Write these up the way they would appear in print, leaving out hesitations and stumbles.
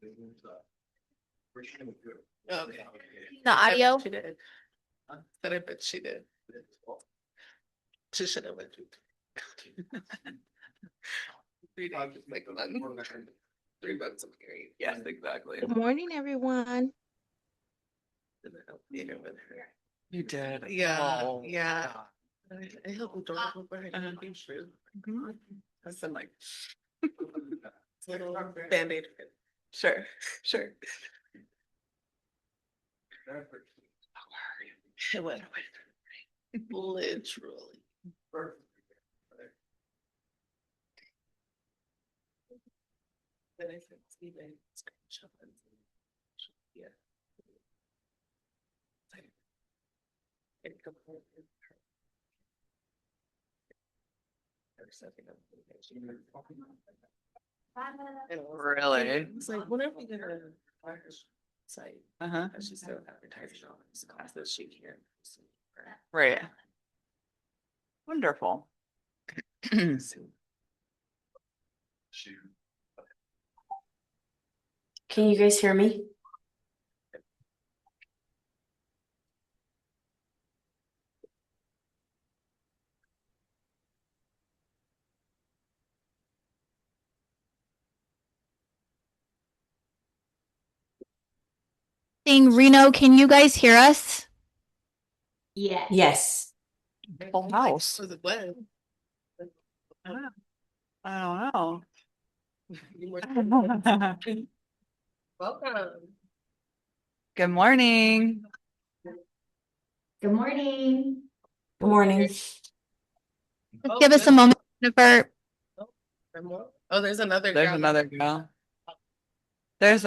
Okay. The audio. She did. But I bet she did. She should have went to. 3 days, like a month. 3 months of hearing. Yes, exactly. Good morning, everyone. You did. Yeah, yeah. I hope we don't go behind and be true. That's been like. Little Band-Aid. Sure, sure. It went literally. Then I said, Steven, screenshot. Yeah. Really? It's like, what are we gonna site? Uh-huh. She's still advertising on this class that she can. Right. Wonderful. Can you guys hear me? Reno, can you guys hear us? Yes. Full house. For the web. I don't know. Welcome. Good morning. Good morning. Good morning. Give us a moment, Jennifer. Oh, there's another. There's girl. another girl. There's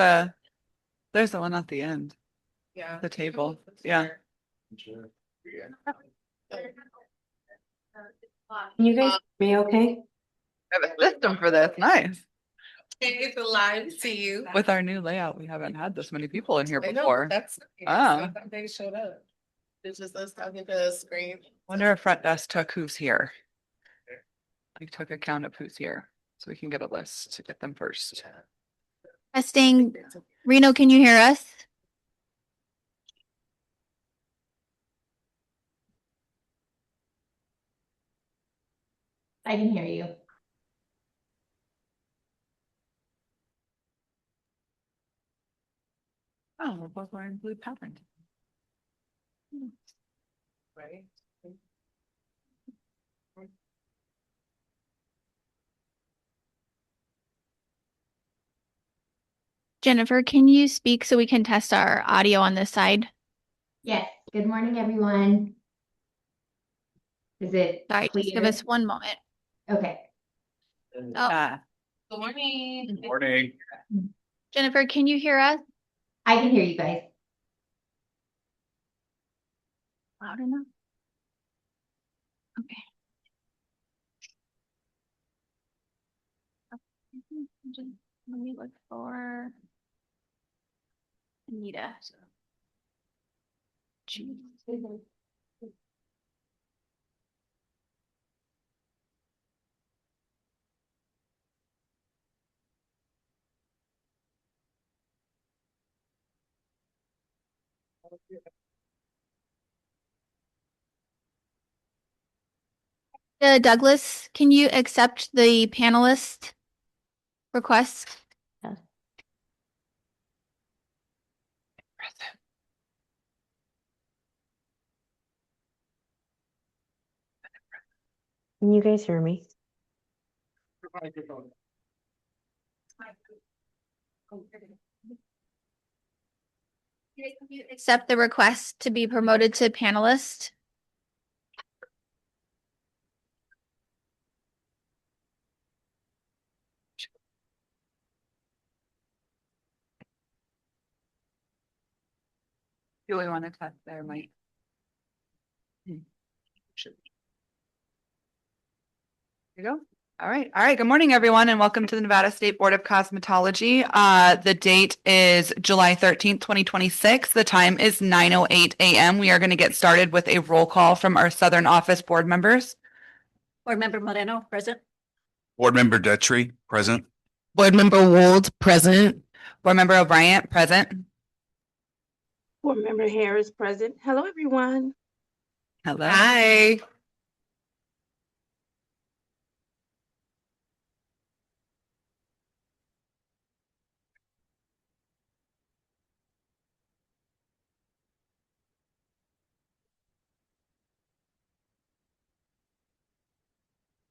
the one at the end. Yeah. The table. Yeah. Can you guys hear me okay? I have a system for this. Nice. Can't get the live see you. With our new layout, we haven't had this many people in here I know, before. that's. Ah. They showed up. It's just us talking to the screen. Wonder if front desk took who's here. Like took account of who's here, so we can get a list to get them first. Testing. Reno, can you hear us? I can hear you. Oh, we're both wearing blue pattern. Right. Jennifer, can you speak so we can test our audio on this side? Yes. Good morning, everyone. Is it Sorry, just give clear? us one moment. Okay. Oh, Good morning. Morning. Jennifer, can you hear us? I can hear you guys. Loud enough? Okay. Let me look for Anita. Jeez. Douglas, can you accept the panelist request? Can you guys hear me? Can you accept the request to be promoted to panelist? Do we want to test there, Mike? Here you go. All right. All right. Good morning, everyone, and welcome to the Nevada State Board of Cosmetology. The date is July 13th, 2026. The time is 9:08 a.m. We are going to get started with a roll call from our Southern Office board members. Board Member Moreno, present. Board Member Detry, present. Board Member Wold, present. Board Member O'Brien, present. Board Member Harris present. Hello, everyone. Hello. Hi.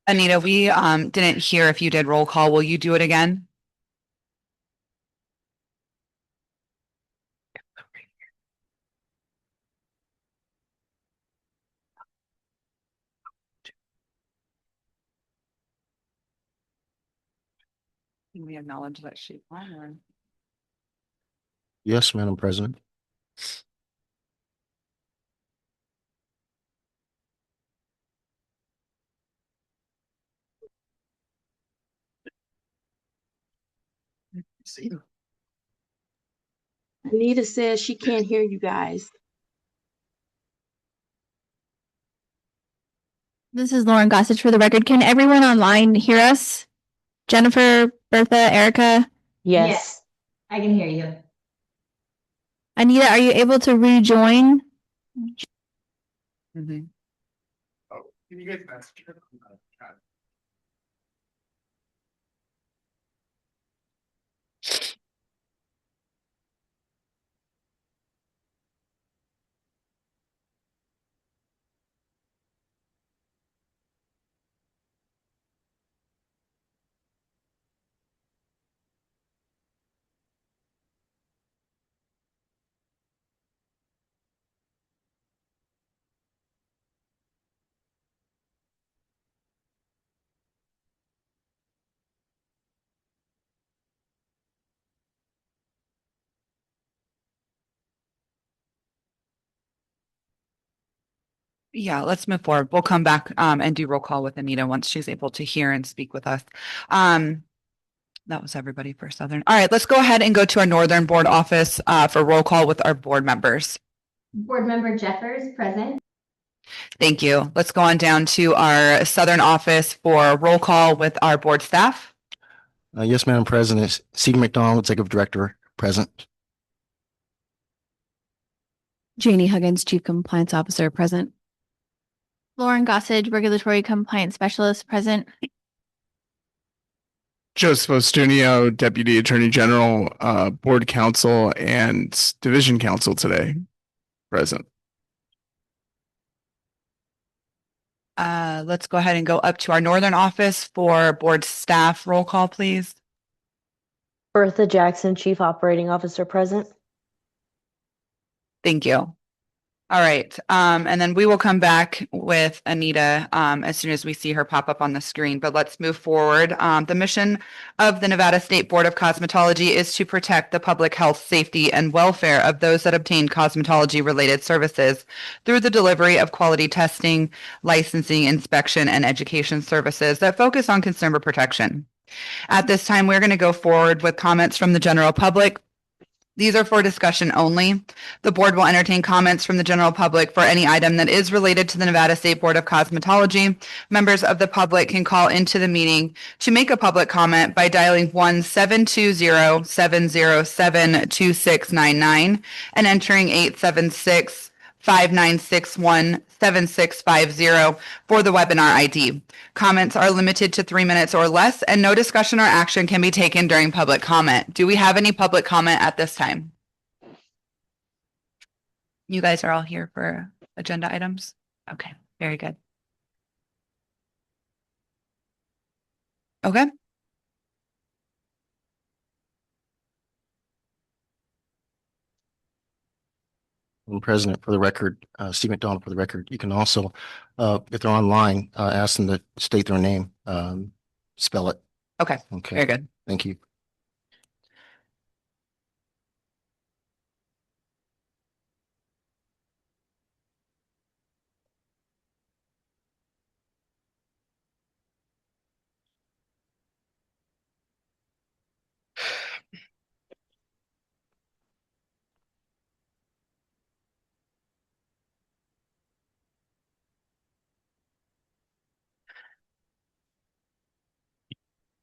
Anita, we didn't hear if you did roll call. Will you do it again? Can we acknowledge that she's on or? Yes, Madam President. Anita says she can't hear you guys. This is Lauren Gossage for the record. Can everyone online hear us? Jennifer, Bertha, Erica, Yes. I can hear you. Anita, are you able to rejoin? Mhm. Can you guys message her? Yeah, let's move forward. We'll come back and do roll call with Anita once she's able to hear and speak with us. That was everybody for Southern. All right, let's go ahead and go to our Northern Board office for roll call with our board members. Board Member Jeffers present. Thank you. Let's go on down to our Southern office for roll call with our board staff. Yes, Madam President. Stephen McDonald, Executive Director, present. Janie Huggins, Chief Compliance Officer, present. Lauren Gossage, Regulatory Compliance Specialist, present. Joseph Ostunio, Deputy Attorney General, Board Counsel, and Division Counsel today, present. Let's go ahead and go up to our Northern office for board staff roll call, please. Bertha Jackson, Chief Operating Officer, present. Thank you. All right, and then we will come back with Anita as soon as we see her pop up on the screen, but let's move forward. The mission of the Nevada State Board of Cosmetology is to protect the public health, safety, and welfare of those that obtain cosmetology-related services through the delivery of quality testing, licensing, inspection, and education services that focus on consumer protection. At this time, we're going to go forward with comments from the general public. These are for discussion only. The board will entertain comments from the general public for any item that is related to the Nevada State Board of Cosmetology. Members of the public can call into the meeting to make a public comment by dialing 1-720-707-2699 and entering 876-5961-7650 for the webinar ID. Comments are limited to 3 minutes or less, and no discussion or action can be taken during public comment. Do we have any public comment at this time? You guys are all here for agenda items? Okay, very good. Okay. Madam President, for the record, Steve McDonald, for the record, you can also, if they're online, ask them to state their name, spell it. Okay, Okay, very good. thank you.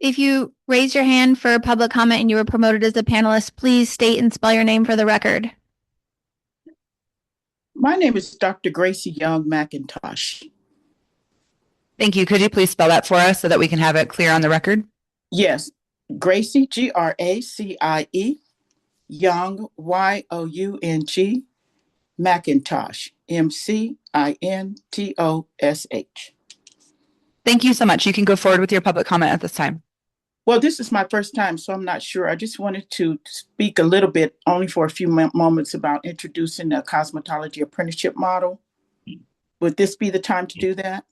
If you raise your hand for public comment and you were promoted as a panelist, please state and spell your name for the record. My name is Dr. Gracie Young McIntosh. Thank you. Could you please spell that for us so that we can have it clear on the record? Yes, Gracie, Gracie, Young, Young, McIntosh, McIntosh. Thank you so much. You can go forward with your public comment at this time. Well, this is my first time, so I'm not sure. I just wanted to speak a little bit, only for a few moments, about introducing the cosmetology apprenticeship model. Would this be the time to do that?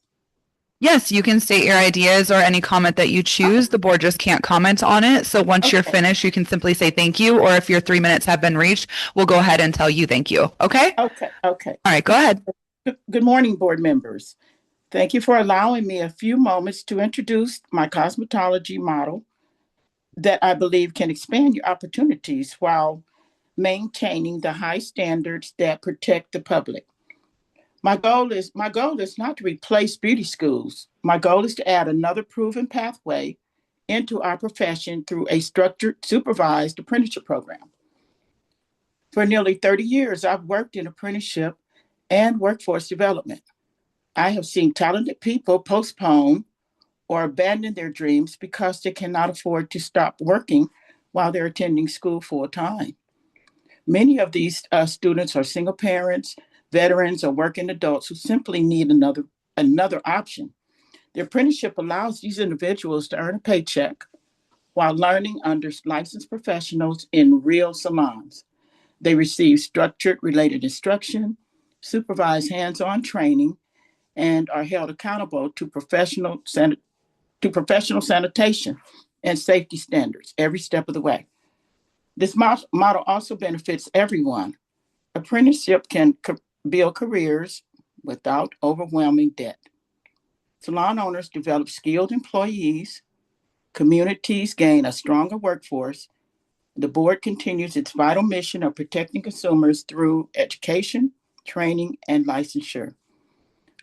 Yes, you can state your ideas or any comment that you choose. The board just can't comment on it. So once you're finished, you can simply say thank you. Or if your 3 minutes have been reached, we'll go ahead and tell you thank you. Okay? Okay. All right, go ahead. Good morning, board members. Thank you for allowing me a few moments to introduce my cosmetology model that I believe can expand your opportunities while maintaining the high standards that protect the public. My goal is not to replace beauty schools. My goal is to add another proven pathway into our profession through a structured, supervised apprenticeship program. For nearly 30 years, I've worked in apprenticeship and workforce development. I have seen talented people postpone or abandon their dreams because they cannot afford to stop working while they're attending school full time. Many of these students are single parents, veterans, or working adults who simply need another option. The apprenticeship allows these individuals to earn a paycheck while learning under licensed professionals in real salons. They receive structured related instruction, supervised hands-on training, and are held accountable to professional sanitation and safety standards every step of the way. This model also benefits everyone. Apprenticeship can build careers without overwhelming debt. Salon owners develop skilled employees, communities gain a stronger workforce. The board continues its vital mission of protecting consumers through education, training, and licensure.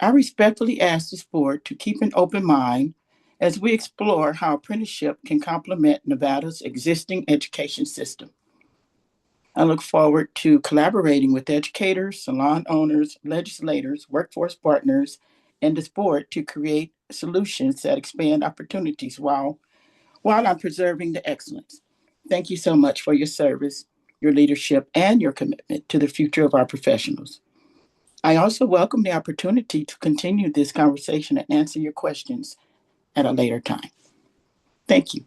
I respectfully ask this board to keep an open mind as we explore how apprenticeship can complement Nevada's existing education system. I look forward to collaborating with educators, salon owners, legislators, workforce partners, and this board to create solutions that expand opportunities while I'm preserving the excellence. Thank you so much for your service, your leadership, and your commitment to the future of our professionals. I also welcome the opportunity to continue this conversation and answer your questions at a later time. Thank you.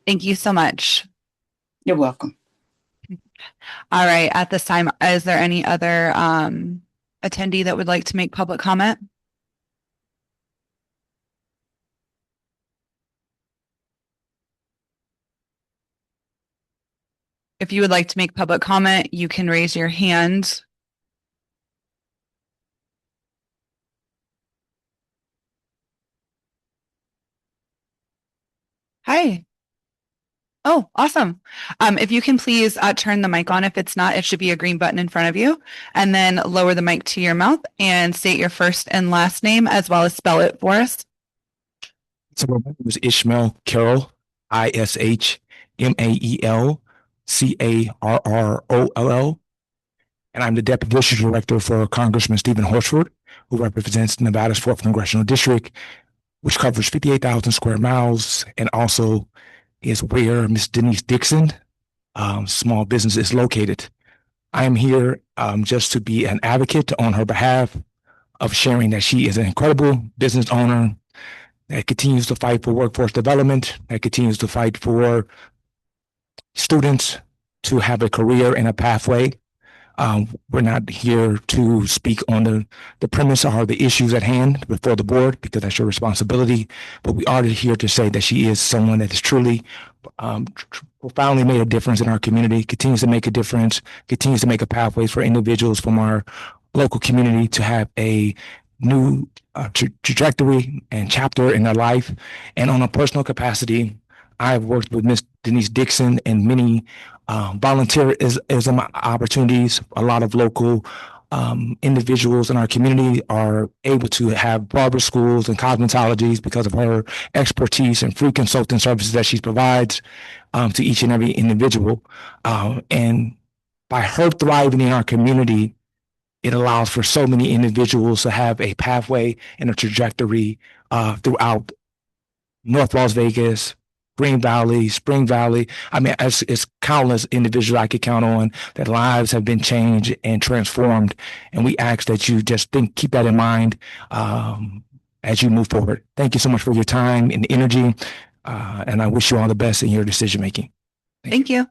Thank you so much. You're welcome. All right. At this time, is there any other attendee that would like to make public comment? If you would like to make public comment, you can raise your hand. Hi. Oh, awesome. If you can please turn the mic on. If it's not, it should be a green button in front of you. And then lower the mic to your mouth and state your first and last name as well as spell it for us. So my name is Ishmael Carroll, ISHMAEL CARROLL. And I'm the Deputy District Director for Congressman Stephen Horsford, who represents Nevada's 4th Congressional District, which covers 58,000 square miles and also is where Ms. Denise Dixon small business is located. I am here just to be an advocate on her behalf of sharing that she is an incredible business owner that continues to fight for workforce development, that continues to fight for students to have a career and a pathway. We're not here to speak on the premise or the issues at hand before the board, because that's your responsibility. But we are here to say that she is someone that has truly profoundly made a difference in our community, continues to make a difference, continues to make a pathway for individuals from our local community to have a new trajectory and chapter in their life. And on a personal capacity, I've worked with Ms. Denise Dixon in many volunteerism opportunities, a lot of local individuals in our community are able to have barber schools and cosmetologies because of her expertise and free consulting services that she provides to each and every individual. And by her thriving in our community, it allows for so many individuals to have a pathway and a trajectory throughout North Las Vegas, Green Valley, Spring Valley. I mean, it's countless individuals I could count on that lives have been changed and transformed. And we ask that you just keep that in mind as you move forward. Thank you so much for your time and energy. And I wish you all the best in your decision making. Thank you.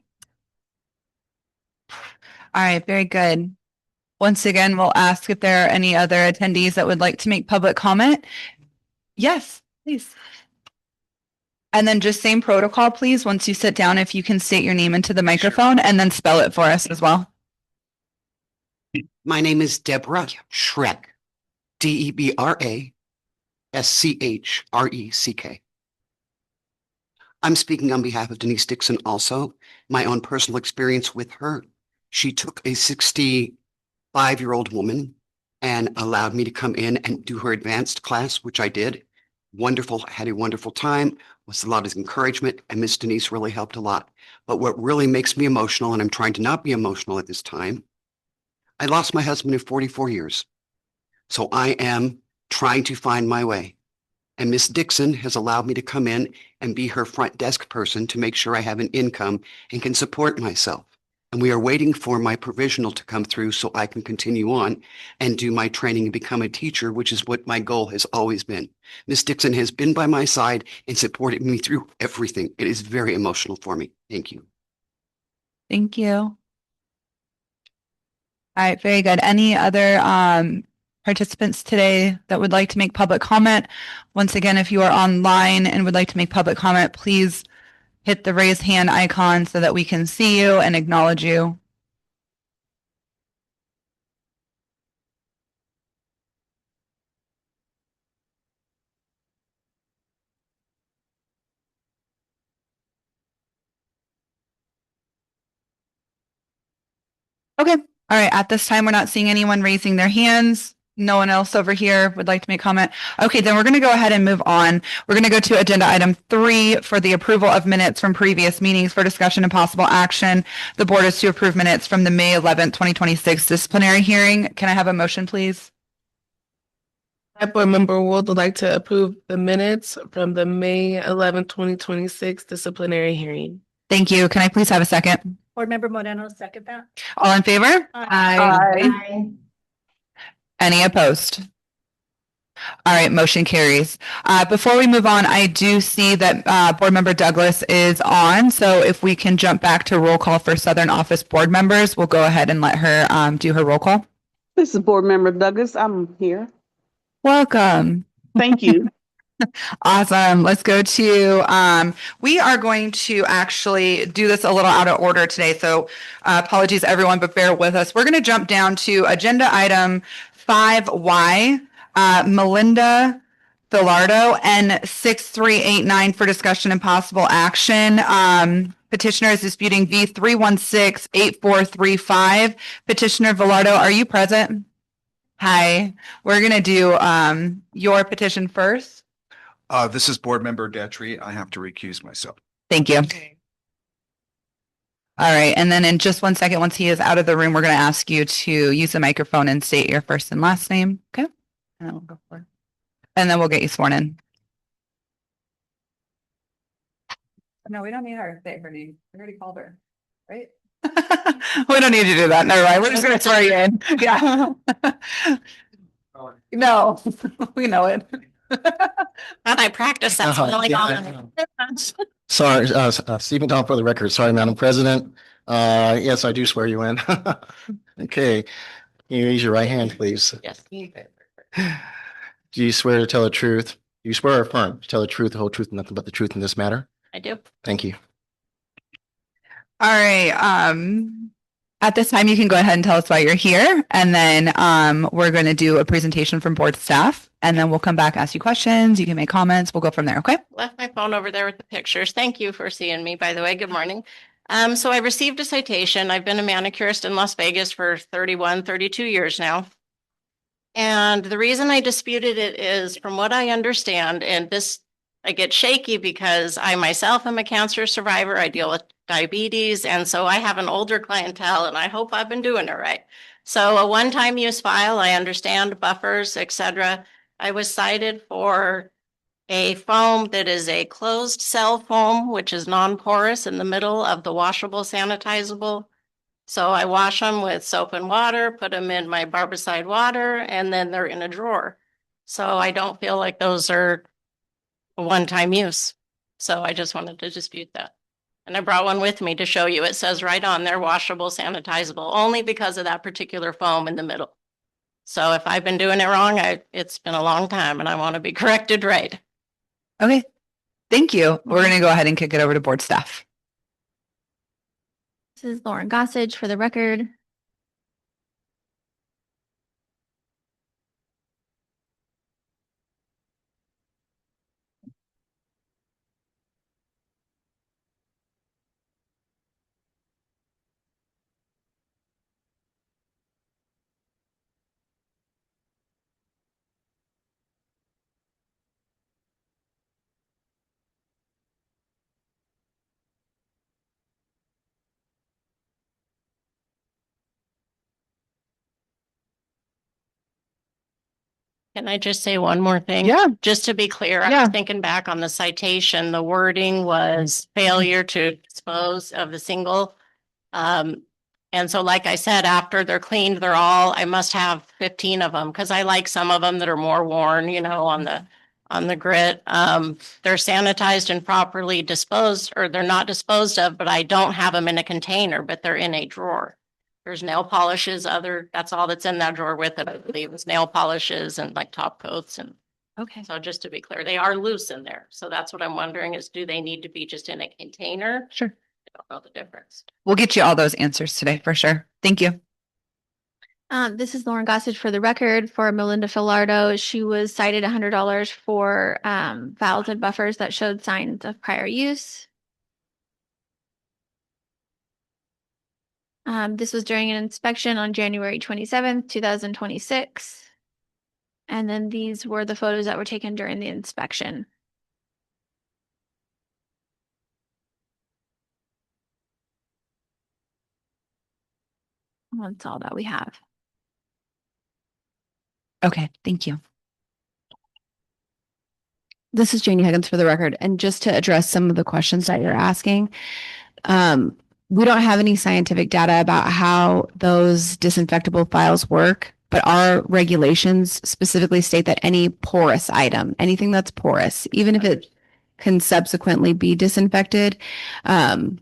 All right, very good. Once again, we'll ask if there are any other attendees that would like to make public comment. Yes, please. And then just same protocol, please. Once you sit down, if you can state your name into the microphone and then spell it for us as well. My name is Deborah Schreck, DebraSchreck. I'm speaking on behalf of Denise Dixon also, my own personal experience with her. She took a 65-year-old woman and allowed me to come in and do her advanced class, which I did. Wonderful, had a wonderful time, was a lot of encouragement, and Miss Denise really helped a lot. But what really makes me emotional, and I'm trying to not be emotional at this time, I lost my husband in 44 years. So I am trying to find my way. And Miss Dixon has allowed me to come in and be her front desk person to make sure I have an income and can support myself. And we are waiting for my provisional to come through so I can continue on and do my training and become a teacher, which is what my goal has always been. Miss Dixon has been by my side and supported me through everything. It is very emotional for me. Thank you. Thank you. All right, very good. Any other participants today that would like to make public comment? Once again, if you are online and would like to make public comment, please hit the raise hand icon so that we can see you and acknowledge you. Okay. All right. At this time, we're not seeing anyone raising their hands. No one else over here would like to make comment. Okay, then we're going to go ahead and move on. We're going to go to agenda item 3 for the approval of minutes from previous meetings for discussion and possible action. The board is to approve minutes from the May 11th, 2026 disciplinary hearing. Can I have a motion, please? Board Member Wood would like to approve the minutes from the May 11th, 2026 disciplinary hearing. Thank you. Can I please have a second? Board Member Moreno, second that. All in favor? Aye. Any opposed? All right, motion carries. Before we move on, I do see that Board Member Douglas is on. So if we can jump back to roll call for Southern Office board members, we'll go ahead and let her do her roll call. This is Board Member Douglas. I'm here. Welcome. Thank you. Awesome. Let's go to, we are going to actually do this a little out of order today. So apologies everyone, but bear with us. We're going to jump down to agenda item 5Y, Melinda Villardo and 6389 for discussion and possible action. Petitioner is disputing V3168435. Petitioner Villardo, are you present? Hi, we're going to do your petition first. This is Board Member Datry. I have to recuse myself. Thank you. Okay. All right. And then in just 1 second, once he is out of the room, we're going to ask you to use the microphone and state your first and last name. Okay. And then we'll go for it. And then we'll get you sworn in. No, we don't need her to say her name. We already called her, right? We don't need to do that. Never mind. We're just going to swear you in. Yeah. No, we know it. And I practiced that. So Sorry, Stephen Don for the record. Sorry, Madam President. Yes, I do swear you in. Okay. Can you raise your right hand, please? Yes. Do you swear to tell the truth? Do you swear or affirm to tell the truth, the whole truth, and nothing but the truth in this matter? I do. Thank you. All right. At this time, you can go ahead and tell us why you're here. And then we're going to do a presentation from board staff. And then we'll come back, ask you questions. You can make comments. We'll go from there. Okay. Left my phone over there with the pictures. Thank you for seeing me, by the way. Good morning. So I received a citation. I've been a manicurist in Las Vegas for 31, 32 years now. And the reason I disputed it is, from what I understand, and this, I get shaky because I myself am a cancer survivor. I deal with diabetes. And so I have an older clientele, and I hope I've been doing it right. So a one-time use file, I understand buffers, etc. I was cited for a foam that is a closed cell foam, which is non-porous in the middle of the washable sanitizable. So I wash them with soap and water, put them in my Barbicide water, and then they're in a drawer. So I don't feel like those are a one-time use. So I just wanted to dispute that. And I brought one with me to show you. It says right on there, washable, sanitizable, only because of that particular foam in the middle. So if I've been doing it wrong, it's been a long time and I want to be corrected right. Okay, thank you. We're going to go ahead and kick it over to board staff. This is Lauren Gossage for the record. Can I just say one more thing? Yeah. Just to be clear, I Yeah. was thinking back on the citation, the wording was failure to dispose of the single. And so like I said, after they're cleaned, I must have 15 of them because I like some of them that are more worn, on the grit. They're sanitized and properly disposed, or they're not disposed of, but I don't have them in a container, but they're in a drawer. There's nail polishes, that's all that's in that drawer with it, I believe, is nail polishes and like top coats. And Okay. so just to be clear, they are loose in there. So that's what I'm wondering is, do they need to be just in a container? Sure. I don't know the difference. We'll get you all those answers today for sure. Thank you. This is Lauren Gossage for the record for Melinda Filardo. She was cited $100 for valves and buffers that showed signs of prior use. This was during an inspection on January 27th, 2026. And then these were the photos that were taken during the inspection. That's all that we have. Okay, thank you. This is Janie Higgins for the record. And just to address some of the questions that you're asking, we don't have any scientific data about how those disinfectable files work, but our regulations specifically state that any porous item, anything that's porous, even if it can subsequently be disinfected, if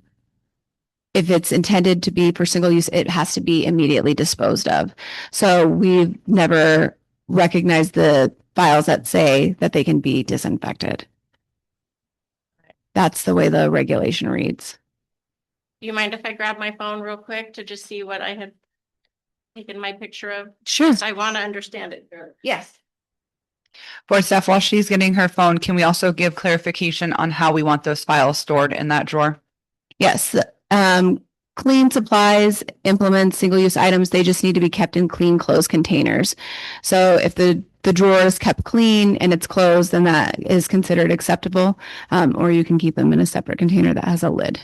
it's intended to be for single use, it has to be immediately disposed of. So we've never recognized the files that say that they can be disinfected. That's the way the regulation reads. Do you mind if I grab my phone real quick to just see what I had taken my picture of? Sure. I want to understand it better. Yes. Board staff, while she's getting her phone, can we also give clarification on how we want those files stored in that drawer? Yes. Clean supplies, implements, single-use items, they just need to be kept in clean, closed containers. So if the drawer is kept clean and it's closed, then that is considered acceptable. Or you can keep them in a separate container that has a lid.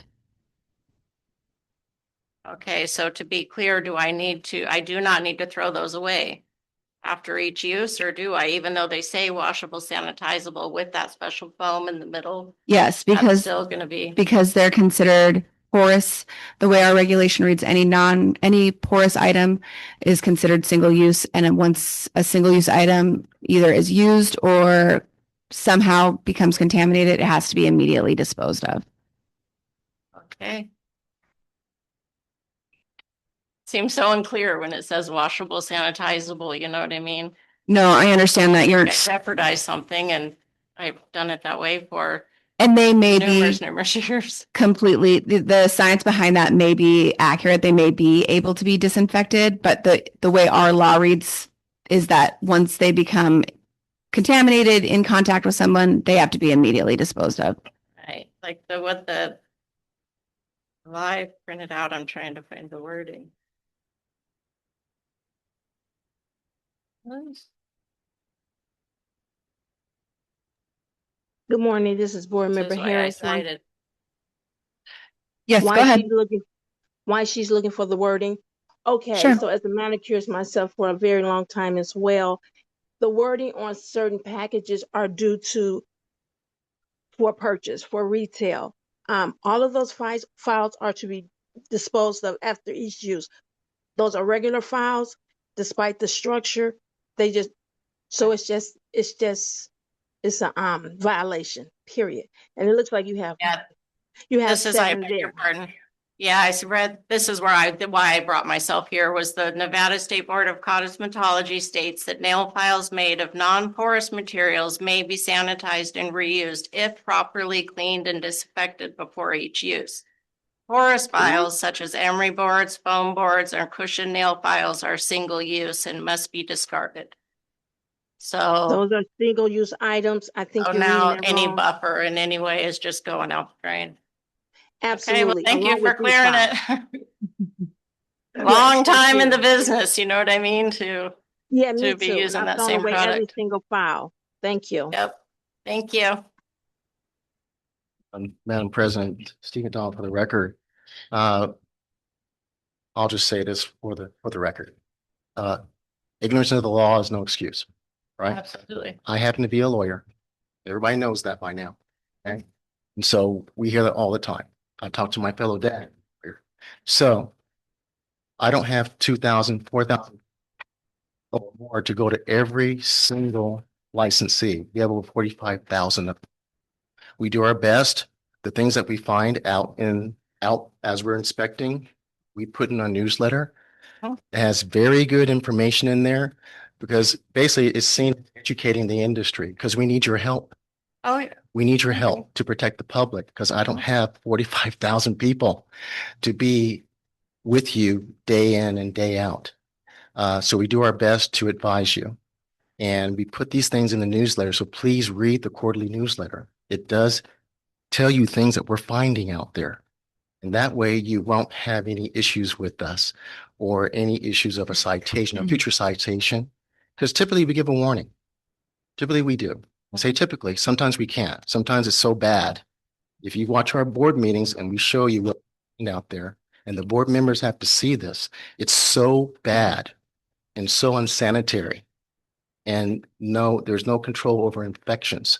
Okay, so to be clear, I do not need to throw those away after each use, or do I, even though they say washable, sanitizable with that special foam in the middle? Yes, That's because still going to be. because they're considered porous. The way our regulation reads, any porous item is considered single use. And then once a single use item either is used or somehow becomes contaminated, it has to be immediately disposed of. Okay. Seems so unclear when it says washable, sanitizable, you know what I mean? No, I understand that you're, I jeopardize something, and I've done it that way for and they may numerous years. completely, the science behind that may be accurate. They may be able to be disinfected, but the way our law reads is that once they become contaminated in contact with someone, they have to be immediately disposed of. Right, like what the Well, I printed out, I'm trying to find the wording. Good morning. This is Board This Member is why I Harris. cited. Yes, go ahead. Why she's looking for the wording? Okay, Sure. so as a manicurist myself for a very long time as well, the wording on certain packages are due to for purchase, for retail. All of those files are to be disposed of after each use. Those are regular files, despite the structure. They just it's a violation, period. And it looks like you have This is, I 7 beg your there. pardon. Yeah, I read, this is why I brought myself here was the Nevada State Board of Cosmetology states that nail files made of non-porous materials may be sanitized and reused if properly cleaned and disinfected before each use. Porous files such as emery boards, foam boards, or cushion nail files are single use and must be discarded. So Those are single-use items. I think you're now reading that any wrong. buffer in any way is just going out the drain. Absolutely. Okay, well, thank you along for with these clearing files. it. Long thank time in you. the business, you know what I mean, to Yeah, me be too. And using I've that thrown same away every product. single file. Thank you. Yep, thank you. Madam President, Stephen Dahl for the record. I'll just say this for the record. Ignorance of the law is no excuse, right? Absolutely. I happen to be a lawyer. Everybody knows that by now. Okay. And so we hear that all the time. I talk to my fellow dad. So I don't have 2,000, 4,000 or more to go to every single licensee. We have over 45,000 of them. We do our best. The things that we find out as we're inspecting, we put in our newsletter. Oh. It has very good information in there because basically it's seen as educating the industry because we need your help. Oh, yeah. We need your help to protect the public because I don't have 45,000 people to be with you day in and day out. So we do our best to advise you. And we put these things in the newsletter. So please read the quarterly newsletter. It does tell you things that we're finding out there. And that way you won't have any issues with us or any issues of a citation, a future citation. Because typically we give a warning. Typically we do. I say typically, sometimes we can't. Sometimes it's so bad. If you watch our board meetings and we show you what's out there and the board members have to see this, it's so bad and so unsanitary. And no, there's no control over infections.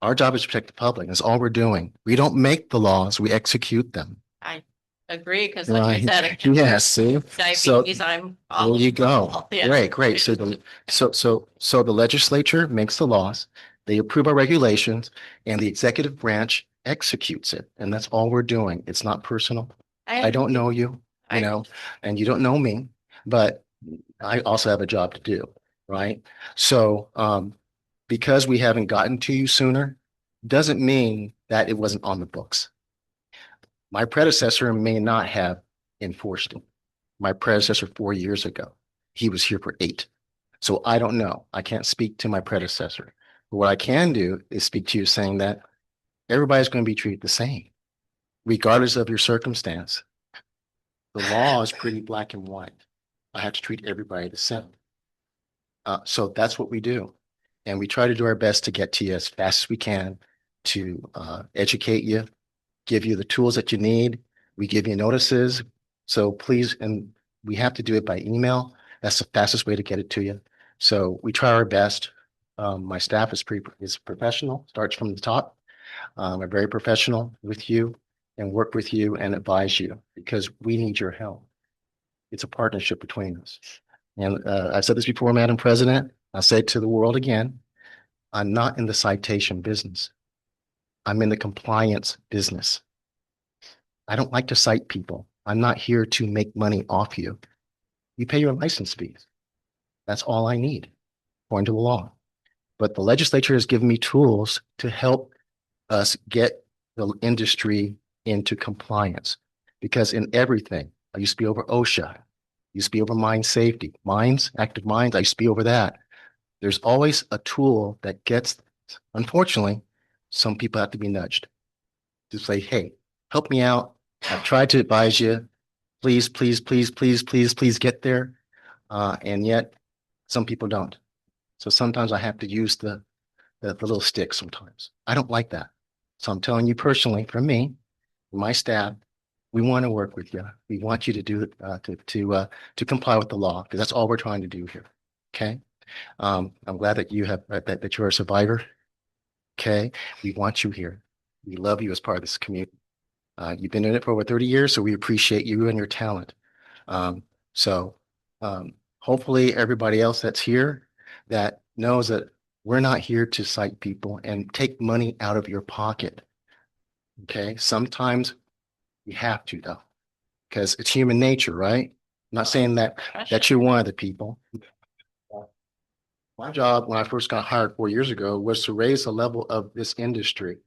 Our job is to protect the public. That's all we're doing. We don't make the laws, we execute them. I agree, because like you Right. said, Yes, see? So diabetes, I'm. there you go. Yeah. Great. So the legislature makes the laws, they approve our regulations, and the executive branch executes it. And that's all we're doing. It's not personal. I don't know you, you know, and you don't know me, but I also have a job to do, right? So because we haven't gotten to you sooner, doesn't mean that it wasn't on the books. My predecessor may not have enforced it. My predecessor 4 years ago, he was here for 8. So I don't know. I can't speak to my predecessor. But what I can do is speak to you saying that everybody's going to be treated the same, regardless of your circumstance. The law is pretty black and white. I have to treat everybody the same. So that's what we do. And we try to do our best to get to you as fast as we can to educate you, give you the tools that you need. We give you notices. So please, and we have to do it by email. That's the fastest way to get it to you. So we try our best. My staff is professional, starts from the top. We're very professional with you and work with you and advise you because we need your help. It's a partnership between us. And I've said this before, Madam President. I'll say it to the world again. I'm not in the citation business. I'm in the compliance business. I don't like to cite people. I'm not here to make money off you. You pay your license fees. That's all I need, according to the law. But the legislature has given me tools to help us get the industry into compliance. Because in everything, I used to be over OSHA, used to be over mine safety, mines, active mines, I used to be over that. There's always a tool that gets, unfortunately, some people have to be nudged to say, hey, help me out. I've tried to advise you, please, please, please, please, please, please get there. And yet some people don't. So sometimes I have to use the little stick sometimes. I don't like that. So I'm telling you personally, from me, my staff, we want to work with you. We want you to do to comply with the law, because that's all we're trying to do here. Okay. I'm glad that you have that you're a survivor. Okay. We want you here. We love you as part of this community. You've been in it for over 30 years, so we appreciate you and your talent. Hopefully everybody else that's here that knows that we're not here to cite people and take money out of your pocket. Okay. Sometimes you have to, though, because it's human nature, right? I'm not saying that you're one of the people. My job when I first got hired 4 years ago was to raise the level of this industry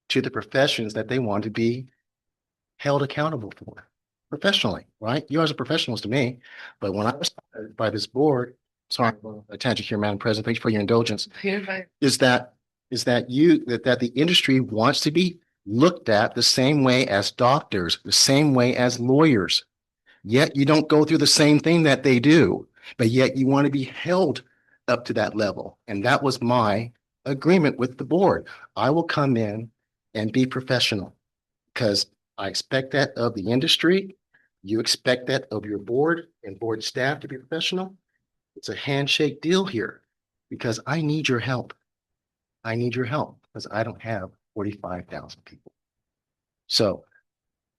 to the professions that they want to be held accountable for professionally, right? You as a professional to me, but when I was hired by this board, sorry, attention here, Madam President, thank you for your indulgence, is that the industry wants to be looked at the same way as doctors, the same way as lawyers. Yet you don't go through the same thing that they do, but yet you want to be held up to that level. And that was my agreement with the board. I will come in and be professional because I expect that of the industry. You expect that of your board and board staff to be professional. It's a handshake deal here because I need your help. I need your help because I don't have 45,000 people. So,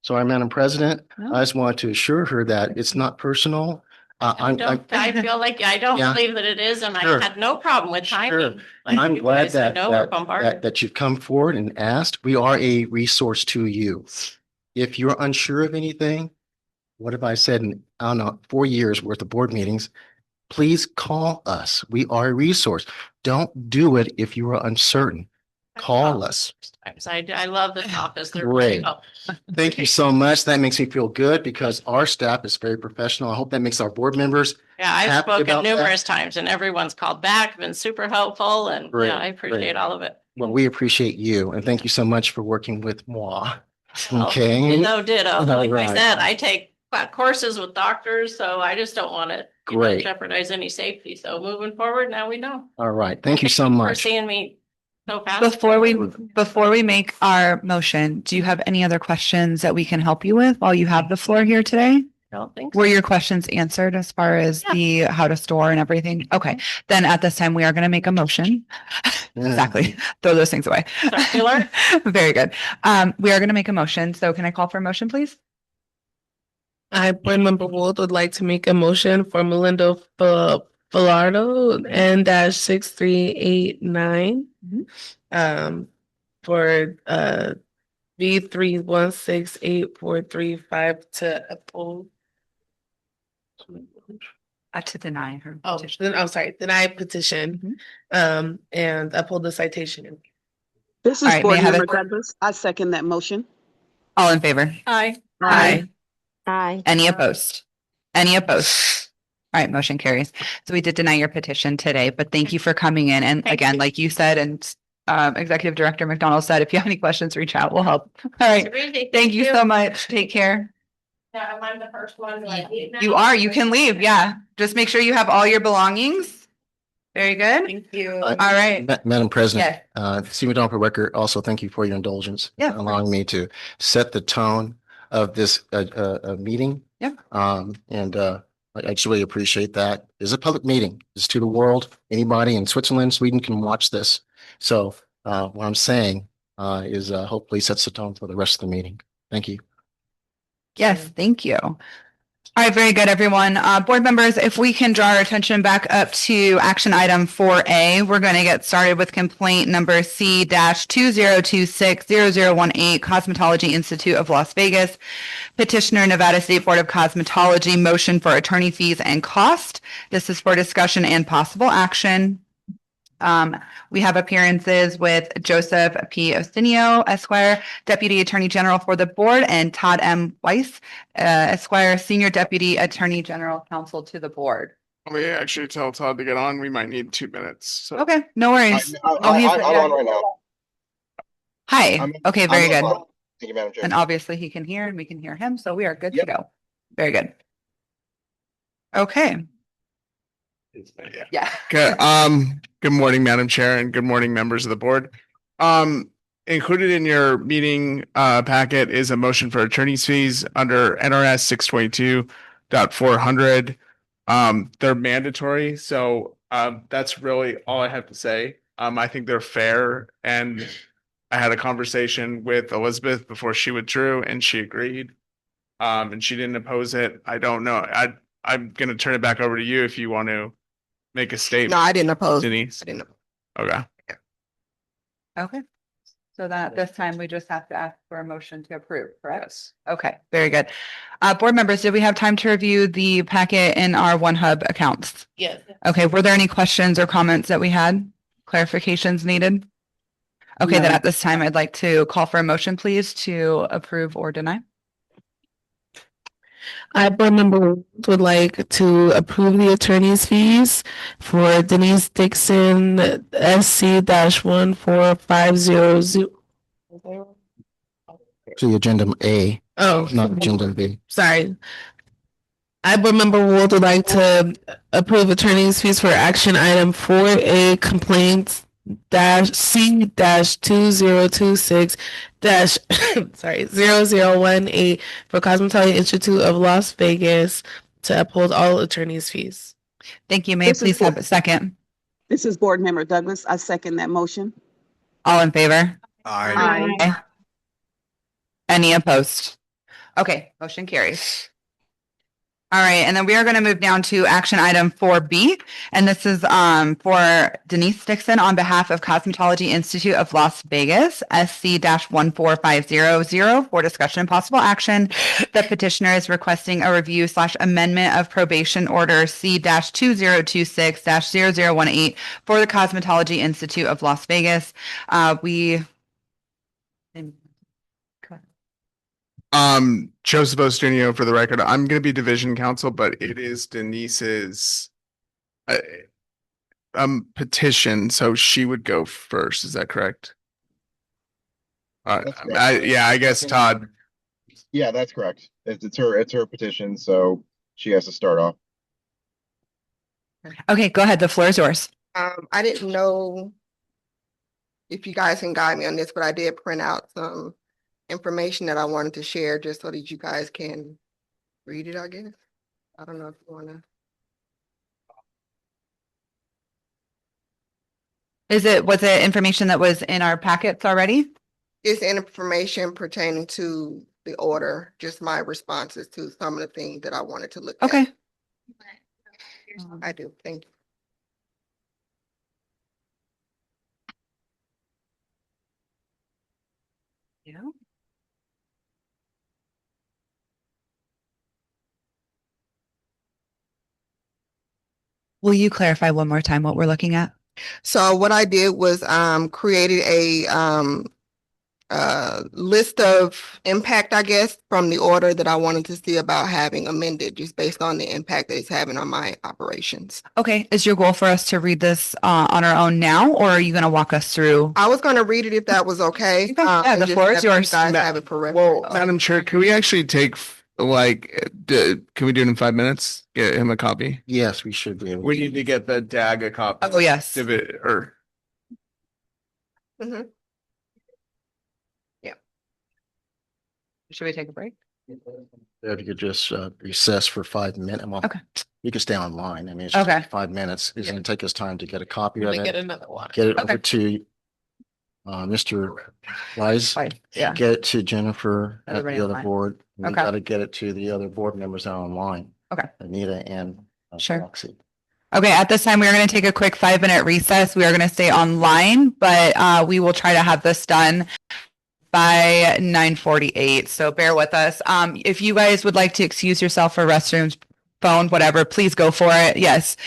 sorry, Madam President, I just want to assure her that it's not personal. I feel like I don't believe that it is, and I had no problem with timing. Like I'm glad we're bombarded. that you've come forward and asked. We are a resource to you. If you're unsure of anything, what have I said in, I don't know, 4 years worth of board meetings? Please call us. We are a resource. Don't do it if you are uncertain. Call us. I love this office. They're great. Thank you so much. That makes me feel good because our staff is very professional. I hope that makes our board members. Yeah, I've spoken numerous times and everyone's called back, been super helpful, and I appreciate all of it. Well, we appreciate you and thank you so much for working with moi. Okay. Ditto. Like I said, I take courses with doctors, so I just don't want to jeopardize any safety. So moving forward, now we know. All right. Thank you so much For seeing me so fast. Before we make our motion, do you have any other questions that we can help you with while you have the floor here today? I don't think so. Were your questions answered as far as the how to store and everything? Okay, then at this time, we are going to make a motion. Exactly. Throw those things away. Very good. We are going to make a motion. So can I call for a motion, please? I, Board Member Wood, would like to make a motion for Melinda Filardo N-6389 for V3168435 to uphold. To deny her. Oh, then I'm sorry, deny petition and uphold the citation. This is Board Member Douglas. I second that motion. All in favor? Aye. Aye. Aye. Any opposed? Any opposed? All right, motion carries. So we did deny your petition today, but thank you for coming in. And again, like you said, and Executive Director McDonald said, if you have any questions, reach out. We'll help. All right. Thank you so much. Take care. Yeah, I'm the first one to leave now. You are. You can leave. Yeah. Just make sure you have all your belongings. Very good. Thank you. All right. Madam President, Steve McDonald for record. Also, thank you for your indulgence. Allowing me to set the tone of this meeting. I just really appreciate that. It's a public meeting. It's to the world. Anybody in Switzerland, Sweden can watch this. So what I'm saying is hopefully sets the tone for the rest of the meeting. Thank you. Yes, thank you. All right, very good, everyone. Board members, if we can draw our attention back up to action item 4A, we're going to get started with complaint number C-2026-0018, Cosmetology Institute of Las Vegas. Petitioner, Nevada State Board of Cosmetology, motion for attorney fees and cost. This is for discussion and possible action. We have appearances with Joseph P. Ostinio, Esquire, Deputy Attorney General for the board, and Todd M. Weiss, Esquire, Senior Deputy Attorney General Counsel to the board. Let me actually tell Todd to get on. We might need 2 minutes. So. Okay, no worries. I'm on right now. Hi. Okay, very good. Thank you, Madam Chair. And obviously he can hear and we can hear him, so we are good to go. Very good. Okay. Yeah. Okay, good morning, Madam Chair, and good morning, members of the board. Included in your meeting packet is a motion for attorney's fees under NRS 622.400. They're mandatory, so that's really all I have to say. I think they're fair, and I had a conversation with Elizabeth before she withdrew, and she agreed. And she didn't oppose it. I don't know. I'm gonna turn it back over to you if you want to make a statement. No, I didn't oppose. Denise. I didn't oppose. Okay. Okay. So then at this time, we just have to ask for a motion to approve, correct? Yes. Okay, very good. Board members, did we have time to review the packet in our OneHub accounts? Yes. Okay, were there any questions or comments that we had? Clarifications needed? Okay, then No. at this time, I'd like to call for a motion, please, to approve or deny. I, board member, would like to approve the attorney's fees for Denise Dixon, SC 14500. To agenda A, Oh, not agenda B. sorry. I, board member Wood, would like to approve attorney's fees for action item 4A complaints C 2026 sorry 0018 for Cosmetology Institute of Las Vegas to uphold all attorneys' fees. Thank you. May I please have a second? This is Board Member Douglas. I second that motion. All in favor? Aye. Aye. Any opposed? Okay, motion carries. All right, and then we are going to move down to action item 4B, and this is for Denise Dixon on behalf of Cosmetology Institute of Las Vegas, SC-14500 for discussion and possible action. The petitioner is requesting a review / amendment of probation order C-2026-0018 for the Cosmetology Institute of Las Vegas. Joseph Ostrinio for the record. I'm going to be division counsel, but it is Denise's petition, so she would go first. Is that correct? I guess Todd. Yeah, that's correct. It's her petition, so she has to start off. Okay, go ahead. The floor is yours. I didn't know if you guys can guide me on this, but I did print out some information that I wanted to share just so that you guys can read it, I guess. I don't know if you want to. Was it information that was in our packets already? It's information pertaining to the order, just my responses to some of the things that I wanted to look at. Okay. I do. Thank you. Yeah. Will you clarify one more time what we're looking at? So what I did was created a list of impact, I guess, from the order that I wanted to see about having amended, just based on the impact that it's having on my operations. Okay. Is your goal for us to read this on our own now, or are you going to walk us through? I was going to read it if that was okay. Yeah, the floor is yours. You guys have it for reference. Well, Madam Chair, can we actually take can we do it in 5 minutes? Get him a copy. Yes, we should be able We need to get the DAG a copy. Oh, yes. Mhm. Should we take a break? If you could just recess for 5 minutes. Well, Okay. you can stay online. I mean, it's just Okay. 5 minutes. It's going to take us time to get a copy of Let me get it. another one. Get it Okay. over to Mr. Wise. Yeah. Get it to Jennifer at Everybody the other online. board. We Okay. got to get it to the other board members out online. Okay. Anita and Sure. Roxy. Okay, at this time, we are going to take a quick 5-minute recess. We are going to stay online, but we will try to have this done by 9:48. So bear with us. If you guys would like to excuse yourself for restrooms, phone, whatever, please go for it. Yes.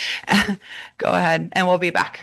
Go ahead, and we'll be back.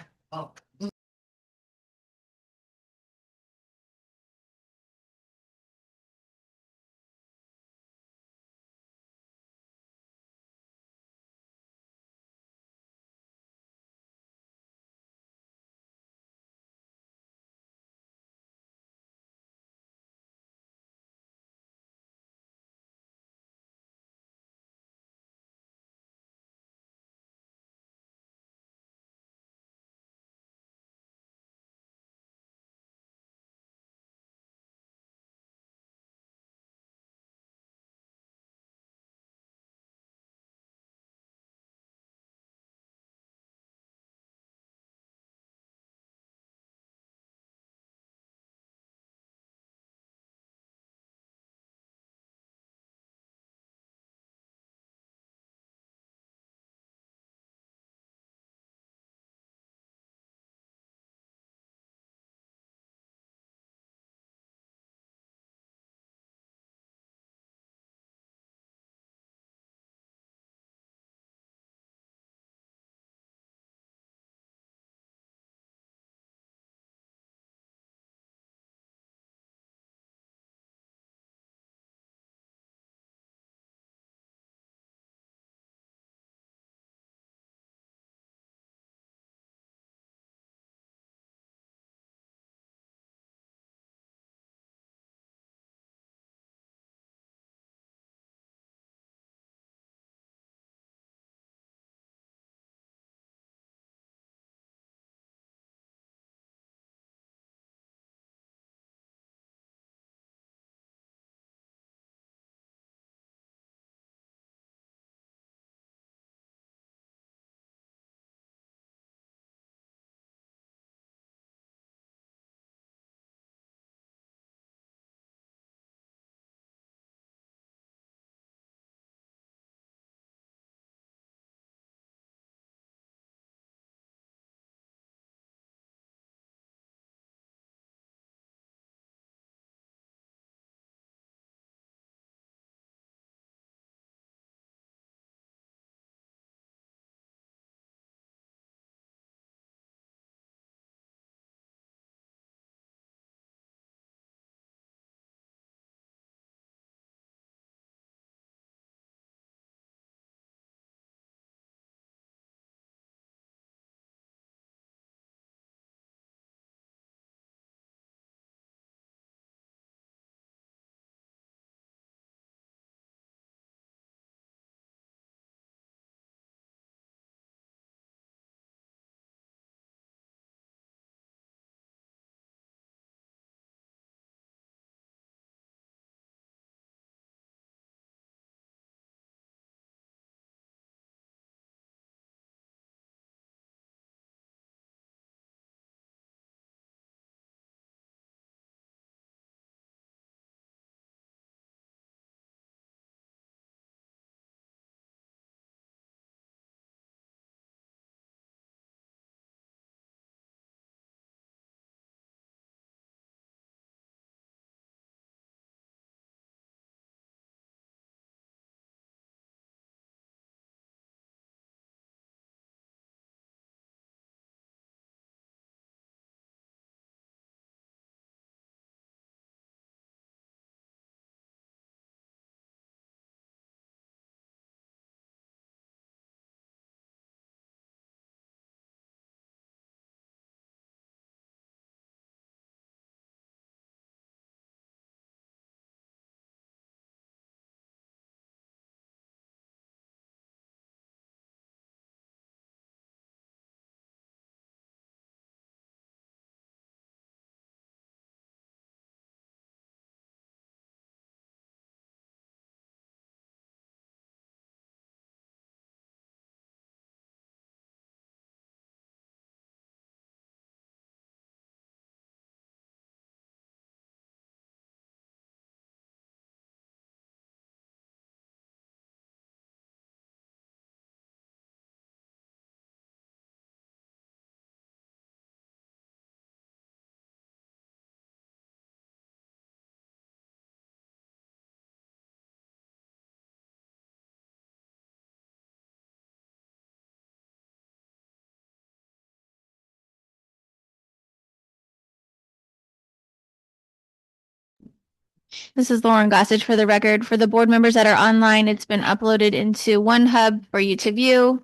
This is Lauren Gossage for the record. For the board members that are online, it's been uploaded into OneHub for you to view.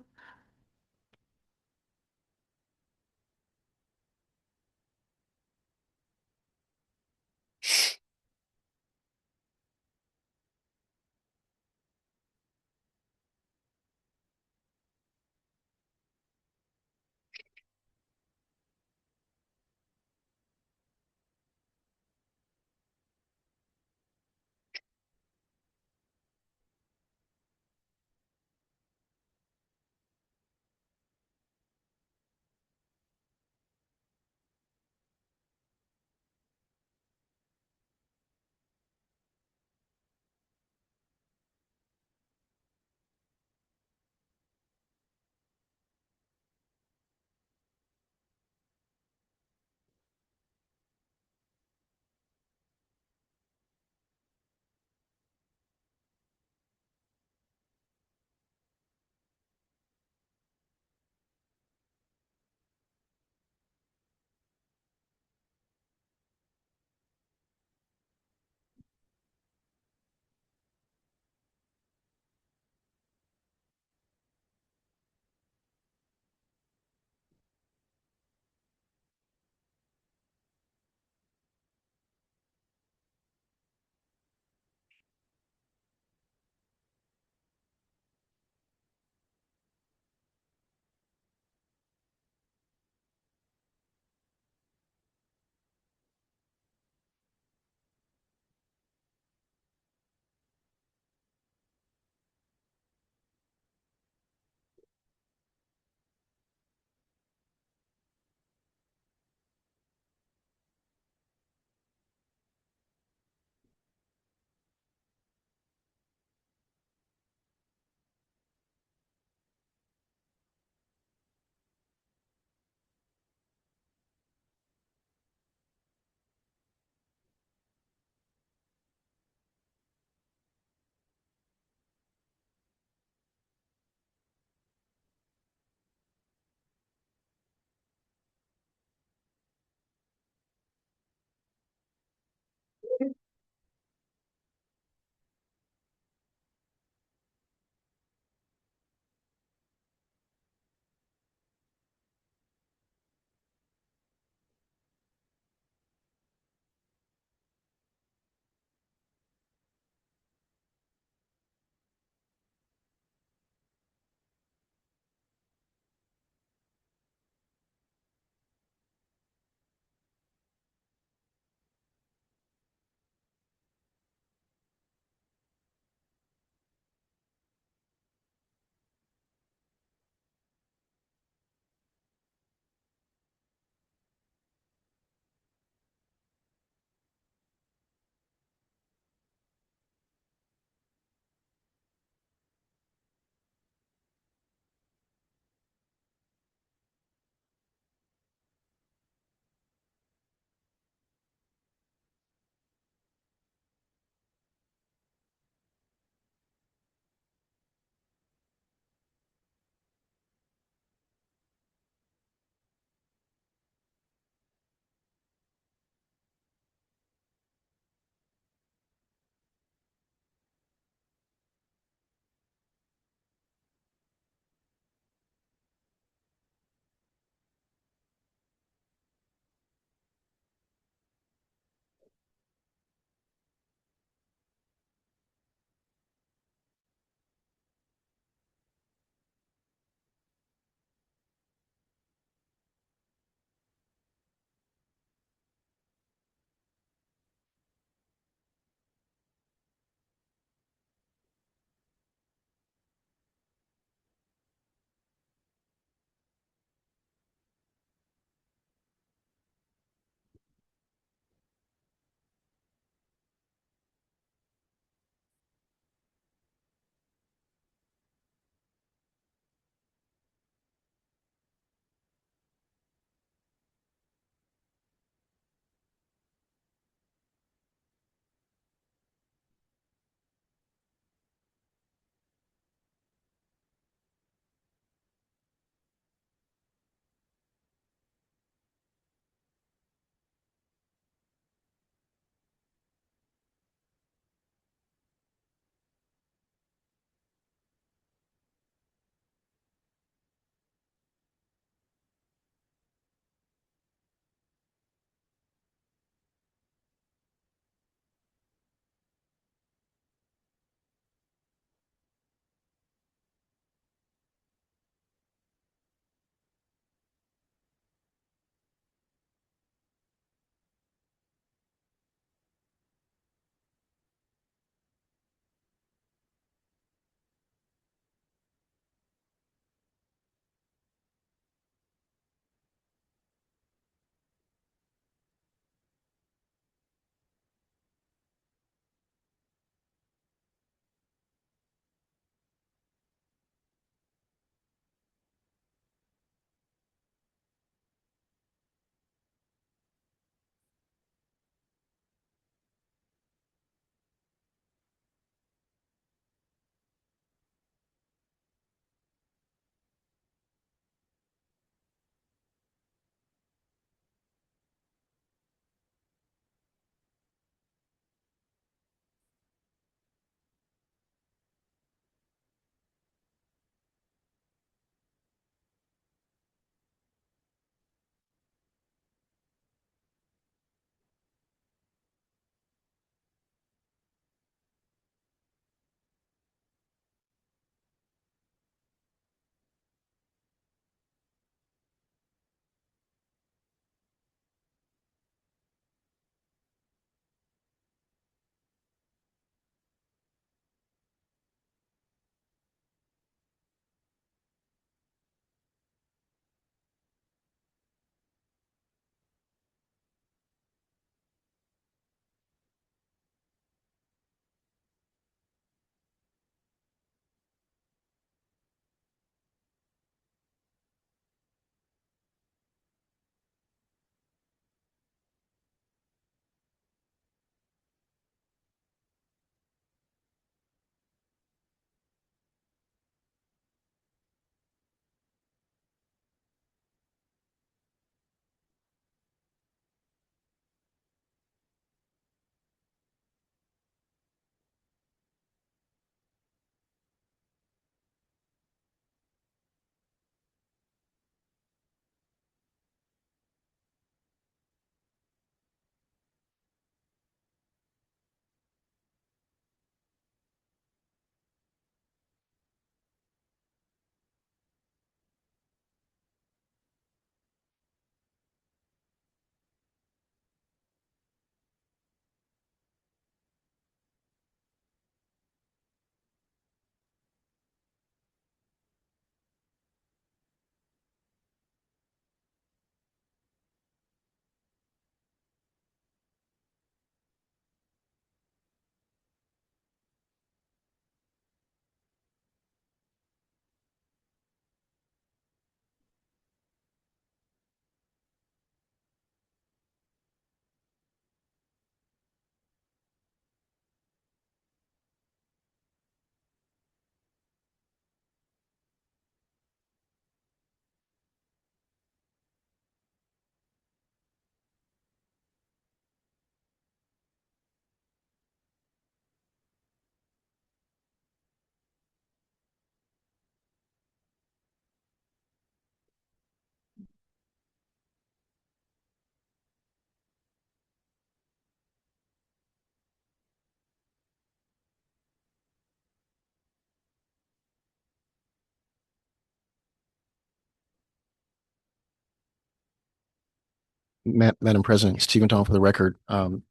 Madam President, Stephen Tong for the record. Some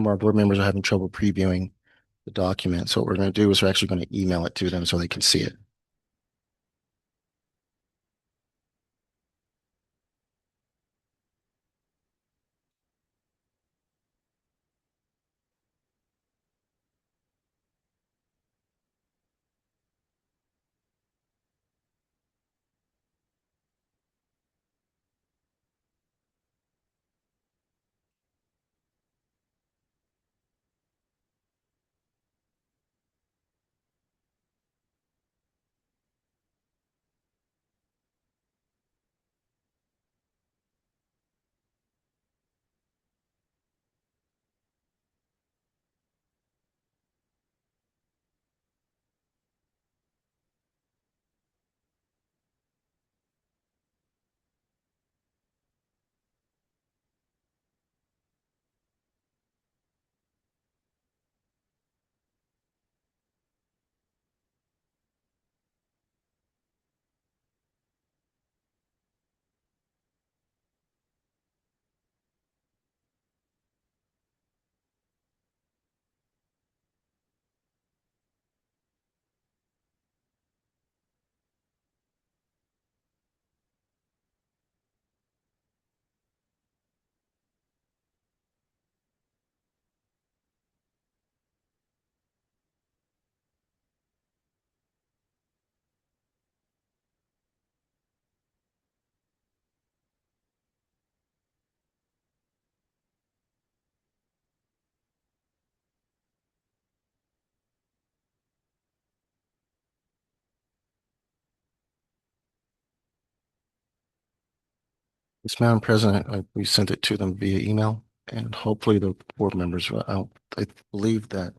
of our board members are having trouble previewing the document. So what we're going to do is we're actually going to email it to them so they can see it. Yes, Madam President, we sent it to them via email, and hopefully the board members will. I believe that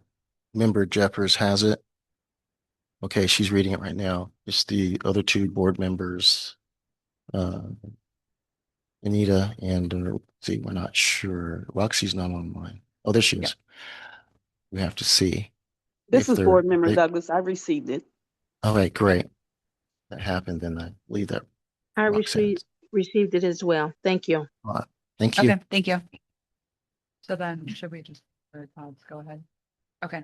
member Jeffers has it. Okay, she's reading it right now. It's the other two board members, Anita and let's see, we're not sure. Roxy's not online. Oh, there she is. We have to see. This if is they're- Board Member they- Douglas. I received it. All right, great. That happened, then I believe that. I Roxanne. received it as well. Thank you. Thank you. Okay, thank you. So then should we just, let's go ahead? Okay.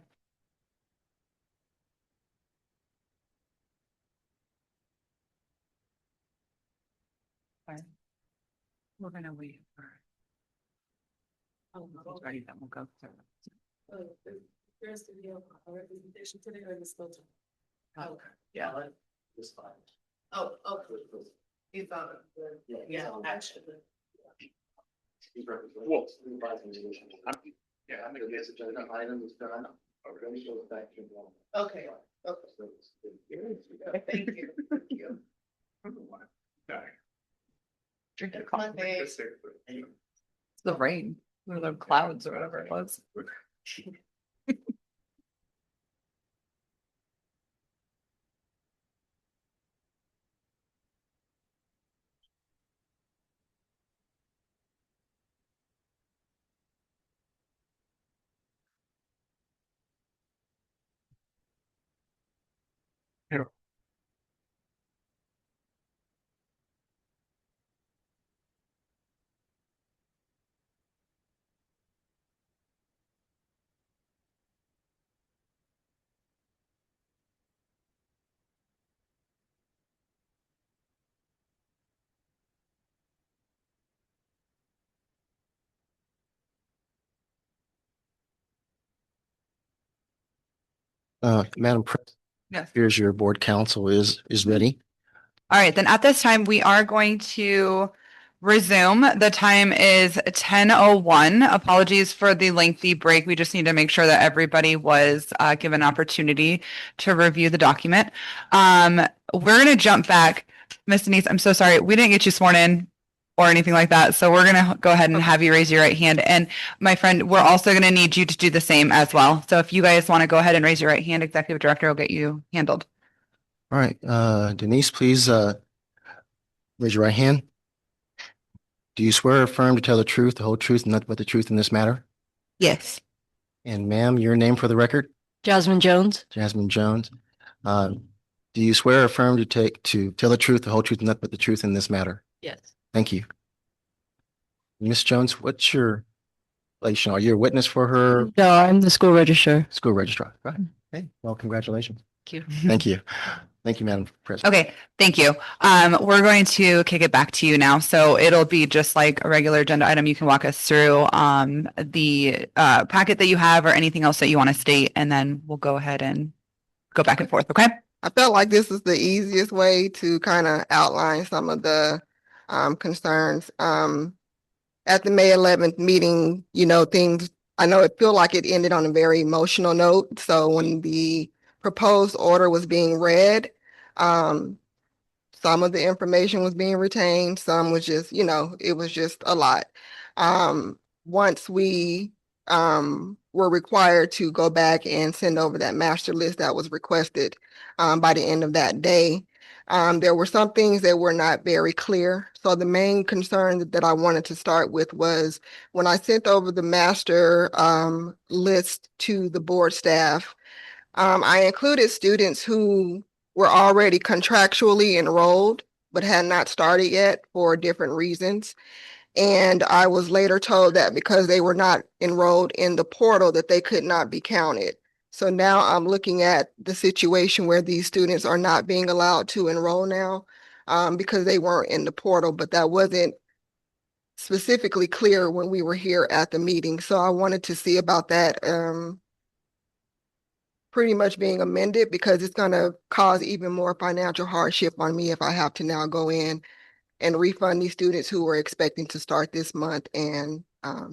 All right. We're gonna wait for. Oh, ready, then we'll go through. There's the representation today or the still? Oh, Yeah. It's fine. Oh, okay. You found it. Yeah, actually. Well, yeah, I'm gonna guess agenda item is done. Okay, okay. Thank you. Thank you. Drink your Monday. coffee. It's the rain, or the clouds or whatever it was. Madam President. Yes. Here's your board council is ready. All right, then at this time, we are going to resume. The time is 10:01. Apologies for the lengthy break. We just need to make sure that everybody was given opportunity to review the document. We're going to jump back. Ms. Denise, I'm so sorry. We didn't get you sworn in or anything like that. So we're going to go ahead and have you raise your right hand. And my friend, we're also going to need you to do the same as well. So if you guys want to go ahead and raise your right hand, Executive Director will get you handled. All right, Denise, please raise your right hand. Do you swear or affirm to tell the truth, the whole truth, and nothing but the truth in this matter? Yes. And ma'am, your name for the record? Jasmine Jones. Jasmine Jones. Do you swear or affirm to tell the truth, the whole truth, and nothing but the truth in this matter? Yes. Thank you. Ms. Jones, what's your relation? Are you a witness for her? No, I'm the school registrar. School registrar. Right. Hey, well, congratulations. Thank you. Thank you. Thank you, Madam President. Okay, thank you. We're going to kick it back to you now. So it'll be just like a regular agenda item. You can walk us through the packet that you have or anything else that you want to state, and then we'll go ahead and go back and forth, okay? I felt like this is the easiest way to kind of outline some of the concerns. At the May 11th meeting, I know it felt like it ended on a very emotional note. So when the proposed order was being read, some of the information was being retained, some was just, it was just a lot. Once we were required to go back and send over that master list that was requested by the end of that day, there were some things that were not very clear. So the main concern that I wanted to start with was when I sent over the master list to the board staff, I included students who were already contractually enrolled, but had not started yet for different reasons. And I was later told that because they were not enrolled in the portal, that they could not be counted. So now I'm looking at the situation where these students are not being allowed to enroll now because they weren't in the portal, but that wasn't specifically clear when we were here at the meeting. So I wanted to see about that pretty much being amended, because it's going to cause even more financial hardship on me if I have to now go in and refund these students who were expecting to start this month and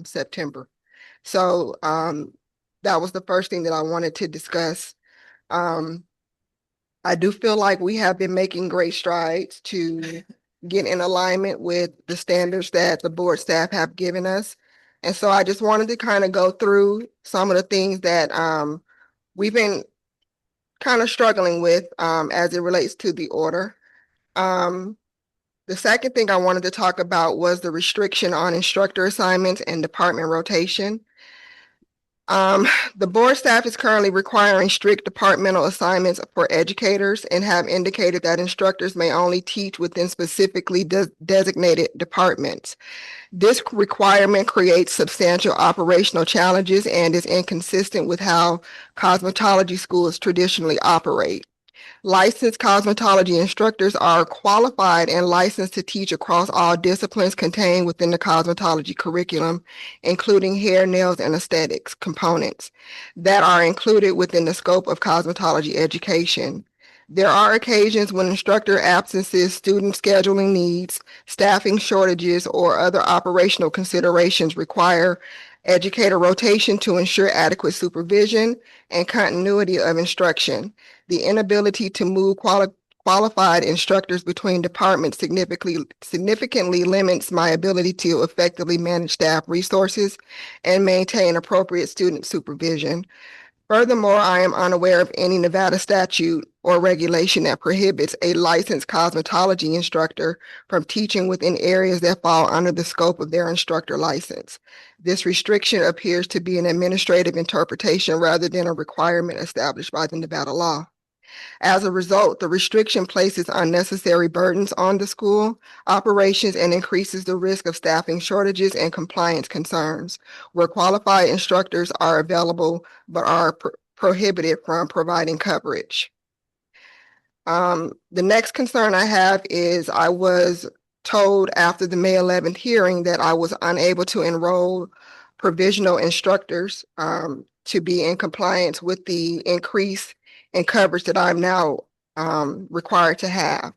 September. So that was the first thing that I wanted to discuss. I do feel like we have been making great strides to get in alignment with the standards that the board staff have given us. And so I just wanted to kind of go through some of the things that we've been kind of struggling with as it relates to the order. The second thing I wanted to talk about was the restriction on instructor assignments and department rotation. The board staff is currently requiring strict departmental assignments for educators and have indicated that instructors may only teach within specifically designated departments. This requirement creates substantial operational challenges and is inconsistent with how cosmetology schools traditionally operate. Licensed cosmetology instructors are qualified and licensed to teach across all disciplines contained within the cosmetology curriculum, including hair, nails, and aesthetics components that are included within the scope of cosmetology education. There are occasions when instructor absences, student scheduling needs, staffing shortages, or other operational considerations require educator rotation to ensure adequate supervision and continuity of instruction. The inability to move qualified instructors between departments significantly limits my ability to effectively manage staff resources and maintain appropriate student supervision. Furthermore, I am unaware of any Nevada statute or regulation that prohibits a licensed cosmetology instructor from teaching within areas that fall under the scope of their instructor license. This restriction appears to be an administrative interpretation rather than a requirement established by the Nevada law. As a result, the restriction places unnecessary burdens on the school operations and increases the risk of staffing shortages and compliance concerns, where qualified instructors are available but are prohibited from providing coverage. The next concern I have is I was told after the May 11th hearing that I was unable to enroll provisional instructors to be in compliance with the increase in coverage that I'm now required to have.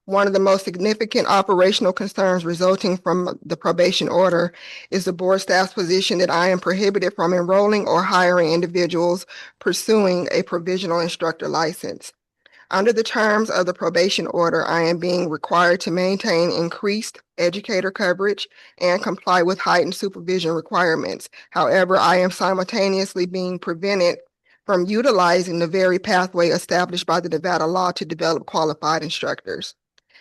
One of the most significant operational concerns resulting from the probation order is the board staff's position that I am prohibited from enrolling or hiring individuals pursuing a provisional instructor license. Under the terms of the probation order, I am being required to maintain increased educator coverage and comply with heightened supervision requirements. However, I am simultaneously being prevented from utilizing the very pathway established by the Nevada law to develop qualified instructors.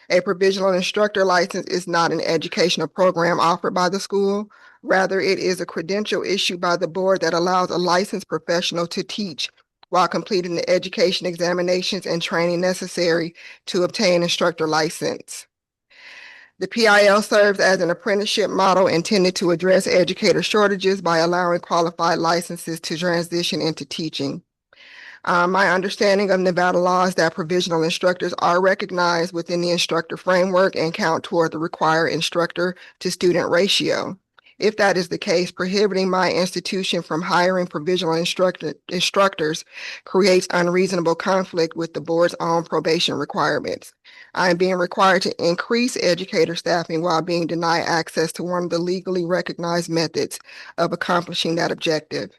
A provisional instructor license is not an educational program offered by the school. Rather, it is a credential issued by the board that allows a licensed professional to teach while completing the education examinations and training necessary to obtain instructor license. The PIL serves as an apprenticeship model intended to address educator shortages by allowing qualified licenses to transition into teaching. My understanding of Nevada law is that provisional instructors are recognized within the instructor framework and count toward the required instructor to student ratio. If that is the case, prohibiting my institution from hiring provisional instructors creates unreasonable conflict with the board's own probation requirements. I am being required to increase educator staffing while being denied access to one of the legally recognized methods of accomplishing that objective.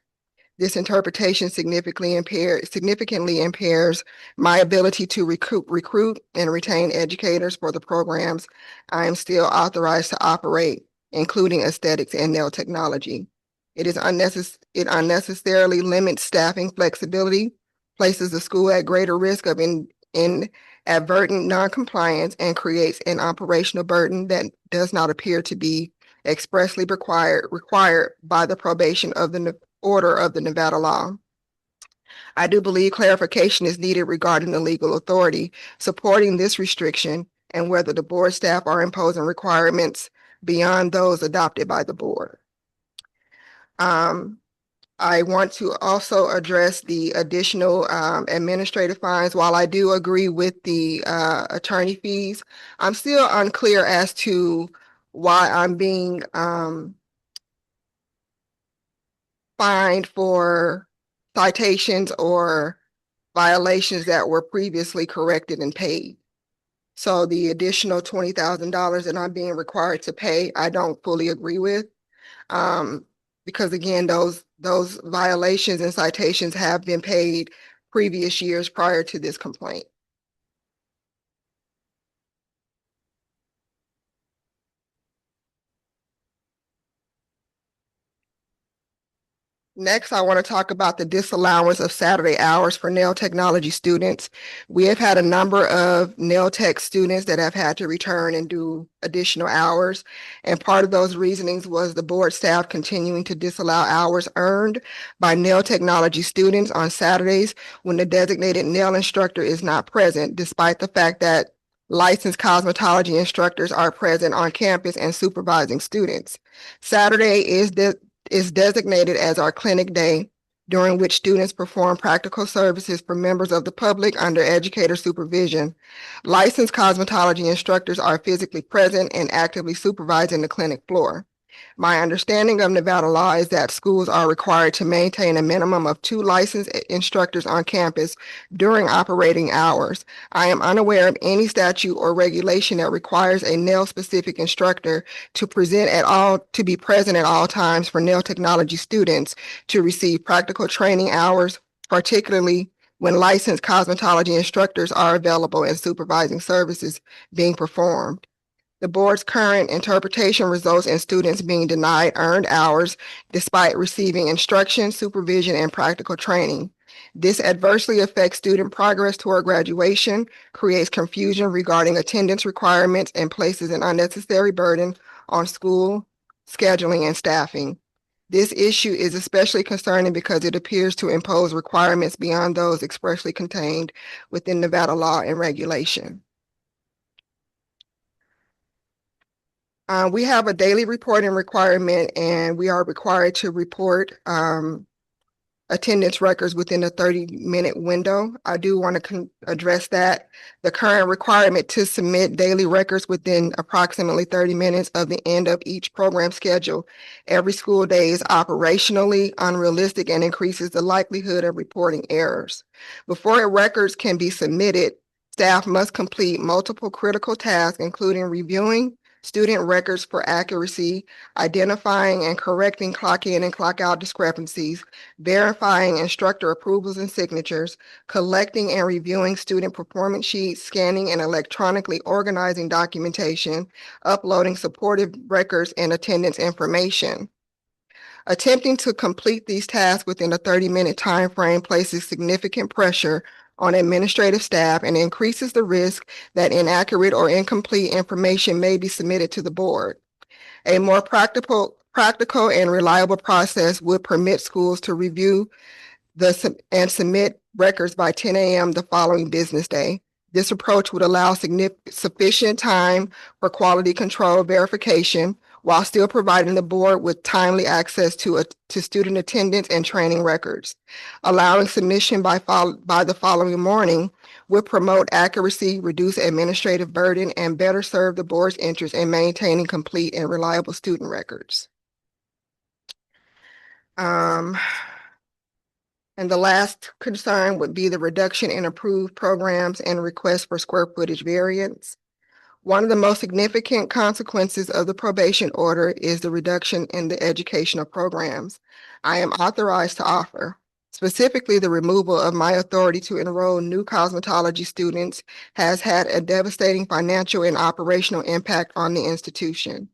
This interpretation significantly impairs my ability to recruit and retain educators for the programs I am still authorized to operate, including aesthetics and nail technology. It unnecessarily limits staffing flexibility, places the school at greater risk of inadvertent noncompliance, and creates an operational burden that does not appear to be expressly required by the probation of the order of the Nevada law. I do believe clarification is needed regarding the legal authority supporting this restriction and whether the board staff are imposing requirements beyond those adopted by the board. I want to also address the additional administrative fines. While I do agree with the attorney fees, I'm still unclear as to why I'm being fined for citations or violations that were previously corrected and paid. So the additional $20,000 that I'm being required to pay, I don't fully agree with. Because again, those violations and citations have been paid previous years prior to this complaint. Next, I want to talk about the disallowance of Saturday hours for nail technology students. We have had a number of nail tech students that have had to return and do additional hours. And part of those reasonings was the board staff continuing to disallow hours earned by nail technology students on Saturdays when the designated nail instructor is not present, despite the fact that licensed cosmetology instructors are present on campus and supervising students. Saturday is designated as our clinic day, during which students perform practical services for members of the public under educator supervision. Licensed cosmetology instructors are physically present and actively supervising the clinic floor. My understanding of Nevada law is that schools are required to maintain a minimum of 2 licensed instructors on campus during operating hours. I am unaware of any statute or regulation that requires a nail-specific instructor to be present at all times for nail technology students to receive practical training hours, particularly when licensed cosmetology instructors are available and supervising services being performed. The board's current interpretation results in students being denied earned hours despite receiving instruction, supervision, and practical training. This adversely affects student progress toward graduation, creates confusion regarding attendance requirements, and places an unnecessary burden on school scheduling and staffing. This issue is especially concerning because it appears to impose requirements beyond those expressly contained within Nevada law and regulation. We have a daily reporting requirement, and we are required to report attendance records within a 30-minute window. I do want to address that. The current requirement to submit daily records within approximately 30 minutes of the end of each program schedule every school day is operationally unrealistic and increases the likelihood of reporting errors. Before records can be submitted, staff must complete multiple critical tasks, including reviewing student records for accuracy, identifying and correcting clock in and clock out discrepancies, verifying instructor approvals and signatures, collecting and reviewing student performance sheets, scanning and electronically organizing documentation, uploading supportive records and attendance information. Attempting to complete these tasks within a 30-minute time frame places significant pressure on administrative staff and increases the risk that inaccurate or incomplete information may be submitted to the board. A more practical and reliable process would permit schools to review and submit records by 10 a.m. the following business day. This approach would allow sufficient time for quality control verification while still providing the board with timely access to student attendance and training records. Allowing submission by the following morning would promote accuracy, reduce administrative burden, and better serve the board's interest in maintaining complete and reliable student records. And the last concern would be the reduction in approved programs and requests for square footage variance. One of the most significant consequences of the probation order is the reduction in the educational programs I am authorized to offer. Specifically, the removal of my authority to enroll new cosmetology students has had a devastating financial and operational impact on the institution.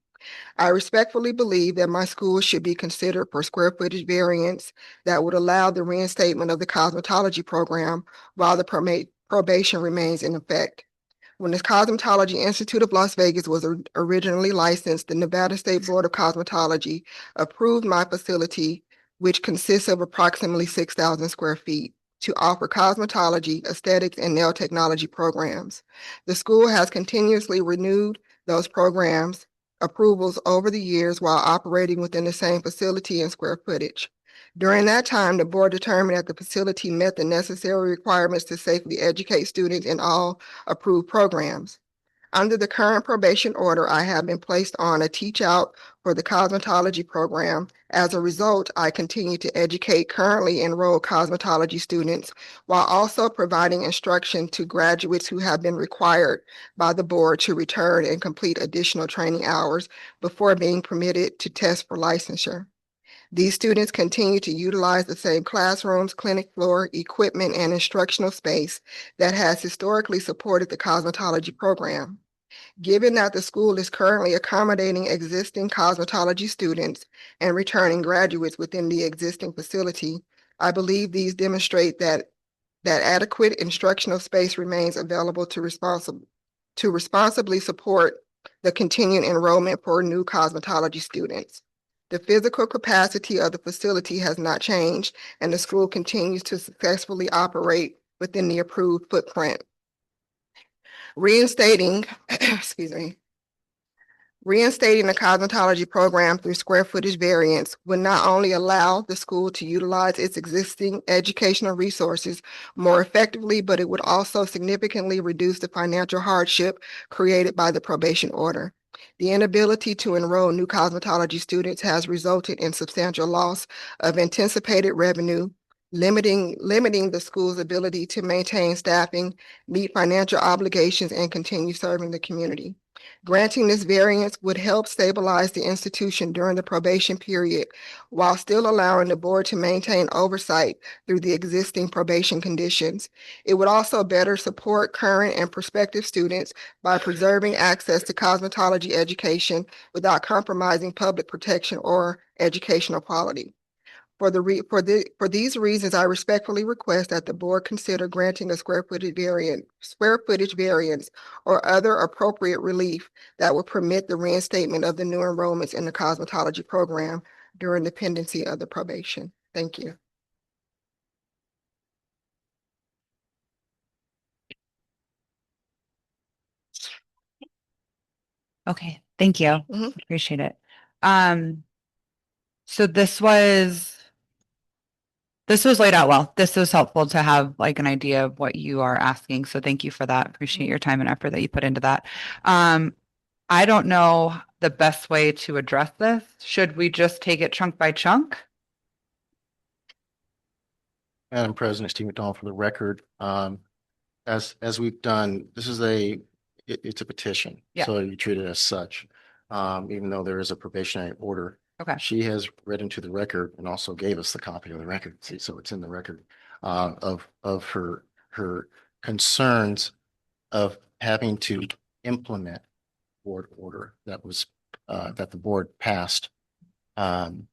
I respectfully believe that my school should be considered for square footage variance that would allow the reinstatement of the cosmetology program while the probation remains in effect. When the Cosmetology Institute of Las Vegas was originally licensed, the Nevada State Board of Cosmetology approved my facility, which consists of approximately 6,000 square feet, to offer cosmetology, aesthetics, and nail technology programs. The school has continuously renewed those programs approvals over the years while operating within the same facility and square footage. During that time, the board determined that the facility met the necessary requirements to safely educate students in all approved programs. Under the current probation order, I have been placed on a teach out for the cosmetology program. As a result, I continue to educate currently enrolled cosmetology students while also providing instruction to graduates who have been required by the board to return and complete additional training hours before being permitted to test for licensure. These students continue to utilize the same classrooms, clinic floor, equipment, and instructional space that has historically supported the cosmetology program. Given that the school is currently accommodating existing cosmetology students and returning graduates within the existing facility, I believe these demonstrate that adequate instructional space remains available to responsibly support the continued enrollment for new cosmetology students. The physical capacity of the facility has not changed, and the school continues to successfully operate within the approved footprint. Reinstating the cosmetology program through square footage variance would not only allow the school to utilize its existing educational resources more effectively, but it would also significantly reduce the financial hardship created by the probation order. The inability to enroll new cosmetology students has resulted in substantial loss of anticipated revenue, limiting the school's ability to maintain staffing, meet financial obligations, and continue serving the community. Granting this variance would help stabilize the institution during the probation period while still allowing the board to maintain oversight through the existing probation conditions. It would also better support current and prospective students by preserving access to cosmetology education without compromising public protection or educational quality. For these reasons, I respectfully request that the board consider granting a square footage variance or other appropriate relief that would permit the reinstatement of the new enrollments in the cosmetology program during the pendency of the probation. Thank you. Okay, thank you. Appreciate it. So this was laid out well. This was helpful to have like an idea of what you are asking. So thank you for that. Appreciate your time and effort that you put into that. I don't know the best way to address this. Should we just take it chunk by chunk? Madam President, Steve McDonald for the record. As we've done, this is it's a petition. Yeah. So you treat it as such, even though there is a probationary order. Okay. She has read into the record and also gave us the copy of the record. So it's in the record of her concerns of having to implement board order that was that the board passed. And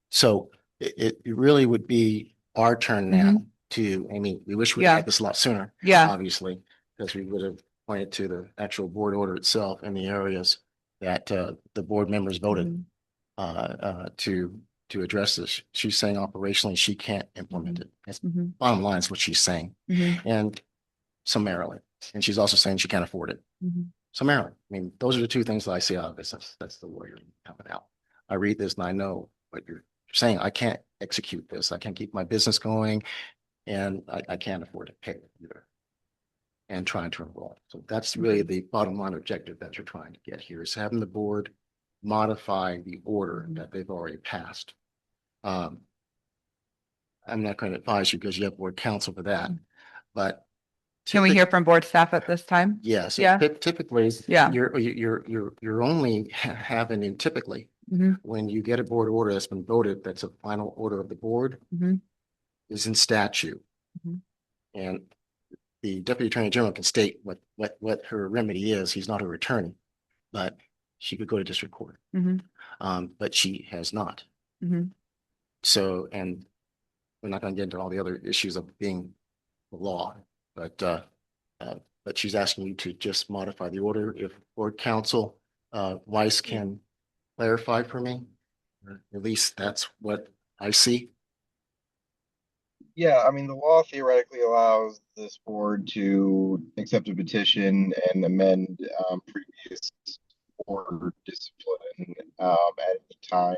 so it really would be our turn now to, we wish we had this a lot sooner. Yeah. Obviously, because we would have pointed to the actual board order itself and the areas that the board members voted to address this. She's saying operationally she can't implement it. That's bottom line is what she's saying. And summarily. And she's also saying she can't afford it. Summarily. I mean, those are the two things that I see out of this. That's the lawyer coming out. I read this and I know what you're saying. I can't execute this. I can't keep my business going, and I can't afford to pay it either. And trying to enroll. So that's really the bottom line objective that you're trying to get here, is having the board modify the order that they've already passed. I'm not going to advise you because you have board counsel for that, but Can we hear from board staff at this time? yes, Yeah. Typically, Yeah. you're only having in typically when you get a board order that's been voted, that's a final order of the board, is in statute. And the deputy attorney general can state what her remedy is. He's not her attorney, but she could go to district court. But she has not. So, and we're not going to get into all the other issues of being the law, but she's asking you to just modify the order. If board counsel Weiss can clarify for me, or at least that's what I see. Yeah, I mean, the law theoretically allows this board to accept a petition and amend previous board discipline at any time.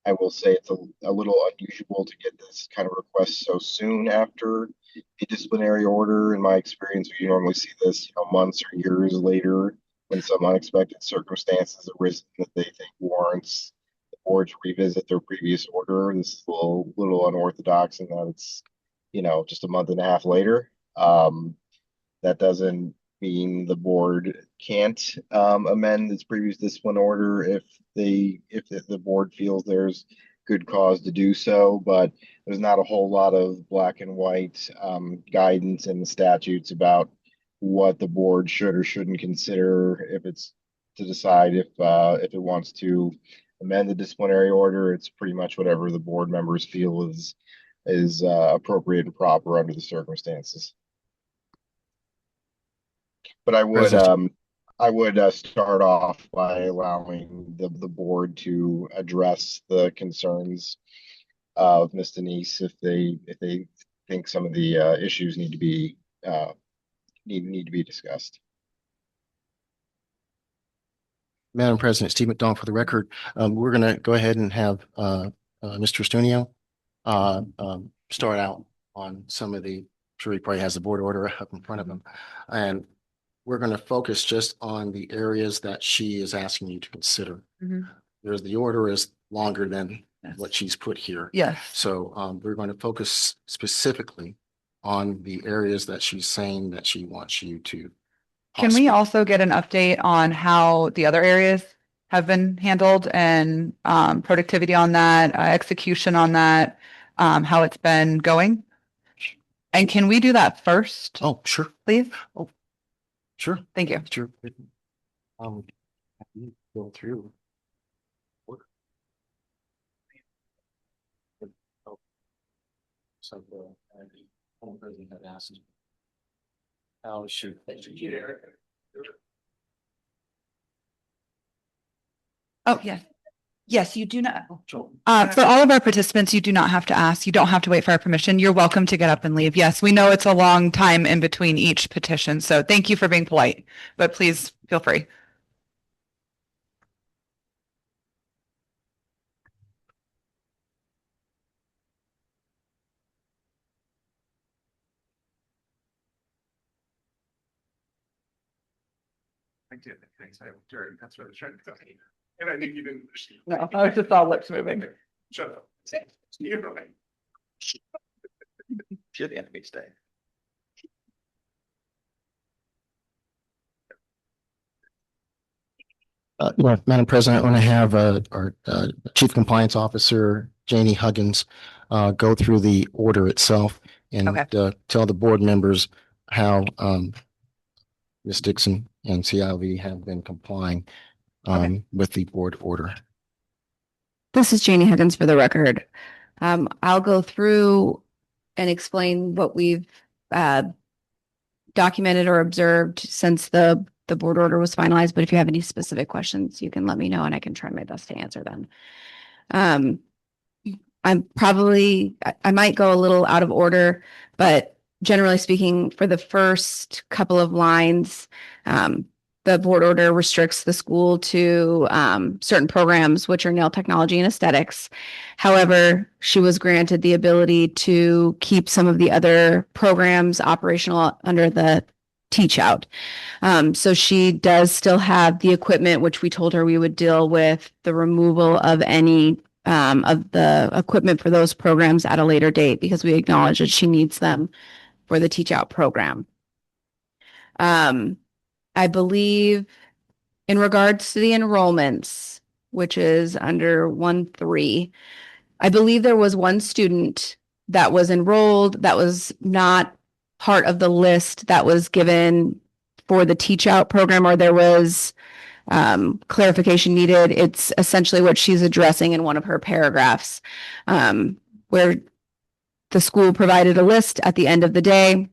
I will say it's a little unusual to get this kind of request so soon after a disciplinary order. In my experience, we normally see this, months or years later when some unexpected circumstances arisen that they think warrants the board to revisit their previous order. This is a little unorthodox in that it's just a month and a half later. That doesn't mean the board can't amend its previous discipline order if the board feels there's good cause to do so, but there's not a whole lot of black and white guidance in the statutes about what the board should or shouldn't consider if it's to decide if it wants to amend the disciplinary order. It's pretty much whatever the board members feel is appropriate and proper under the circumstances. But I would start off by allowing the board to address the concerns of Ms. Denise if they think some of the issues need to be discussed. Madam President, Steve McDonald for the record. We're going to go ahead and have Mr. Stunio start out on some of the, I'm sure he probably has the board order up in front of him. And we're going to focus just on the areas that she is asking you to consider. There's the order is longer than what she's put here. Yes. So we're going to focus specifically on the areas that she's saying that she wants you to. Can we also get an update on how the other areas have been handled and productivity on that, execution on that, how it's been going? And can we do that first? Oh, sure. Please. Oh, sure. Thank you. Sure. Go through. So the president had asked how should Oh, yes. Yes, you do not. For all of our participants, you do not have to ask. You don't have to wait for our permission. You're welcome to get up and leave. Yes, we know it's a long time in between each petition. So thank you for being polite, but please feel free. I did. Thanks. That's what I was trying to tell you. And I think you didn't. No, I was just all lips moving. Shut up. You're right. You're the enemy today. Madam President, I want to have our Chief Compliance Officer, Janie Huggins, go through the order itself and tell the board members how Ms. Dixon and CILV have been complying with the board order. This is Janie Huggins for the record. I'll go through and explain what we've documented or observed since the board order was finalized. But if you have any specific questions, you can let me know and I can try my best to answer them. I might go a little out of order, but generally speaking, for the first couple of lines, the board order restricts the school to certain programs, which are nail technology and aesthetics. However, she was granted the ability to keep some of the other programs operational under the teach out. So she does still have the equipment, which we told her we would deal with the removal of any of the equipment for those programs at a later date because we acknowledge that she needs them for the teach out program. I believe in regards to the enrollments, which is under 1.3, I believe there was one student that was enrolled that was not part of the list that was given for the teach out program, or there was clarification needed. It's essentially what she's addressing in one of her paragraphs, where the school provided a list at the end of the day.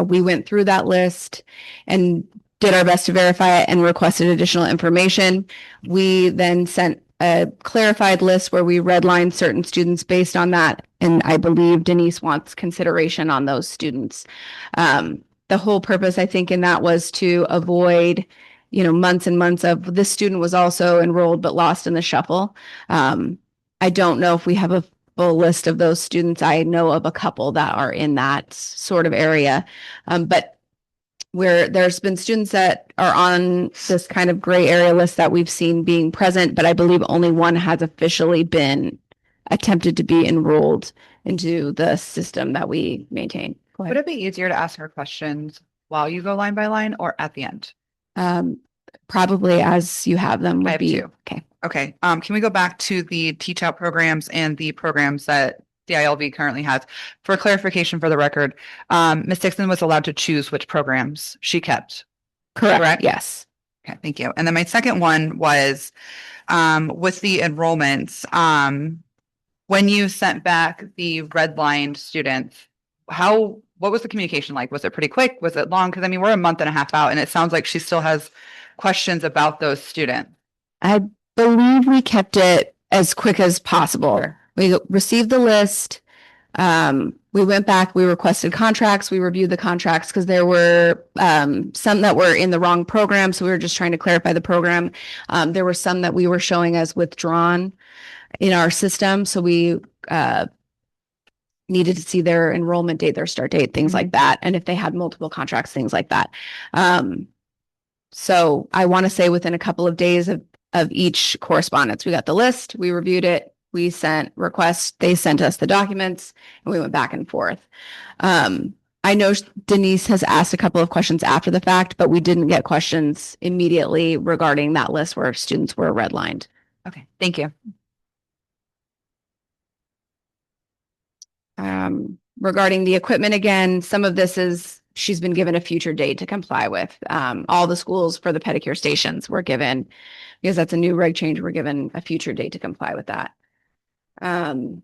We went through that list and did our best to verify it and requested additional information. We then sent a clarified list where we redlined certain students based on that. And I believe Denise wants consideration on those students. The whole purpose, I think, in that was to avoid, months and months of this student was also enrolled but lost in the shuffle. I don't know if we have a full list of those students. I know of a couple that are in that sort of area, but where there's been students that are on this kind of gray area list that we've seen being present, but I believe only one has officially been attempted to be enrolled into the system that we maintain. Would it be easier to ask her questions while you go line by line or at the end? Probably as you have them would be. Two. Okay. Can we go back to the teach out programs and the programs that DILB currently has? For clarification for the record, Ms. Dixon was allowed to choose which programs she kept. Correct? Yes. Okay, thank you. And then my second one was with the enrollments. When you sent back the redlined students, what was the communication like? Was it pretty quick? Was it long? Because we're a month and a half out and it sounds like she still has questions about those students. I believe we kept it as quick as possible. Sure. We received the list. We went back, we requested contracts, we reviewed the contracts because there were some that were in the wrong program. So we were just trying to clarify the program. There were some that we were showing as withdrawn in our system. So we needed to see their enrollment date, their start date, things like that. And if they had multiple contracts, things like that. So I want to say within a couple of days of each correspondence, we got the list, we reviewed it, we sent requests, they sent us the documents, and we went back and forth. I know Denise has asked a couple of questions after the fact, but we didn't get questions immediately regarding that list where students were redlined. Okay, thank you. Regarding the equipment, again, some of this is she's been given a future date to comply with. All the schools for the pedicure stations were given, because that's a new reg change, we're given a future date to comply with that. The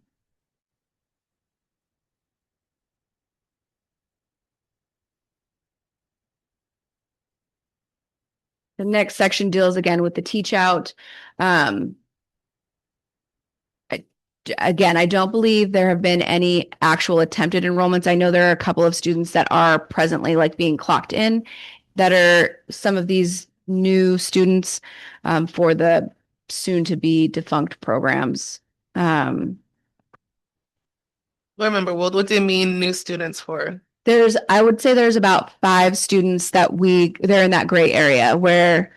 next section deals again with the teach out. Again, I don't believe there have been any actual attempted enrollments. I know there are a couple of students that are presently being clocked in that are some of these new students for the soon to be defunct programs. Remember, what do you mean new students for? I would say there's about 5 students that they're in that gray area where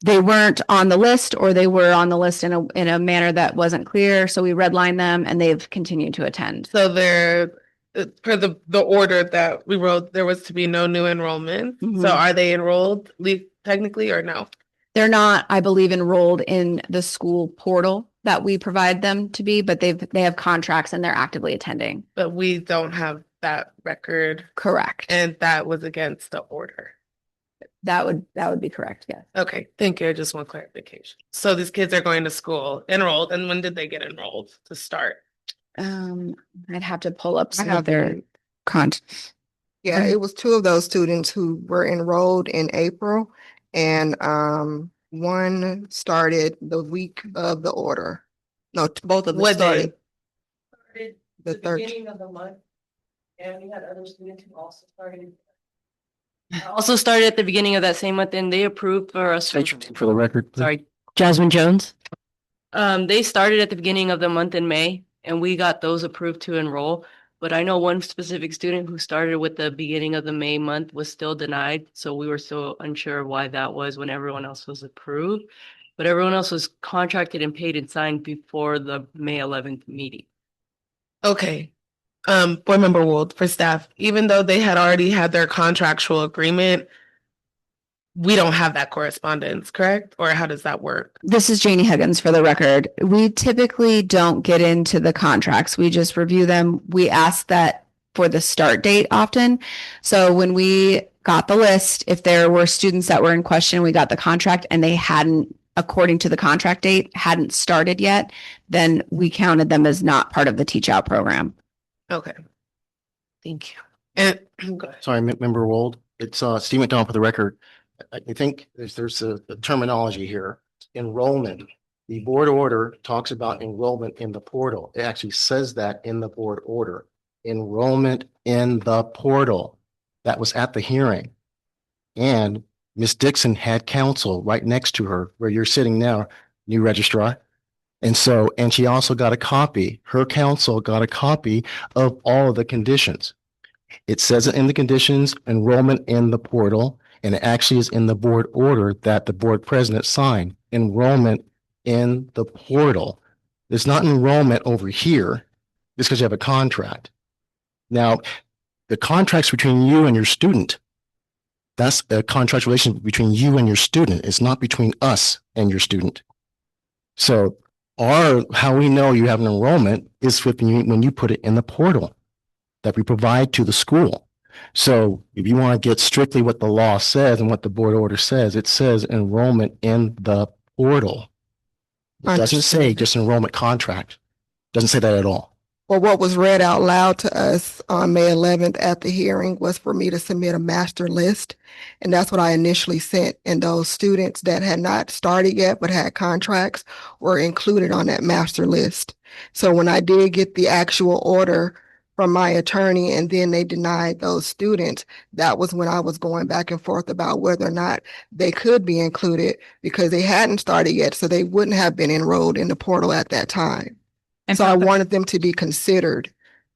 they weren't on the list, or they were on the list in a manner that wasn't clear. So we redlined them and they've continued to attend. So they're per the order that we wrote, there was to be no new enrollment. So are they enrolled technically or no? They're not, I believe, enrolled in the school portal that we provide them to be, but they have contracts and they're actively attending. But we don't have that record. Correct. And that was against the order. That would be correct. Yes. Okay. Thank you. I just want clarification. So these kids are going to school enrolled. And when did they get enrolled to start? I'd have to pull up some of their content. Yeah, it was 2 of those students who were enrolled in April, and one started the week of the order. No, both of them started. The 13th of the month. And we had other students who also started. Also started at the beginning of that same month and they approved for us. State your name for the record, please. Sorry, Jasmine Jones. They started at the beginning of the month in May and we got those approved to enroll. But I know one specific student who started with the beginning of the May month was still denied. So we were still unsure why that was when everyone else was approved. But everyone else was contracted and paid and signed before the May 11th meeting. Okay. Board Member Wold for staff, even though they had already had their contractual agreement, we don't have that correspondence, correct? Or how does that work? This is Janie Higgins for the record. We typically don't get into the contracts. We just review them. We ask that for the start date often. So when we got the list, if there were students that were in question, we got the contract and they hadn't, according to the contract date, hadn't started yet, then we counted them as not part of the Teach Out program. Okay. Thank you. And go ahead. Sorry, Member Wold. It's Steve McDonald for the record. I think there's a terminology here. Enrollment. The board order talks about enrollment in the portal. It actually says that in the board order. Enrollment in the portal. That was at the hearing. And Ms. Dixon had counsel right next to her where you're sitting now, new registrar. And she also got a copy. Her counsel got a copy of all of the conditions. It says it in the conditions, enrollment in the portal, and it actually is in the board order that the board president signed. Enrollment in the portal. It's not enrollment over here just because you have a contract. Now, the contract's between you and your student. That's a contract relation between you and your student. It's not between us and your student. So how we know you have an enrollment is when you put it in the portal that we provide to the school. So if you want to get strictly what the law says and what the board order says, it says enrollment in the portal. It doesn't say just enrollment contract. It doesn't say that at all. Well, what was read out loud to us on May 11th at the hearing was for me to submit a master list. And that's what I initially sent. And those students that had not started yet but had contracts were included on that master list. So when I did get the actual order from my attorney and then they denied those students, that was when I was going back and forth about whether or not they could be included because they hadn't started yet. So they wouldn't have been enrolled in the portal at that time. And so I wanted them to be considered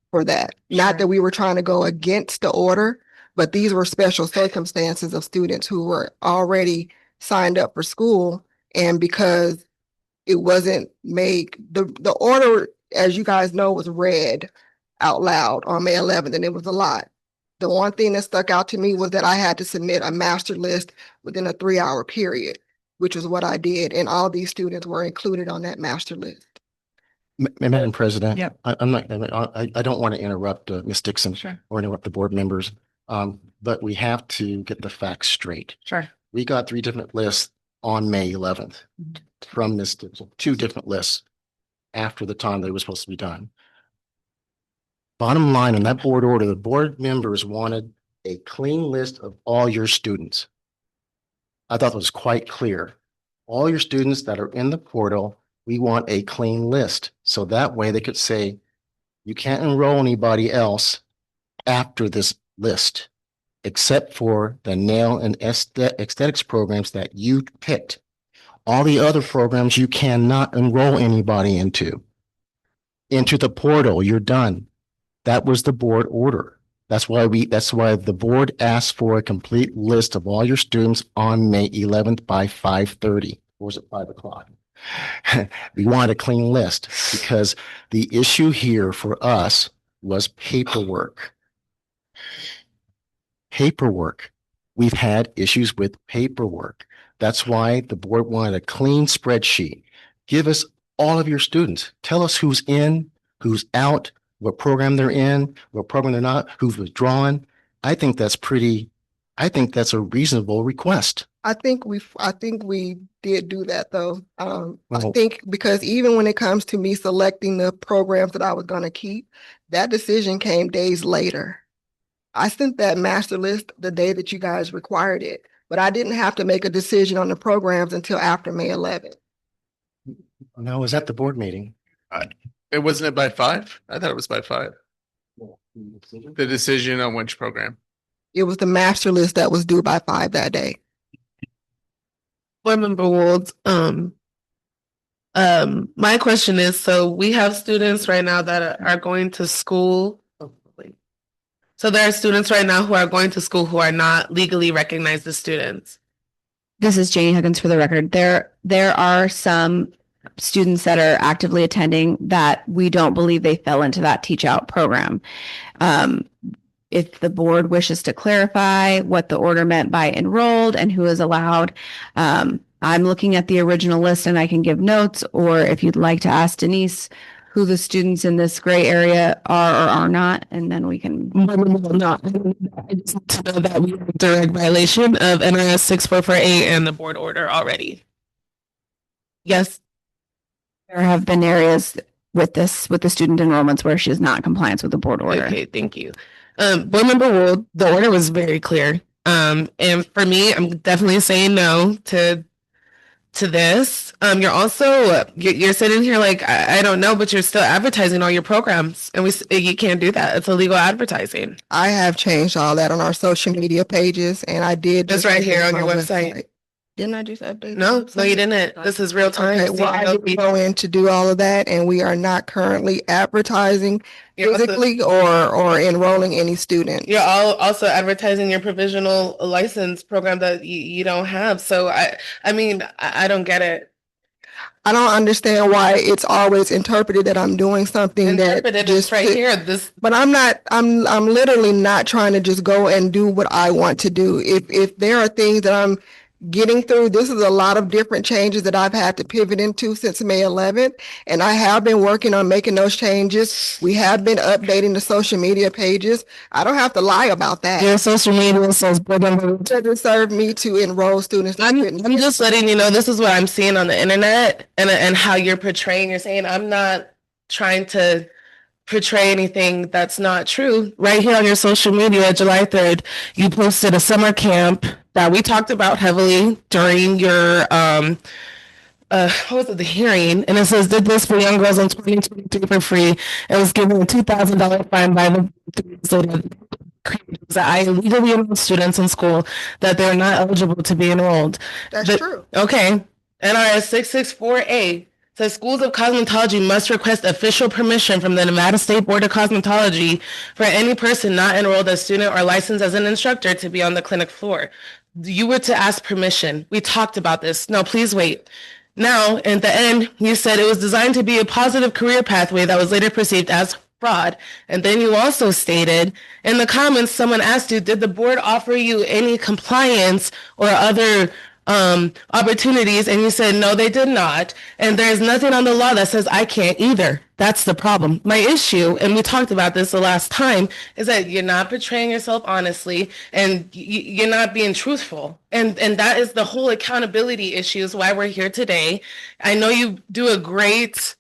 for that. Sure. Not that we were trying to go against the order, but these were special circumstances of students who were already signed up for school. And because it wasn't made, the order, as you guys know, was read out loud on May 11th, and it was a lot. The one thing that stuck out to me was that I had to submit a master list within a 3-hour period, which is what I did. And all these students were included on that master list. Madam President, Yep. I don't want to interrupt Ms. Dixon or interrupt the board members, but we have to get the facts straight. Sure. We got 3 different lists on May 11th from Ms. Dixon, 2 different lists after the time they were supposed to be done. Bottom line on that board order, the board members wanted a clean list of all your students. I thought it was quite clear. All your students that are in the portal, we want a clean list. So that way they could say, you can't enroll anybody else after this list, except for the nail and aesthetics programs that you picked. All the other programs you cannot enroll anybody into. Into the portal, you're done. That was the board order. That's why the board asked for a complete list of all your students on May 11th by 5:30. Or was it 5 o'clock? We wanted a clean list because the issue here for us was paperwork. Paperwork. We've had issues with paperwork. That's why the board wanted a clean spreadsheet. Give us all of your students. Tell us who's in, who's out, what program they're in, what program they're not, who's withdrawn. I think that's a reasonable request. I think we did do that though. I think because even when it comes to me selecting the programs that I was going to keep, that decision came days later. I sent that master list the day that you guys required it, but I didn't have to make a decision on the programs until after May 11th. No, it was at the board meeting. It wasn't it by 5? I thought it was by 5. The decision on which program? It was the master list that was due by 5 that day. Board Member Wold, my question is, so we have students right now that are going to school. So there are students right now who are going to school who are not legally recognized as students. This is Janie Huggins for the record. There are some students that are actively attending that we don't believe they fell into that teach out program. If the board wishes to clarify what the order meant by enrolled and who is allowed, I'm looking at the original list and I can give notes, or if you'd like to ask Denise who the students in this gray area are or are not, and then we can. No, I just need to know that we have a direct violation of NRS 6448 and the board order already. Yes. There have been areas with the student enrollments where she is not in compliance with the board order. Okay, thank you. Board Member Wold, the order was very clear. And for me, I'm definitely saying no to this. You're also you're sitting here like I don't know, but you're still advertising all your programs, and you can't do that. It's illegal advertising. I have changed all that on our social media pages, and I did. Just right here on your website. Didn't I just update? No, you didn't. This is real time. Okay, well, I did go in to do all of that, and we are not currently advertising physically or enrolling any students. You're also advertising your provisional license program that you don't have. So I mean, I don't get it. I don't understand why it's always interpreted that I'm doing something that just right here. But I'm not. I'm literally not trying to just go and do what I want to do. If there are things that I'm getting through, this is a lot of different changes that I've had to pivot into since May 11th, and I have been working on making those changes. We have been updating the social media pages. I don't have to lie about that. Your social media says doesn't serve me to enroll students. I'm just letting you know this is what I'm seeing on the internet and how you're portraying. You're saying I'm not trying to portray anything that's not true. Right here on your social media, July 3rd, you posted a summer camp that we talked about heavily during your what was it, the hearing, and it says did this for young girls in 2023 for free. It was given a $2,000 fine by the that I illegally enrolled students in school that they're not eligible to be enrolled. That's true. Okay. NRS 664A says schools of cosmetology must request official permission from the Nevada State Board of Cosmetology for any person not enrolled as student or licensed as an instructor to be on the clinic floor. You were to ask permission. We talked about this. No, please wait. Now, at the end, you said it was designed to be a positive career pathway that was later perceived as fraud. And then you also stated in the comments, someone asked you, did the board offer you any compliance or other opportunities? And you said, no, they did not. And there's nothing on the law that says I can't either. That's the problem. My issue, and we talked about this the last time, is that you're not portraying yourself honestly and you're not being truthful. And that is the whole accountability issue is why we're here today. I know you do a great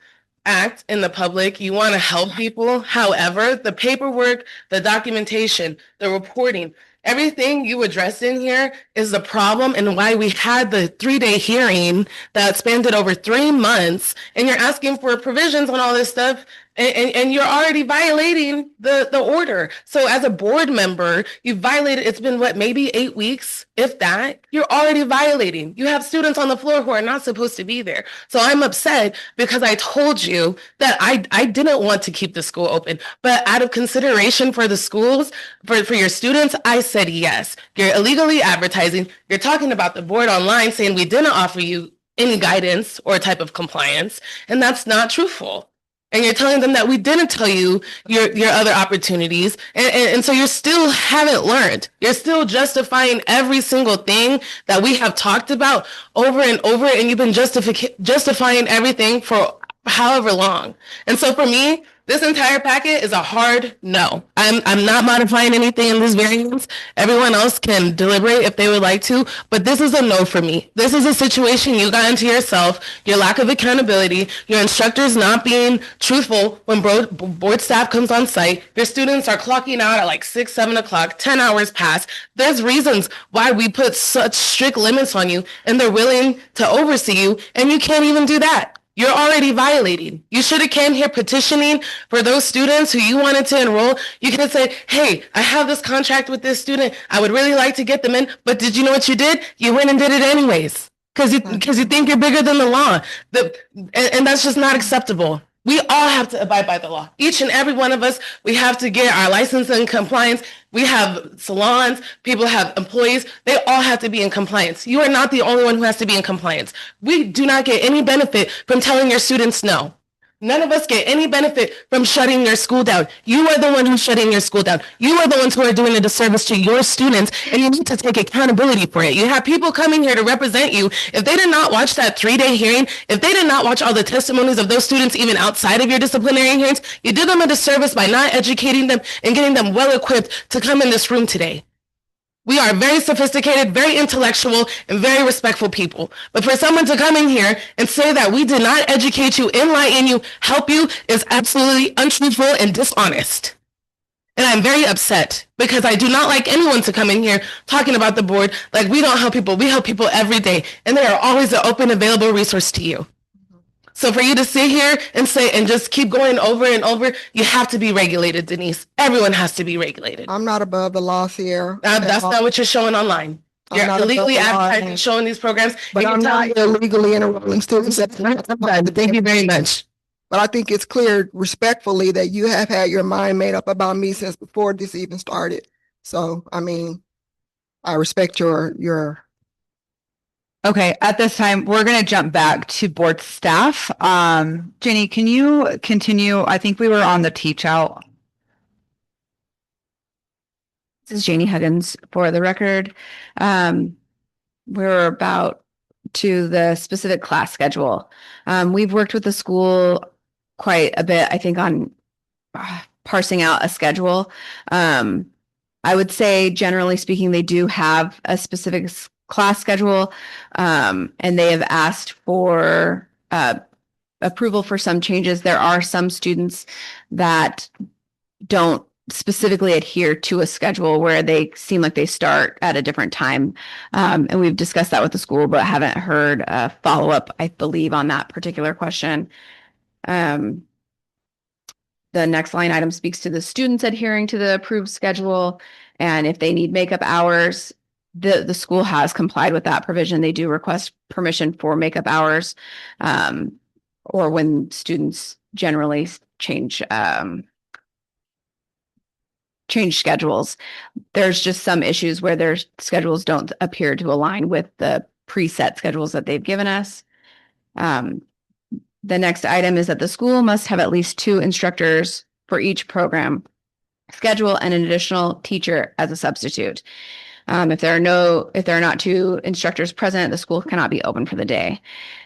act in the public. You want to help people. However, the paperwork, the documentation, the reporting, everything you addressed in here is the problem and why we had the 3-day hearing that spanned it over 3 months, and you're asking for provisions on all this stuff, and you're already violating the order. So as a board member, you violated, it's been what, maybe 8 weeks, if that, you're already violating. You have students on the floor who are not supposed to be there. So I'm upset because I told you that I didn't want to keep the school open, but out of consideration for the schools, for your students, I said yes. You're illegally advertising. You're talking about the board online saying we didn't offer you any guidance or type of compliance, and that's not truthful. And you're telling them that we didn't tell you your other opportunities. And so you still haven't learned. You're still justifying every single thing that we have talked about over and over. And you've been justifying everything for however long. And so for me, this entire packet is a hard no. I'm not modifying anything in this variance. Everyone else can deliberate if they would like to, but this is a no for me. This is a situation you got into yourself, your lack of accountability, your instructors not being truthful when board staff comes on site, your students are clocking out at like 6, 7 o'clock, 10 hours pass. There's reasons why we put such strict limits on you, and they're willing to oversee you, and you can't even do that. You're already violating. You should have came here petitioning for those students who you wanted to enroll. You could have said, hey, I have this contract with this student. I would really like to get them in. But did you know what you did? You went and did it anyways because you think you're bigger than the law. And that's just not acceptable. We all have to abide by the law. Each and every one of us, we have to get our license and compliance. We have salons, people have employees. They all have to be in compliance. You are not the only one who has to be in compliance. We do not get any benefit from telling your students no. None of us get any benefit from shutting your school down. You are the one who's shutting your school down. You are the ones who are doing a disservice to your students, and you need to take accountability for it. You have people coming here to represent you. If they did not watch that 3-day hearing, if they did not watch all the testimonies of those students even outside of your disciplinary hearings, you did them a disservice by not educating them and getting them well equipped to come in this room today. We are very sophisticated, very intellectual, and very respectful people. But for someone to come in here and say that we did not educate you, enlighten you, help you is absolutely untruthful and dishonest. And I'm very upset because I do not like anyone to come in here talking about the board like we don't help people. We help people every day, and they are always an open, available resource to you. So for you to sit here and say and just keep going over and over, you have to be regulated, Denise. Everyone has to be regulated. I'm not above the law, Sierra. That's not what you're showing online. You're illegally advertising, showing these programs. But I'm not illegally enrolling students. Thank you very much. But I think it's clear respectfully that you have had your mind made up about me since before this even started. So, I mean, I respect your Okay, at this time, we're going to jump back to board staff. Jenny, can you continue? I think we were on the teach out. This is Janie Huggins for the record. We're about to the specific class schedule. We've worked with the school quite a bit, I think, on parsing out a schedule. I would say, generally speaking, they do have a specific class schedule, and they have asked for approval for some changes. There are some students that don't specifically adhere to a schedule where they seem like they start at a different time. And we've discussed that with the school, but haven't heard a follow-up, I believe, on that particular question. The next line item speaks to the students adhering to the approved schedule. And if they need makeup hours, the school has complied with that provision. They do request permission for makeup hours, or when students generally change schedules. There's just some issues where their schedules don't appear to align with the preset schedules that they've given us. The next item is that the school must have at least 2 instructors for each program schedule and an additional teacher as a substitute. If there are not 2 instructors present, the school cannot be open for the day.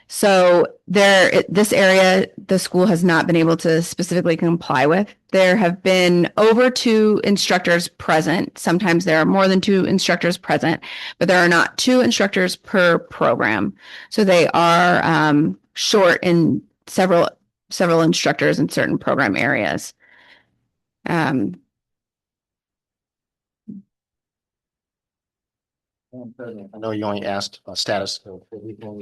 So this area, the school has not been able to specifically comply with. There have been over 2 instructors present. Sometimes there are more than 2 instructors present, but there are not 2 instructors per program. So they are short in several instructors in certain program areas. I know you only asked status of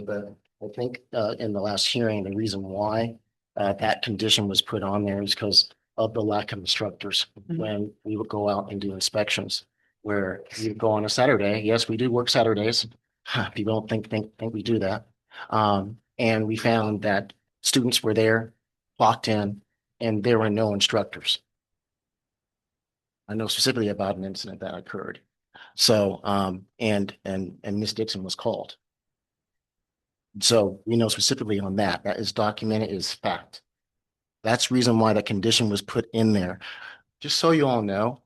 but I think in the last hearing, the reason why that condition was put on there is because of the lack of instructors when we would go out and do inspections, where you go on a Saturday. Yes, we do work Saturdays. People don't think we do that. And we found that students were there, clocked in, and there were no instructors. I know specifically about an incident that occurred. So, and Ms. Dixon was called. So we know specifically on that is documented, is fact. That's the reason why that condition was put in there. Just so you all know,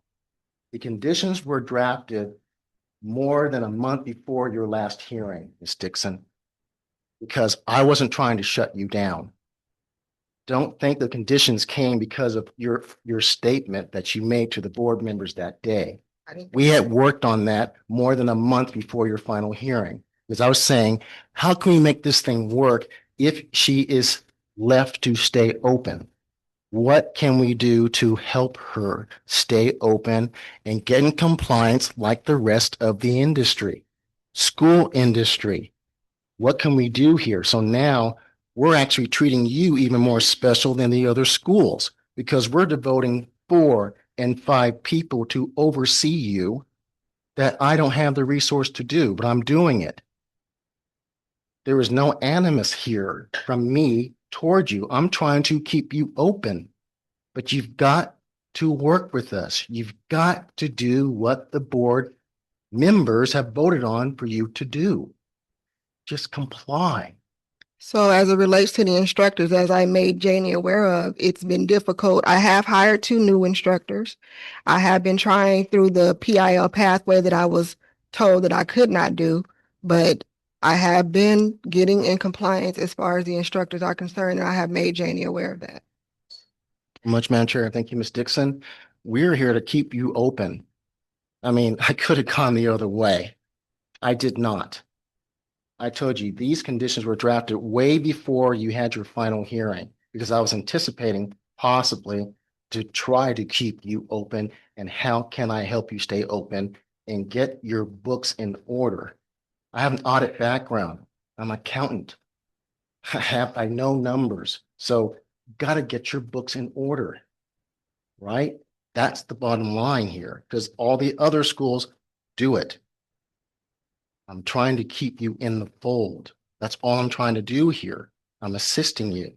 the conditions were drafted more than a month before your last hearing, Ms. Dixon, because I wasn't trying to shut you down. Don't think the conditions came because of your statement that you made to the board members that day. We had worked on that more than a month before your final hearing, because I was saying, how can we make this thing work if she is left to stay open? What can we do to help her stay open and get in compliance like the rest of the industry, school industry? What can we do here? So now we're actually treating you even more special than the other schools because we're devoting 4 and 5 people to oversee you that I don't have the resource to do, but I'm doing it. There is no animus here from me toward you. I'm trying to keep you open, but you've got to work with us. You've got to do what the board members have voted on for you to do. Just comply. So as it relates to the instructors, as I made Janie aware of, it's been difficult. I have hired 2 new instructors. I have been trying through the PIL pathway that I was told that I could not do, but I have been getting in compliance as far as the instructors are concerned, and I have made Janie aware of that. Much, Madam Chair. Thank you, Ms. Dixon. We're here to keep you open. I mean, I could have gone the other way. I did not. I told you these conditions were drafted way before you had your final hearing because I was anticipating possibly to try to keep you open and how can I help you stay open and get your books in order. I have an audit background. I'm an accountant. I know numbers. So got to get your books in order, right? That's the bottom line here because all the other schools do it. I'm trying to keep you in the fold. That's all I'm trying to do here. I'm assisting you.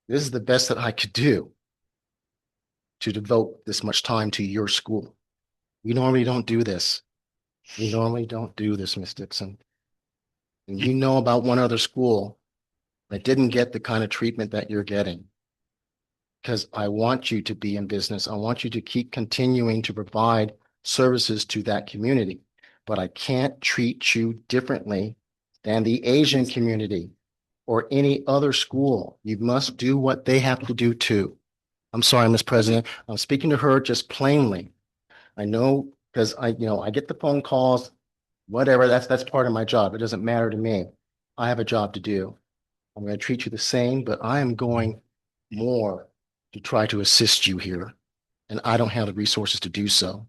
This is the best that I could do to devote this much time to your school. We normally don't do this. We normally don't do this, Ms. Dixon. And you know about one other school that didn't get the kind of treatment that you're getting. Because I want you to be in business. I want you to keep continuing to provide services to that community. But I can't treat you differently than the Asian community or any other school. You must do what they have to do too. I'm sorry, Ms. President. I'm speaking to her just plainly. I know because I get the phone calls, whatever. That's part of my job. It doesn't matter to me. I have a job to do. I'm going to treat you the same, but I am going more to try to assist you here, and I don't have the resources to do so.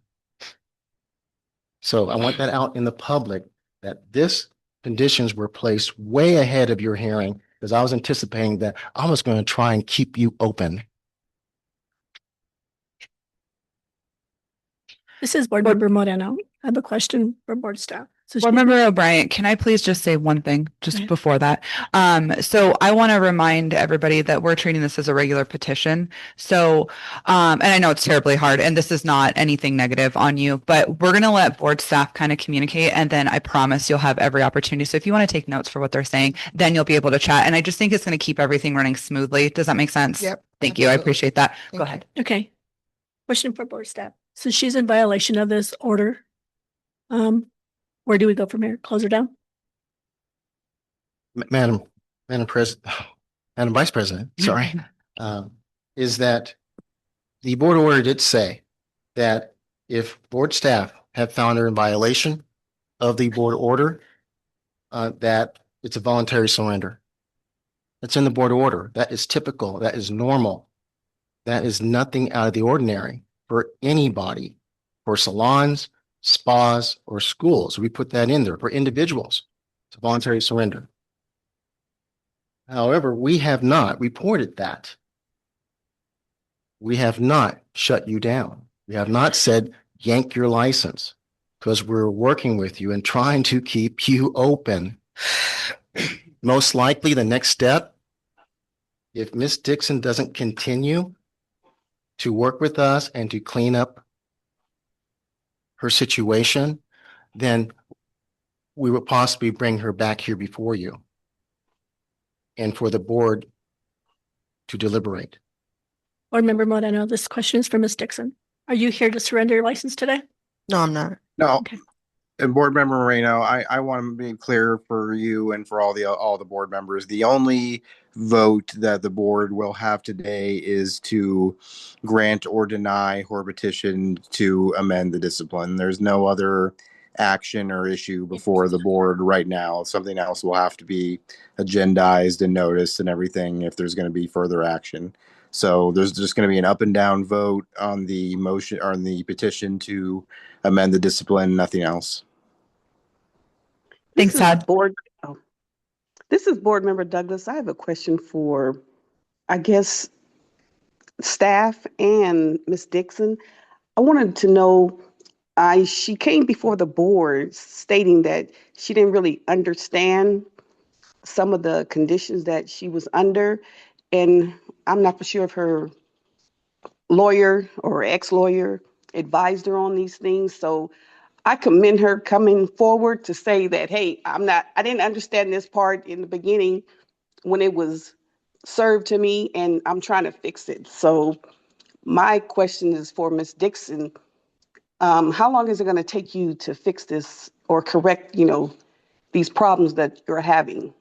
So I want that out in the public that this conditions were placed way ahead of your hearing because I was anticipating that I was going to try and keep you open. This is Board Member Moreno. I have a question for board staff. So Board Member O'Brien, can I please just say one thing just before that? So I want to remind everybody that we're treating this as a regular petition. So, and I know it's terribly hard and this is not anything negative on you, but we're going to let board staff kind of communicate. And then I promise you'll have every opportunity. So if you want to take notes for what they're saying, then you'll be able to chat. And I just think it's going to keep everything running smoothly. Does that make sense? Yep. Thank you. I appreciate that. Go ahead. Okay. Question for board staff. So she's in violation of this order. Where do we go from here? Close her down? Madam Vice President, sorry, is that the board order did say that if board staff have found her in violation of the board order, that it's a voluntary surrender. That's in the board order. That is typical. That is normal. That is nothing out of the ordinary for anybody, for salons, spas, or schools. We put that in there for individuals. It's a voluntary surrender. However, we have not reported that. We have not shut you down. We have not said, yank your license, because we're working with you and trying to keep you open. Most likely the next step, if Ms. Dixon doesn't continue to work with us and to clean up her situation, then we will possibly bring her back here before you and for the board to deliberate. Board Member Moreno, this question is for Ms. Dixon. Are you here to surrender your license today? No, I'm not. No. Okay. And Board Member Moreno, I want to be clear for you and for all the board members. The only vote that the board will have today is to grant or deny her petition to amend the discipline. There's no other action or issue before the board right now. Something else will have to be agendized and noticed and everything if there's going to be further action. So there's just going to be an up and down vote on the motion or on the petition to amend the discipline, nothing else. Thanks, Todd. This is Board Member Douglas. I have a question for, I guess, staff and Ms. Dixon. I wanted to know, she came before the board stating that she didn't really understand some of the conditions that she was under. And I'm not for sure if her lawyer or ex-lawyer advised her on these things. So I commend her coming forward to say that, hey, I didn't understand this part in the beginning when it was served to me, and I'm trying to fix it. So my question is for Ms. Dixon. How long is it going to take you to fix this or correct, these problems that you're having?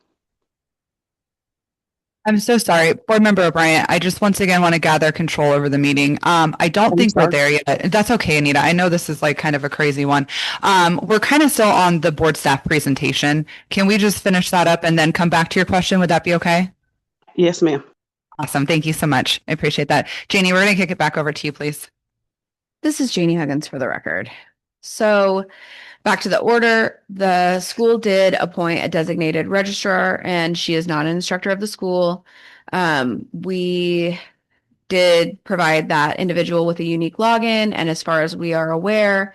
I'm so sorry, Board Member O'Brien. I just once again want to gather control over the meeting. I don't think we're there yet. That's okay, Anita. I know this is like kind of a crazy one. We're kind of still on the board staff presentation. Can we just finish that up and then come back to your question? Would that be okay? Yes, ma'am. Awesome. Thank you so much. I appreciate that. Janie, we're going to kick it back over to you, please. This is Janie Huggins for the record. So back to the order, the school did appoint a designated registrar, and she is not an instructor of the school. We did provide that individual with a unique login, and as far as we are aware,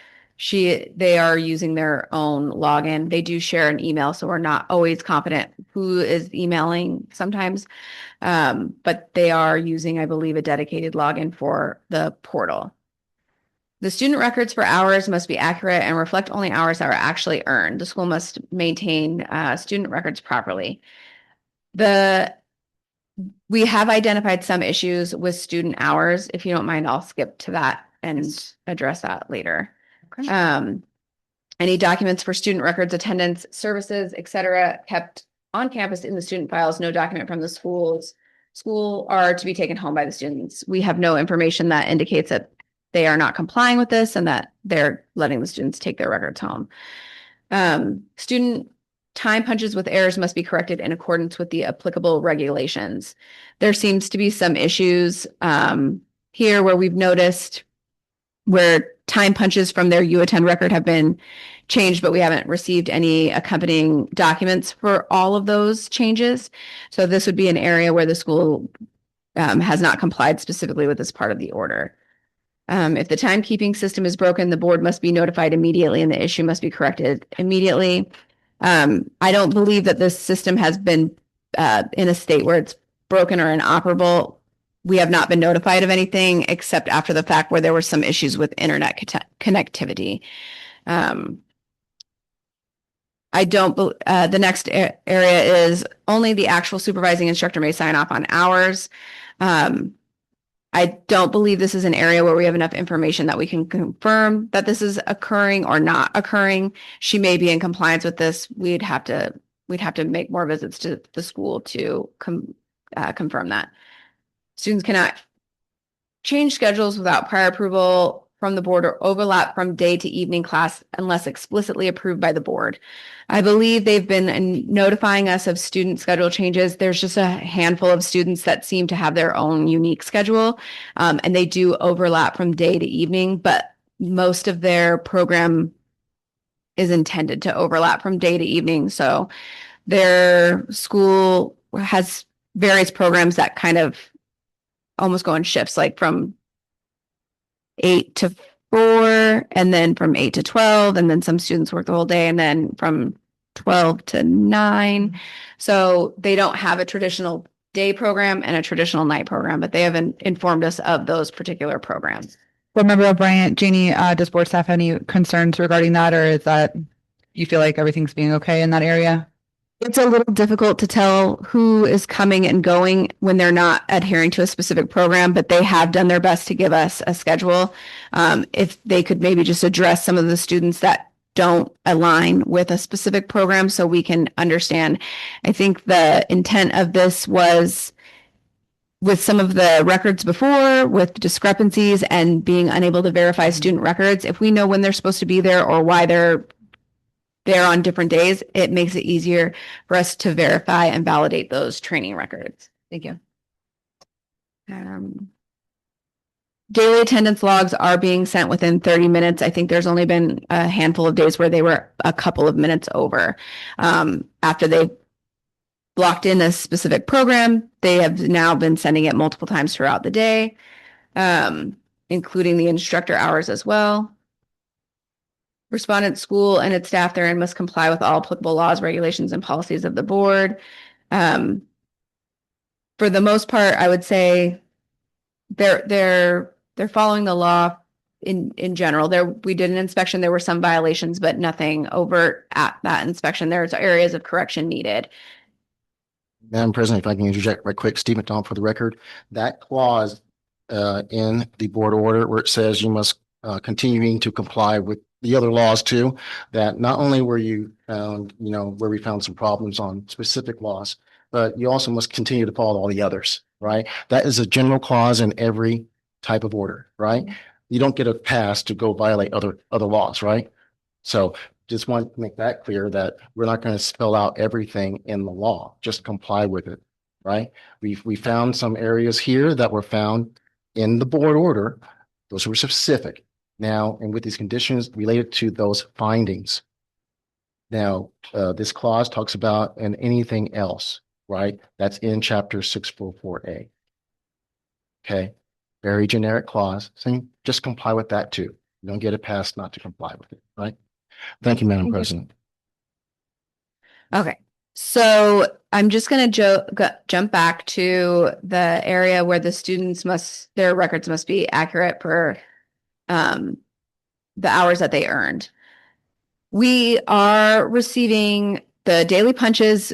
they are using their own login. They do share an email, so we're not always confident who is emailing sometimes, but they are using, I believe, a dedicated login for the portal. The student records for hours must be accurate and reflect only hours that are actually earned. The school must maintain student records properly. We have identified some issues with student hours. If you don't mind, I'll skip to that and address that later. Okay. Any documents for student records, attendance, services, etc., kept on campus in the student files, no document from the school are to be taken home by the students. We have no information that indicates that they are not complying with this and that they're letting the students take their records home. Student time punches with errors must be corrected in accordance with the applicable regulations. There seems to be some issues here where we've noticed where time punches from their U-Attend record have been changed, but we haven't received any accompanying documents for all of those changes. So this would be an area where the school has not complied specifically with this part of the order. If the timekeeping system is broken, the board must be notified immediately and the issue must be corrected immediately. I don't believe that this system has been in a state where it's broken or inoperable. We have not been notified of anything except after the fact where there were some issues with internet connectivity. The next area is only the actual supervising instructor may sign off on hours. I don't believe this is an area where we have enough information that we can confirm that this is occurring or not occurring. She may be in compliance with this. We'd have to make more visits to the school to confirm that. Students cannot change schedules without prior approval from the board or overlap from day to evening class unless explicitly approved by the board. I believe they've been notifying us of student schedule changes. There's just a handful of students that seem to have their own unique schedule, and they do overlap from day to evening, but most of their program is intended to overlap from day to evening. So their school has various programs that kind of almost go in shifts, like from 8 to 4, and then from 8 to 12, and then some students work the whole day, and then from 12 to 9. So they don't have a traditional day program and a traditional night program, but they haven't informed us of those particular programs. Board Member O'Brien, Janie, does board staff have any concerns regarding that, or is that you feel like everything's being okay in that area? It's a little difficult to tell who is coming and going when they're not adhering to a specific program, but they have done their best to give us a schedule. If they could maybe just address some of the students that don't align with a specific program so we can understand. I think the intent of this was with some of the records before, with discrepancies and being unable to verify student records. If we know when they're supposed to be there or why they're there on different days, it makes it easier for us to verify and validate those training records. Thank you. Daily attendance logs are being sent within 30 minutes. I think there's only been a handful of days where they were a couple of minutes over after they blocked in a specific program. They have now been sending it multiple times throughout the day, including the instructor hours as well. Respondent school and its staff therein must comply with all applicable laws, regulations, and policies of the board. For the most part, I would say they're following the law in general. We did an inspection. There were some violations, but nothing overt at that inspection. There's areas of correction needed. Madam President, if I can interject right quick, Steve McDonald for the record, that clause in the board order where it says you must continuing to comply with the other laws too, that not only were you found, where we found some problems on specific laws, but you also must continue to follow all the others, right? That is a general clause in every type of order, right? You don't get a pass to go violate other laws, right? So just want to make that clear that we're not going to spell out everything in the law, just comply with it, right? We found some areas here that were found in the board order. Those were specific. Now, and with these conditions related to those findings. Now, this clause talks about and anything else, right? That's in chapter 644A. Okay, very generic clause. So just comply with that too. You don't get a pass not to comply with it, right? Thank you, Madam President. Okay, so I'm just going to jump back to the area where the students their records must be accurate per the hours that they earned. We are receiving the daily punches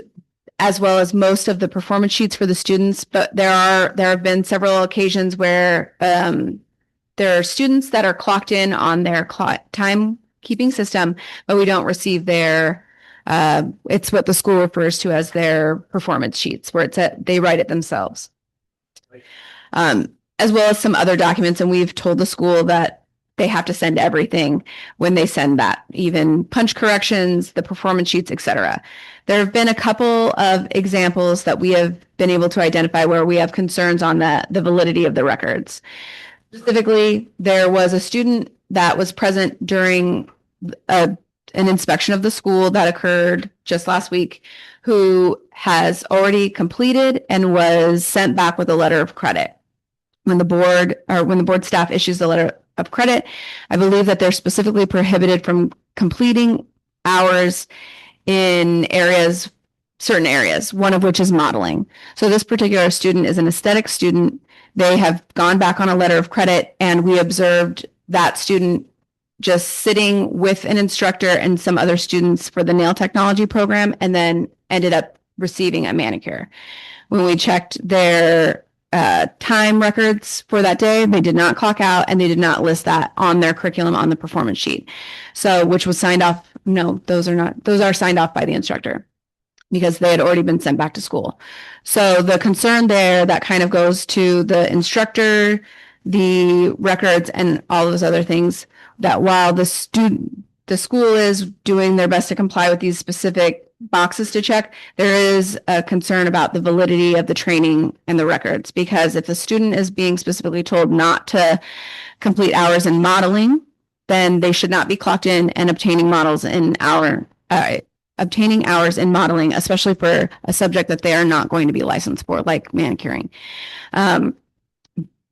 as well as most of the performance sheets for the students, but there have been several occasions where there are students that are clocked in on their timekeeping system, but we don't receive their it's what the school refers to as their performance sheets, where they write it themselves. As well as some other documents, and we've told the school that they have to send everything when they send that, even punch corrections, the performance sheets, etc. There have been a couple of examples that we have been able to identify where we have concerns on the validity of the records. Specifically, there was a student that was present during an inspection of the school that occurred just last week who has already completed and was sent back with a letter of credit. When the board staff issues the letter of credit, I believe that they're specifically prohibited from completing hours in certain areas, one of which is modeling. So this particular student is an aesthetic student. They have gone back on a letter of credit, and we observed that student just sitting with an instructor and some other students for the nail technology program, and then ended up receiving a manicure. When we checked their time records for that day, they did not clock out, and they did not list that on their curriculum on the performance sheet. So, which was signed off. No, those are signed off by the instructor because they had already been sent back to school. So the concern there, that kind of goes to the instructor, the records, and all those other things, that while the school is doing their best to comply with these specific boxes to check, there is a concern about the validity of the training and the records, because if the student is being specifically told not to complete hours in modeling, then they should not be clocked in and obtaining hours in modeling, especially for a subject that they are not going to be licensed for, like manicuring.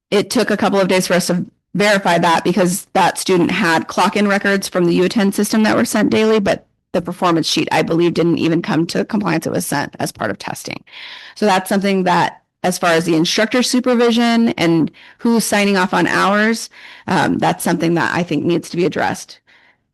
It took a couple of days for us to verify that, because that student had clock-in records from the UAttend system that were sent daily, but the performance sheet, I believe, didn't even come to compliance. It was sent as part of testing. So that's something that, as far as the instructor supervision and who's signing off on hours, that's something that I think needs to be addressed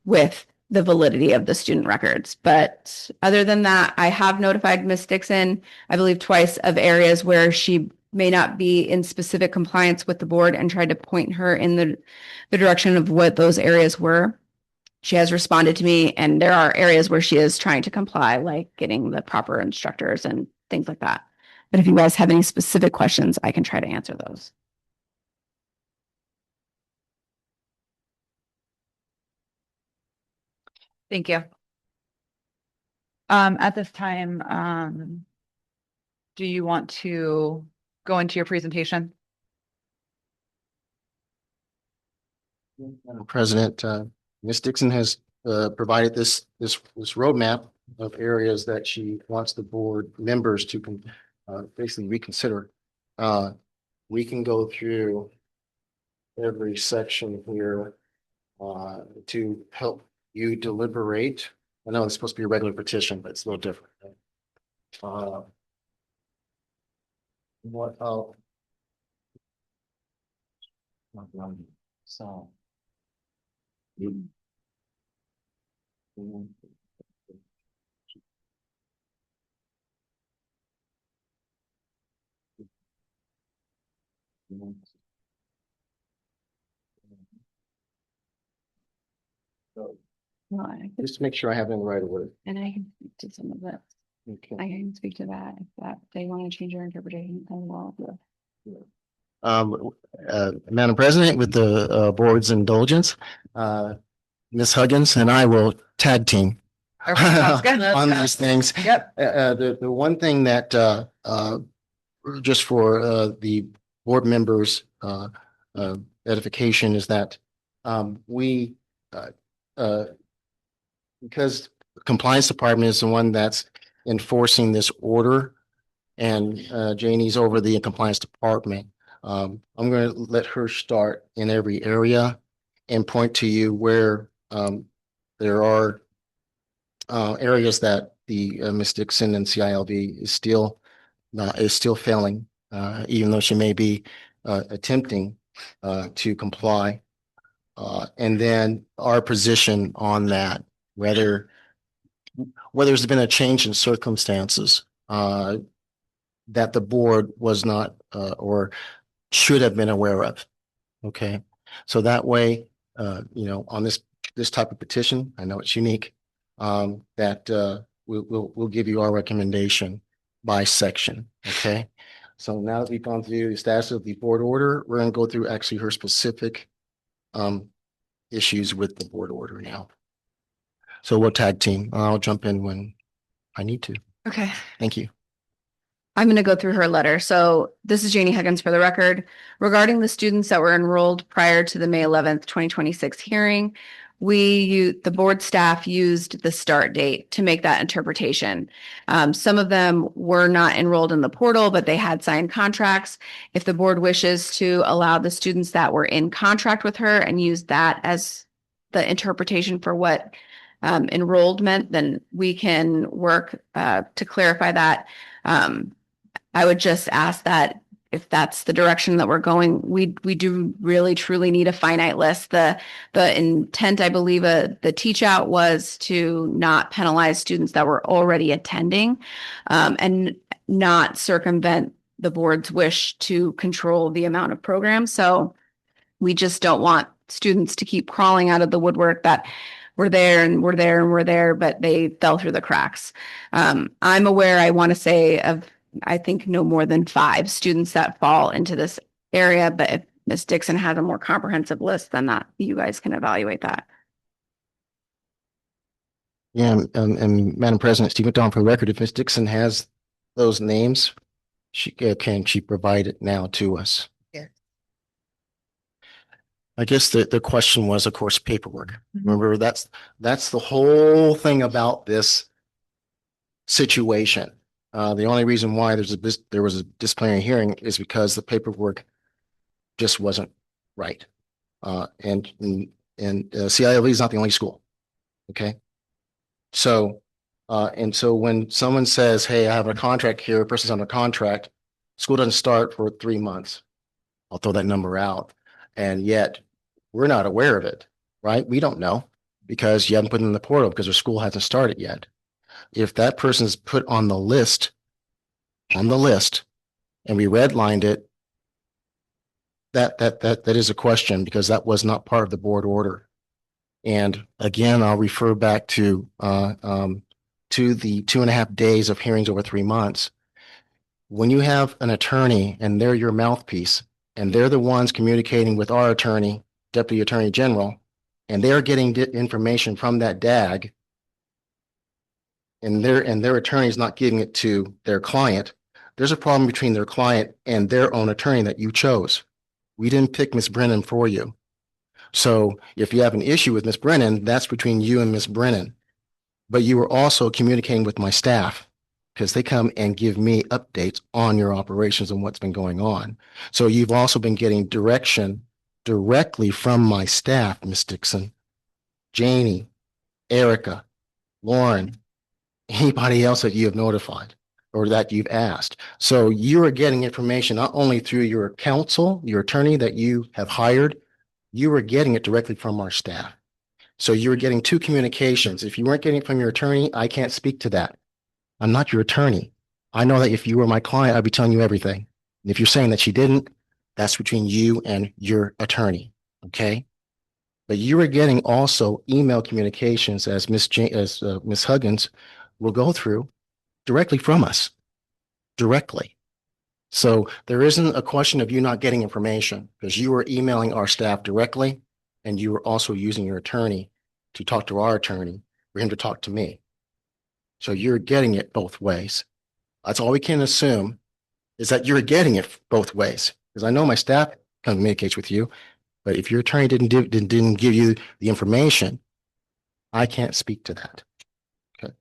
with the validity of the student records. But other than that, I have notified Ms. Dixon, I believe twice, of areas where she may not be in specific compliance with the board, and tried to point her in the direction of what those areas were. She has responded to me, and there are areas where she is trying to comply, like getting the proper instructors and things like that. But if you guys have any specific questions, I can try to answer those. Thank you. At this time, do you want to go into your presentation? Madam President, Ms. Dixon has provided this roadmap of areas that she wants the board members to basically reconsider. We can go through every section here to help you deliberate. I know it's supposed to be a regular petition, but it's a little different. What else? So. Just to make sure I have it in the right order. And I can speak to some of that. Okay. I can speak to that if they want to change their interpretation. I will. Madam President, with the board's indulgence, Ms. Huggins and I will tag team on these things. Yep. The one thing that just for the board members' edification is that we because compliance department is the one that's enforcing this order, and Janie's over the compliance department. I'm going to let her start in every area and point to you where there are areas that the Ms. Dixon and CILB is still failing, even though she may be attempting to comply. And then our position on that, whether there's been a change in circumstances that the board was not or should have been aware of. Okay, so that way, on this type of petition, I know it's unique, that we'll give you our recommendation by section. Okay, so now that we've gone through the status of the board order, we're going to go through actually her specific issues with the board order now. So we'll tag team. I'll jump in when I need to. Okay. Thank you. I'm going to go through her letter. So this is Janie Huggins for the record. Regarding the students that were enrolled prior to the May 11th, 2026 hearing, the board staff used the start date to make that interpretation. Some of them were not enrolled in the portal, but they had signed contracts. If the board wishes to allow the students that were in contract with her and use that as the interpretation for what enrolled meant, then we can work to clarify that. I would just ask that if that's the direction that we're going, we do really truly need a finite list. The intent, I believe, the teach out was to not penalize students that were already attending, and not circumvent the board's wish to control the amount of programs. So we just don't want students to keep crawling out of the woodwork that we're there and we're there and we're there, but they fell through the cracks. I'm aware, I want to say, of I think no more than 5 students that fall into this area, but if Ms. Dixon has a more comprehensive list than that, you guys can evaluate that. Yeah, and Madam President, Steve McDonald for the record, if Ms. Dixon has those names, can she provide it now to us? Yeah. I guess the question was, of course, paperwork. Remember, that's the whole thing about this situation. The only reason why there was a disciplinary hearing is because the paperwork just wasn't right. And CILB is not the only school. Okay. So, and so when someone says, hey, I have a contract here, a person's on a contract, school doesn't start for 3 months. I'll throw that number out. And yet we're not aware of it, right? We don't know because you haven't put it in the portal because their school hasn't started yet. If that person is put on the list, and we redlined it, that is a question because that was not part of the board order. And again, I'll refer back to the 2.5 days of hearings over 3 months. When you have an attorney and they're your mouthpiece and they're the ones communicating with our attorney, Deputy Attorney General, and they're getting information from that DAG, and their attorney is not giving it to their client, there's a problem between their client and their own attorney that you chose. We didn't pick Ms. Brennan for you. So if you have an issue with Ms. Brennan, that's between you and Ms. Brennan. but you were also communicating with my staff because they come and give me updates on your operations and what's been going on. So you've also been getting direction directly from my staff, Ms. Dixon, Janie, Erica, Lauren, anybody else that you have notified or that you've asked. So you are getting information not only through your counsel, your attorney that you have hired, you are getting it directly from our staff. So you're getting two communications. If you weren't getting it from your attorney, I can't speak to that. I'm not your attorney. I know that if you were my client, I'd be telling you everything. And if you're saying that she didn't, that's between you and your attorney. Okay. But you are getting also email communications as Miss Huggins will go through directly from us, directly. So there isn't a question of you not getting information because you are emailing our staff directly and you are also using your attorney to talk to our attorney for him to talk to me. So you're getting it both ways. That's all we can assume is that you're getting it both ways because I know my staff communicates with you, but if your attorney didn't give you the information, I can't speak to that. Okay.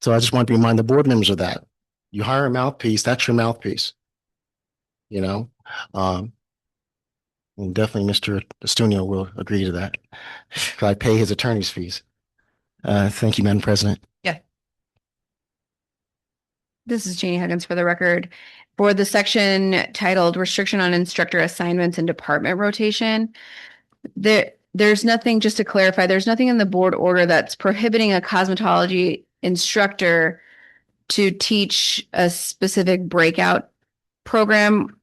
So I just want to remind the board members of that. You hire a mouthpiece, that's your mouthpiece. You know, and definitely Mr. Estunio will agree to that. I pay his attorney's fees. Thank you, Madam President. Yeah. This is Janie Huggins for the record. For the section titled Restriction on Instructor Assignments and Department Rotation, there's nothing, just to clarify, there's nothing in the board order that's prohibiting a cosmetology instructor to teach a specific breakout program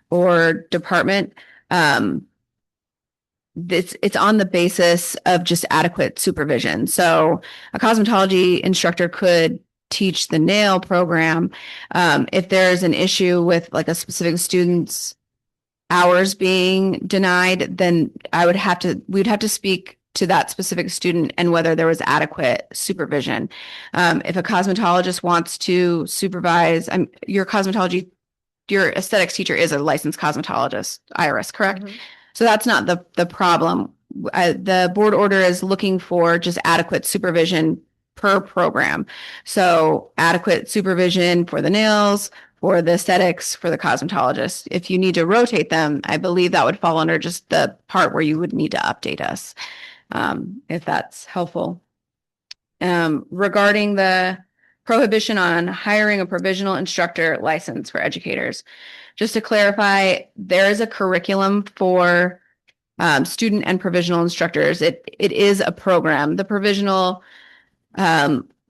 or department. It's on the basis of just adequate supervision. So a cosmetology instructor could teach the nail program. If there's an issue with like a specific student's hours being denied, then we'd have to speak to that specific student and whether there was adequate supervision. If a cosmetologist wants to supervise, your aesthetics teacher is a licensed cosmetologist, IRS, correct? Mm-hmm. So that's not the problem. The board order is looking for just adequate supervision per program. So adequate supervision for the nails, for the aesthetics, for the cosmetologist. If you need to rotate them, I believe that would fall under just the part where you would need to update us, if that's helpful. Regarding the prohibition on hiring a provisional instructor license for educators, just to clarify, there is a curriculum for student and provisional instructors. It is a program. The provisional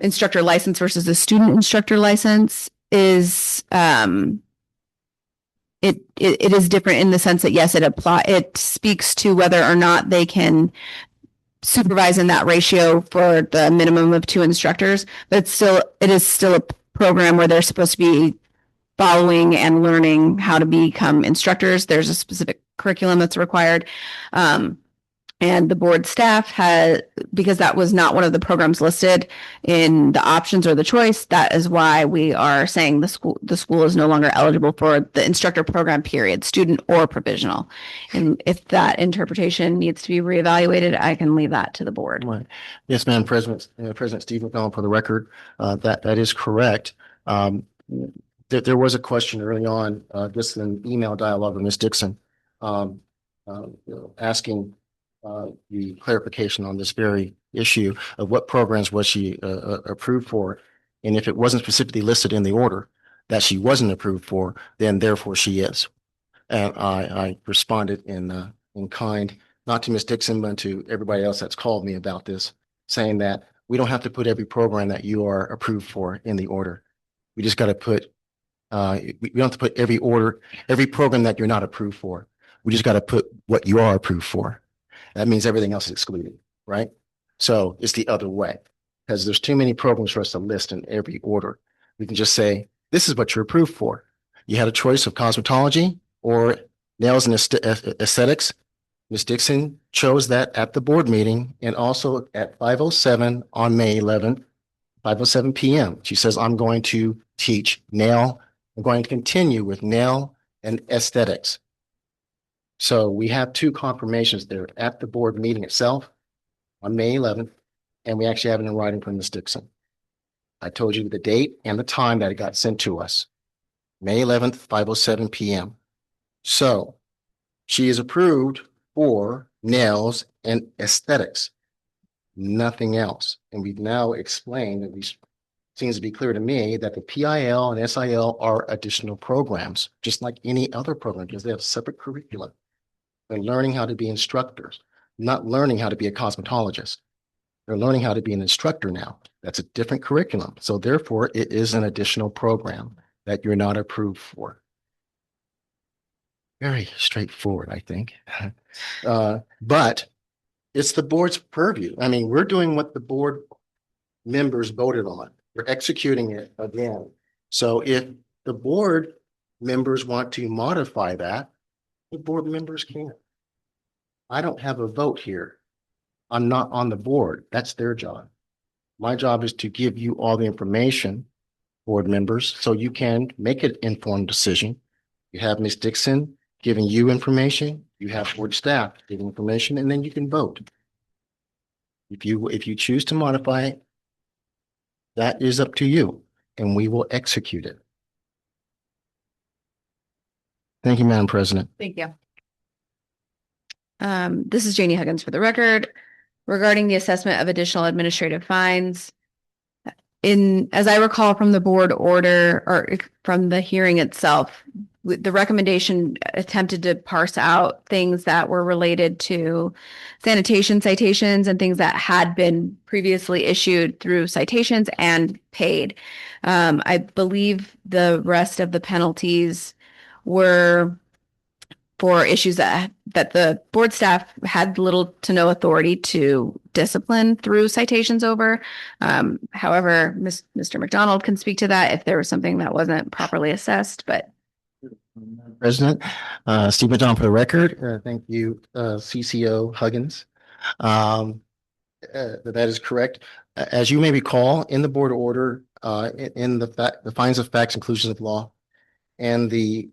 instructor license versus the student instructor license is it is different in the sense that yes, it speaks to whether or not they can supervise in that ratio for the minimum of 2 instructors, but it is still a program where they're supposed to be following and learning how to become instructors. There's a specific curriculum that's required. And the board staff because that was not one of the programs listed in the options or the choice, that is why we are saying the school is no longer eligible for the instructor program, period, student or provisional. And if that interpretation needs to be reevaluated, I can leave that to the board. Right. Yes, Madam President, President Steve McCollum, for the record, that is correct. There was a question early on, just in email dialogue with Ms. Dixon, asking the clarification on this very issue of what programs was she approved for. And if it wasn't specifically listed in the order that she wasn't approved for, then therefore she is. And I responded in kind, not to Ms. Dixon, but to everybody else that's called me about this, saying that we don't have to put every program that you are approved for in the order. We just got to put, we don't have to put every program that you're not approved for. We just got to put what you are approved for. That means everything else is excluded, right? So it's the other way because there's too many programs for us to list in every order. We can just say, this is what you're approved for. You had a choice of cosmetology or nails and aesthetics. Ms. Dixon chose that at the board meeting and also at 5:07 on May 11th, 5:07 p.m. She says, I'm going to teach nail. I'm going to continue with nail and aesthetics. So we have 2 confirmations there at the board meeting itself on May 11th And we actually have it in writing from Ms. Dixon. I told you the date and the time that it got sent to us. May 11th, 5:07 PM. So she is approved for nails and aesthetics, nothing else. And we've now explained, at least seems to be clear to me, that the PIL and SIL are additional programs, just like any other program, because they have separate curriculum. They're learning how to be instructors, not learning how to be a cosmetologist. They're learning how to be an instructor now. That's a different curriculum. So therefore, it is an additional program that you're not approved for. Very straightforward, I think. But it's the board's purview. I mean, we're doing what the board members voted on. We're executing it again. So if the board members want to modify that, the board members can. I don't have a vote here. I'm not on the board. That's their job. My job is to give you all the information, board members, so you can make an informed decision. You have Ms. Dixon giving you information, you have board staff giving information, and then you can vote. If you choose to modify it, that is up to you, and we will execute it. Thank you, Madam President. Thank you. This is Janie Huggins for the record regarding the assessment of additional administrative fines. As I recall from the board order or from the hearing itself, the recommendation attempted to parse out things that were related to sanitation citations and things that had been previously issued through citations and paid. I believe the rest of the penalties were for issues that the board staff had little to no authority to discipline through citations over. However, Mr. McDonald can speak to that if there was something that wasn't properly assessed, but. President, Steve McDonald for the record. Thank you, CCO Huggins. That is correct. As you may recall, in the board order, in the findings of facts, inclusions of law, and the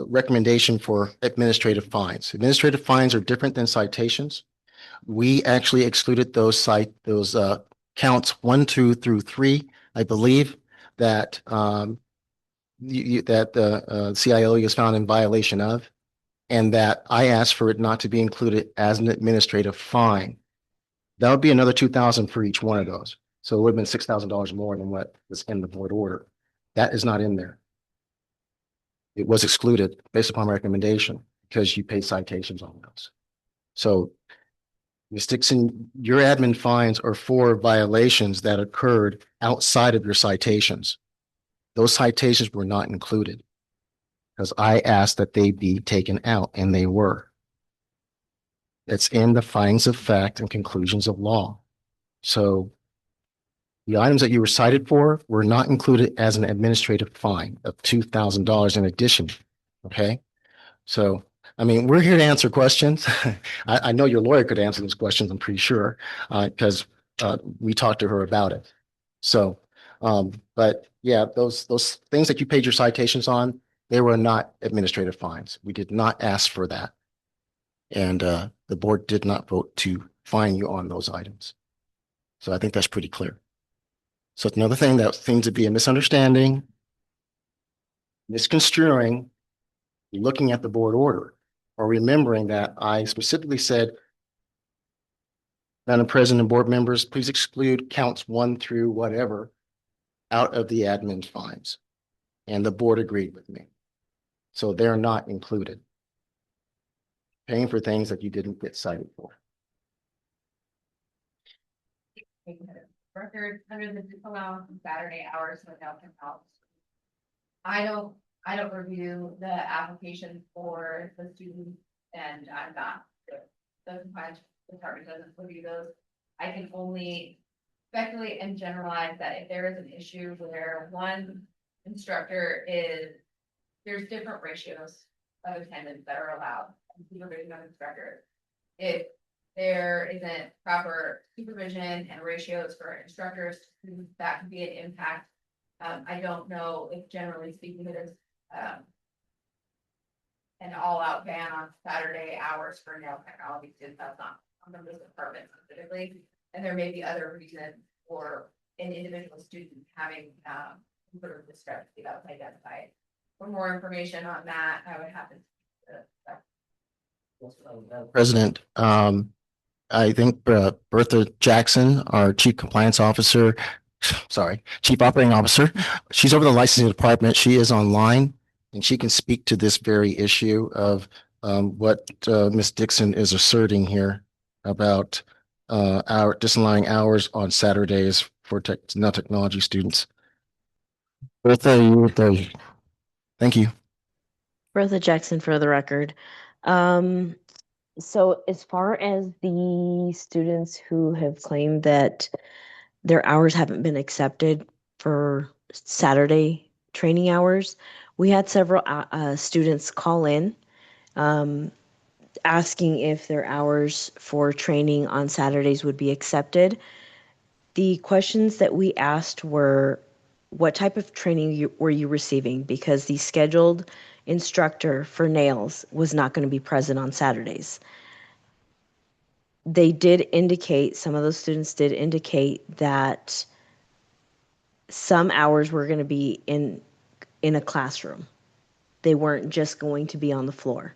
recommendation for administrative fines. Administrative fines are different than citations. We actually excluded those counts 1, 2 through 3. I believe that that the CIO is found in violation of, and that I asked for it not to be included as an administrative fine. That would be another $2,000 for each one of those. So it would have been $6,000 more than what was in the board order. That is not in there. It was excluded based upon recommendation because you pay citations on those. So Ms. Dixon, your admin fines are for violations that occurred outside of your citations. Those citations were not included because I asked that they be taken out, and they were. It's in the findings of fact and conclusions of law. So the items that you were cited for were not included as an administrative fine of $2,000 in addition. Okay. So, I mean, we're here to answer questions. I know your lawyer could answer those questions, I'm pretty sure, because we talked to her about it. So, but yeah, those things that you paid your citations on, they were not administrative fines. We did not ask for that. And the board did not vote to fine you on those items. So I think that's pretty clear. So it's another thing that seems to be a misunderstanding, misconstruing, looking at the board order, or remembering that I specifically said, Madam President and board members, please exclude counts 1 through whatever out of the admin fines. And the board agreed with me. So they're not included. Paying for things that you didn't get cited for. Record under the disallowance of Saturday hours without technology. I don't review the application for the students, and I'm not. The compliance department doesn't review those. I can only speculate and generalize that if there is an issue where one instructor there's different ratios of attendance that are allowed in supervision of instructors. If there isn't proper supervision and ratios for instructors, that could be an impact. I don't know if generally speaking it is an all-out ban on Saturday hours for nail technology students. That's not on this department specifically. And there may be other reasons for an individual student having, sort of discrepancy that was identified. For more information on that, I would have to. President, I think Bertha Jackson, our Chief Compliance Officer, Chief Operating Officer, she's over the licensing department. She is online and she can speak to this very issue of what Ms. Dixon is asserting here about our disallowing hours on Saturdays for technology students. Bertha, thank you. Bertha Jackson for the record. So as far as the students who have claimed that their hours haven't been accepted for Saturday training hours, we had several students call in asking if their hours for training on Saturdays would be accepted. The questions that we asked were, what type of training were you receiving? Because the scheduled instructor for nails was not going to be present on Saturdays. They did indicate, some of those students did indicate that some hours were going to be in a classroom. They weren't just going to be on the floor.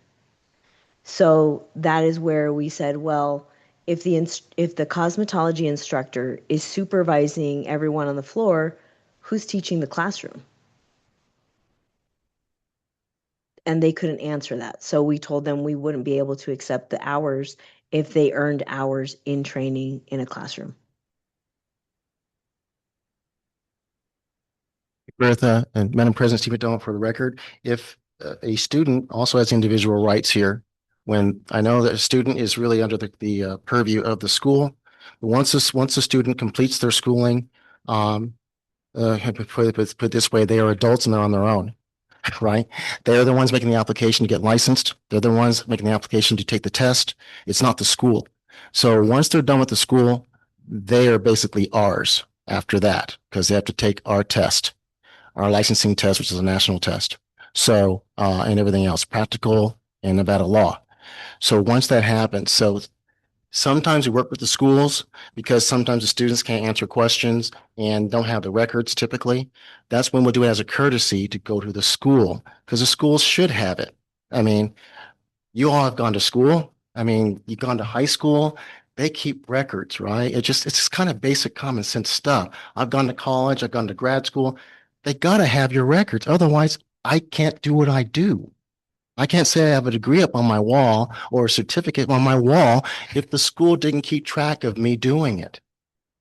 So that is where we said, well, if the cosmetology instructor is supervising everyone on the floor, who's teaching the classroom? And they couldn't answer that. So we told them we wouldn't be able to accept the hours if they earned hours in training in a classroom. Bertha and Madam President, Steve McDonald for the record, if a student also has individual rights here, when I know that a student is really under the purview of the school, once a student completes their schooling, put it this way, they are adults and they're on their own, right? They're the ones making the application to get licensed. They're the ones making the application to take the test. It's not the school. So once they're done with the school, they are basically ours after that because they have to take our test, our licensing test, which is a national test. So, and everything else, practical and Nevada law. So once that happens, so sometimes we work with the schools because sometimes the students can't answer questions and don't have the records typically. That's when we'll do it as a courtesy to go to the school because the schools should have it. I mean, you all have gone to school. I mean, you've gone to high school. They keep records, right? It's just kind of basic common sense stuff. I've gone to college. I've gone to grad school. They got to have your records. Otherwise, I can't do what I do. I can't say I have a degree up on my wall or a certificate on my wall if the school didn't keep track of me doing it.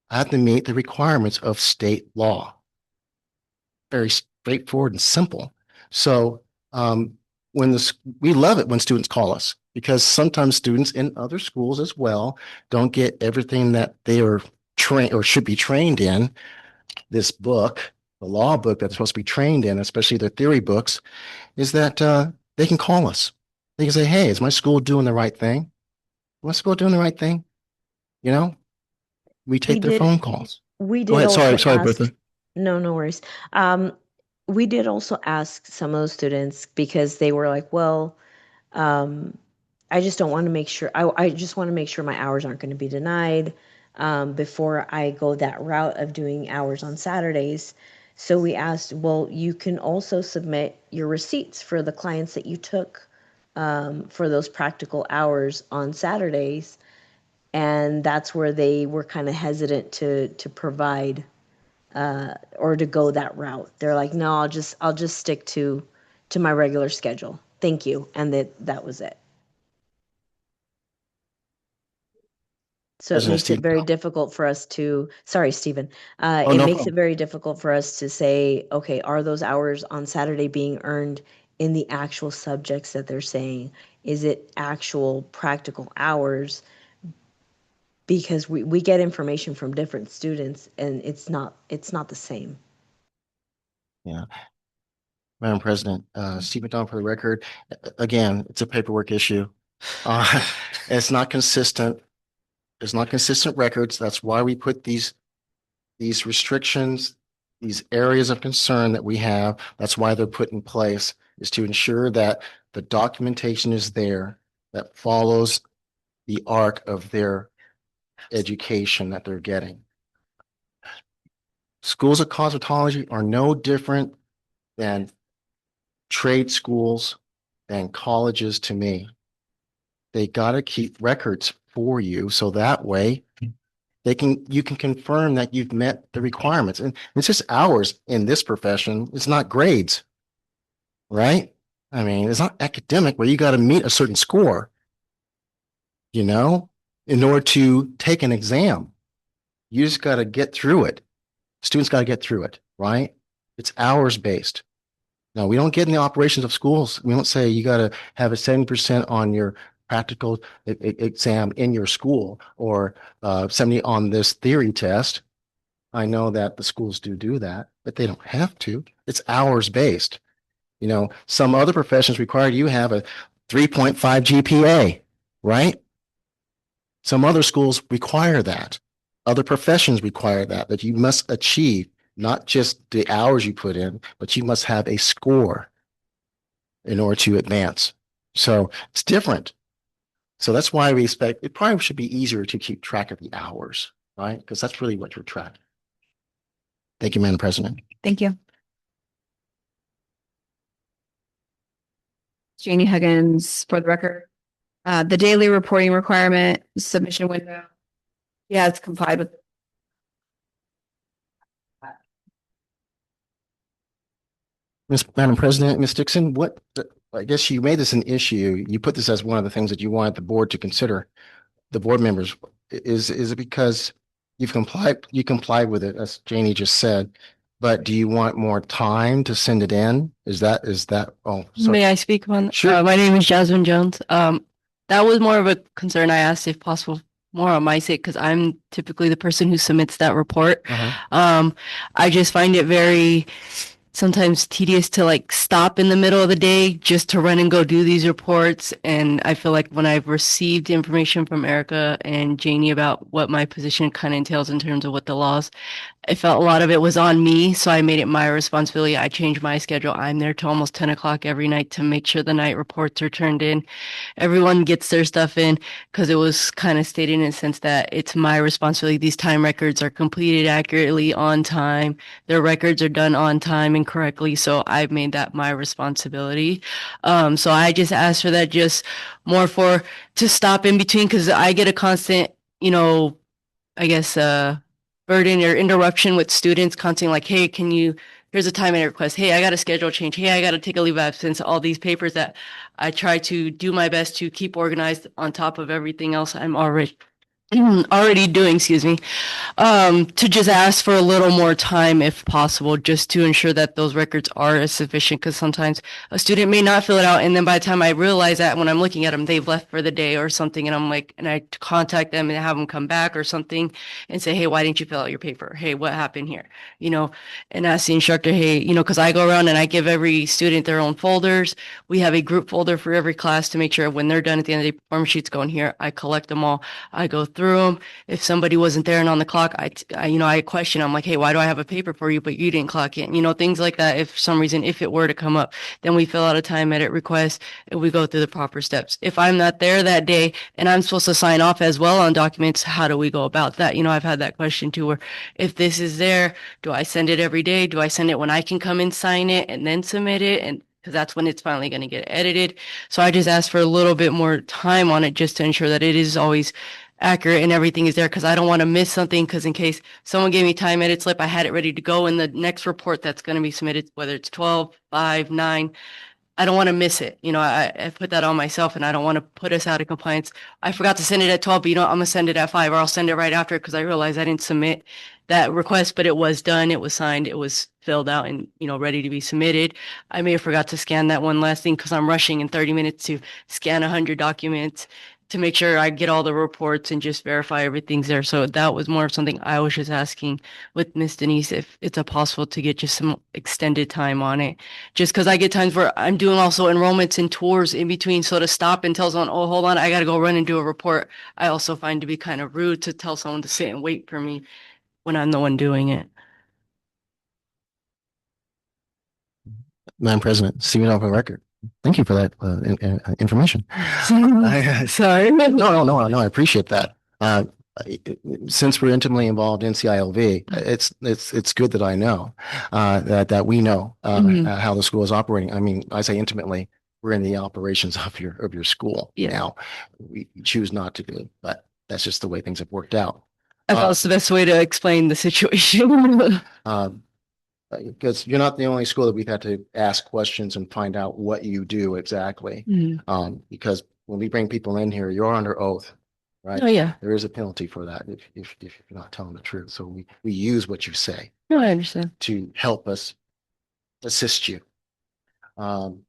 I have to meet the requirements of state law. Very straightforward and simple. So we love it when students call us because sometimes students in other schools as well don't get everything that they are trained or should be trained in. This book, the law book that's supposed to be trained in, especially their theory books, is that they can call us. They can say, hey, is my school doing the right thing? Is my school doing the right thing? You know, we take their phone calls. We did. Go ahead. Also Sorry, ask, Bertha. No worries. We did also ask some of those students because they were like, well, I just don't want to make sure, I just want to make sure my hours aren't going to be denied before I go that route of doing hours on Saturdays. So we asked, well, you can also submit your receipts for the clients that you took for those practical hours on Saturdays. And that's where they were kind of hesitant to provide or to go that route. They're like, no, I'll just stick to my regular schedule. Thank you. And that was it. So it makes it very difficult for us to, sorry, Stephen. It makes it very difficult for us to say, okay, are those hours on Saturday being earned in the actual subjects that they're saying? Is it actual practical hours? Because we get information from different students and it's not the same. Yeah. Madam President, Steve McDonald for the record. Again, it's a paperwork issue. It's not consistent. There's not consistent records. That's why we put these restrictions, these areas of concern that we have. That's why they're put in place, is to ensure that the documentation is there that follows the arc of their education that they're getting. Schools of cosmetology are no different than trade schools and colleges to me. They got to keep records for you so that way you can confirm that you've met the requirements. And it's just hours in this profession. It's not grades, right? I mean, it's not academic where you got to meet a certain score, you know, in order to take an exam. You just got to get through it. Students got to get through it, right? It's hours based. Now, we don't get in the operations of schools. We don't say you got to have a 70% on your practical exam in your school or 70 on this theory test. I know that the schools do that, but they don't have to. It's hours based. You know, some other professions require you have a 3.5 GPA, right? Some other schools require that. Other professions require that you must achieve not just the hours you put in, but you must have a score in order to advance. So it's different. So that's why we expect it probably should be easier to keep track of the hours, right? Because that's really what you're tracking. Thank you, Madam President. Thank you. Janie Huggins, for the record. The daily reporting requirement submission window. Yeah, it's complied with. Madam President, Ms. Dixon, I guess you made this an issue. You put this as one of the things that you wanted the board to consider, the board members. Is it because you complied with it, as Janie just said, but do you want more time to send it in? Is that, oh, sorry. May I speak on? Sure. My name is Jasmine Jones. That was more of a concern I asked if possible, more on my sake, because I'm typically the person who submits that report. I just find it very sometimes tedious to like stop in the middle of the day just to run and go do these reports. And I feel like when I've received information from Erica and Janie about what my position kind of entails in terms of what the laws, I felt a lot of it was on me. So I made it my responsibility. I changed my schedule. I'm there till almost 10 o'clock every night to make sure the night reports are turned in. Everyone gets their stuff in because it was kind of stated in a sense that it's my responsibility. These time records are completed accurately on time. Their records are done on time and correctly. So I've made that my responsibility. So I just asked for that just more to stop in between because I get a constant, I guess, burden or interruption with students constantly like, hey, here's a time and request. Hey, I got a schedule change. Hey, I got to take a leave of absence. All these papers that I try to do my best to keep organized on top of everything else I'm already doing, to just ask for a little more time if possible, just to ensure that those records are sufficient. Because sometimes a student may not fill it out, and then by the time I realize that when I'm looking at them, they've left for the day or something, and I'm like, and I contact them and have them come back or something and say, hey, why didn't you fill out your paper? Hey, what happened here? And ask the instructor, hey, because I go around and I give every student their own folders. We have a group folder for every class to make sure when they're done at the end of the day, performance sheets go in here. I collect them all. I go through them. If somebody wasn't there and on the clock, I question. I'm like, hey, why do I have a paper for you, but you didn't clock in? Things like that. If for some reason, if it were to come up, then we fill out a time edit request and we go through the proper steps. If I'm not there that day and I'm supposed to sign off as well on documents, how do we go about that? I've had that question too, where if this is there, do I send it every day? Do I send it when I can come and sign it and then submit it? And because that's when it's finally going to get edited. So I just asked for a little bit more time on it just to ensure that it is always accurate and everything is there, because I don't want to miss something, because in case someone gave me time edit slip, I had it ready to go in the next report that's going to be submitted, whether it's 12, 5, 9. I don't want to miss it. I put that on myself and I don't want to put us out of compliance. I forgot to send it at 12, but I'm going to send it at 5, or I'll send it right after because I realized I didn't submit that request, but it was done. It was signed. It was filled out and, ready to be submitted. I may have forgot to scan that one last thing because I'm rushing in 30 minutes to scan 100 documents to make sure I get all the reports and just verify everything's there. So that was more of something I was just asking with Miss Denise, if it's possible to get just some extended time on it. Just because I get times where I'm doing also enrollments and tours in between. So to stop and tell someone, oh, hold on, I got to go run and do a report, I also find to be kind of rude to tell someone to sit and wait for me when I'm the one doing it. Madam President, Stephen off the record. Thank you for that information. Sorry. No, I appreciate that. since we're intimately involved in CILV, it's good that I know that we know how the school is operating. I mean, I say intimately, we're in the operations of your school. Now, we choose not to do, but that's just the way things have worked out. I thought it's the best way to explain the situation. Because you're not the only school that we've had to ask questions and find out what you do exactly. Because when we bring people in here, you're under oath, right? Oh, yeah. There is a penalty for that if you're not telling the truth. So we use what you say No, I understand. to help us assist you. I'm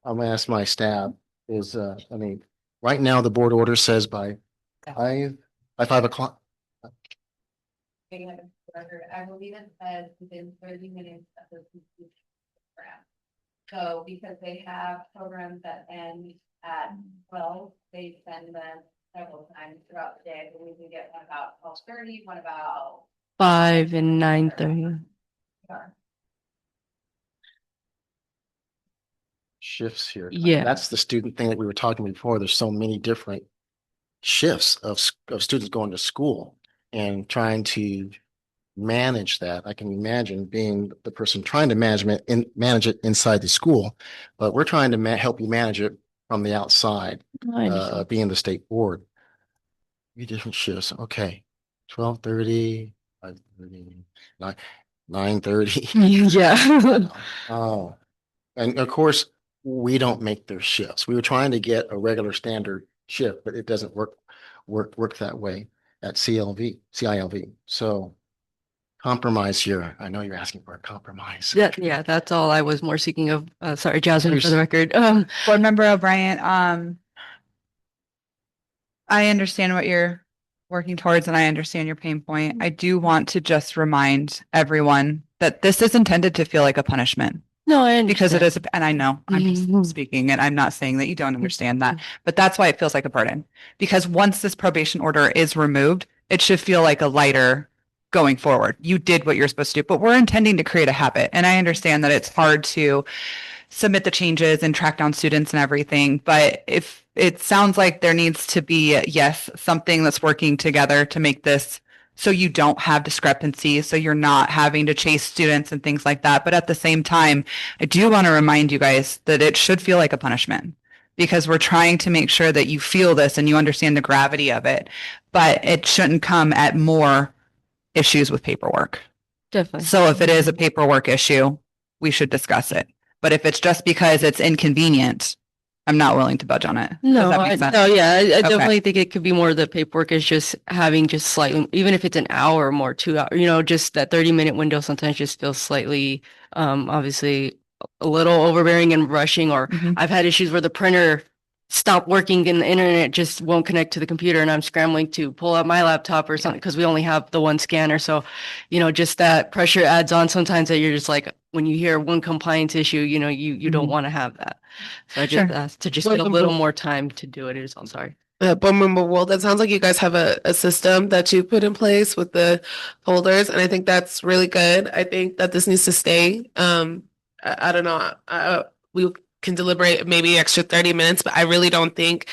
gonna ask my staff is, I mean, right now the board order says by 5 o'clock. I believe it says within 30 minutes of the completion program. So because they have programs that end at 12, they send them several times throughout the day. But we can get one about 12:30, one about 5 and 9:30. Shifts here. Yeah. That's the student thing that we were talking before. There's so many different shifts of students going to school and trying to manage that. I can imagine being the person trying to manage it inside the school, but we're trying to help you manage it from the outside, being the state board. 3 different shifts. Okay. 12:30, 5:30, 9:30. Yeah. Oh, and of course, we don't make their shifts. We were trying to get a regular standard shift, but it doesn't work that way at CILV. So compromise here. I know you're asking for a compromise. Yeah, that's all I was more seeking of. Sorry, Jasmine, for the record. Board Member O'Brien, I understand what you're working towards and I understand your pain point. I do want to just remind everyone that this is intended to feel like a punishment. No, I understand. Because it is, and I know I'm just speaking and I'm not saying that you don't understand that, but that's why it feels like a burden. Because once this probation order is removed, it should feel like a lighter going forward. You did what you're supposed to do, but we're intending to create a habit. And I understand that it's hard to submit the changes and track down students and everything. But if it sounds like there needs to be, yes, something that's working together to make this so you don't have discrepancies, so you're not having to chase students and things like that. But at the same time, I do want to remind you guys that it should feel like a punishment because we're trying to make sure that you feel this and you understand the gravity of it, but it shouldn't come at more issues with paperwork. Definitely. So if it is a paperwork issue, we should discuss it. But if it's just because it's inconvenient, I'm not willing to budge on it. No, Does that make sense? no, yeah, I Okay. definitely think it could be more the paperwork is just having just slightly, even if it's an hour or more, 2 hours, just that 30-minute window sometimes just feels slightly, obviously a little overbearing and rushing, or I've had issues where the printer stopped working and the internet just won't connect to the computer and I'm scrambling to pull up my laptop or something because we only have the one scanner. So, just that pressure adds on sometimes that you're just like, when you hear one compliance issue, you don't want to have that. So I just asked to just get a little more time to do it. I'm sorry. Board Member Wool, that sounds like you guys have a system that you put in place with the folders, and I think that's really good. I think that this needs to stay. I don't know. We can deliberate maybe extra 30 minutes, but I really don't think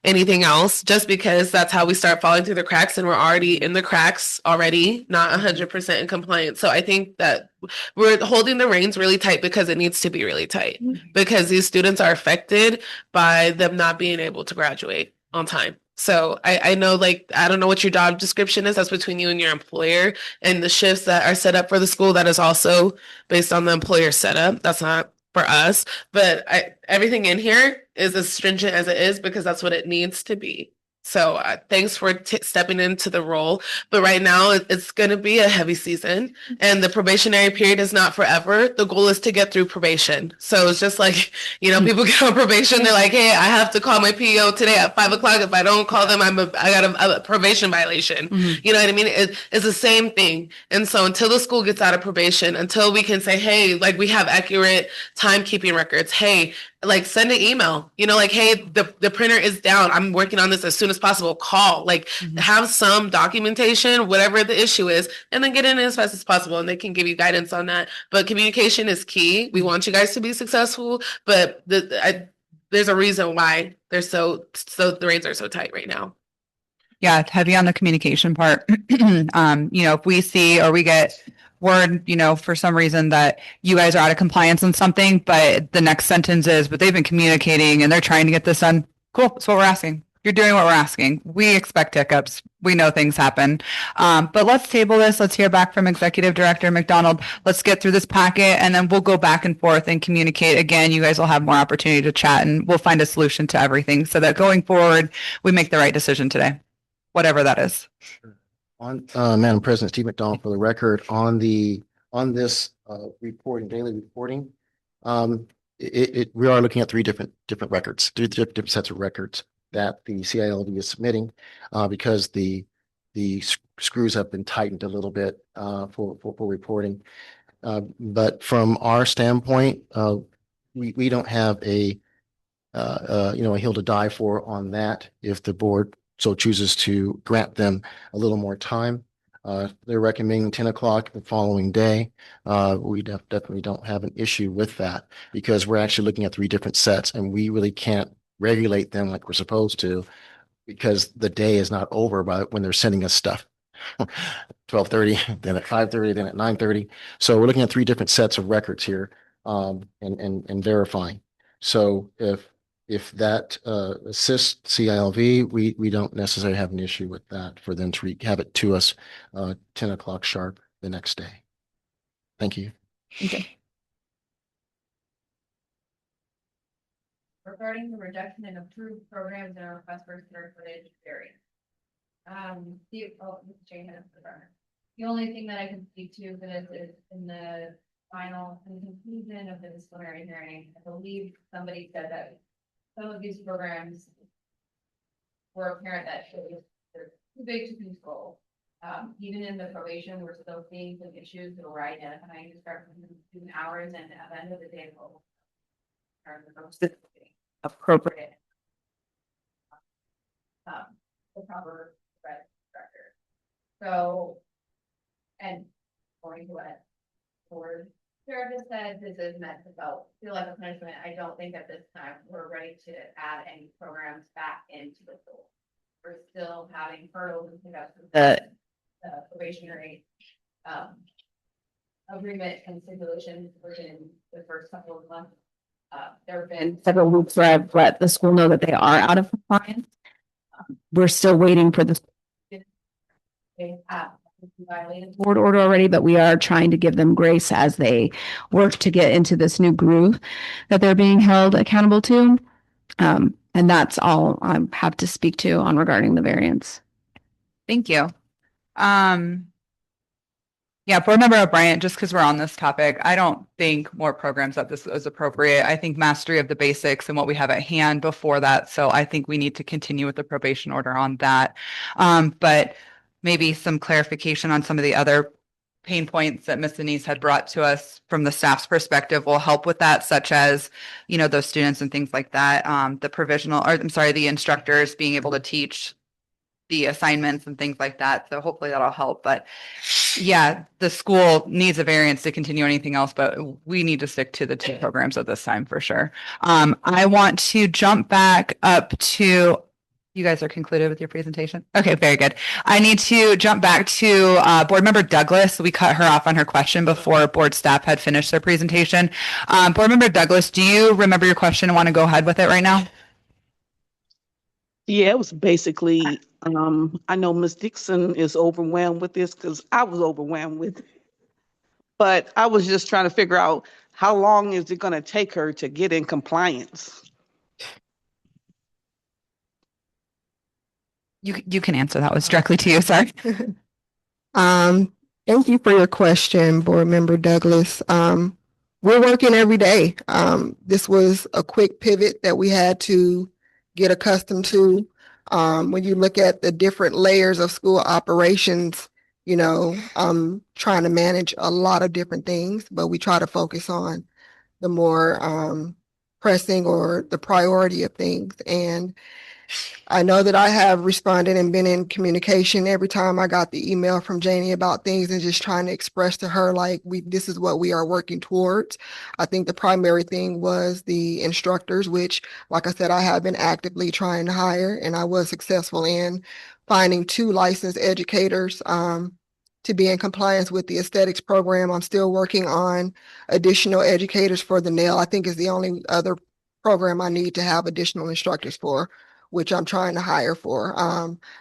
anything else, just because that's how we start falling through the cracks, and we're already in the cracks already, not 100% in compliance. So I think that we're holding the reins really tight because it needs to be really tight, because these students are affected by them not being able to graduate on time. So I know, I don't know what your job description is. That's between you and your employer, and the shifts that are set up for the school, that is also based on the employer setup. That's not for us, but everything in here is as stringent as it is because that's what it needs to be. So thanks for stepping into the role. But right now it's going to be a heavy season, and the probationary period is not forever. The goal is to get through probation. So it's just like, people get on probation. They're like, hey, I have to call my PO today at 5 o'clock. If I don't call them, I got a probation violation. You know what I mean? It's the same thing. And so until the school gets out of probation, until we can say, hey, we have accurate timekeeping records. Hey, send an email, hey, the printer is down. I'm working on this as soon as possible. Call, have some documentation, whatever the issue is, and then get in as fast as possible. And they can give you guidance on that. But communication is key. We want you guys to be successful, but there's a reason why they're so the reins are so tight right now. Yeah, it's heavy on the communication part. If we see or we get word, for some reason that you guys are out of compliance on something, but the next sentence is, but they've been communicating and they're trying to get this done. Cool. That's what we're asking. You're doing what we're asking. We expect hiccups. We know things happen. But let's table this. Let's hear back from Executive Director McDonald. Let's get through this packet and then we'll go back and forth and communicate. Again, you guys will have more opportunity to chat and we'll find a solution to everything so that going forward, we make the right decision today, whatever that is. On, Madam President, Steve McDonald, for the record, on this reporting, daily reporting, we are looking at three different records, three different sets of records that the CILD is submitting, because the screws have been tightened a little bit for reporting. But from our standpoint, we don't have a hill to die for on that. If the board so chooses to grant them a little more time, they're recommending 10 o'clock the following day. We definitely don't have an issue with that because we're actually looking at three different sets and we really can't regulate them like we're supposed to because the day is not over by when they're sending us stuff. 12:30, then at 5:30, then at 9:30. So we're looking at three different sets of records here, and verifying. So if that assists CILV, we don't necessarily have an issue with that for them to have it to us 10 o'clock sharp the next day. Thank you. Okay. Regarding the reduction in approved programs and our request for square footage vary. The only thing that I can speak to for this is in the conclusion of the disciplinary hearing, I believe somebody said that some of these programs were apparent that they're too big to control. Even in the probation, we're still seeing some issues that we're identifying discrepancies between hours and at the end of the day, appropriate. The proper structure. So, and going to what board Sarah just said, this is meant to feel like a punishment. I don't think at this time we're ready to add any programs back into the school. We're still having hurdles and the probationary agreement and stipulations within the first couple of months. There have been several weeks where I've let the school know that they are out of compliance. We're still waiting for the board order already, but we are trying to give them grace as they work to get into this new groove that they're being held accountable to. And that's all I have to speak to on regarding the variance. Thank you. Yeah, Board Member O'Brien, just because we're on this topic, I don't think more programs like this is appropriate. I think mastery of the basics and what we have at hand before that. So I think we need to continue with the probation order on that. But maybe some clarification on some of the other pain points that Ms. Denise had brought to us from the staff's perspective will help with that, such as, those students and things like that. The instructors being able to teach the assignments and things like that. So hopefully that'll help. But yeah, the school needs a variance to continue anything else, but we need to stick to the two programs at this time for sure. I want to jump back up to, you guys are concluded with your presentation? Okay, very good. I need to jump back to Board Member Douglas. We cut her off on her question before board staff had finished their presentation. Board Member Douglas, do you remember your question and want to go ahead with it right now? Yeah, it was basically, I know Ms. Dixon is overwhelmed with this because I was overwhelmed with it. But I was just trying to figure out how long is it going to take her to get in compliance? You can answer. That was directly to you. Sorry. Thank you for your question, Board Member Douglas. We're working every day. This was a quick pivot that we had to get accustomed to. When you look at the different layers of school operations, I'm trying to manage a lot of different things, but we try to focus on the more pressing or the priority of things. And I know that I have responded and been in communication every time I got the email from Janie about things and just trying to express to her, like, this is what we are working towards. I think the primary thing was the instructors, which, like I said, I have been actively trying to hire and I was successful in finding 2 licensed educators to be in compliance with the aesthetics program. I'm still working on additional educators for the nail. I think is the only other program I need to have additional instructors for, which I'm trying to hire for.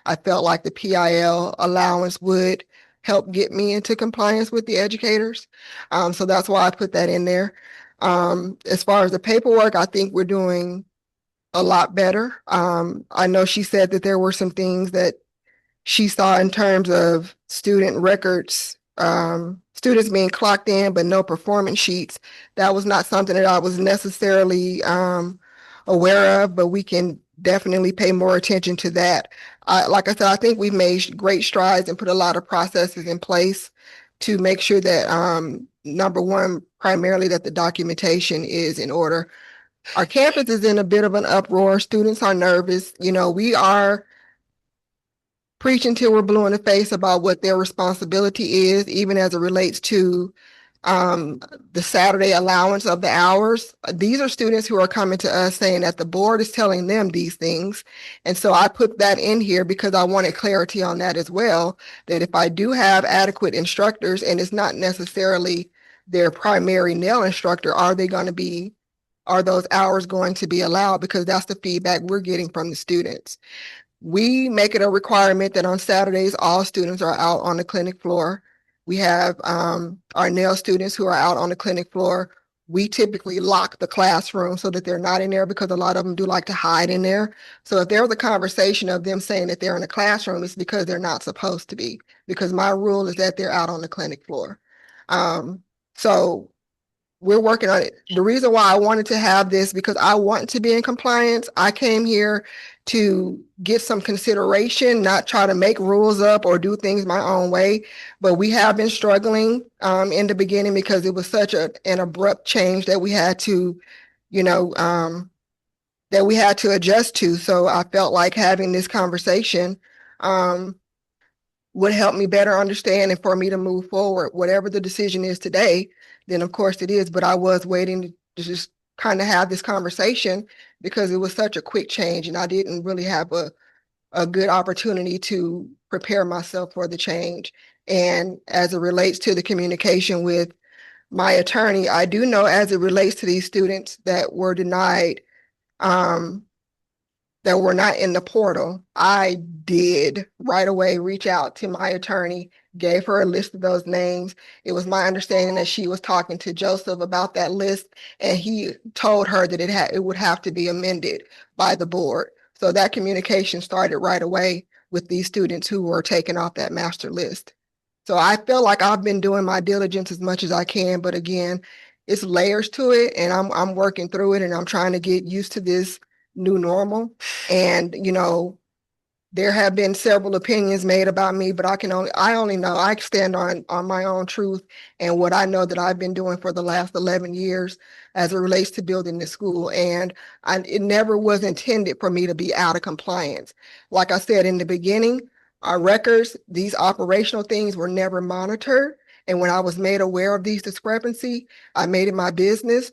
I felt like the PIL allowance would help get me into compliance with the educators. So that's why I put that in there. As far as the paperwork, I think we're doing a lot better. I know she said that there were some things that she saw in terms of student records, students being clocked in, but no performance sheets. That was not something that I was necessarily aware of, but we can definitely pay more attention to that. Like I said, I think we've made great strides and put a lot of processes in place to make sure that, number one, primarily that the documentation is in order. Our campus is in a bit of an uproar. Students are nervous. You know, we are preaching till we're blue in the face about what their responsibility is, even as it relates to the Saturday allowance of the hours. These are students who are coming to us saying that the board is telling them these things. And so I put that in here because I wanted clarity on that as well, that if I do have adequate instructors and it's not necessarily their primary nail instructor, are those hours going to be allowed? Because that's the feedback we're getting from the students. We make it a requirement that on Saturdays, all students are out on the clinic floor. We have our nail students who are out on the clinic floor. We typically lock the classroom so that they're not in there because a lot of them do like to hide in there. So if there was a conversation of them saying that they're in the classroom, it's because they're not supposed to be, because my rule is that they're out on the clinic floor. So we're working on it. The reason why I wanted to have this, because I want to be in compliance. I came here to get some consideration, not try to make rules up or do things my own way. But we have been struggling in the beginning because it was such an abrupt change that we had to, that we had to adjust to. So I felt like having this conversation would help me better understand and for me to move forward. Whatever the decision is today, then of course it is. But I was waiting to just kind of have this conversation because it was such a quick change and I didn't really have a good opportunity to prepare myself for the change. And as it relates to the communication with my attorney, I do know as it relates to these students that were denied, that were not in the portal, I did right away reach out to my attorney, gave her a list of those names. It was my understanding that she was talking to Joseph about that list, and he told her that it would have to be amended by the board. So that communication started right away with these students who were taken off that master list. So I feel like I've been doing my diligence as much as I can, but again, it's layers to it, and I'm working through it, and I'm trying to get used to this new normal. And there have been several opinions made about me, but I only know I stand on my own truth and what I know that I've been doing for the last 11 years as it relates to building the school. And it never was intended for me to be out of compliance. Like I said in the beginning, our records, these operational things were never monitored. And when I was made aware of these discrepancies, I made it my business.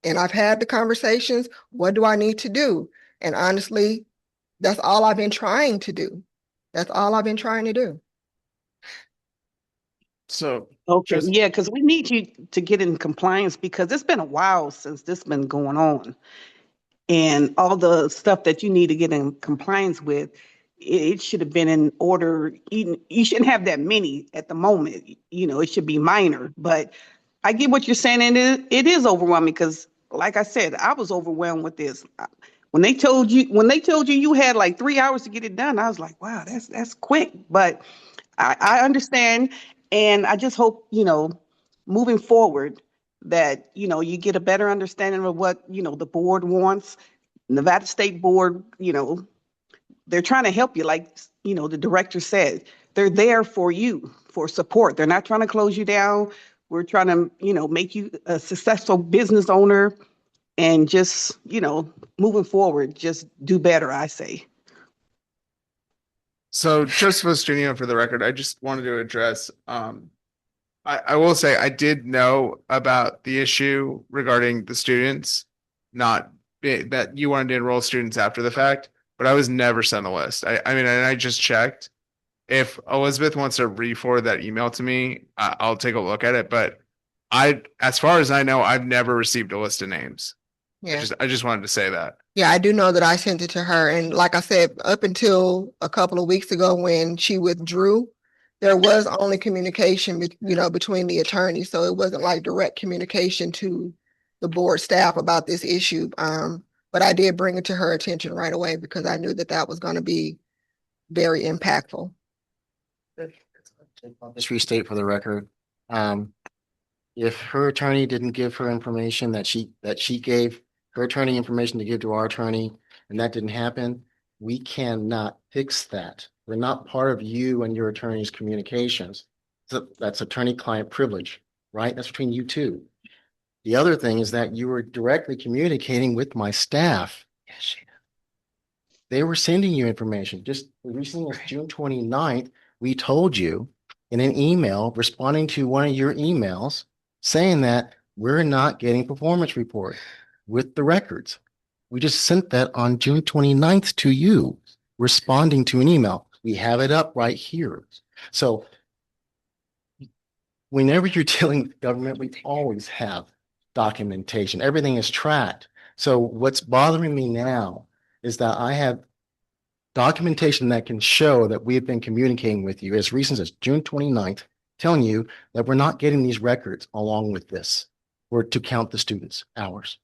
And I've had the conversations. What do I need to do? And honestly, that's all I've been trying to do. That's all I've been trying to do. So, okay, yeah, because we need you to get in compliance because it's been a while since this been going on. And all the stuff that you need to get in compliance with, it should have been in order. You shouldn't have that many at the moment. It should be minor. But I get what you're saying, and it is overwhelming because, like I said, I was overwhelmed with this. When they told you you had like 3 hours to get it done, I was like, wow, that's quick. But I understand, and I just hope moving forward that you get a better understanding of what the board wants. Nevada State Board, they're trying to help you, like the director said. They're there for you for support. They're not trying to close you down. We're trying to, make you a successful business owner and just, moving forward, just do better, I say. So Joseph Ostrino, for the record, I just wanted to address, I will say I did know about the issue regarding the students, not that you wanted to enroll students after the fact. but I was never sent a list. I mean, and I just checked. If Elizabeth wants to re-forward that email to me, I'll take a look at it. But as far as I know, I've never received a list of names. Yeah. I just wanted to say that. Yeah, I do know that I sent it to her. And like I said, up until a couple of weeks ago when she withdrew, there was only communication, between the attorneys. So it wasn't like direct communication to the board staff about this issue. But I did bring it to her attention right away because I knew that was going to be very impactful. I'll just restate for the record. If her attorney didn't give her information that she gave her attorney information to give to our attorney, and that didn't happen, we cannot fix that. We're not part of you and your attorney's communications. So that's attorney-client privilege, right? That's between you two. The other thing is that you were directly communicating with my staff. Yes, they were sending you information. Just recently, June 29th, we told you in an email responding to one of your emails saying that we're not getting performance report with the records. We just sent that on June 29th to you, responding to an email. We have it up right here. So whenever you're dealing with government, we always have documentation. Everything is tracked. So what's bothering me now is that I have documentation that can show that we have been communicating with you as recent as June 29th, telling you that we're not getting these records along with this, or to count the students' hours.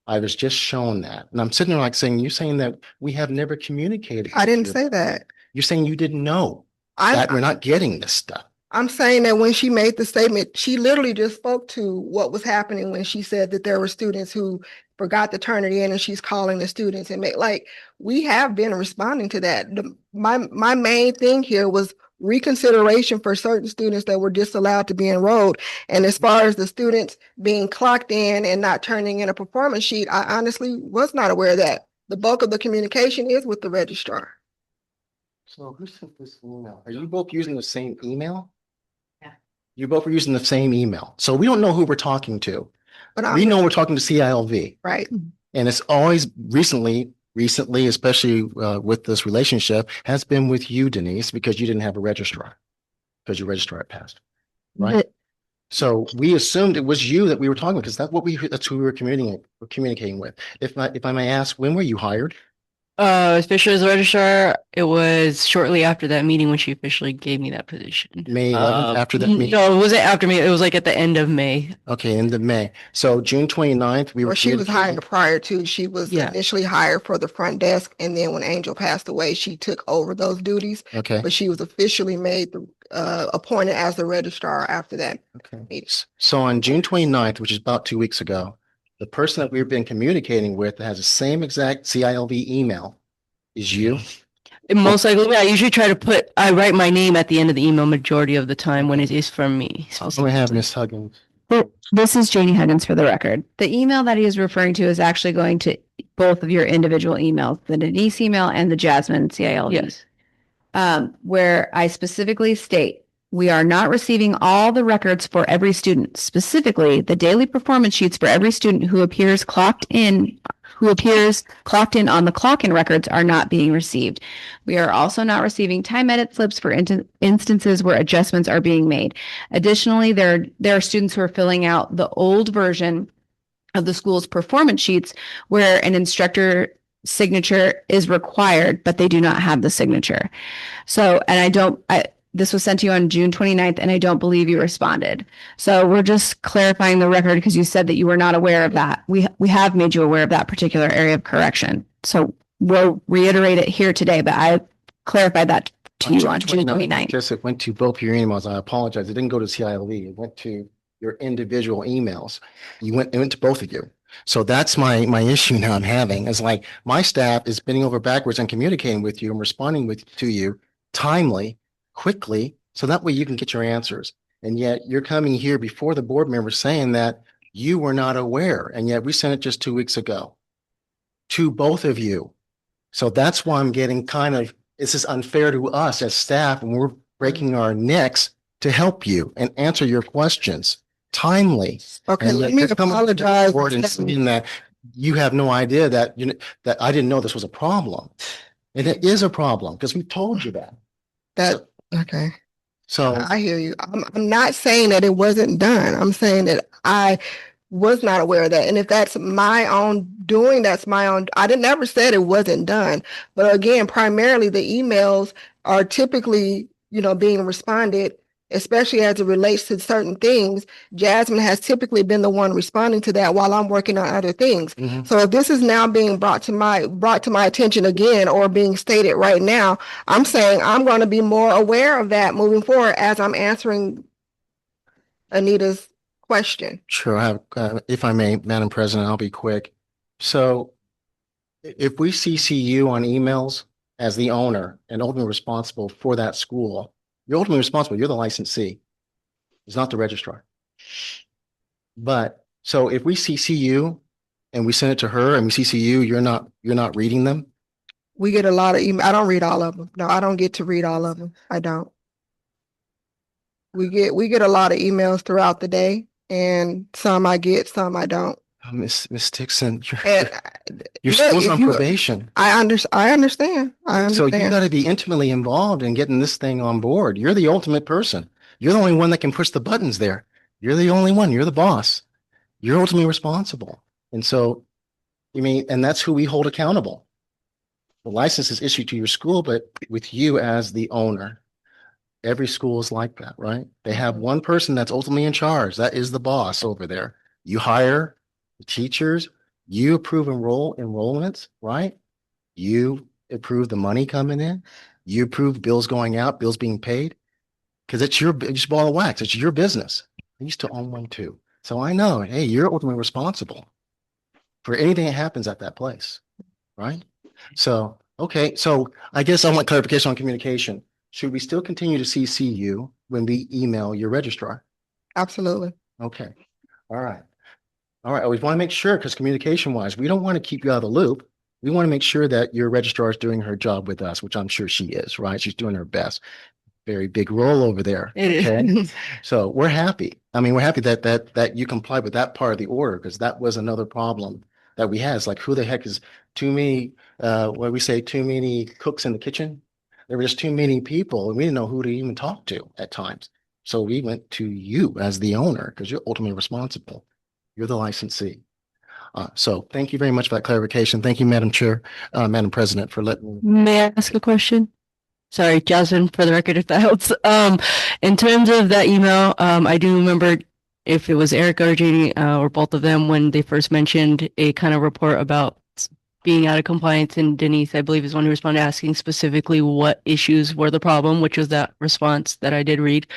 I was just shown that. And I'm sitting there like saying, you're saying that we have never communicated. I didn't say that. You're saying you didn't know that we're not getting this stuff. I'm saying that when she made the statement, she literally just spoke to what was happening when she said that there were students who forgot to turn it in and she's calling the students and we have been responding to that. My main thing here was reconsideration for certain students that were disallowed to be enrolled. And as far as the students being clocked in and not turning in a performance sheet, I honestly was not aware of that. The bulk of the communication is with the registrar. So who sent this email? Are you both using the same email? Yeah. You both are using the same email. So we don't know who we're talking to. But we know we're talking to CILV. Right. And it's always recently, especially with this relationship, has been with you, Denise, because you didn't have a registrar, because your registrar had passed. Right. So we assumed it was you that we were talking with, because that's who we were communicating with. If I may ask, when were you hired? Officially as a registrar, it was shortly after that meeting when she officially gave me that position. May 11th, after that meeting? No, it wasn't after me. It was like at the end of May. Okay, end of May. So June 29th, she was hired prior to. She was initially hired for the front desk, and then when Angel passed away, she took over those duties. Okay. But she was officially made appointed as the registrar after that meeting. So on June 29th, which is about 2 weeks ago, the person that we've been communicating with that has the same exact CILV email is you? Most likely, I usually I write my name at the end of the email majority of the time when it is from me. So we have Ms. Huggins. This is Janie Huggins for the record. The email that he is referring to is actually going to both of your individual emails, the Denise email and the Jasmine CILV. Yes. Where I specifically state, we are not receiving all the records for every student. Specifically, the daily performance sheets for every student who appears clocked in on the clock-in records are not being received. We are also not receiving time edit slips for instances where adjustments are being made. Additionally, there are students who are filling out the old version of the school's performance sheets where an instructor signature is required, but they do not have the signature. So, and this was sent to you on June 29th, and I don't believe you responded. So we're just clarifying the record because you said that you were not aware of that. We have made you aware of that particular area of correction. So we'll reiterate it here today, but I clarified that to you on June 29th. Just it went to both your emails. I apologize. It didn't go to CILV. It went to your individual emails. It went to both of you. So that's my issue now I'm having is like my staff is bending over backwards and communicating with you and responding to you timely, quickly, so that way you can get your answers. And yet you're coming here before the board members saying that you were not aware. And yet we sent it just 2 weeks ago to both of you. So that's why I'm getting this is unfair to us as staff, and we're breaking our necks to help you and answer your questions timely. Okay, let me apologize. And saying that you have no idea that, that I didn't know this was a problem. And it is a problem because we told you that. Okay. So I hear you. I'm not saying that it wasn't done. I'm saying that I was not aware of that. And if that's my own doing, that's my own. I didn't never said it wasn't done. But again, primarily the emails are typically, being responded, especially as it relates to certain things. Jasmine has typically been the one responding to that while I'm working on other things. So if this is now being brought to my attention again, or being stated right now, I'm saying I'm going to be more aware of that moving forward as I'm answering Anita's question. sure, I have, if I may, Madam President, I'll be quick. So if we CC you on emails as the owner and ultimately responsible for that school, you're ultimately responsible. You're the licensee. It's not the registrar. But so if we CC you and we send it to her and we CC you, you're not reading them. We get a lot of email. I don't read all of them. No, I don't get to read all of them. I don't. We get a lot of emails throughout the day, and some I get, some I don't. Miss Dixon, And your look, school's if on you- probation. I understand. So you got to be intimately involved in getting this thing on board. You're the ultimate person. You're the only one that can push the buttons there. You're the only one. You're the boss. You're ultimately responsible. And so, and that's who we hold accountable. The license is issued to your school, but with you as the owner. Every school is like that, right? They have one person that's ultimately in charge. That is the boss over there. You hire the teachers, you approve enrollments, right? You approve the money coming in, you approve bills going out, bills being paid, because it's your ball of wax. It's your business. I used to own one too. So I know, hey, you're ultimately responsible for anything that happens at that place, right? So, okay. So I guess I want clarification on communication. Should we still continue to CC you when we email your registrar? Absolutely. Okay. All right. All right. We want to make sure, because communication wise, we don't want to keep you out of the loop. We want to make sure that your registrar is doing her job with us, which I'm sure she is, right? She's doing her best. Very big role over there. Okay. So we're happy. We're happy that you complied with that part of the order, because that was another problem that we had. It's like, who the heck is too many, what we say, too many cooks in the kitchen? There were just too many people, and we didn't know who to even talk to at times. So we went to you as the owner, because you're ultimately responsible. You're the licensee. So thank you very much for that clarification. Thank you, Madam Chair, Madam President, for letting me. May I ask a question? Sorry, Jasmine, for the record, if that helps. In terms of that email, I do remember if it was Erica or JD, or both of them, when they first mentioned a kind of report about being out of compliance, and Denise, I believe, is one who responded asking specifically what issues were the problem, which was that response that I did read.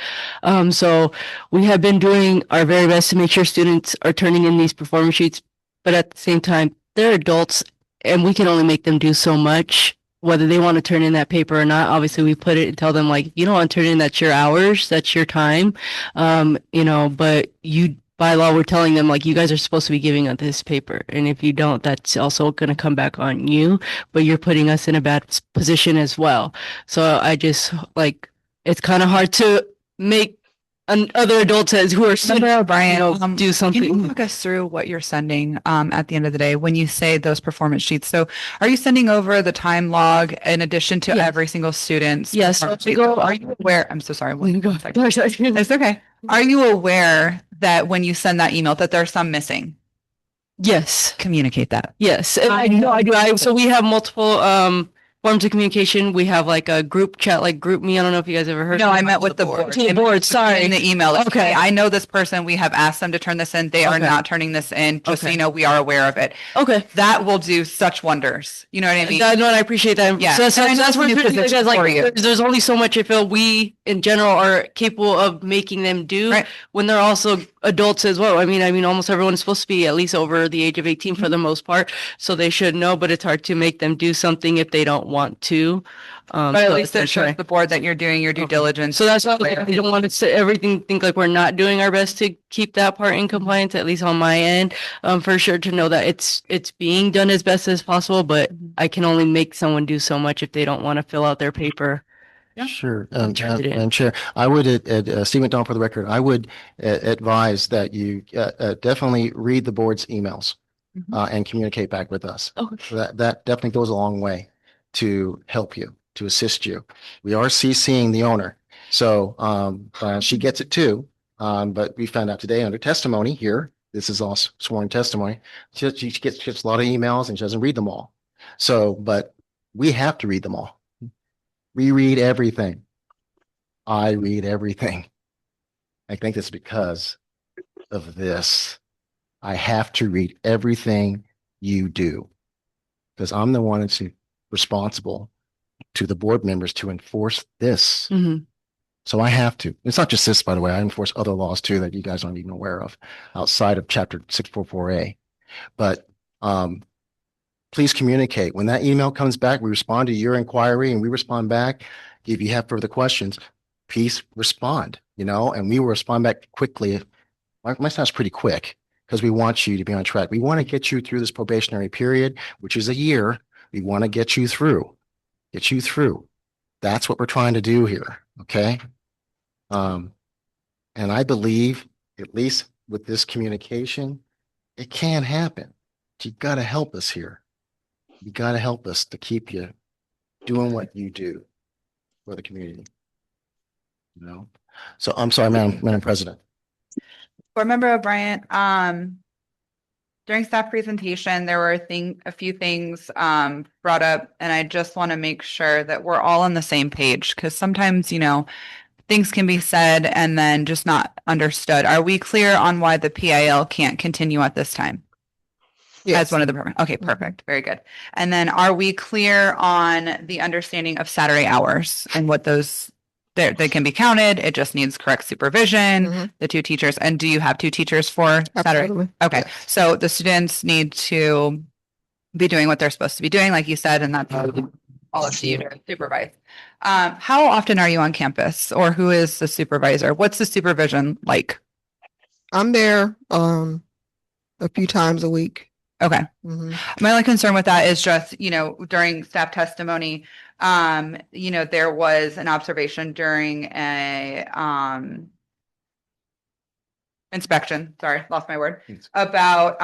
So we have been doing our very best to make sure students are turning in these performance sheets, but at the same time, they're adults and we can only make them do so much, whether they want to turn in that paper or not. Obviously, we put it and tell them, like, you don't want to turn in, that's your hours, that's your time. But by law, we're telling them, like, you guys are supposed to be giving us this paper. And if you don't, that's also going to come back on you, but you're putting us in a bad position as well. So I just, it's kind of hard to make other adults who are Member O'Brien, do something. Can you walk us through what you're sending at the end of the day when you say those performance sheets? So are you sending over the time log in addition to every single student's? Yes. performance sheet? Are you aware? I'm so sorry. It's okay. Are you aware that when you send that email that there's some missing? Yes. Communicate that. Yes. I do. So we have multiple forms of communication. We have like a group chat, like GroupMe. I don't know if you guys ever heard. No, of I meant with the board. To the board. Sorry. In the email. It's, Okay. "Hey, I know this person. We have asked them to turn this in. They are not turning this in. Just so you know, we are aware of it." Okay. That will do such wonders. You know what I mean? No, I appreciate that. Yeah. So And I know that's it's a what new we're doing, position because, for you. there's only so much I feel we in general are capable of making them do when they're also adults as well. I mean, almost everyone is supposed to be at least over the age of 18 for the most part. So they should know, but it's hard to make them do something if they don't want to. But at least it shows the board that you're doing your due diligence. So that's why I don't want to say everything, think like we're not doing our best to keep that part in compliance, at least on my end, for sure, to know that it's being done as best as possible, but I can only make someone do so much if they don't want to fill out their paper. Sure. turn it in. Madam Chair, I would, Steve McDonald, for the record, I would advise that you definitely read the board's emails. and communicate back with us. Okay. So that definitely goes a long way to help you, to assist you. We are CCing the owner. So she gets it too. But we found out today under testimony here, this is all sworn testimony, she gets a lot of emails and she doesn't read them all. So, but we have to read them all. We read everything. I read everything. I think it's because of this. I have to read everything you do because I'm the one that's responsible to the board members to enforce this. Mhm. So I have to. It's not just this, by the way. I enforce other laws too that you guys aren't even aware of outside of Chapter 644A. But please communicate. When that email comes back, we respond to your inquiry and we respond back. If you have further questions, please respond, and we will respond back quickly. My staff's pretty quick because we want you to be on track. We want to get you through this probationary period, which is a year. We want to get you through. That's what we're trying to do here. Okay. And I believe, at least with this communication, it can happen. You got to help us here. You got to help us to keep you doing what you do for the community. So I'm sorry, Madam President. Board Member O'Brien, during staff presentation, there were a few things brought up, and I just want to make sure that we're all on the same page because sometimes, things can be said and then just not understood. Are we clear on why the PIL can't continue at this time? Yes. As one of the programs. Okay, perfect. Very good. And then are we clear on the understanding of Saturday hours and what those they can be counted? It just needs correct supervision, the 2 teachers. And do you have 2 teachers for Saturday? Absolutely. Okay. Yes. So the students need to be doing what they're supposed to be doing, like you said, and that's all of you to supervise. How often are you on campus or who is the supervisor? What's the supervision like? I'm there a few times a week. Okay. Mhm. My only concern with that is just, during staff testimony, there was an observation during a inspection, sorry, lost my word, about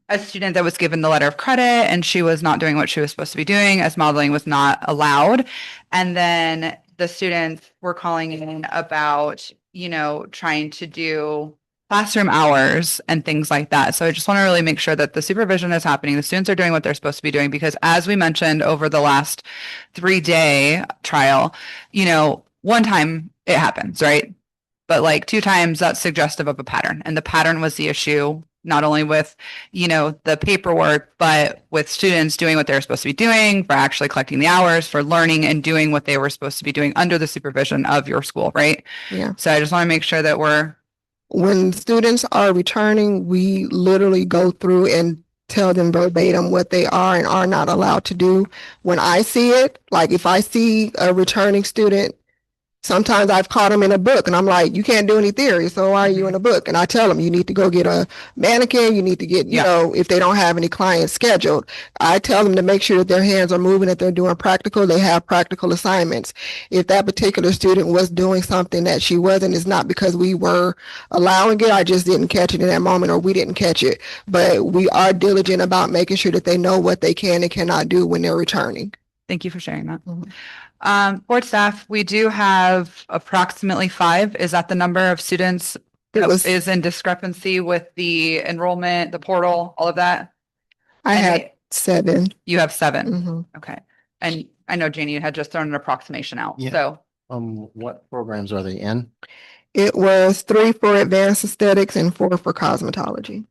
a student that was given the letter of credit and she was not doing what she was supposed to be doing as modeling was not allowed. And then the students were calling in about, trying to do classroom hours and things like that. So I just want to really make sure that the supervision is happening. The students are doing what they're supposed to be doing because as we mentioned over the last 3-day trial, one time it happens, right? But like 2 times that's suggestive of a pattern. And the pattern was the issue, not only with, the paperwork, but with students doing what they're supposed to be doing, for actually collecting the hours, for learning and doing what they were supposed to be doing under the supervision of your school, right? Yeah. So I just want to make sure that when students are returning, we literally go through and tell them verbatim what they are and are not allowed to do. When I see it, like if I see a returning student, sometimes I've caught them in a book and I'm like, you can't do any theory. So why are you in a book? And I tell them, you need to go get a mannequin. You need to get, if they don't have any clients scheduled, I tell them to make sure that their hands are moving, that they're doing practical, they have practical assignments. If that particular student was doing something that she wasn't, it's not because we were allowing it. I just didn't catch it in that moment or we didn't catch it. But we are diligent about making sure that they know what they can and cannot do when they're returning. Thank you for sharing that. Board staff, we do have approximately 5. Is that the number of students that is in discrepancy with the enrollment, the portal, all of that? I had 7. You have 7. Mhm. Okay. And I know Janie, you had just thrown an approximation out. Yeah. So What programs are they in? It was 3 for advanced aesthetics and 4 for cosmetology.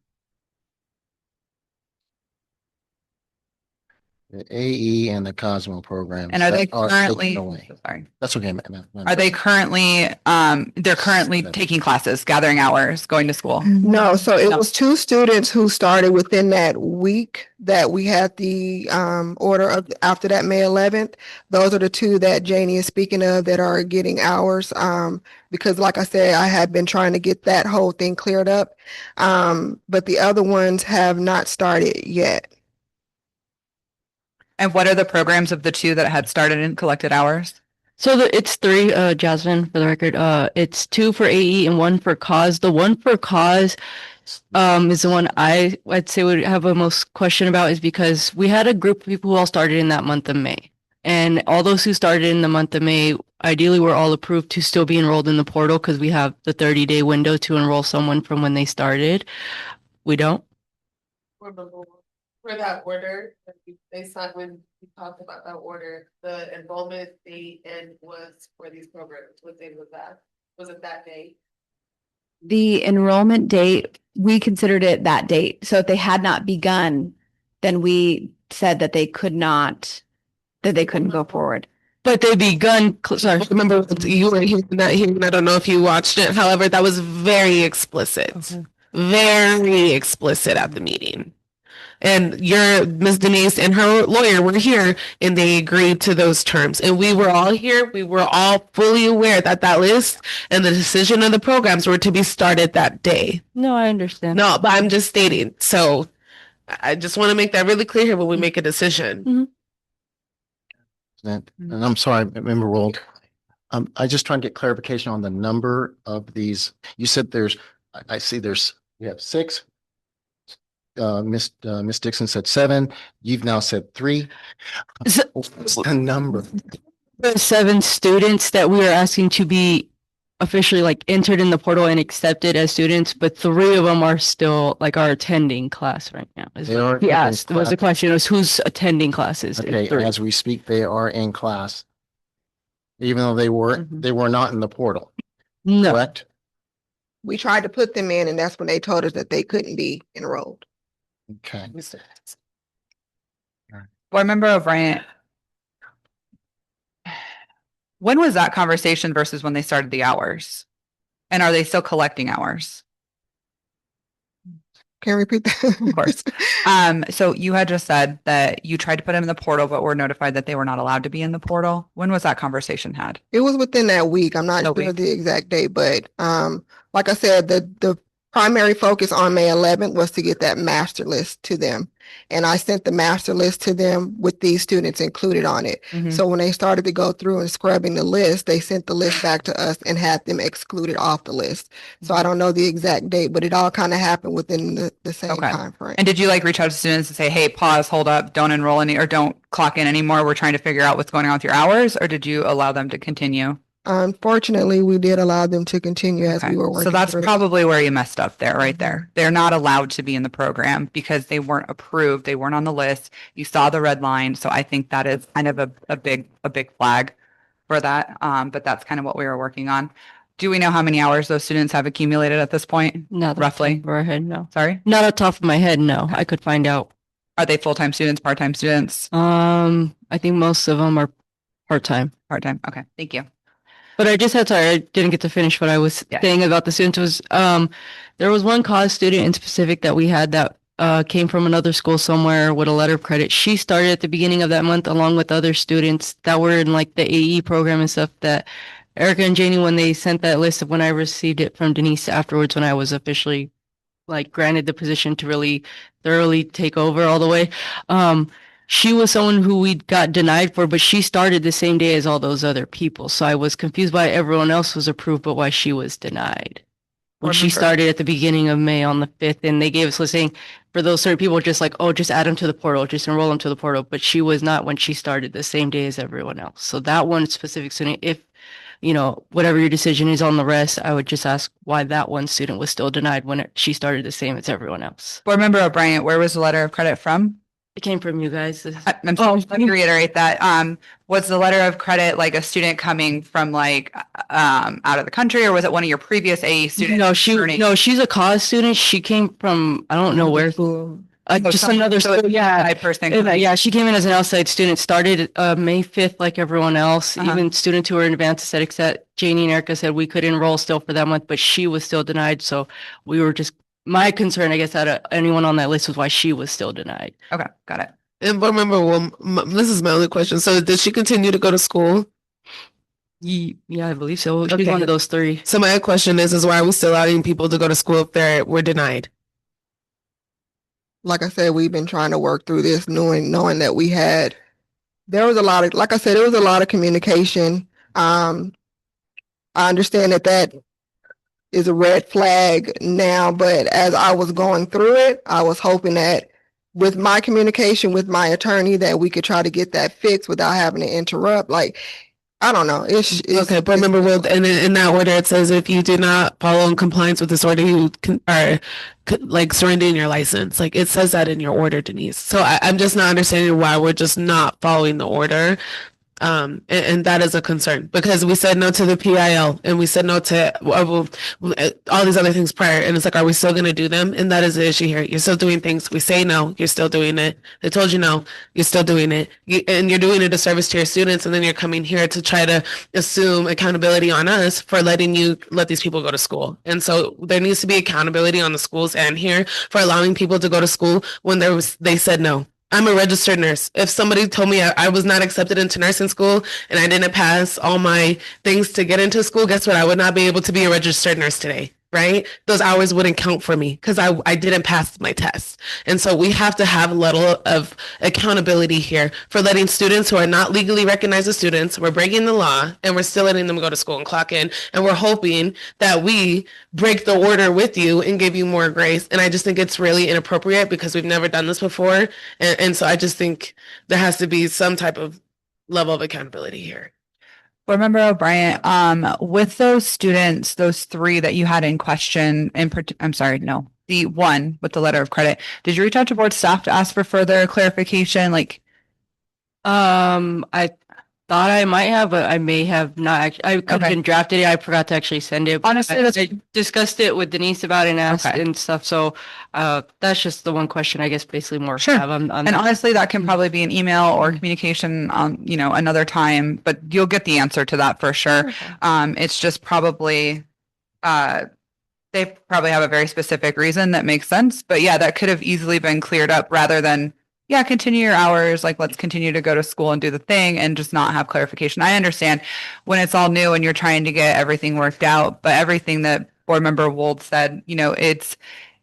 The AE and the Cosmo programs. And are they that taken currently, away. sorry, That's okay, ma'am. are they currently, they're currently taking classes, gathering hours, going to school? No, so it was 2 students who started within that week that we had the order of after that May 11th. Those are the 2 that Janie is speaking of that are getting hours. Because like I said, I had been trying to get that whole thing cleared up. But the other ones have not started yet. And what are the programs of the 2 that had started and collected hours? So it's 3, Jasmine, for the record. It's 2 for AE and 1 for cause. The 1 for cause is the one I'd say would have the most question about, is because we had a group of people who all started in that month of May. And all those who started in the month of May, ideally were all approved to still be enrolled in the portal because we have the 30-day window to enroll someone from when they started. We don't. For that order, they signed when we talked about that order, the enrollment date and was for these programs. What day was that? Was it that day? The enrollment date, we considered it that date. So if they had not begun, then we said that they couldn't go forward. But they begun, sorry, remember you were hearing that hearing. I don't know if you watched it. However, that was very explicit, very explicit at the meeting. And your Ms. Denise and her lawyer were here and they agreed to those terms. And we were all here. We were all fully aware that that list and the decision of the programs were to be started that day. No, I understand. No, but I'm just stating. So I just want to make that really clear here when we make a decision. And I'm sorry, Member Wold. I just trying to get clarification on the number of these. You said I see we have 6. Miss Dixon said 7. You've now said 3. What's the number? There's 7 students that we are asking to be officially like entered in the portal and accepted as students, but 3 of them are still like are attending class right now. Yes, was the question was who's attending classes? Okay, as we speak, they are in class, even though they were not in the portal. No. Correct? We tried to put them in, and that's when they told us that they couldn't be enrolled. Okay. Board Member O'Brien, when was that conversation versus when they started the hours? And are they still collecting hours? Can you repeat that? Of course. So you had just said that you tried to put them in the portal, but were notified that they were not allowed to be in the portal. When was that conversation had? It was within that week. I'm not sure the exact date, but like I said, the primary focus on May 11th was to get that master list to them. And I sent the master list to them with these students included on it. So when they started to go through and scrubbing the list, they sent the list back to us and had them excluded off the list. So I don't know the exact date, but it all kind of happened within the same time frame. And did you like reach out to students and say, hey, pause, hold up, don't enroll any or don't clock in anymore? We're trying to figure out what's going on with your hours, or did you allow them to continue? Unfortunately, we did allow them to continue as we were working. So that's through. probably where you messed up there, right there. They're not allowed to be in the program because they weren't approved. They weren't on the list. You saw the red line. So I think that is kind of a big flag for that. But that's kind of what we were working on. Do we know how many hours those students have accumulated at this point? Not roughly. Our head, no. Sorry? Not off the top of my head, no. I could find out. Are they full-time students, part-time students? I think most of them are part-time. Part-time. Okay. Thank you. But I just had, sorry, I didn't get to finish what I was saying about the students was, there was one cause student in specific that we had that came from another school somewhere with a letter of credit. She started at the beginning of that month along with other students that were in like the AE program and stuff that Erica and Janie, when they sent that list of when I received it from Denise afterwards, when I was officially like granted the position to really thoroughly take over all the way. She was someone who we got denied for, but she started the same day as all those other people. So I was confused why everyone else was approved, but why she was denied. When she started at the beginning of May on the 5th, and they gave us a saying for those certain people, just like, oh, just add them to the portal, just enroll them to the portal. But she was not when she started the same day as everyone else. So that one specific student, if, you know, whatever your decision is on the rest, I would just ask why that one student was still denied when she started the same as everyone else. Board Member O'Brien, where was the letter of credit from? It came from you guys. I'm sorry, let me reiterate that. Was the letter of credit like a student coming from like out of the country, or was it one of your previous AE students? No, she's a cause student. She came from I don't know where. Just another school. Yeah, she came in as an outside student. Started May 5th, like everyone else. Even students who were in advanced aesthetics that Janie and Erica said we could enroll still for that month, but she was still denied. So we were just. My concern, I guess, out of anyone on that list was why she was still denied. Okay, got it. And but remember, this is my only question. So did she continue to go to school? Yeah, I believe so. She's one of those 3. So my question is why are we still allowing people to go to school if they were denied? Like I said, we've been trying to work through this, knowing that there was a lot of, like I said, there was a lot of communication. I understand that is a red flag now, but as I was going through it, I was hoping that with my communication with my attorney that we could try to get that fixed without having to interrupt. Like, I don't know. It's okay, but remember, and in that order, it says if you do not follow in compliance with this order, you are like surrendering your license. Like it says that in your order, Denise. So I'm just not understanding why we're just not following the order. And that is a concern because we said no to the PIL and we said no to all these other things prior. And it's like, are we still going to do them? And that is the issue here. You're still doing things. We say no, you're still doing it. They told you no, you're still doing it. And you're doing a disservice to your students. And then you're coming here to try to assume accountability on us for letting you let these people go to school. And so there needs to be accountability on the schools and here for allowing people to go to school when they said no. I'm a registered nurse. If somebody told me I was not accepted into nursing school and I didn't pass all my things to get into school, guess what? I would not be able to be a registered nurse today, right? Those hours wouldn't count for me because I didn't pass my test. And so we have to have a level of accountability here for letting students who are not legally recognized as students, we're breaking the law and we're still letting them go to school and clock in. And we're hoping that we break the order with you and give you more grace. And I just think it's really inappropriate because we've never done this before. And so I just think there has to be some type of level of accountability here. Board Member O'Brien, with those students, those 3 that you had in question, the one with the letter of credit, did you reach out to board staff to ask for further clarification? Like, I thought I might have, but I may have not. I could have been drafted it. I forgot to actually send it. Honestly, I discussed it with Denise about it and asked and stuff. So that's just the one question, I guess, basically more. Sure. On and honestly, that can probably be an email or communication on, another time, but you'll get the answer to that for sure. It's just probably, they probably have a very specific reason that makes sense, but yeah, that could have easily been cleared up rather than, yeah, continue your hours. Like, let's continue to go to school and do the thing and just not have clarification. I understand when it's all new and you're trying to get everything worked out, but everything that Board Member Wold said,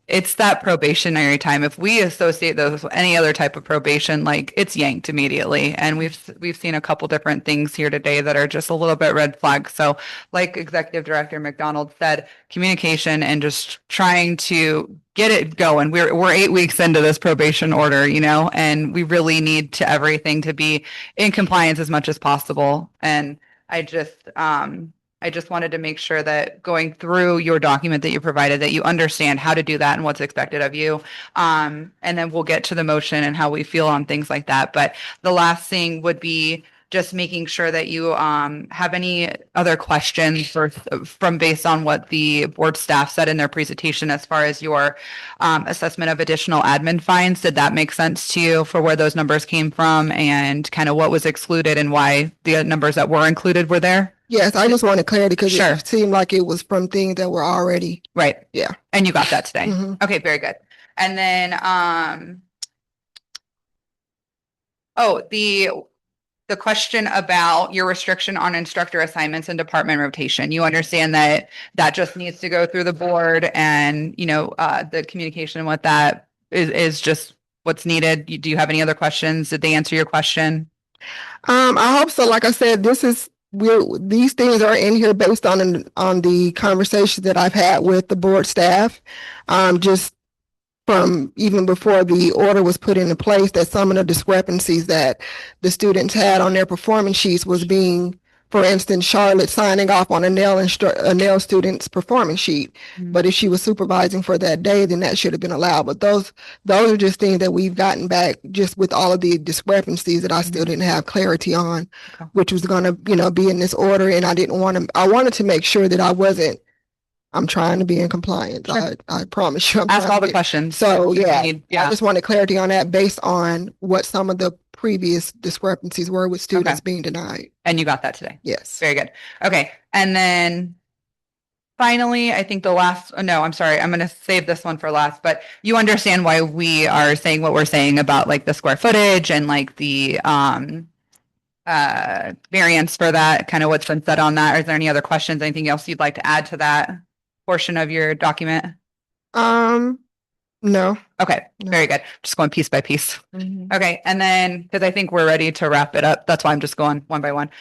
it's that probationary time. If we associate those with any other type of probation, like it's yanked immediately. And we've seen a couple different things here today that are just a little bit red flag. So like Executive Director McDonald said, communication and just trying to get it going. We're 8 weeks into this probation order, and we really need everything to be in compliance as much as possible. And I just wanted to make sure that going through your document that you provided, that you understand how to do that and what's expected of you. And then we'll get to the motion and how we feel on things like that. But the last thing would be just making sure that you have any other questions from based on what the board staff said in their presentation as far as your assessment of additional admin fines. Did that make sense to you for where those numbers came from and kind of what was excluded and why the numbers that were included were there? Yes, I just wanted clarity because it seemed like it was from things that were already. Right. Yeah. And you got that today. Okay, very good. And then, the question about your restriction on instructor assignments and department rotation. You understand that just needs to go through the board and, the communication with that is just what's needed. Do you have any other questions? Did they answer your question? I hope so. Like I said, these things are in here based on the conversations that I've had with the board staff. Just from even before the order was put into place, that some of the discrepancies that the students had on their performance sheets was being, for instance, Charlotte signing off on a nail student's performance sheet. But if she was supervising for that day, then that should have been allowed. But those are just things that we've gotten back just with all of the discrepancies that I still didn't have clarity on, which was going to, be in this order. And I wanted to make sure that I'm trying to be in compliance. Sure. I promise you. Ask all the questions. So I just wanted clarity on that based on what some of the previous discrepancies were with students being denied. And you got that today? Yes. Very good. Okay. And then finally, I think I'm going to save this one for last, but you understand why we are saying what we're saying about like the square footage and like the variance for that, kind of what's been said on that. Is there any other questions? Anything else you'd like to add to that portion of your document? No. Okay, very good. Just going piece by piece. Okay, and then, because I think we're ready to wrap it up, that's why I'm just going one by one.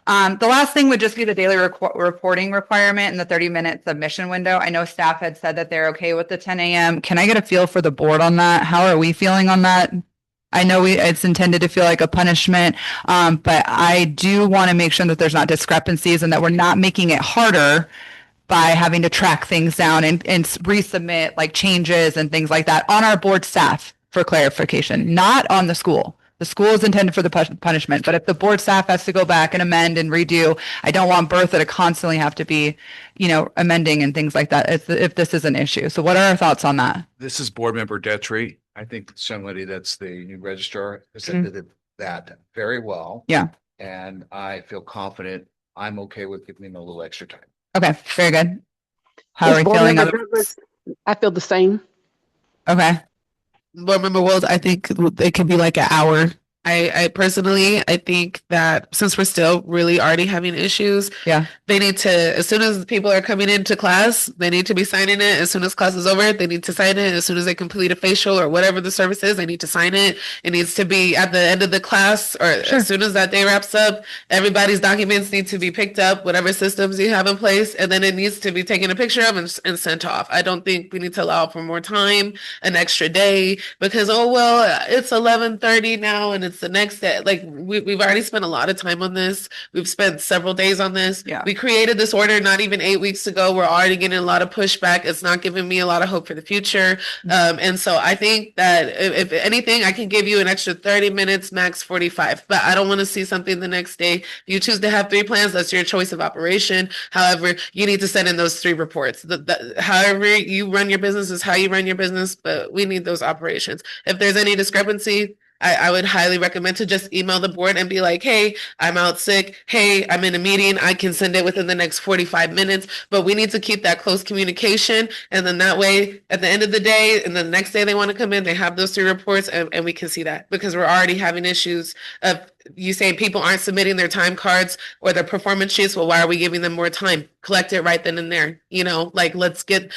The last thing would just be the daily reporting requirement and the 30-minute submission window. I know staff had said that they're okay with the 10 a.m. Can I get a feel for the board on that? How are we feeling on that? I know it's intended to feel like a punishment, but I do want to make sure that there's not discrepancies and that we're not making it harder by having to track things down and resubmit like changes and things like that on our board staff for clarification, not on the school. The school is intended for the punishment, but if the board staff has to go back and amend and redo, I don't want Bertha to constantly have to be, amending and things like that if this is an issue. So what are our thoughts on that? This is Board Member Detry. I think this young lady that's the new registrar presented that very well. Yeah. And I feel confident. I'm okay with giving them a little extra time. Okay, very good. How are we Board feeling? Member Douglas, I feel the same. Okay. Board Member Wells, I think it could be like an hour. I personally, I think that since we're still really already having issues, they need to, as soon as people are coming into class, they need to be signing it. As soon as class is over, they need to sign it. As soon as they complete a facial or whatever the service is, they need to sign it. It needs to be at the end of the class or as soon as that day wraps up, everybody's documents need to be picked up, whatever systems you have in place, and then it needs to be taken a picture of and sent off. I don't think we need to allow for more time, an extra day, because, it's 11:30 now and it's the next day. Like we've already spent a lot of time on this. We've spent several days on this. Yeah. We created this order not even 8 weeks ago. We're already getting a lot of pushback. It's not giving me a lot of hope for the future. And so I think that if anything, I can give you an extra 30 minutes, max 45, but I don't want to see something the next day. If you choose to have 3 plans, that's your choice of operation. However, you need to send in those 3 reports. However you run your business is how you run your business, but we need those operations. If there's any discrepancy, I would highly recommend to just email the board and be like, hey, I'm out sick. Hey, I'm in a meeting. I can send it within the next 45 minutes, but we need to keep that close communication. And then that way, at the end of the day, and the next day they want to come in, they have those 3 reports and we can see that because we're already having issues of you saying people aren't submitting their time cards or their performance sheets. Well, why are we giving them more time? Collect it right then and there. Let's get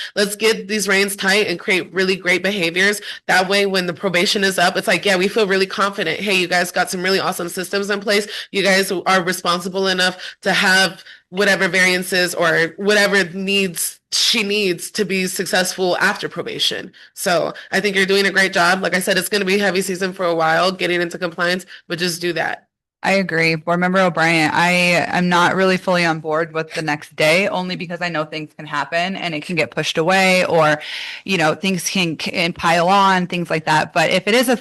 these reins tight and create really great behaviors. That way, when the probation is up, it's like, yeah, we feel really confident. Hey, you guys got some really awesome systems in place. You guys are responsible enough to have whatever variances or whatever she needs to be successful after probation. So I think you're doing a great job. Like I said, it's going to be heavy season for a while getting into compliance, but just do that. I agree. Board Member O'Brien, I am not really fully on board with the next day, only because I know things can happen and it can get pushed away or, things can pile on, things like that. But if it is a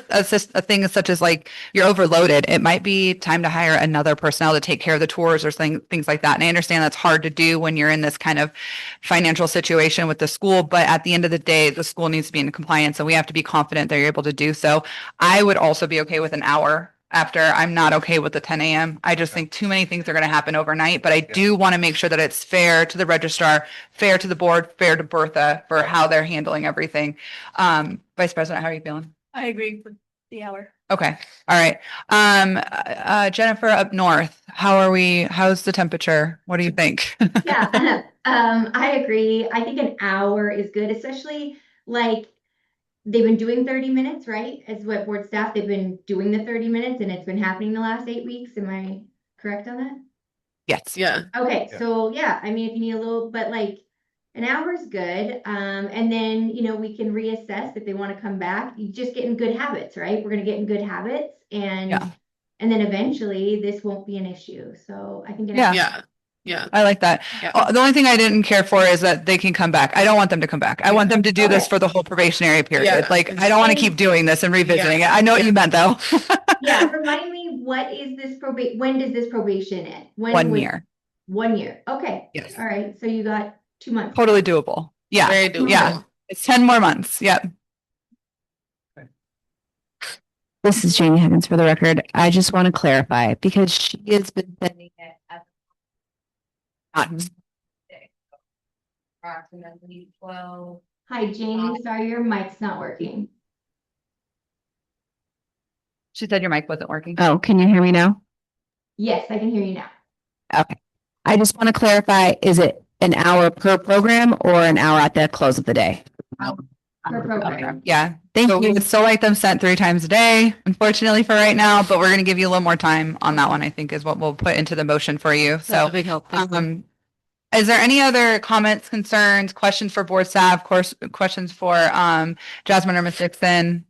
thing such as like you're overloaded, it might be time to hire another personnel to take care of the tours or things like that. And I understand that's hard to do when you're in this kind of financial situation with the school. But at the end of the day, the school needs to be in compliance and we have to be confident that you're able to do so. I would also be okay with an hour. After I'm not okay with the 10 a.m. I just think too many things are going to happen overnight, but I do want to make sure that it's fair to the registrar, fair to the board, fair to Bertha for how they're handling everything. Vice President, how are you feeling? I agree with the hour. Okay. All right. Jennifer up north, how's the temperature? What do you think? Yeah, I agree. I think an hour is good, especially like they've been doing 30 minutes, right? As what board staff, they've been doing the 30 minutes and it's been happening the last 8 weeks. Am I correct on that? Yes. Yeah. Okay. So yeah, I mean, if you need a little, but like an hour is good. And then, we can reassess if they want to come back. You just get in good habits, right? We're going to get in good habits and then eventually this won't be an issue. So I think Yeah. I like that. Yeah. The only thing I didn't care for is that they can come back. I don't want them to come back. I want them to do this for the whole probationary period. Yeah. Like, I don't want to keep doing this and revisiting it. I know what you meant though. Yeah. Remind me, what is this when does this probation end? 1 year. 1 year. Okay. Yes. All right. So you got 2 months. Totally doable. Yeah. Very doable. Yeah. It's 10 more months. Yep. This is Jamie Higgins for the record. I just want to clarify because she has been sending it as approximately 12. Hi, Jamie. Sorry, your mic's not working. She said your mic wasn't working. Oh, can you hear me now? Yes, I can hear you now. Okay. I just want to clarify, is it an hour per program or an hour at the close of the day? Per program. Yeah. Thank you. We would still like them sent 3 times a day, unfortunately for right now, but we're going to give you a little more time on that one, I think is what we'll put into the motion for you. So, big help. is there any other comments, concerns, questions for board staff, questions for Jasmine or Ms. Dixon?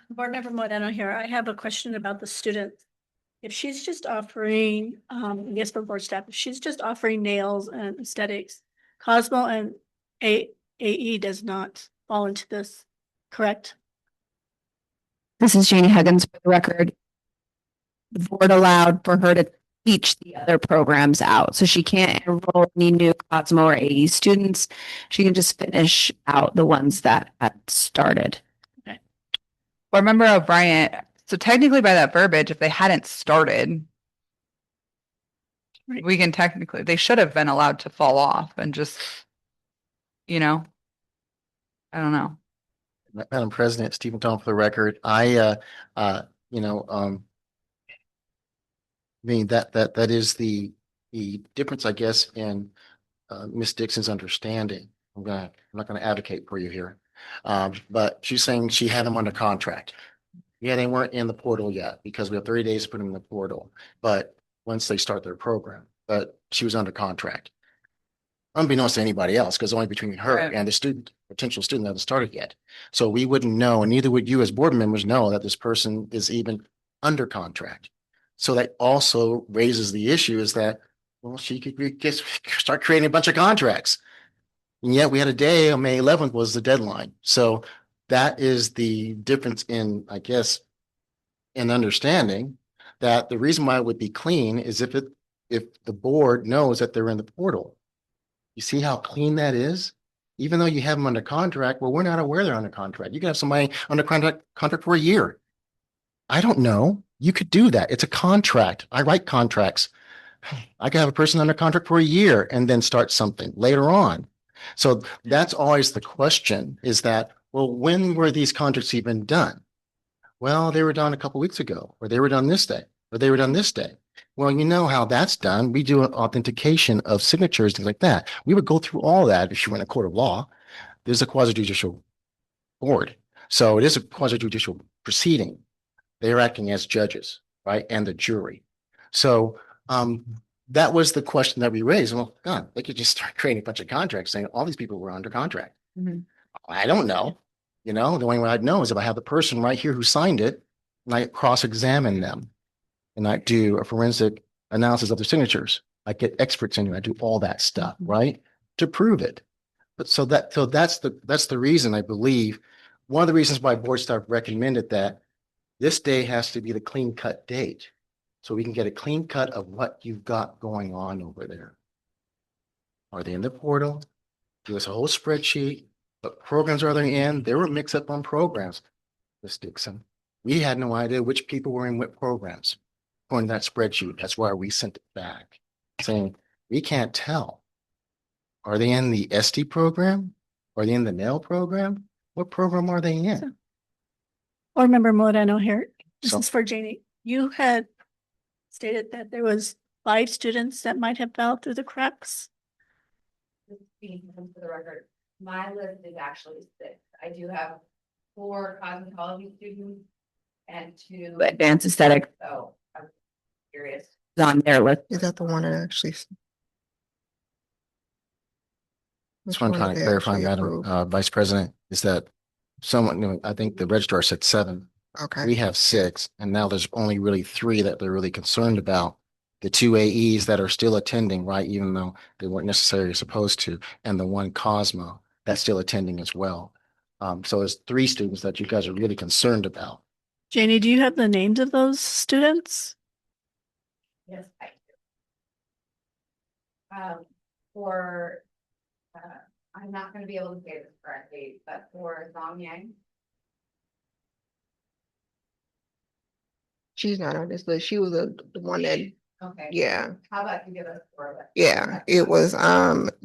Board Member Moreno here. I have a question about the students. If she's just offering, I guess for board staff, if she's just offering nails and aesthetics, Cosmo and AE does not fall into this, correct? This is Janie Huggins for the record. The board allowed for her to teach the other programs out. So she can't enroll any new Cosmo or AE students. She can just finish out the ones that had started. Okay. Board Member O'Brien, so technically by that verbiage, if they hadn't started, we can technically, they should have been allowed to fall off and just, I don't know. Madam President, Stephen Tong for the record. I mean, that is the difference, I guess, in Ms. Dixon's understanding. I'm not gonna advocate for you here. But she's saying she had them under contract. Yeah, they weren't in the portal yet because we have 30 days to put them in the portal. But once they start their program, but she was under contract. Unbeknownst to anybody else, because only between her and the potential student that hasn't started yet. So we wouldn't know, and neither would you as board members know that this person is even under contract. So that also raises the issue is that, well, she could start creating a bunch of contracts. And yet we had a day on May 11th was the deadline. So that is the difference in, I guess, in understanding that the reason why it would be clean is if the board knows that they're in the portal. You see how clean that is? Even though you have them under contract, well, we're not aware they're under contract. You can have somebody under contract for a year. I don't know. You could do that. It's a contract. I write contracts. I could have a person under contract for a year and then start something later on. So that's always the question is that, well, when were these contracts even done? Well, they were done a couple of weeks ago, or they were done this day, or they were done this day. Well, you know how that's done. We do an authentication of signatures, things like that. We would go through all that if you were in a court of law. There's a quasi-judicial board. So it is a quasi-judicial proceeding. They're acting as judges, right? And the jury. So that was the question that we raised. Well, God, they could just start creating a bunch of contracts saying all these people were under contract. Mm-hmm. I don't know. The only way I'd know is if I have the person right here who signed it and I cross-examine them and I do a forensic analysis of their signatures. I get experts in here. I do all that stuff, right? To prove it. But so that's the reason I believe one of the reasons why board staff recommended that this day has to be the clean cut date. So we can get a clean cut of what you've got going on over there. Are they in the portal? Give us a whole spreadsheet. What programs are they in? They were mixed up on programs, Ms. Dixon. We had no idea which people were in what programs. On that spreadsheet, that's why we sent it back, saying we can't tell. Are they in the SD program? Are they in the nail program? What program are they in? Board Member Moreno here. This So- is for Janie. You had stated that there was 5 students that might have fell through the cracks. For the record, my list is actually 6. I do have 4 cosmetology students and 2 Advanced aesthetic So I'm curious. is on their list. Is that the one that actually? That's what I'm trying to clarify, Madam Vice President, is that I think the registrar said 7. Okay. We have 6, and now there's only really 3 that they're really concerned about. The 2 AEs that are still attending, right, even though they weren't necessarily supposed to, and the 1 Cosmo that's still attending as well. So there's 3 students that you guys are really concerned about. Janie, do you have the names of those students? Yes, I do. I'm not going to be able to say this correctly, but for Zong Yang. She's not on this list. She was the one that, Okay. yeah. How about you give us 4? Yeah, it was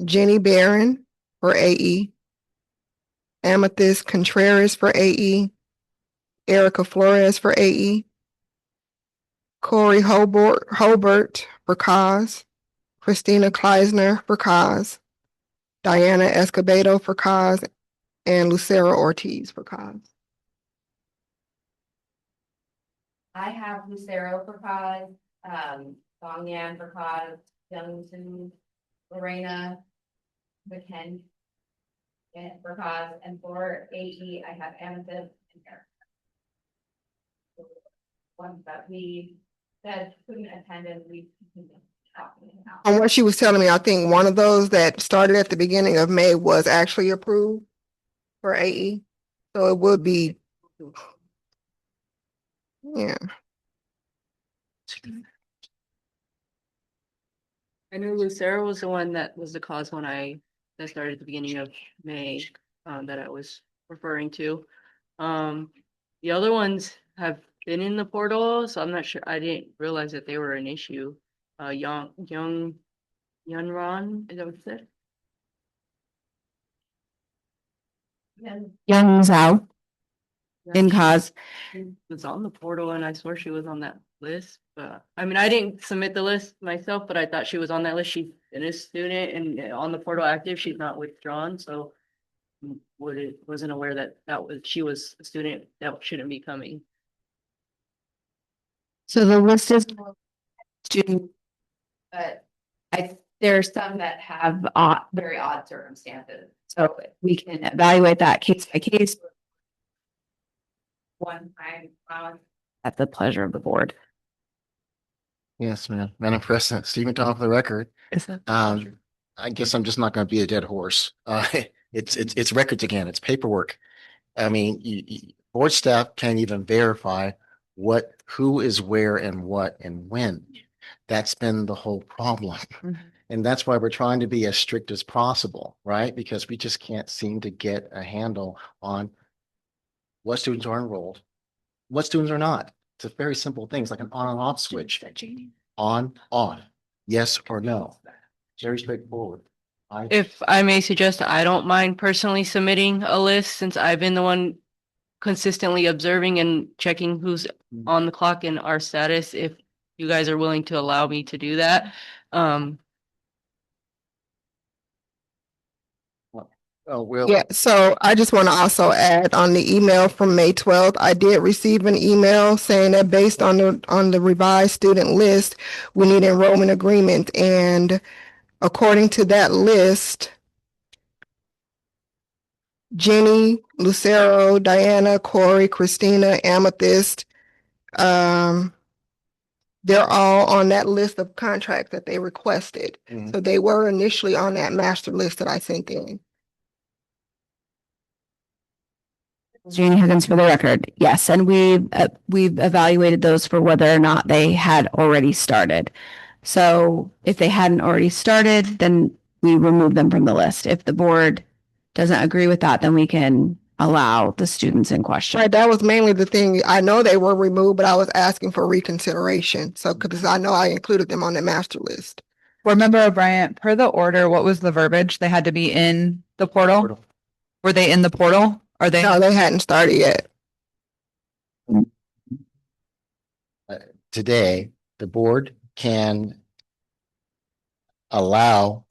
Jenny Barron for AE, Amethyst Contreras for AE, Erica Flores for AE, Corey Hobart for COS, Christina Kleisner for COS, Diana Escobedo for COS, and Lucero Ortiz for cause. I have Lucero for cause, Bong Yan for cause, Youngson, Lorena, McKen for cause, and for AE, I have Amethyst and Eric. Ones that we said couldn't attend and we. And what she was telling me, I think one of those that started at the beginning of May was actually approved for AE. So it would be, yeah. I knew Lucero was the one that was the cause when that started at the beginning of May, that I was referring to. The other ones have been in the portal, so I'm not sure. I didn't realize that they were an issue. Young Ron, is that what you said? Young Zhao in cause. She was on the portal and I swear she was on that list, but I mean, I didn't submit the list myself, but I thought she was on that list. She's a student and on the portal active, she's not withdrawn, so wasn't aware that she was a student that shouldn't be coming. So the list is student, but there's some that have very odd circumstances. So we can evaluate that case by case. One time at the pleasure of the board. Yes, ma'am. Madam President, Stephen Don for the record. Is that? I guess I'm just not going to be a dead horse. It's records again. It's paperwork. I mean, board staff can't even verify who is where and what and when. That's been the whole problem. Mm-hmm. And that's why we're trying to be as strict as possible, right? Because we just can't seem to get a handle on what students are enrolled, what students are not. It's a very simple thing. It's like an on and off switch. On, off, yes or no. Very straightforward. If I may suggest, I don't mind personally submitting a list since I've been the one consistently observing and checking who's on the clock and our status, if you guys are willing to allow me to do that. Yeah, so I just want to also add on the email from May 12th, I did receive an email saying that based on the revised student list, we need enrollment agreement. And according to that list, Jenny, Lucero, Diana, Corey, Christina, Amethyst, they're all on that list of contracts that they requested. Mm-hmm. So they were initially on that master list that I sent in. Jeannie Higgins for the record. Yes, and we've evaluated those for whether or not they had already started. So if they hadn't already started, then we remove them from the list. If the board doesn't agree with that, then we can allow the students in question. Right, that was mainly the thing. I know they were removed, but I was asking for reconsideration. So because I know I included them on the master list. Board Member O'Brien, per the order, what was the verbiage? They had to be in the portal? Were they in the portal? Are they? No, they hadn't started yet. Today, the board can allow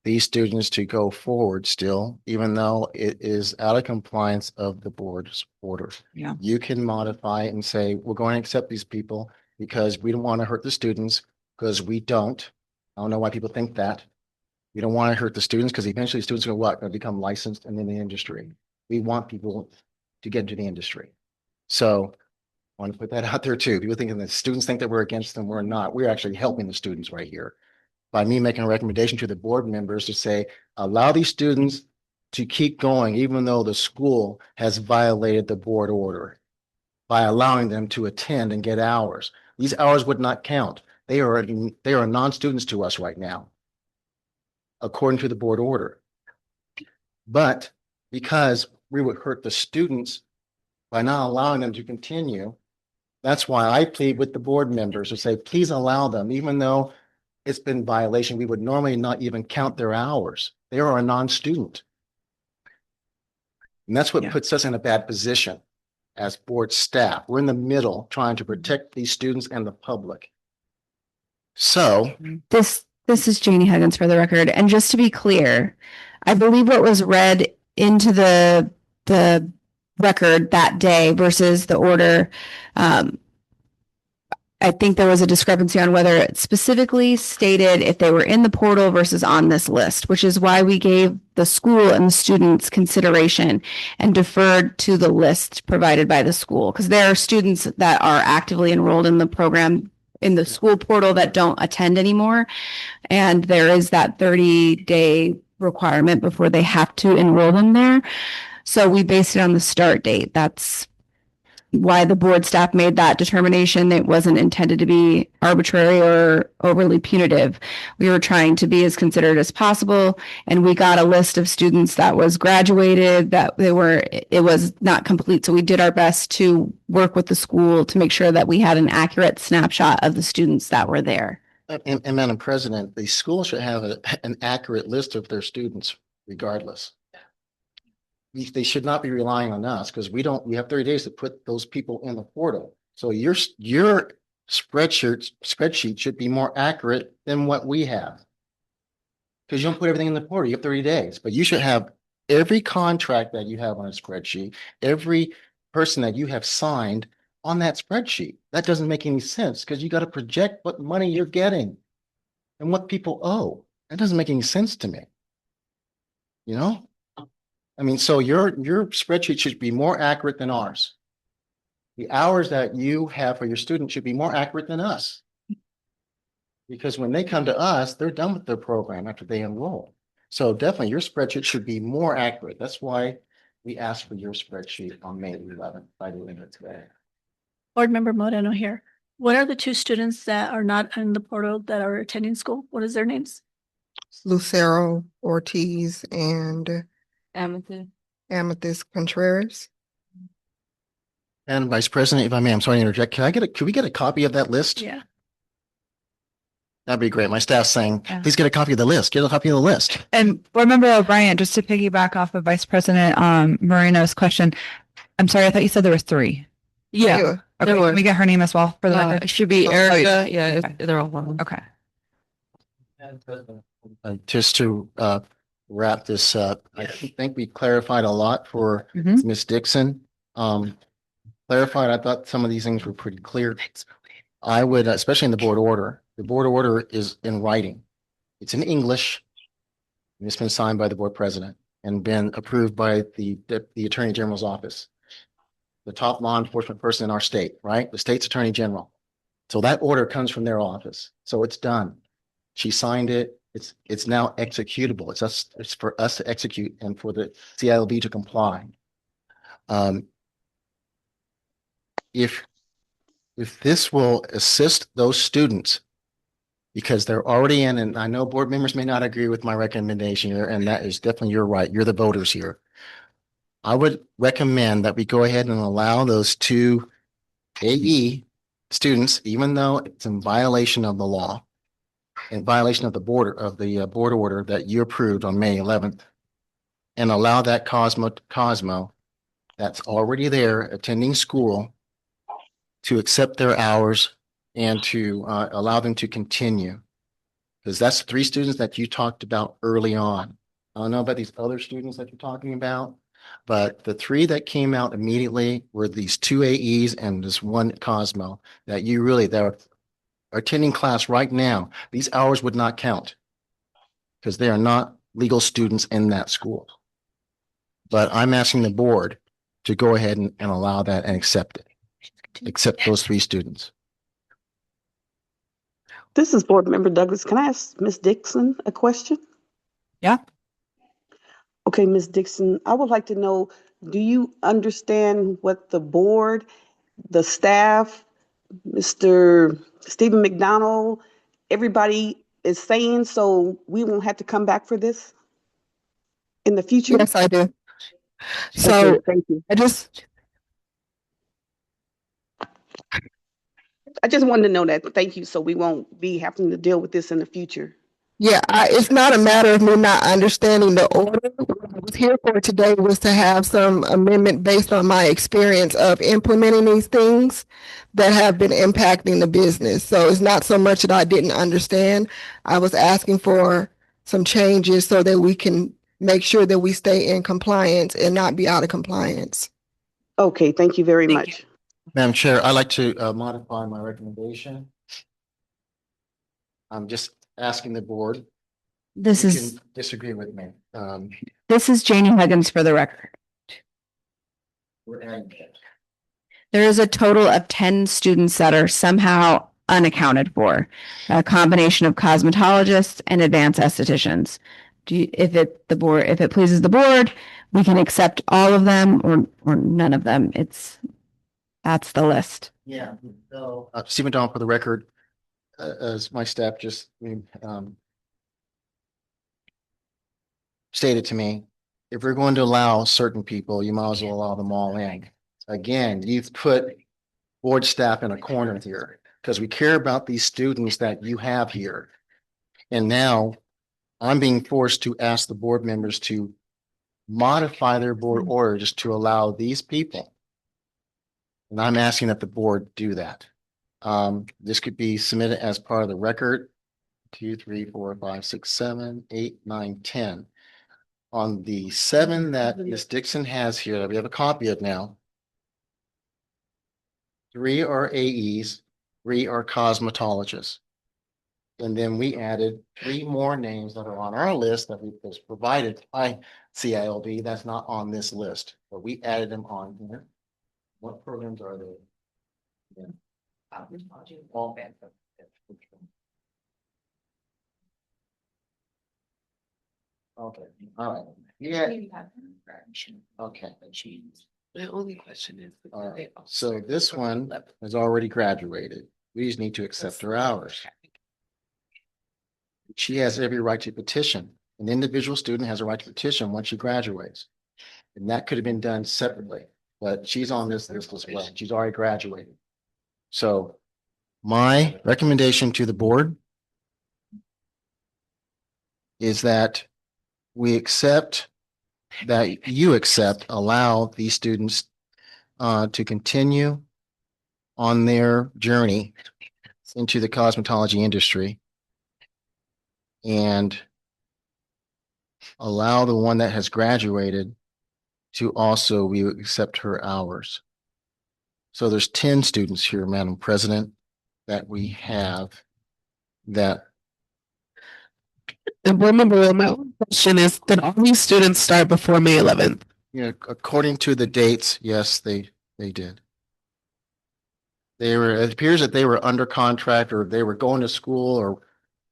these students to go forward still, even though it is out of compliance of the board's order. Yeah. You can modify it and say, we're going to accept these people because we don't want to hurt the students, because we don't. I don't know why people think that. We don't want to hurt the students because eventually students are what? Going to become licensed and in the industry. We want people to get into the industry. So I want to put that out there too. People thinking that students think that we're against them. We're not. We're actually helping the students right here by me making a recommendation to the board members to say, allow these students to keep going, even though the school has violated the board order by allowing them to attend and get hours. These hours would not count. They are non-students to us right now, according to the board order. But because we would hurt the students by not allowing them to continue, that's why I plead with the board members to say, please allow them, even though it's been violation, we would normally not even count their hours. They are a non-student. And that's what puts us in a bad position as board staff. We're in the middle trying to protect these students and the public. So this is Jeannie Higgins for the record. And just to be clear, I believe what was read into the the record that day versus the order. I think there was a discrepancy on whether it specifically stated if they were in the portal versus on this list, which is why we gave the school and the students consideration and deferred to the list provided by the school. Because there are students that are actively enrolled in the program in the school portal that don't attend anymore. And there is that 30-day requirement before they have to enroll them there. So we based it on the start date. That's why the board staff made that determination. It wasn't intended to be arbitrary or overly punitive. We were trying to be as considerate as possible, and we got a list of students that was graduated, that it was not complete. So we did our best to work with the school to make sure that we had an accurate snapshot of the students that were there. And Madam President, the school should have an accurate list of their students regardless. They should not be relying on us because we have 30 days to put those people in the portal. So your spreadsheet should be more accurate than what we have. Because you don't put everything in the portal, you have 30 days, but you should have every contract that you have on a spreadsheet, every person that you have signed on that spreadsheet. That doesn't make any sense because you got to project what money you're getting and what people owe. That doesn't make any sense to me. You know? I mean, so your spreadsheet should be more accurate than ours. The hours that you have for your students should be more accurate than us. Because when they come to us, they're done with their program after they enroll. So definitely your spreadsheet should be more accurate. That's why we asked for your spreadsheet on May 11th by the end of today. Board Member Moreno here. What are the two students that are not in the portal that are attending school? What is their names? Lucero Ortiz and Amethyst Contreras. And Vice President, if I may, I'm sorry to interject. Could we get a copy of that list? Yeah. That'd be great. My staff's saying, please get a copy of the list. Get a copy of the list. And Board Member O'Brien, just to piggyback off of Vice President Moreno's question, I'm sorry, I thought you said there was 3. Yeah. Okay, can we get her name as well for the record? It should be Erica. Yeah, Okay. they're all one. Okay. Just to wrap this up, I think we clarified a lot for Ms. Dixon. Clarified, I thought some of these things were pretty clear. I would, especially in the board order is in writing. It's in English. And it's been signed by the board president and been approved by the Attorney General's office, the top law enforcement person in our state, right? The state's Attorney General. So that order comes from their office. So it's done. She signed it. It's now executable. It's for us to execute and for the CILB to comply. If this will assist those students, because they're already in, and I know board members may not agree with my recommendation here, and that is definitely your right. You're the voters here. I would recommend that we go ahead and allow those 2 AE students, even though it's in violation of the law, in violation of the board order that you approved on May 11th, and allow that Cosmo that's already there attending school to accept their hours and to allow them to continue. Because that's 3 students that you talked about early on. I don't know about these other students that you're talking about, but the 3 that came out immediately were these 2 AEs and this 1 Cosmo that are attending class right now. These hours would not count because they are not legal students in that school. But I'm asking the board to go ahead and allow that and accept it. Accept those 3 students. This is Board Member Douglas. Can I ask Ms. Dixon a question? Yeah. Okay, Ms. Dixon, I would like to know, do you understand what the board, the staff, Mr. Stephen McDonald, everybody is saying, so we won't have to come back for this in the future? Yes, I do. So okay, thank you. I just wanted to know that. Thank you. So we won't be having to deal with this in the future. Yeah, it's not a matter of me not understanding the order. What I was here for today was to have some amendment based on my experience of implementing these things that have been impacting the business. So it's not so much that I didn't understand. I was asking for some changes so that we can make sure that we stay in compliance and not be out of compliance. Okay, thank you very much. Madam Chair, I'd like to modify my recommendation. I'm just asking the board. This you is can disagree with me. this is Janie Huggins for the record. We're adding it. There is a total of 10 students that are somehow unaccounted for, a combination of cosmetologists and advanced estheticians. If it pleases the board, we can accept all of them or none of them. That's the list. Yeah. So, Stephen Don, for the record, as my staff just stated to me, if we're going to allow certain people, you might as well allow them all in. Again, you've put board staff in a corner here because we care about these students that you have here. And now I'm being forced to ask the board members to modify their board order just to allow these people. And I'm asking that the board do that. This could be submitted as part of the record. 2, 3, 4, 5, 6, 7, 8, 9, 10. On the 7 that Ms. Dixon has here that we have a copy of now, 3 are AEs, 3 are cosmetologists. And then we added 3 more names that are on our list that was provided by CILB that's not on this list, but we added them on here. What programs are they? Yeah. All. Okay, all right. Yeah. Okay. My only question is. All right. So this one has already graduated. We just need to accept her hours. She has every right to petition. An individual student has a right to petition once she graduates. And that could have been done separately, but she's on this list as well. She's already graduated. So my recommendation to the board is that we accept that you allow these students to continue on their journey into the cosmetology industry and allow the one that has graduated to also we accept her hours. So there's 10 students here, Madam President, that we have that. And board member, my question is, did all these students start before May 11th? Yeah, according to the dates, yes, they did. It appears that they were under contract or they were going to school or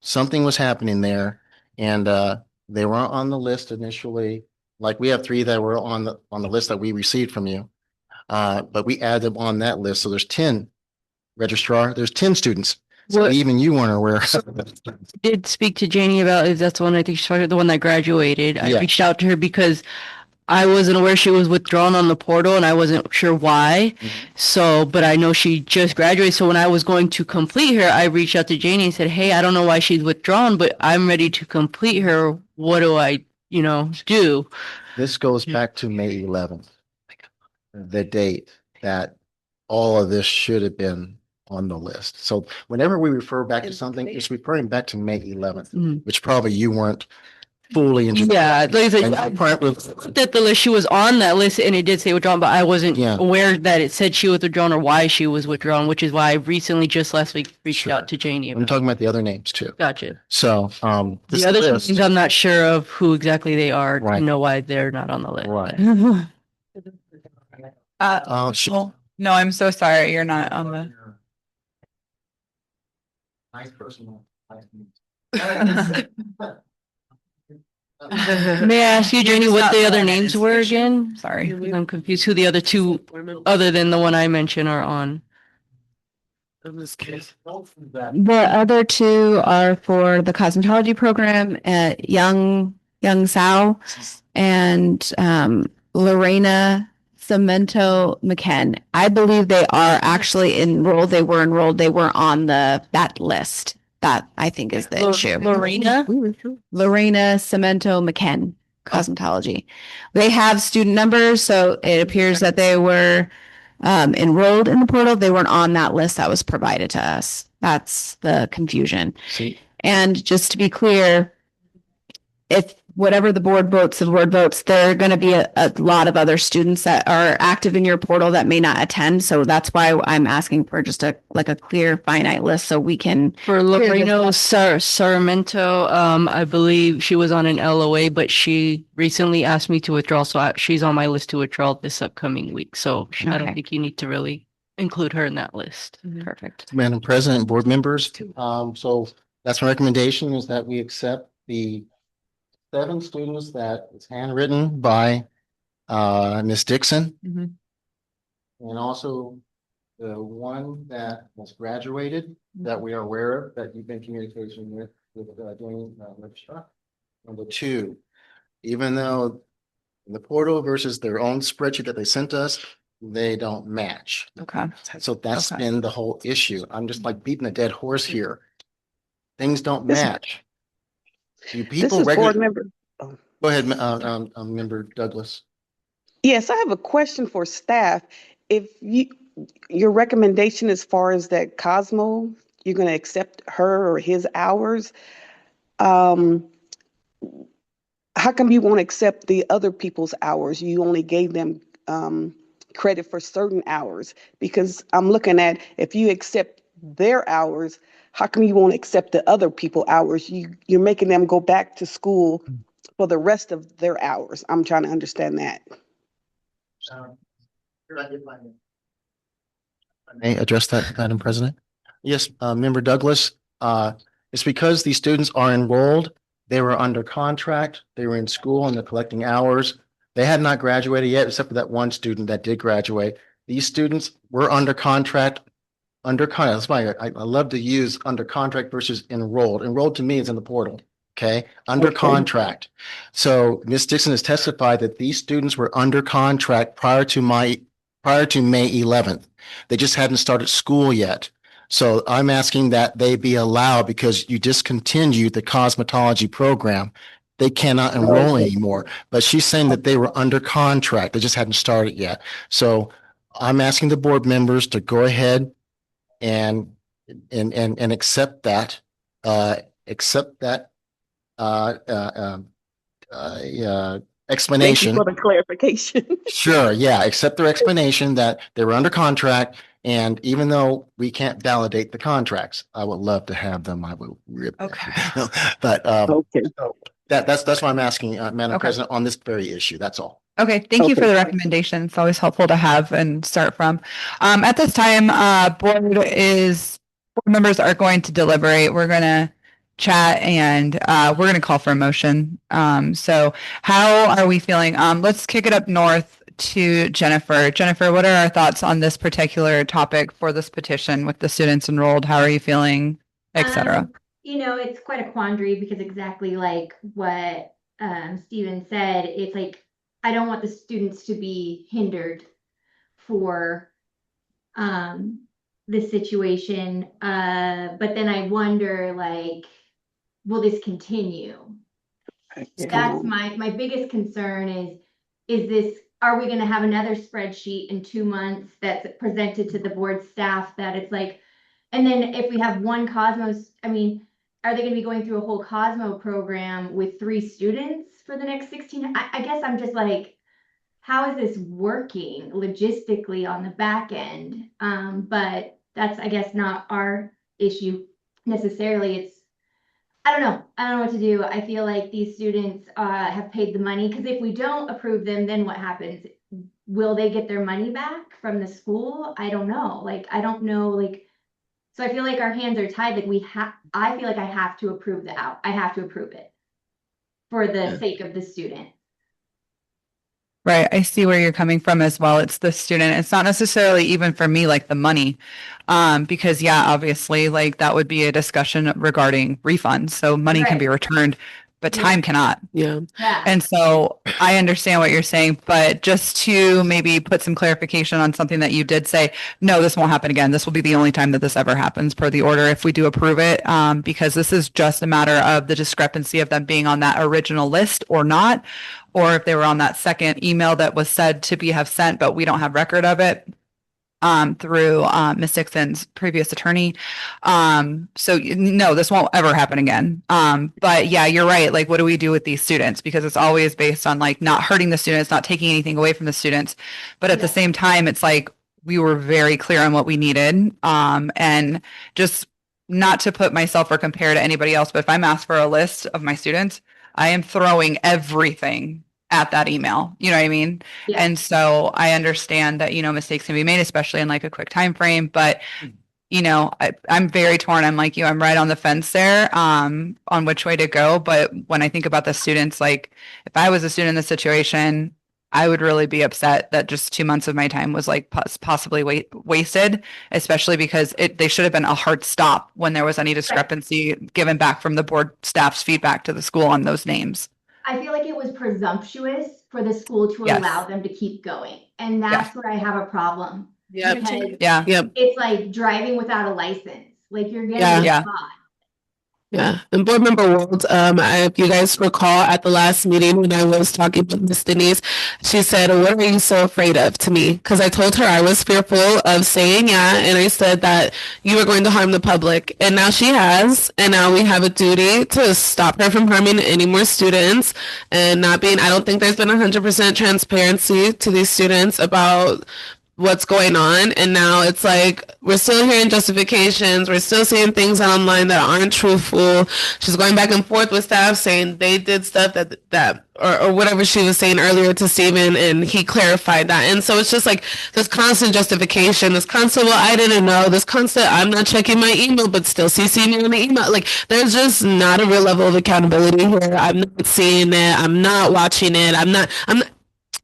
something was happening there. And they weren't on the list initially. Like we have 3 that were on the list that we received from you. But we added them on that list. So there's 10 registrar, there's 10 students. So even you weren't aware. Did speak to Janie about if that's the one I think she's the one that graduated. I reached out to her because I wasn't aware she was withdrawn on the portal and I wasn't sure why. So, but I know she just graduated. So when I was going to complete her, I reached out to Janie and said, hey, I don't know why she's withdrawn, but I'm ready to complete her. What do I, do? This goes back to May 11th, the date that all of this should have been on the list. So whenever we refer back to something, it's referring back to May 11th, which probably you weren't fully interested. Yeah, like I said, I looked at the list. She was on that list and it did say withdrawn, but I wasn't aware that it said she was withdrawn or why she was withdrawn, which is why I recently just last week reached out to Janie. I'm talking about the other names too. Gotcha. So the other names I'm not sure of who exactly they are to know why they're not on the list. Right. No, I'm so sorry. You're not on the. Nice personal. May I ask you, Janie, what the other names were again? Sorry, I'm confused who the other 2, other than the one I mentioned, are on. I'm just curious. The other 2 are for the cosmetology program at Young Sao and Lorena Cemento McKen. I believe they are actually enrolled. They were enrolled. They were on that list. That I think is the issue. Lorena Cemento McKen, cosmetology. They have student numbers, so it appears that they were enrolled in the portal. They weren't on that list that was provided to us. That's the confusion. And just to be clear, if whatever the board votes, there are going to be a lot of other students that are active in your portal that may not attend. So that's why I'm asking for just a clear finite list so we can. For Loreno Sarmento, I believe she was on an LOA, but she recently asked me to withdraw. So she's on my list to withdraw this upcoming week. So I don't think you need to really include her in that list. Perfect. Madam President, board members, so that's my recommendation is that we accept the 7 students that is handwritten by Ms. Dixon. And also the one that was graduated that we are aware of, that you've been in communication with doing registrar. Number 2, even though the portal versus their own spreadsheet that they sent us, they don't match. Okay. So that's been the whole issue. I'm just like beating a dead horse here. Things don't match. You people This is board member. Oh. Go ahead, Member Douglas. Yes, I have a question for staff. If your recommendation as far as that Cosmo, you're going to accept her or his hours. How come you won't accept the other people's hours? You only gave them credit for certain hours, because I'm looking at if you accept their hours, how come you won't accept the other people hours? You're making them go back to school for the rest of their hours. I'm trying to understand that. May I address that, Madam President? Yes, Member Douglas, it's because these students are enrolled, they were under contract, they were in school and they're collecting hours. They had not graduated yet, except for that one student that did graduate. These students were under contract. That's why I love to use under contract versus enrolled. Enrolled to me is in the portal. Okay. Under contract. So Ms. Dixon has testified that these students were under contract prior to May 11th. They just hadn't started school yet. So I'm asking that they be allowed, because you discontinued the cosmetology program. They cannot enroll anymore, but she's saying that they were under contract. They just hadn't started yet. So I'm asking the board members to go ahead and accept that, explanation. Thank you for the clarification. Sure. Yeah. Accept their explanation that they were under contract. And even though we can't validate the contracts, I would love to have them. I would really. Okay. But, okay. So that's why I'm asking, Madam President, on this very issue. That's all. Okay, thank you for the recommendation. It's always helpful to have and start from. At this time, board members are going to deliberate. We're going to chat and we're going to call for a motion. So how are we feeling? Let's kick it up north to Jennifer. Jennifer, what are our thoughts on this particular topic for this petition with the students enrolled? How are you feeling, etc.? It's quite a quandary, because exactly like what Stephen said, it's like, I don't want the students to be hindered for this situation. But then I wonder, like, will this continue? That's my biggest concern is this, are we going to have another spreadsheet in 2 months that's presented to the board staff that it's like, and then if we have one Cosmos, I mean, are they going to be going through a whole Cosmo program with 3 students for the next 16? I guess I'm just like, how is this working logistically on the back end? But that's, I guess, not our issue necessarily. I don't know what to do. I feel like these students have paid the money, because if we don't approve them, then what happens? Will they get their money back from the school? I don't know. I don't know. So I feel like our hands are tied. I feel like I have to approve I have to approve it for the sake of the student. Right. I see where you're coming from as well. It's the student. It's not necessarily even for me, like the money. Because obviously that would be a discussion regarding refunds. So money can be returned, but time cannot. Yeah. And so I understand what you're saying, but just to maybe put some clarification on something that you did say, no, this won't happen again. This will be the only time that this ever happens per the order if we do approve it, because this is just a matter of the discrepancy of them being on that original list or not, or if they were on that second email that was said to have sent, but we don't have record of it. through Ms. Dixon's previous attorney. So no, this won't ever happen again. But yeah, you're right. Like, what do we do with these students? Because it's always based on like not hurting the students, not taking anything away from the students. But at the same time, it's like we were very clear on what we needed. And just not to put myself or compare to anybody else, but if I'm asked for a list of my students, I am throwing everything at that email. You know what I mean? Yeah. And so I understand that, mistakes can be made, especially in like a quick time frame. But, I'm very torn. I'm like you, I'm right on the fence there on which way to go. But when I think about the students, like if I was a student in this situation, I would really be upset that just 2 months of my time was like possibly wasted, especially because they should have been a hard stop when there was any discrepancy given back from the board staff's feedback to the school on those names. I feel like it was presumptuous for the school to Yes. allow them to keep going. And that's where I have a problem. Yep. Because Yeah. Yep. it's like driving without a license. Like you're getting Yeah. caught. Yeah, and board member World, if you guys recall at the last meeting when I was talking with Miss Denise, she said, "What are you so afraid of?" to me, because I told her I was fearful of saying yeah, and I said that you were going to harm the public, and now she has, and now we have a duty to stop her from harming any more students and not being. I don't think there's been 100% transparency to these students about what's going on, and now it's like we're still hearing justifications, we're still seeing things online that aren't truthful. She's going back and forth with staff saying they did stuff that or whatever she was saying earlier to Stephen, and he clarified that. And so it's just like this constant justification, this constant, well, I didn't know, this constant, I'm not checking my email but still CC me on the email. Like there's just not a real level of accountability here. I'm not seeing it, I'm not watching it, I'm not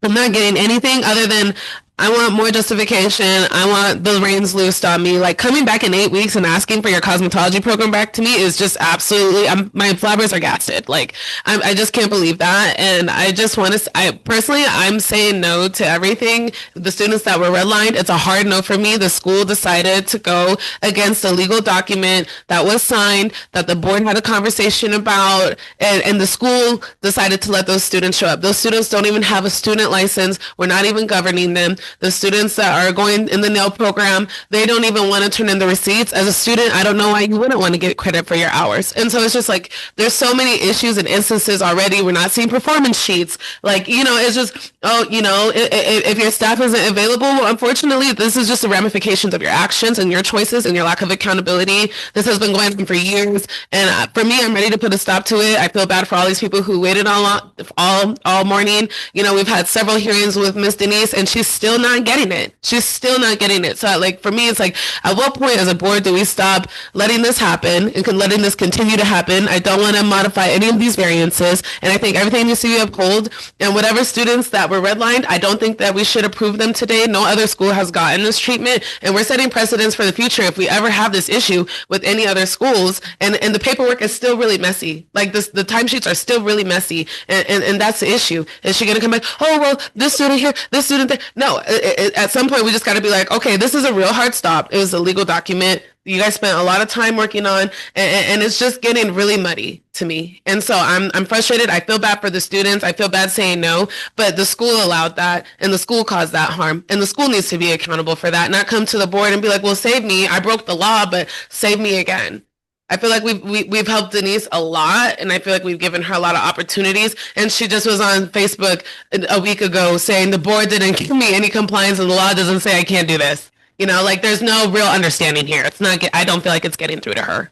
getting anything other than I want more justification. I want the reins loosed on me. Like coming back in 8 weeks and asking for your cosmetology program back to me is just absolutely, my flabbers are gasted. Like I just can't believe that. And I just want to, I'm saying no to everything. The students that were redlined, it's a hard no for me. The school decided to go against a legal document that was signed, that the board had a conversation about, and the school decided to let those students show up. Those students don't even have a student license. We're not even governing them. The students that are going in the nail program, they don't even want to turn in the receipts. As a student, I don't know why you wouldn't want to get credit for your hours. And so it's just like, there's so many issues and instances already. We're not seeing performance sheets. Like, it's just, if your staff isn't available, well, unfortunately, this is just the ramifications of your actions and your choices and your lack of accountability. This has been going on for years. And for me, I'm ready to put a stop to it. I feel bad for all these people who waited all morning. We've had several hearings with Miss Denise, and she's still not getting it. She's still not getting it. So like for me, it's like, at what point as a board do we stop letting this happen and letting this continue to happen? I don't want to modify any of these variances. And I think everything needs to be upheld. And whatever students that were redlined, I don't think that we should approve them today. No other school has gotten this treatment. And we're setting precedents for the future if we ever have this issue with any other schools. And the paperwork is still really messy. Like the timesheets are still really messy. And that's the issue. Is she going to come back? Oh, well, this student here, this student there. No, at some point we just got to be like, okay, this is a real hard stop. It was a legal document you guys spent a lot of time working on, and it's just getting really muddy to me. And so I'm frustrated. I feel bad for the students. I feel bad saying no, but the school allowed that, and the school caused that harm, and the school needs to be accountable for that, not come to the board and be like, well, save me. I broke the law, but save me again. I feel like we've helped Denise a lot, and I feel like we've given her a lot of opportunities. And she just was on Facebook a week ago saying the board didn't give me any compliance, and the law doesn't say I can't do this. Like there's no real understanding here. It's not. I don't feel like it's getting through to her.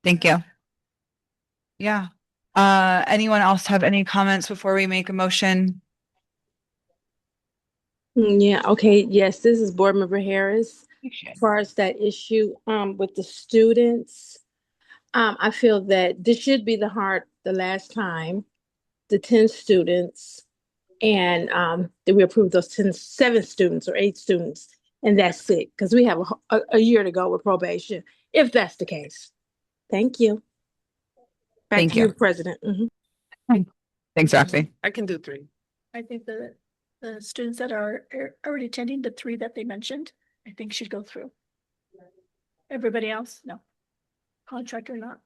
Thank you. Yeah. Anyone else have any comments before we make a motion? Yeah. Okay. Yes, this is Board Member Harris. As far as that issue with the students, I feel that this should be the last time, the 10 students, and that we approve those 7 students or 8 students, and that's it, because we have a year to go with probation, if that's the case. Thank you. Back to you, President. Thanks, Roxy. I can do 3. I think that the students that are already attending, the 3 that they mentioned, I think should go through. Everybody else, no. Contract or not.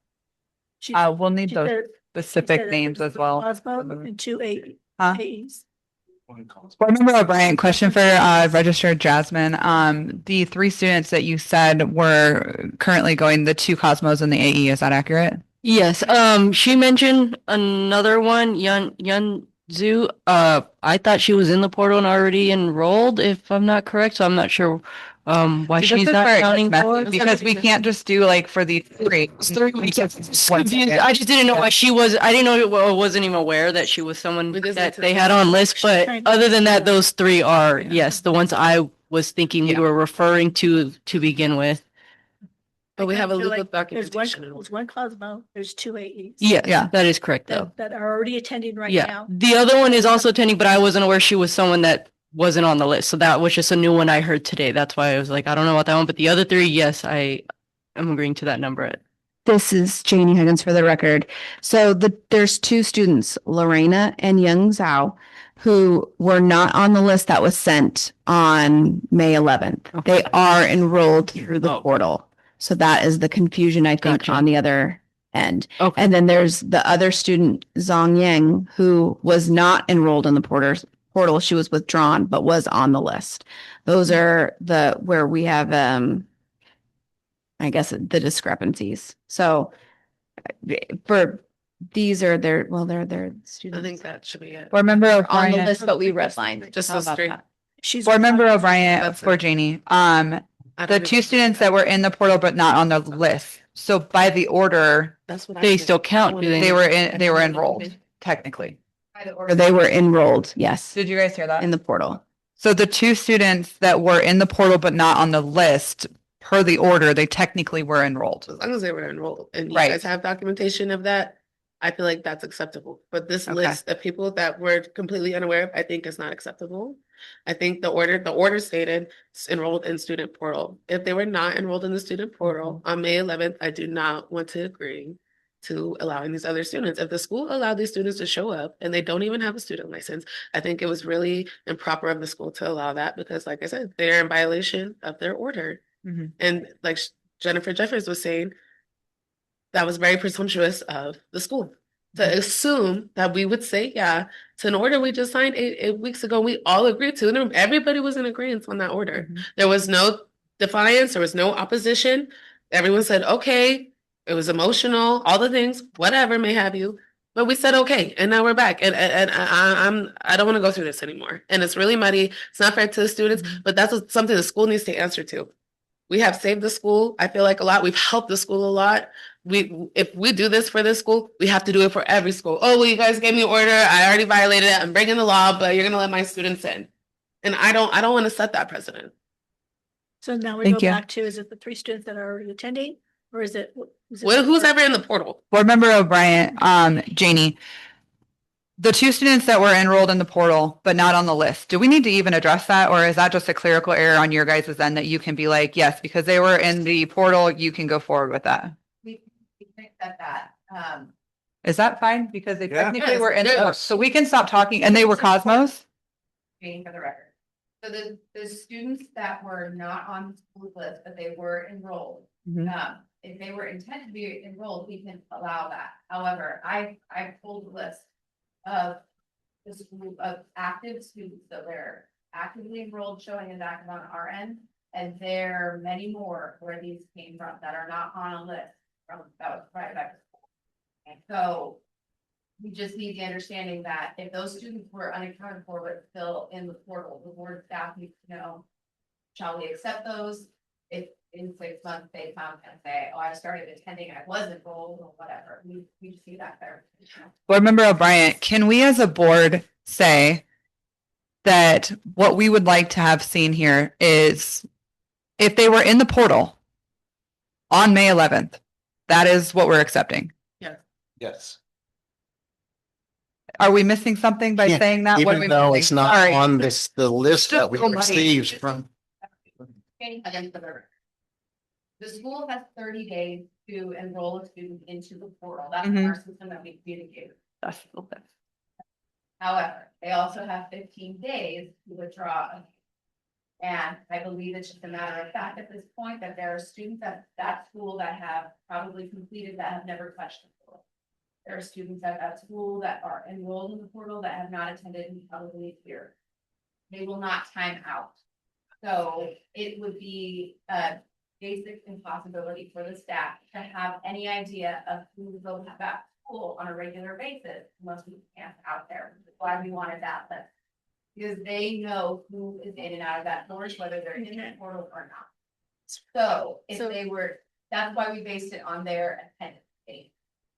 We'll need those specific names as well. Cosmo and 2 AEs. Board Member O'Brien, question for registered Jasmine. The 3 students that you said were currently going, the 2 Cosmos and the AE, is that accurate? Yes, she mentioned another one, Yun Zhu. I thought she was in the portal and already enrolled, if I'm not correct, so I'm not sure why See, this she's is not where it gets counting messy, for. because we can't just do like for the 3. I just didn't know why she was, I didn't know, I wasn't even aware that she was someone that they had on list, but other than that, those 3 are, yes, the ones I was thinking we were referring to begin with. But we have a legal There's documentation. there's one Cosmo, there's 2 AEs. Yeah, that is correct though. That are already attending right Yeah, now. the other one is also attending, but I wasn't aware she was someone that wasn't on the list. So that was just a new one I heard today. That's why I was like, I don't know about that one, but the other 3, yes, I am agreeing to that number. This is Janie Higgins for the record. So there's 2 students, Lorena and Young Zhao, who were not on the list that was sent on May 11th. They are enrolled through the portal. So that is the confusion, I think, on the other end. Okay. And then there's the other student, Zong Yang, who was not enrolled in the portal. She was withdrawn, but was on the list. Those are where we have, I guess, the discrepancies. So for these are their students. I think that should be it. Board Member On O'Brien. the list, but we redlined. Just How those about 3. that? Board Member O'Brien for Janie. The 2 students that were in the portal but not on the list. So by the order, That's what they still count, do they? they were enrolled technically. Or they were enrolled, yes. Did you guys hear that? In the portal. So the 2 students that were in the portal but not on the list, per the order, they technically were enrolled. As long as they were enrolled and you Right. guys have documentation of that, I feel like that's acceptable. But this Okay. list of people that were completely unaware of, I think is not acceptable. I think the order stated enrolled in student portal. If they were not enrolled in the student portal on May 11th, I do not want to agree to allowing these other students. If the school allowed these students to show up and they don't even have a student license, I think it was really improper of the school to allow that because, like I said, they're in violation of their order. And like Jennifer Jeffers was saying, that was very presumptuous of the school to assume that we would say yeah to an order we just signed 8 weeks ago. We all agreed to, and everybody was in agreement on that order. There was no defiance, there was no opposition. Everyone said okay. It was emotional, all the things, whatever may have you. But we said okay, and now we're back. And I don't want to go through this anymore. And it's really muddy. It's not fair to the students, but that's something the school needs to answer to. We have saved the school, I feel like, a lot. We've helped the school a lot. If we do this for this school, we have to do it for every school. Oh, well, you guys gave me an order. I already violated it. I'm breaking the law, but you're gonna let my students in. And I don't want to set that precedent. So now we Thank go you. back to, is it the 3 students that are already attending? Or is it? Who's ever in the portal? Board Member O'Brien, Janie, the 2 students that were enrolled in the portal but not on the list, do we need to even address that? Or is that just a clerical error on your guys' end that you can be like, yes, because they were in the portal, you can go forward with that? We think that. Is that fine? Because they Yeah. technically Yes, were in, yes. so we can stop talking, and they were Cosmos? Waiting for the record. So the students that were not on the school list, but they were enrolled, if they were intended to be enrolled, we can allow that. However, I pulled the list of the school of active students that were actively enrolled, showing as active on our end. And there are many more where these came from that are not on a list from that was provided by the school. And so we just need the understanding that if those students were unaccounted for but still in the portal, the board staff needs to know, shall we accept those? If in 6 months they come and say, oh, I started attending, I was enrolled or whatever, we just need that clarification. Board Member O'Brien, can we as a board say that what we would like to have seen here is if they were in the portal on May 11th, that is what we're accepting? Yes. Are we missing something by Yeah, saying that? What are we Even though missing? it's not Sorry. on the list that we Still money. received from. The school has 30 days to enroll a student into the portal. That's Mhm. our system that we communicated. That's okay. However, they also have 15 days to withdraw. And I believe it's just a matter of fact at this point that there are students at that school that have probably completed that have never touched the portal. There are students at that school that are enrolled in the portal that have not attended in probably a year. they will not time out. So it would be a basic impossibility for the staff to have any idea of who will have at school on a regular basis unless we camp out there. That's why we wanted that list. Because they know who is in and out of that portal, whether they're in the portal or not. So if they were, that's why we based it on their attendance date.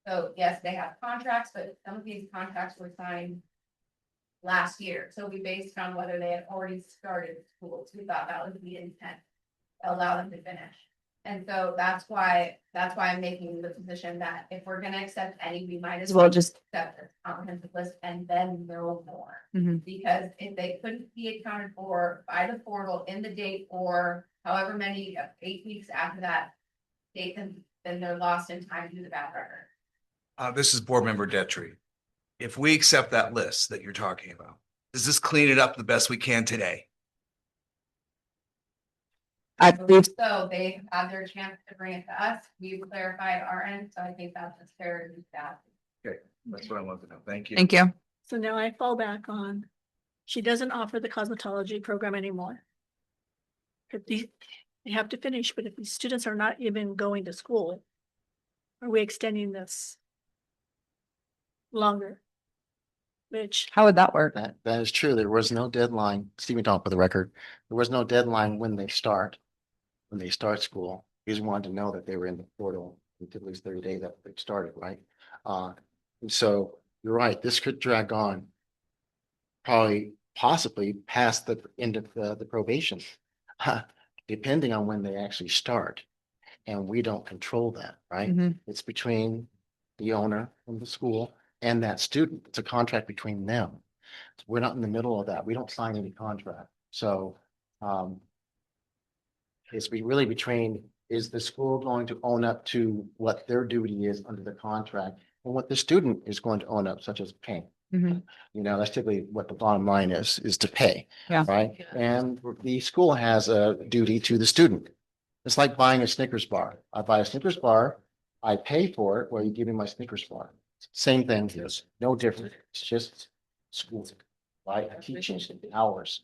So yes, they have contracts, but some of these contracts were signed last year. So we based on whether they had already started school. So we thought that was the intent, allow them to finish. And so that's why I'm making the position that if we're gonna accept any, we might as well just accept this comprehensive list and then no more. Because if they couldn't be accounted for by the portal in the date or however many 8 weeks after that date, then they're lost in time to do the bad record. This is Board Member Detry. If we accept that list that you're talking about, does this clean it up the best we can today? I believe so. They have their chance to bring it to us. We've clarified our end, so I think that's just fair to do that. Okay, that's what I want to know. Thank you. Thank you. So now I fall back on, she doesn't offer the cosmetology program anymore. If they have to finish, but if these students are not even going to school, are we extending this longer? Which, How would that work? That is true. There was no deadline. Stephen talked for the record. There was no deadline when they start school. We just wanted to know that they were in the portal until at least 30 days that they started, right? And so you're right, this could drag on probably possibly past the end of the probation, depending on when they actually start. And we don't control that, right? It's between the owner and the school and that student. It's a contract between them. We're not in the middle of that. We don't sign any contract. So it's really between, is the school going to own up to what their duty is under the contract and what the student is going to own up, such as paying. You know, that's typically what the bottom line is to pay. Yeah. Right. And the school has a duty to the student. It's like buying a Snickers bar. I buy a Snickers bar, I pay for it, well, you give me my Snickers bar. Same thing, yes, no different. It's just school, right? Teaching hours.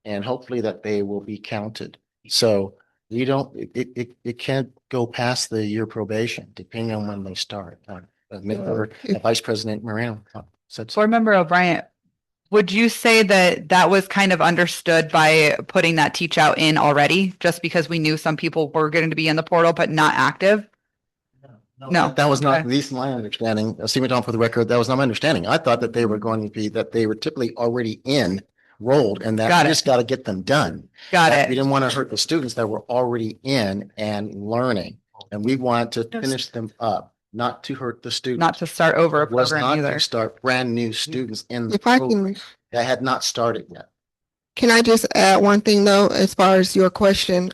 And hopefully that they will be counted. So you don't, it can't go past the year probation, depending on when they start. Vice President Moreno said so. Board Member O'Brien, would you say that that was kind of understood by putting that teach out in already, just because we knew some people were going to be in the portal but not active? No, that was not, at least my understanding. Stephen Tom, for the record, that was not my understanding. I thought that they were going to be, that they were typically already enrolled and that we just got to get them done. Got it. We didn't want to hurt the students that were already in and learning. And we wanted to finish them up, not to hurt the students. Not to start over a It was program not either. to start brand new students in the If I program can, that had not started yet. can I just add one thing though, as far as your question?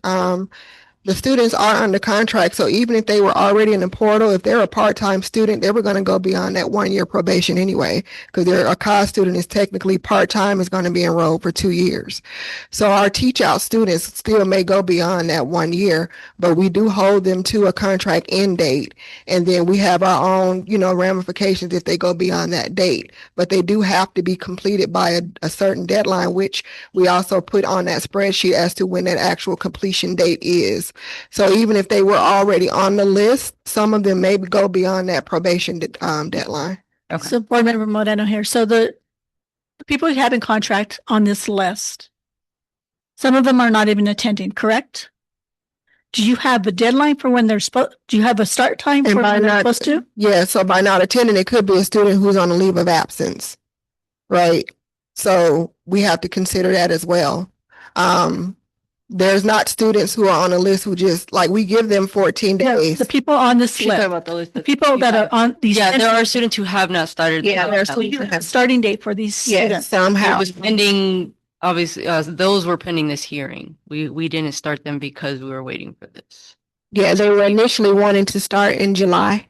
The students are under contract, so even if they were already in the portal, if they're a part-time student, they were going to go beyond that 1 year probation anyway, because they're a COS student is technically part-time, is going to be enrolled for 2 years. So our teach-out students still may go beyond that 1 year, but we do hold them to a contract end date, and then we have our own, ramifications if they go beyond that date. But they do have to be completed by a certain deadline, which we also put on that spreadsheet as to when that actual completion date is. So even if they were already on the list, some of them may go beyond that probation deadline. Okay. So Board Member Moreno here. So the people who have a contract on this list, some of them are not even attending, correct? Do you have a deadline for when they're supposed, do you have a start time for when they're supposed to? Yeah, so by not attending, it could be a student who's on a leave of absence, right? So we have to consider that as well. There's not students who are on a list who just, like, we give them 14 days. The people on this She's talking list, about the list. the people that are on these. Yeah, there are students who have not started. Yeah, there's So you have a starting date for these Yes, students. somehow. It was pending, obviously, those were pending this hearing. We didn't start them because we were waiting for this. Yeah, they were initially wanting to start in July.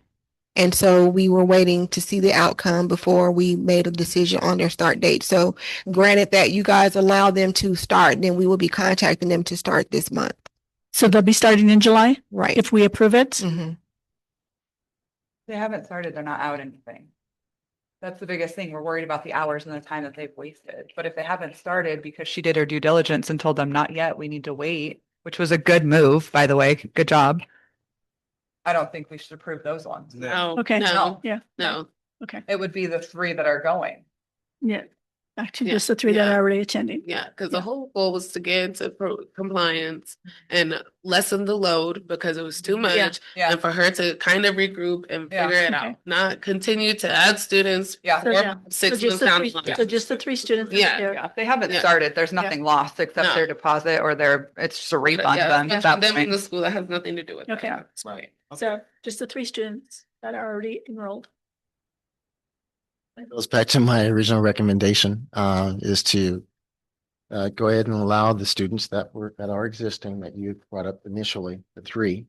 And so we were waiting to see the outcome before we made a decision on their start date. So granted that you guys allow them to start, then we will be contacting them to start this month. So they'll be starting in July? Right. If we approve it? Mm-hmm. They haven't started, they're not out anything. That's the biggest thing. We're worried about the hours and the time that they've wasted. But if they haven't started because she did her due diligence and told them not yet, we need to wait, which was a good move, by the way. Good job. I don't think we should approve those ones. No. Okay. No. Yeah. No. Okay. It would be the three that are going. Yeah. Back to Yeah, just the three that yeah. are already attending. Yeah, because the whole goal was to get into compliance and lessen the load because it was too much. Yeah. And for her to kind of regroup and Yeah. figure it Okay. out, not continue to add students. Yeah. So, yeah. 6 So just months the down three, the line. so just the three students. that Yeah. are- Yeah, if they haven't Yeah. started, there's nothing lost except No. their deposit or it's just a refund to Yeah, them. at that them in point. the school, that has nothing to do with Okay. that. Right. So just the three students that are already enrolled. It goes back to my original recommendation, is to go ahead and allow the students that are existing that you brought up initially, the three,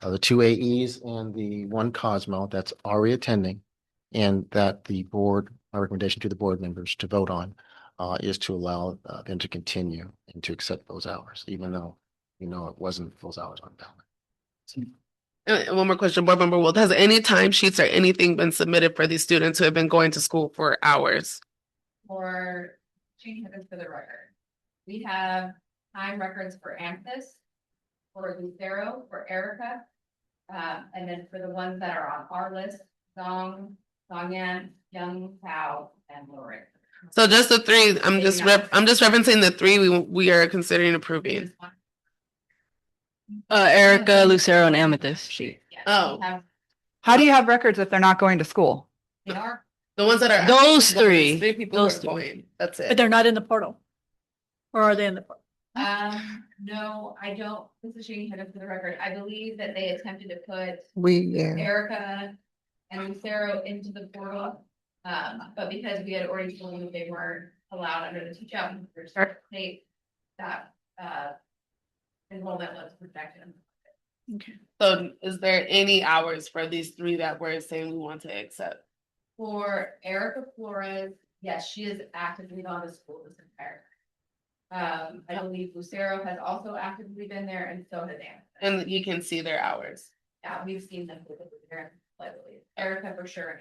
the two AEs and the one Cosmo that's already attending, and that the board, my recommendation to the board members to vote on, is to allow them to continue and to accept those hours, even though, it wasn't those hours on ballot. And one more question, Board Member Wilt, has any timesheets or anything been submitted for these students who have been going to school for hours? For Jane Higgins for the record, we have time records for Amethyst, for Lucero, for Erica, and then for the ones that are on our list, Songyan, Young Tao, and Lauren. So just the three, I'm just referencing the three we are considering approving. Erica, Lucero, and Amethyst. Oh. How do you have records if they're not going to school? They are. The ones that are. Those three. Three people Those who are going. That's But it. they're not in the portal. Or are they in the portal? No, I don't, this is Jane Higgins for the record, I believe that they attempted to put Yeah. Erica and Lucero into the portal. But because we had already told them that they weren't allowed under the teach out and start state, that, enrollment was protected. Okay. So is there any hours for these three that we're saying we want to accept? For Erica Flores, yes, she is actively on the school this entire time. I believe Lucero has also actively been there and so has Anna. And you can see their hours. Yeah, we've seen them with there, I believe. Erica for sure.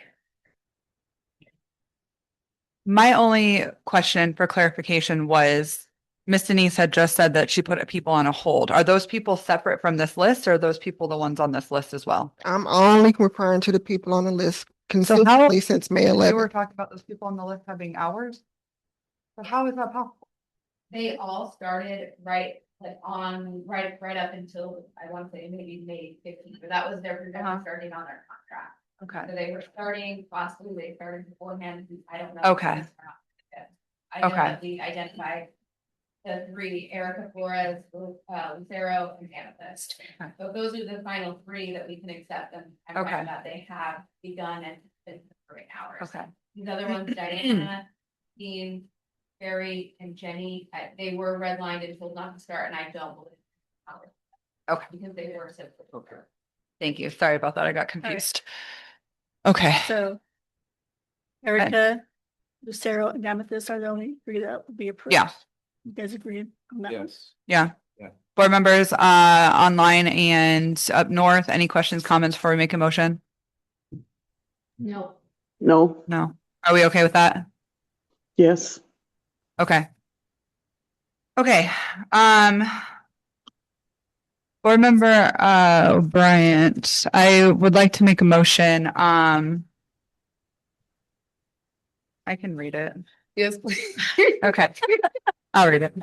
My only question for clarification was Miss Denise had just said that she put people on a hold. Are those people separate from this list or are those people the ones on this list as well? I'm only referring to the people on the list So how, consistently since May we were 11th. talking about those people on the list having hours? So how is that possible? They all started right up until I want to say maybe May 15th, but that was their projection starting on their contract. Okay. So they were starting, possibly they started beforehand, I don't know. Okay. I know Okay. that we identified the three, Erica Flores, Lucero, and Amethyst. Okay. So those are the final three that we can accept them. And Okay. that they have begun and been for 8 hours. Okay. These other ones, Diana, Dean, Barry, and Jenny, they were redlined and told not to start, and I don't believe. Okay. Because they were so. Okay. Thank you. Sorry about that. I got confused. Okay. So Erica, Lucero, and Amethyst are the only three that will be approved. Yeah. You guys agree on that? one? Yeah. Yeah. Board members, online and up north, any questions, comments before we make a motion? No. No, No. Are we okay with that? yes. Okay. Okay, board member, Bryant, I would like to make a motion, I can read it. Yes, please. Okay. I'll read it.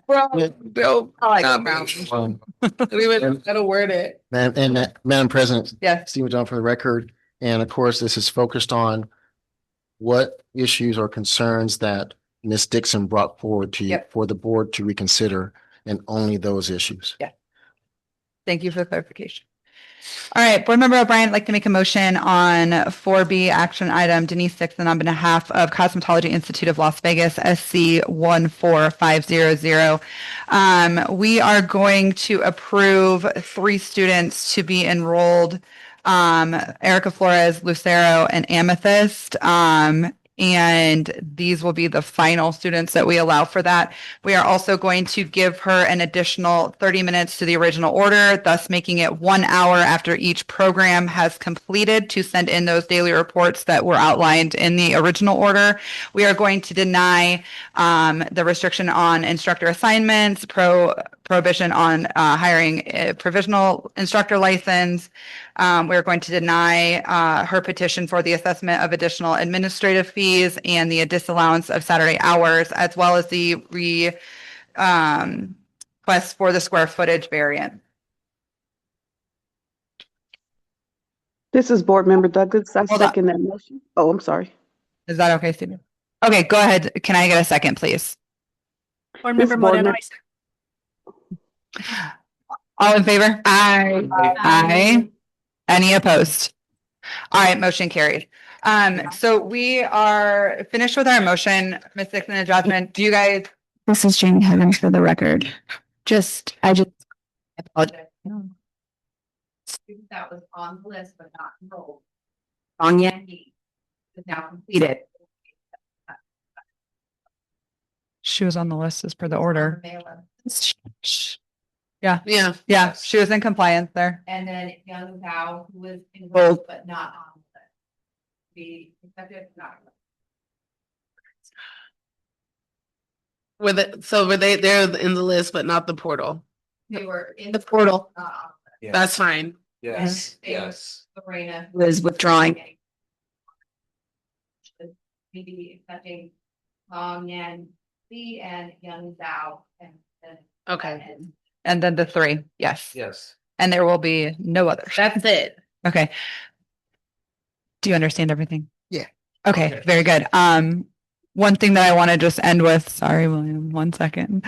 Bill. I like Um, brown. We would how to word it. Madam President. Yes. Stephen John for the record. And of course, this is focused on what issues or concerns that Ms. Dixon brought forward to you Yep. for the board to reconsider, and only those issues. Yeah. Thank you for the clarification. All right, board member O'Brien, I'd like to make a motion on 4B action item Denise Dixon on behalf of Cosmetology Institute of Las Vegas, SC 14500. We are going to approve 3 students to be enrolled, Erica Flores, Lucero, and Amethyst, And these will be the final students that we allow for that. We are also going to give her an additional 30 minutes to the original order, thus making it 1 hour after each program has completed to send in those daily reports that were outlined in the original order. We are going to deny the restriction on instructor assignments, prohibition on hiring a provisional instructor license. We're going to deny her petition for the assessment of additional administrative fees and the disallowance of Saturday hours, as well as the request for the square footage variant. This is Board Member Douglas. I second that motion. Oh, I'm sorry. Is that okay, Stephen? Okay, go ahead. Can I get a second, please? Board Member Moreno. All in favor? Aye. Aye. Any opposed? All right, motion carried. So we are finished with our motion. Ms. Dixon and Jasmine, do you guys? This is Jamie Huggins for the record. I apologize. Student that was on the list but not enrolled. Song Yangi is now completed. She was on the list as per the order. Yeah. Yeah, she was in compliance there. And then Young Zhao, who was enrolled but not on the list. Be accepted, not. They're in the list, but not the portal. They were in the portal. That's fine. Yes. Yes. Lorena was withdrawing. Maybe accepting Yan Lee and Young Zhao and then. Okay. And then the three, yes. Yes. And there will be no others. That's it. Okay. Do you understand everything? Yeah. Okay, very good. One thing that I want to just end with, sorry, William, 1 second.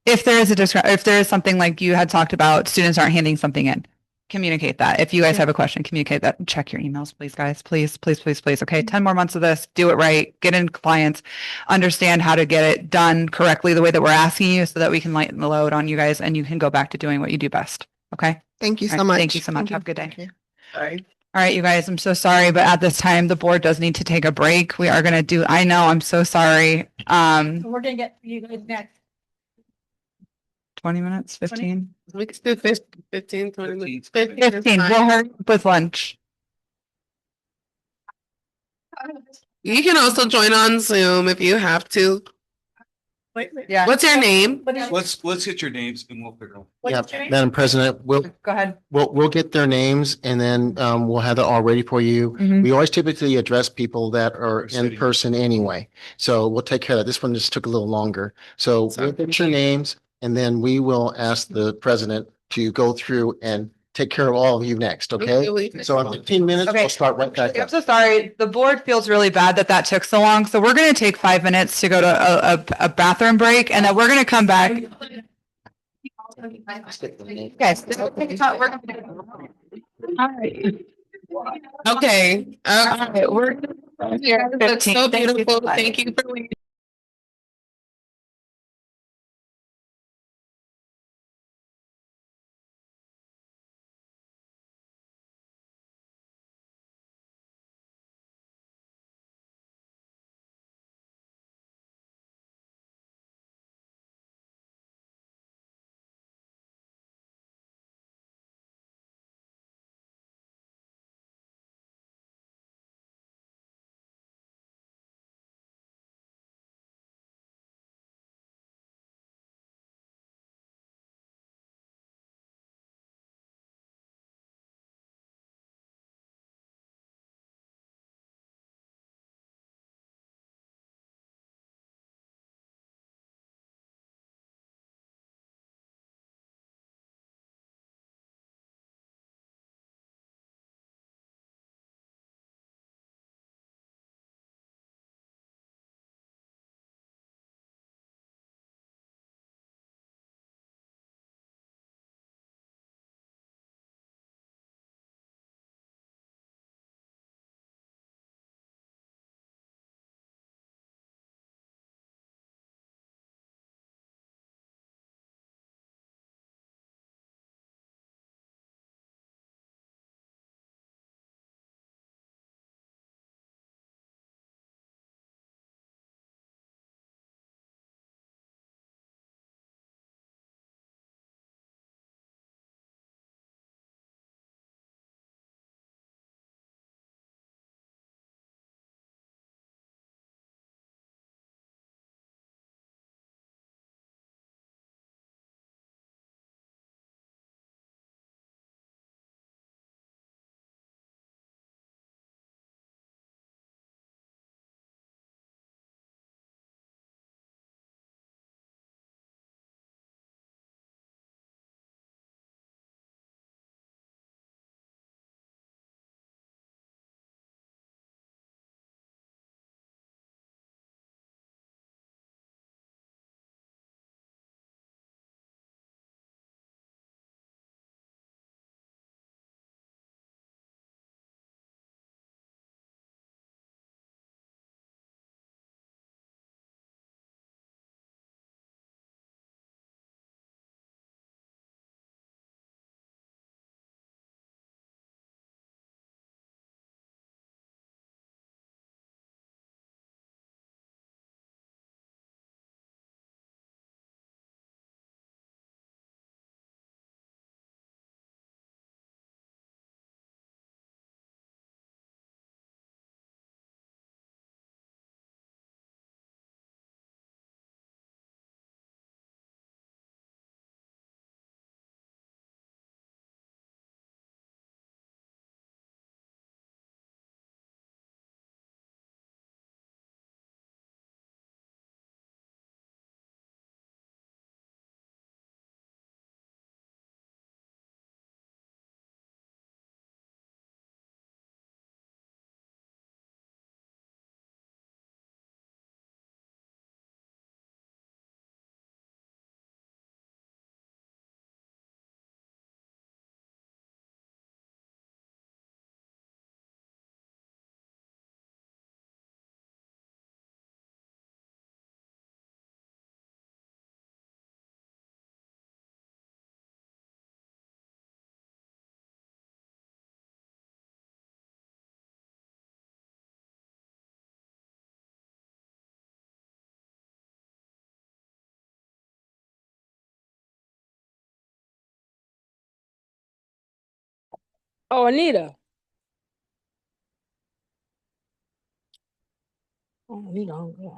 If there is something like you had talked about, students aren't handing something in, communicate that. If you guys have a question, communicate that. Check your emails, please, guys. Please, please, please, please. Okay, 10 more months of this. Do it right. Get in compliance. Understand how to get it done correctly the way that we're asking you so that we can lighten the load on you guys and you can go back to doing what you do best. Okay? Thank you All so right, much. Thank you so much. Thank you. Have a good day. Thank you. Sorry. All right, you guys, I'm so sorry, but at this time, the board does need to take a break. We are going to I know, I'm so sorry. We're gonna get you guys next. 20 minutes, 15? We can do 15, 20 minutes. 15, we'll hurry up with lunch. You can also join on Zoom if you have to. Wait. Yeah. What's your name? Let's get your names and we'll figure out. Yeah, Madam President, Go ahead. we'll get their names and then we'll have that all ready for you. Mhm. We always typically address people that are in person anyway. So we'll take care of that. This one just took a little longer. So we'll get your names and then we will ask the president to go through and take care of all of you next, okay? So in 15 minutes, Okay. we'll start right back I'm up. so sorry. The board feels really bad that took so long. So we're going to take 5 minutes to go to a bathroom break and then we're going to come back. Yes. All right. Okay. All right. We're That's so beautiful. Thank you for Oh, Anita. Oh, Anita, I'm good.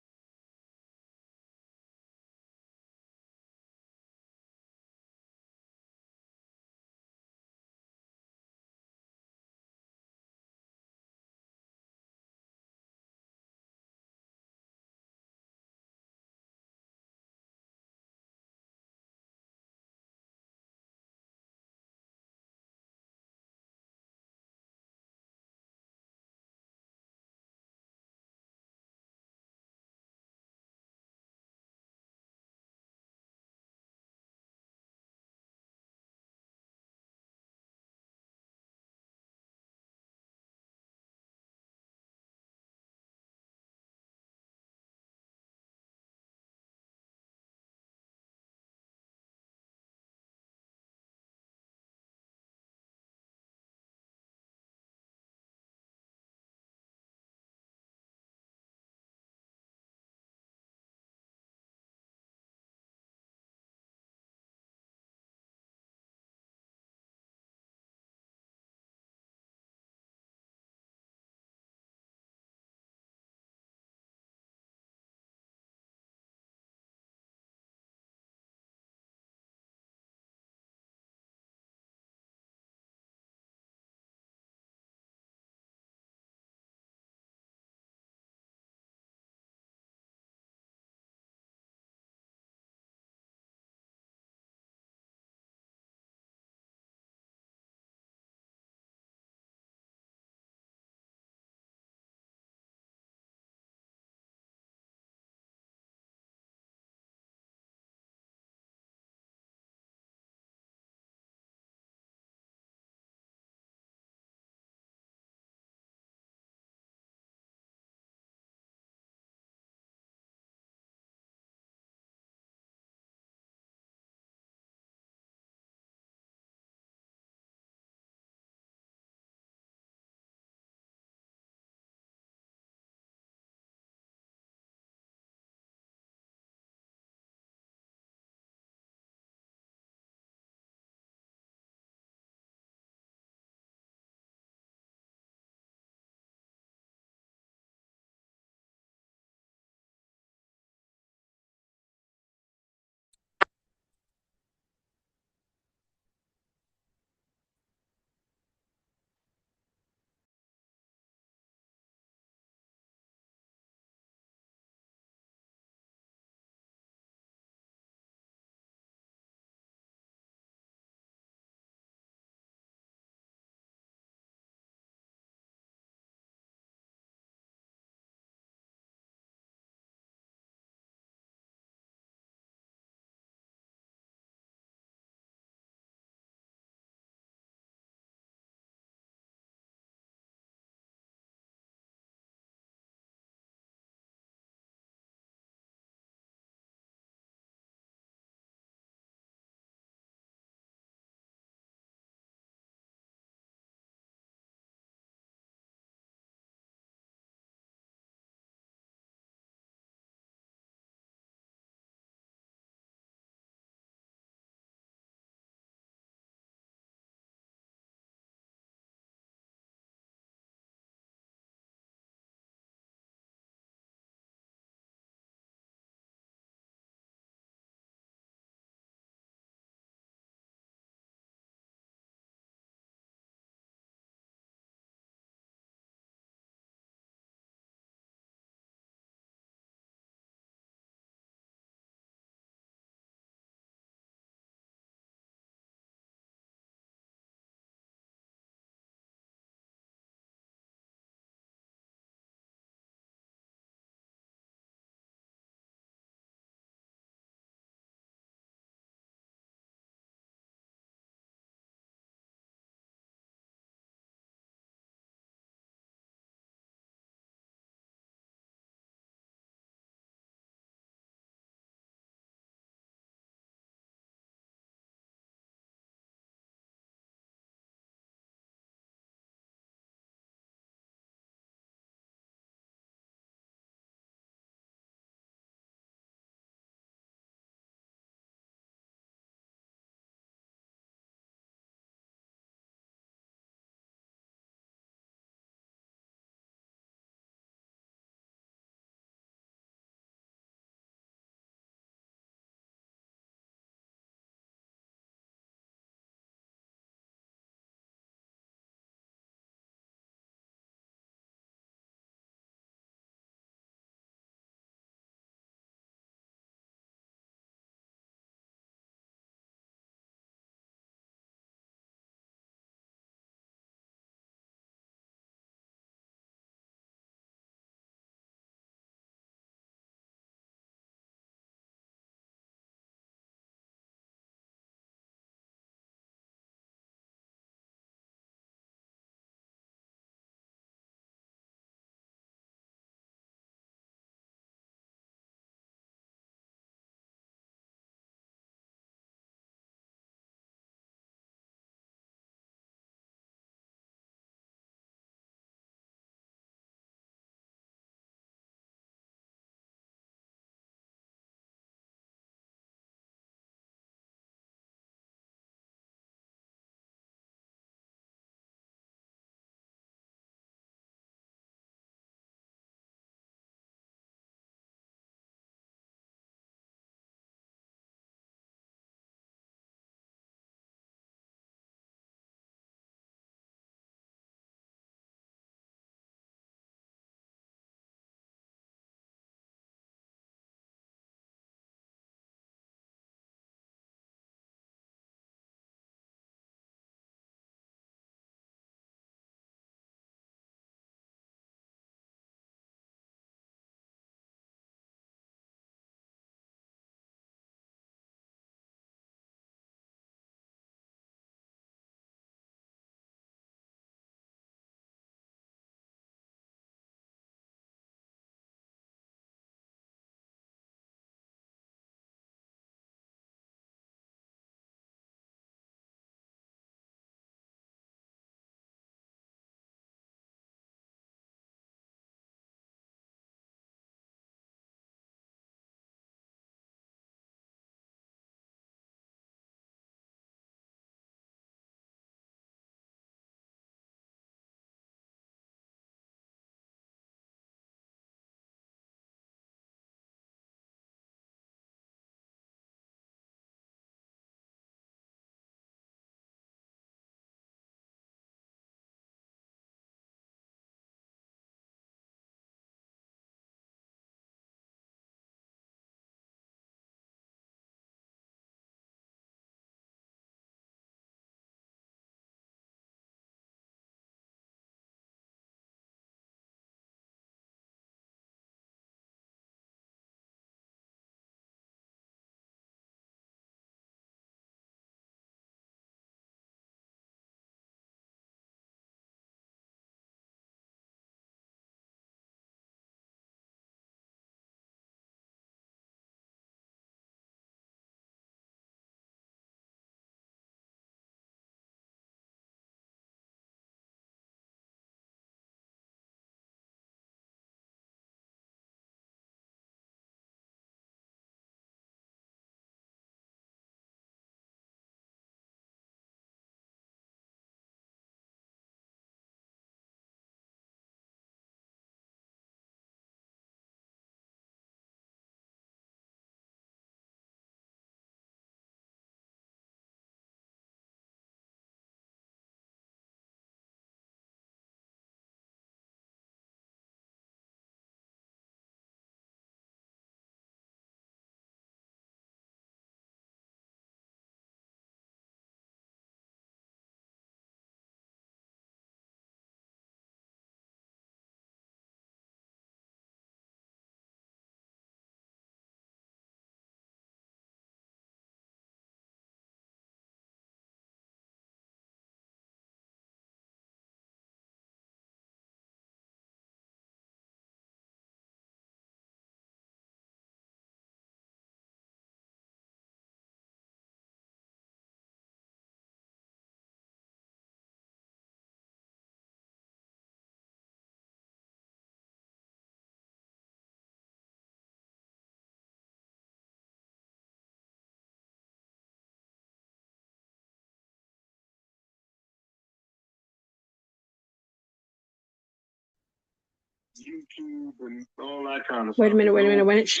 YouTube and all that kind of stuff. Wait a minute, wait a minute, wait.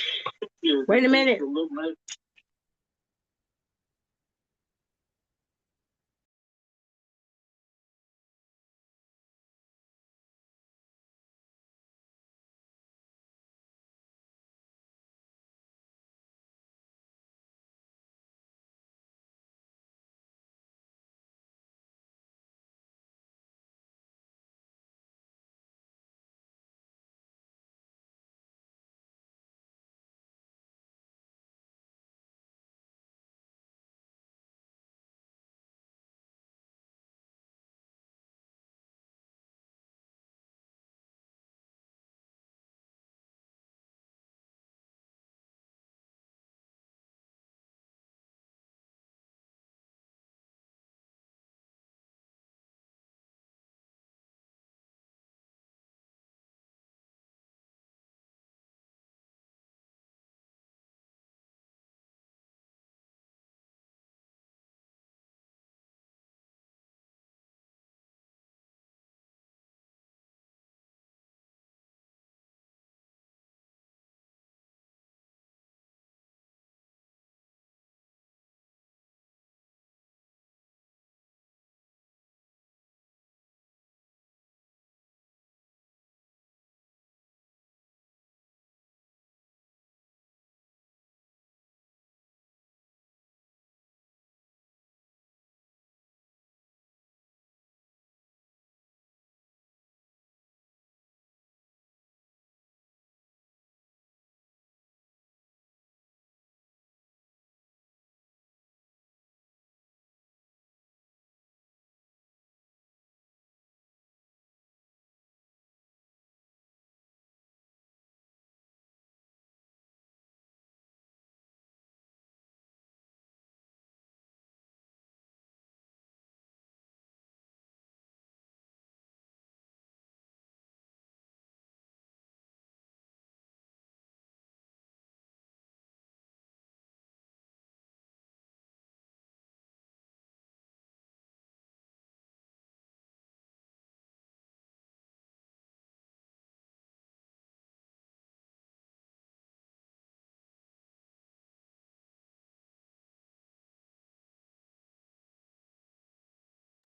Wait a minute.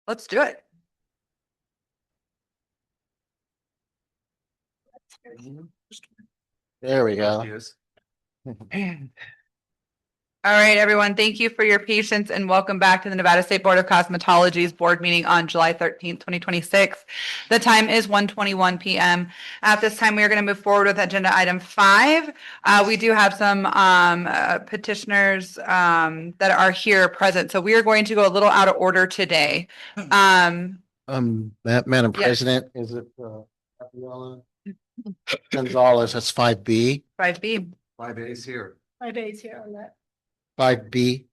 Let's do it. There we go. All right, everyone, thank you for your patience and welcome back to the Nevada State Board of Cosmetology's board meeting on July 13th, 2026. The time is 1:21 p.m. At this time, we are going to move forward with agenda item 5. We do have some petitioners that are here present, so we are going to go a little out of order today. Madam Yes. President, is it Gabriella Gonzalez? That's 5B. 5B. 5A is here. 5A is here on that. 5B.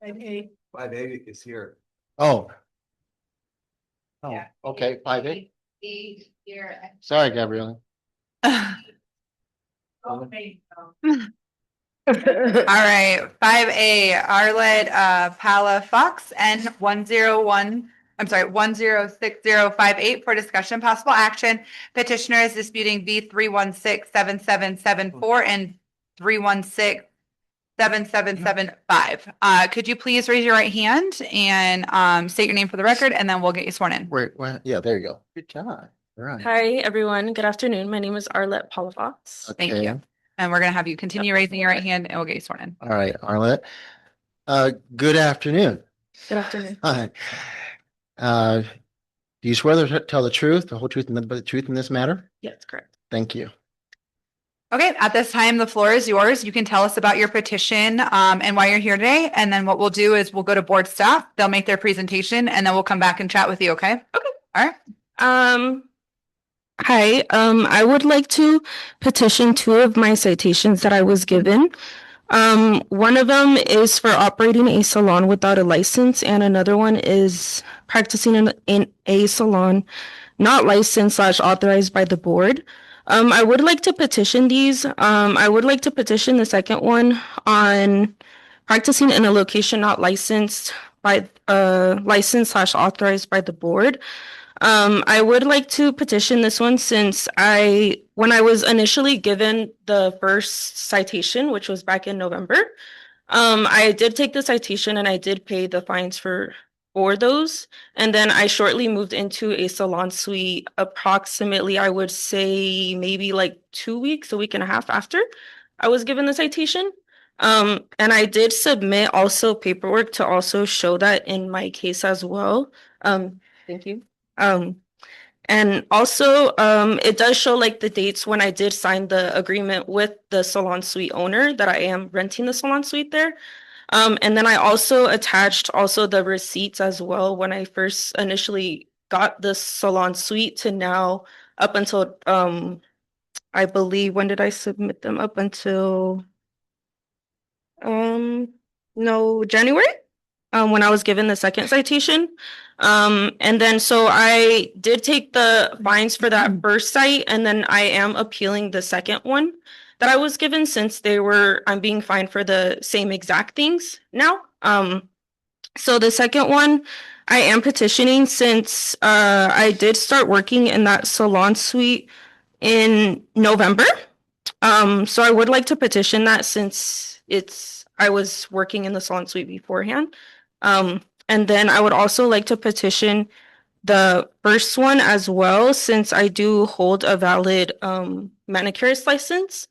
5A. 5A is here. Oh. Oh, okay, 5A. Sorry, Gabriella. All right, 5A, Arlet Pala Fox, N101, 106058 for discussion possible action. Petitioner is disputing V3167774 and 3167775. Could you please raise your right hand and state your name for the record, and then we'll get you sworn in. Wait, yeah, there you go. Good job. All right. Hi, everyone. Good afternoon. My name is Arlette Palafox. Thank you. And we're going to have you continue raising your right hand, and we'll get you sworn in. All right, Arlette. Good afternoon. Good afternoon. Hi. Do you swear to tell the truth, the whole truth, and nothing but the truth in this matter? Yes, correct. Thank you. Okay, at this time, the floor is yours. You can tell us about your petition and why you're here today. And then what we'll do is we'll go to board staff. They'll make their presentation, and then we'll come back and chat with you, okay? Okay. All right. Hi, I would like to petition 2 of my citations that I was given. One of them is for operating a salon without a license, and another one is practicing in a salon not licensed / authorized by the board. I would like to petition these. I would like to petition the second one on practicing in a location not licensed / authorized by the board. I would like to petition this one since when I was initially given the first citation, which was back in November, I did take the citation and I did pay the fines for those. And then I shortly moved into a salon suite approximately, I would say maybe like 2 weeks, a week and a half after I was given the citation. And I did submit also paperwork to also show that in my case as well. Thank you. And also, it does show like the dates when I did sign the agreement with the salon suite owner that I am renting the salon suite there. And then I also attached also the receipts as well when I first initially got the salon suite to now up until, I believe, when did I submit them? Up until, no, January, when I was given the second citation. And then so I did take the fines for that first site, and then I am appealing the second one that I was given since I'm being fined for the same exact things now. So the second one I am petitioning since I did start working in that salon suite in November. So I would like to petition that since I was working in the salon suite beforehand. And then I would also like to petition the first one as well, since I do hold a valid manicurist license.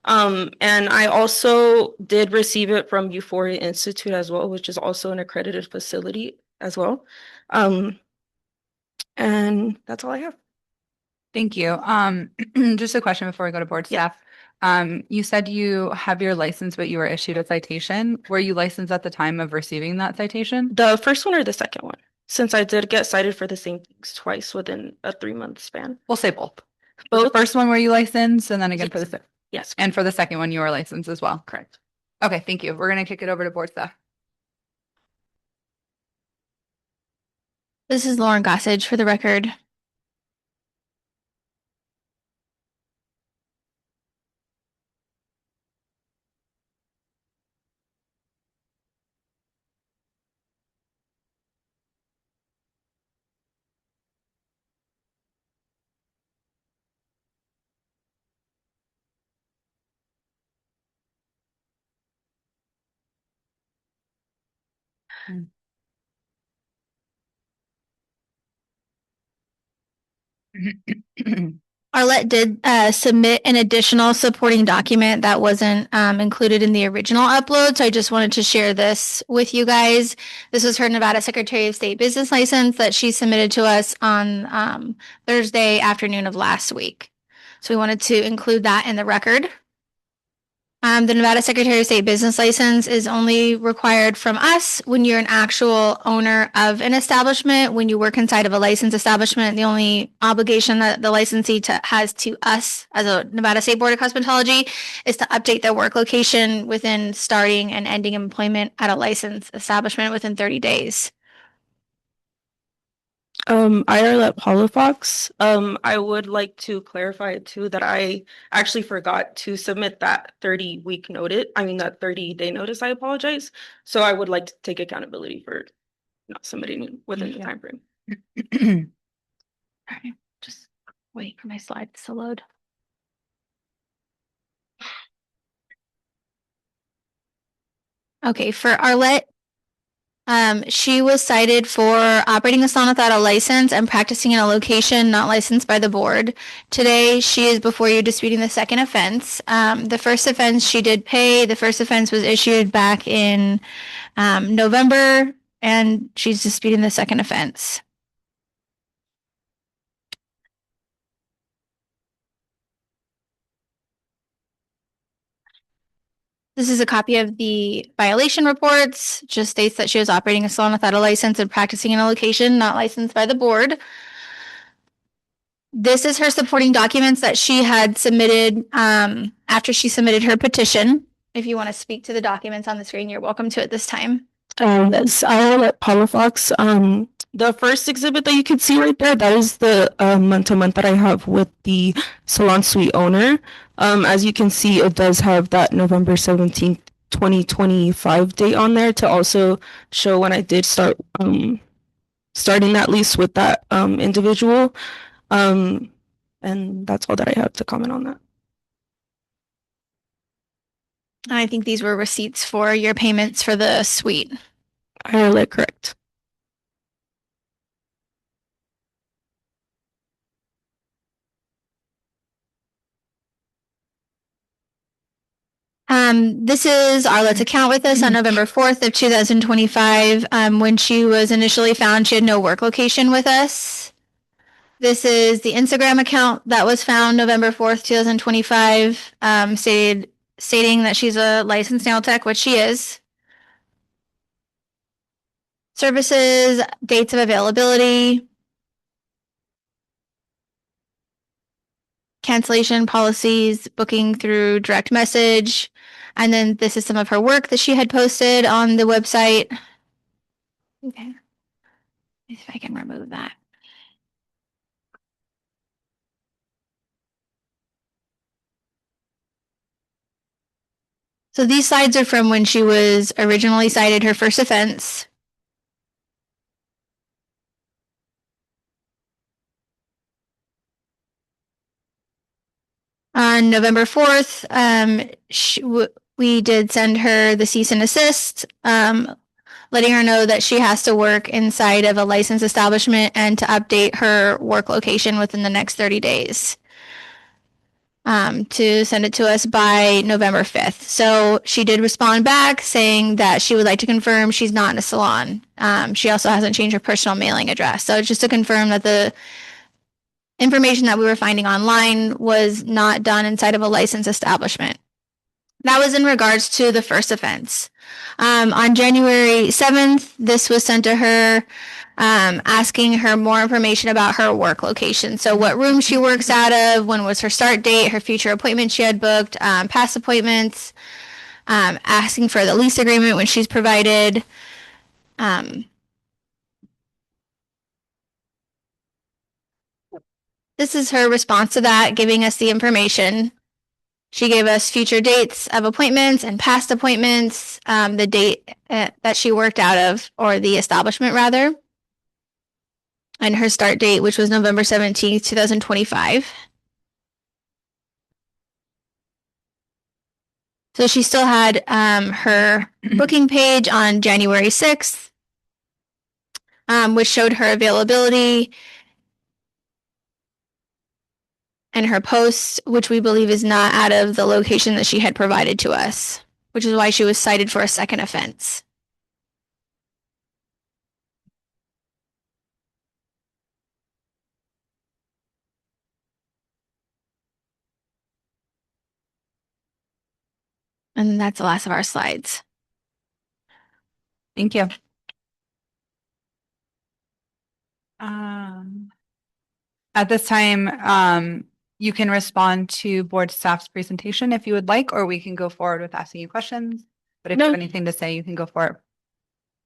And I also did receive it from Euphoria Institute as well, which is also an accredited facility as well. And that's all I have. Thank you. Just a question before we go to board staff. You said you have your license, but you were issued a citation. Were you licensed at the time of receiving that citation? The first one or the second one? Since I did get cited for the same things twice within a 3-month span. We'll say both. The first one were you licensed, and then again for the second? Yes. And for the second one, you were licensed as well? Correct. Okay, thank you. We're going to kick it over to board staff. This is Lauren Gossage for the record. Arlette did submit an additional supporting document that wasn't included in the original upload. So I just wanted to share this with you guys. This was her Nevada Secretary of State business license that she submitted to us on Thursday afternoon of last week. So we wanted to include that in the record. The Nevada Secretary of State business license is only required from us when you're an actual owner of an establishment. When you work inside of a licensed establishment, the only obligation that the licensee has to us as a Nevada State Board of Cosmetology is to update their work location within starting and ending employment at a licensed establishment within 30 days. Arlette Palafox. I would like to clarify too that I actually forgot to submit that 30-week notice. I mean, that 30-day notice. I apologize. So I would like to take accountability for not submitting within the time frame. All right, just wait for my slides to load. Okay, for Arlette, she was cited for operating a salon without a license and practicing in a location not licensed by the board. Today, she is before you disputing the second offense. The first offense she did pay. The first offense was issued back in November, and she's disputing the second offense. This is a copy of the violation reports. Just states that she was operating a salon without a license and practicing in a location not licensed by the board. This is her supporting documents that she had submitted after she submitted her petition. If you want to speak to the documents on the screen, you're welcome to at this time. That's Arlette Palafox. The first exhibit that you can see right there, that is the month-to-month that I have with the salon suite owner. As you can see, it does have that November 17th, 2025 date on there to also show when I did start starting that lease with that individual. And that's all that I have to comment on that. I think these were receipts for your payments for the suite. I heard that correct. This is Arlett's account with us on November 4th of 2025. When she was initially found, she had no work location with us. This is the Instagram account that was found November 4th, 2025, stating that she's a licensed nail tech, which she is. Services, dates of availability, cancellation policies, booking through direct message. And then this is some of her work that she had posted on the website. Okay. If I can remove that. So these slides are from when she was originally cited her first offense. On November 4th, we did send her the cease and desist, letting her know that she has to work inside of a licensed establishment and to update her work location within the next 30 days. To send it to us by November 5th. So she did respond back saying that she would like to confirm she's not in a salon. She also hasn't changed her personal mailing address. So just to confirm that the information that we were finding online was not done inside of a licensed establishment. That was in regards to the first offense. On January 7th, this was sent to her, asking her more information about her work location. So what room she works out of, when was her start date, her future appointments she had booked, past appointments, asking for the lease agreement when she's provided. This is her response to that, giving us the information. She gave us future dates of appointments and past appointments, the date that she worked out of, or the establishment rather, and her start date, which was November 17th, 2025. So she still had her booking page on January 6th, which showed her availability, and her posts, which we believe is not out of the location that she had provided to us, which is why she was cited for a second offense. And that's the last of our slides. Thank you. At this time, you can respond to board staff's presentation if you would like, or we can go forward with asking you questions. But if you have anything to say, you can go for it.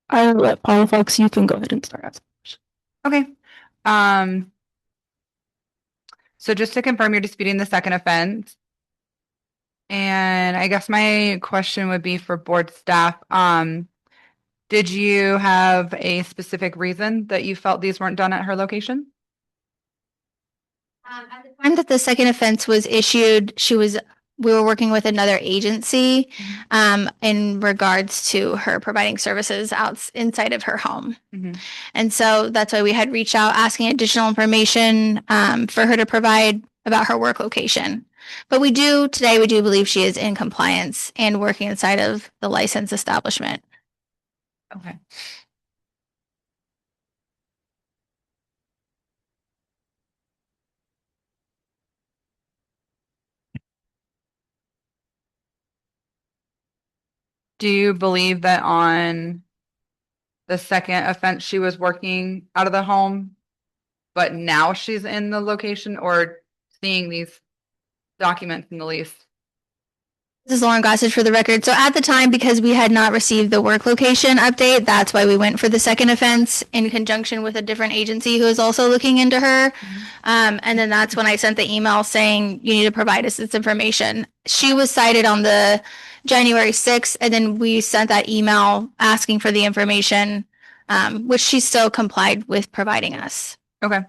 I'll let Paula Fox, you can go ahead and start asking questions. Okay. So just to confirm, you're disputing the second offense. And I guess my question would be for board staff. Did you have a specific reason that you felt these weren't done at her location? At the time that the second offense was issued, we were working with another agency in regards to her providing services inside of her home. And so that's why we had reached out asking additional information for her to provide about her work location. But we do believe she is in compliance and working inside of the licensed establishment. Okay. Do you believe that on the second offense she was working out of the home, but now she's in the location, or seeing these documents in the lease? This is Lauren Gossage for the record. So at the time, because we had not received the work location update, that's why we went for the second offense in conjunction with a different agency who is also looking into her. And then that's when I sent the email saying, you need to provide us this information. She was cited on the January 6th, and then we sent that email asking for the information which she still complied with providing us. Okay.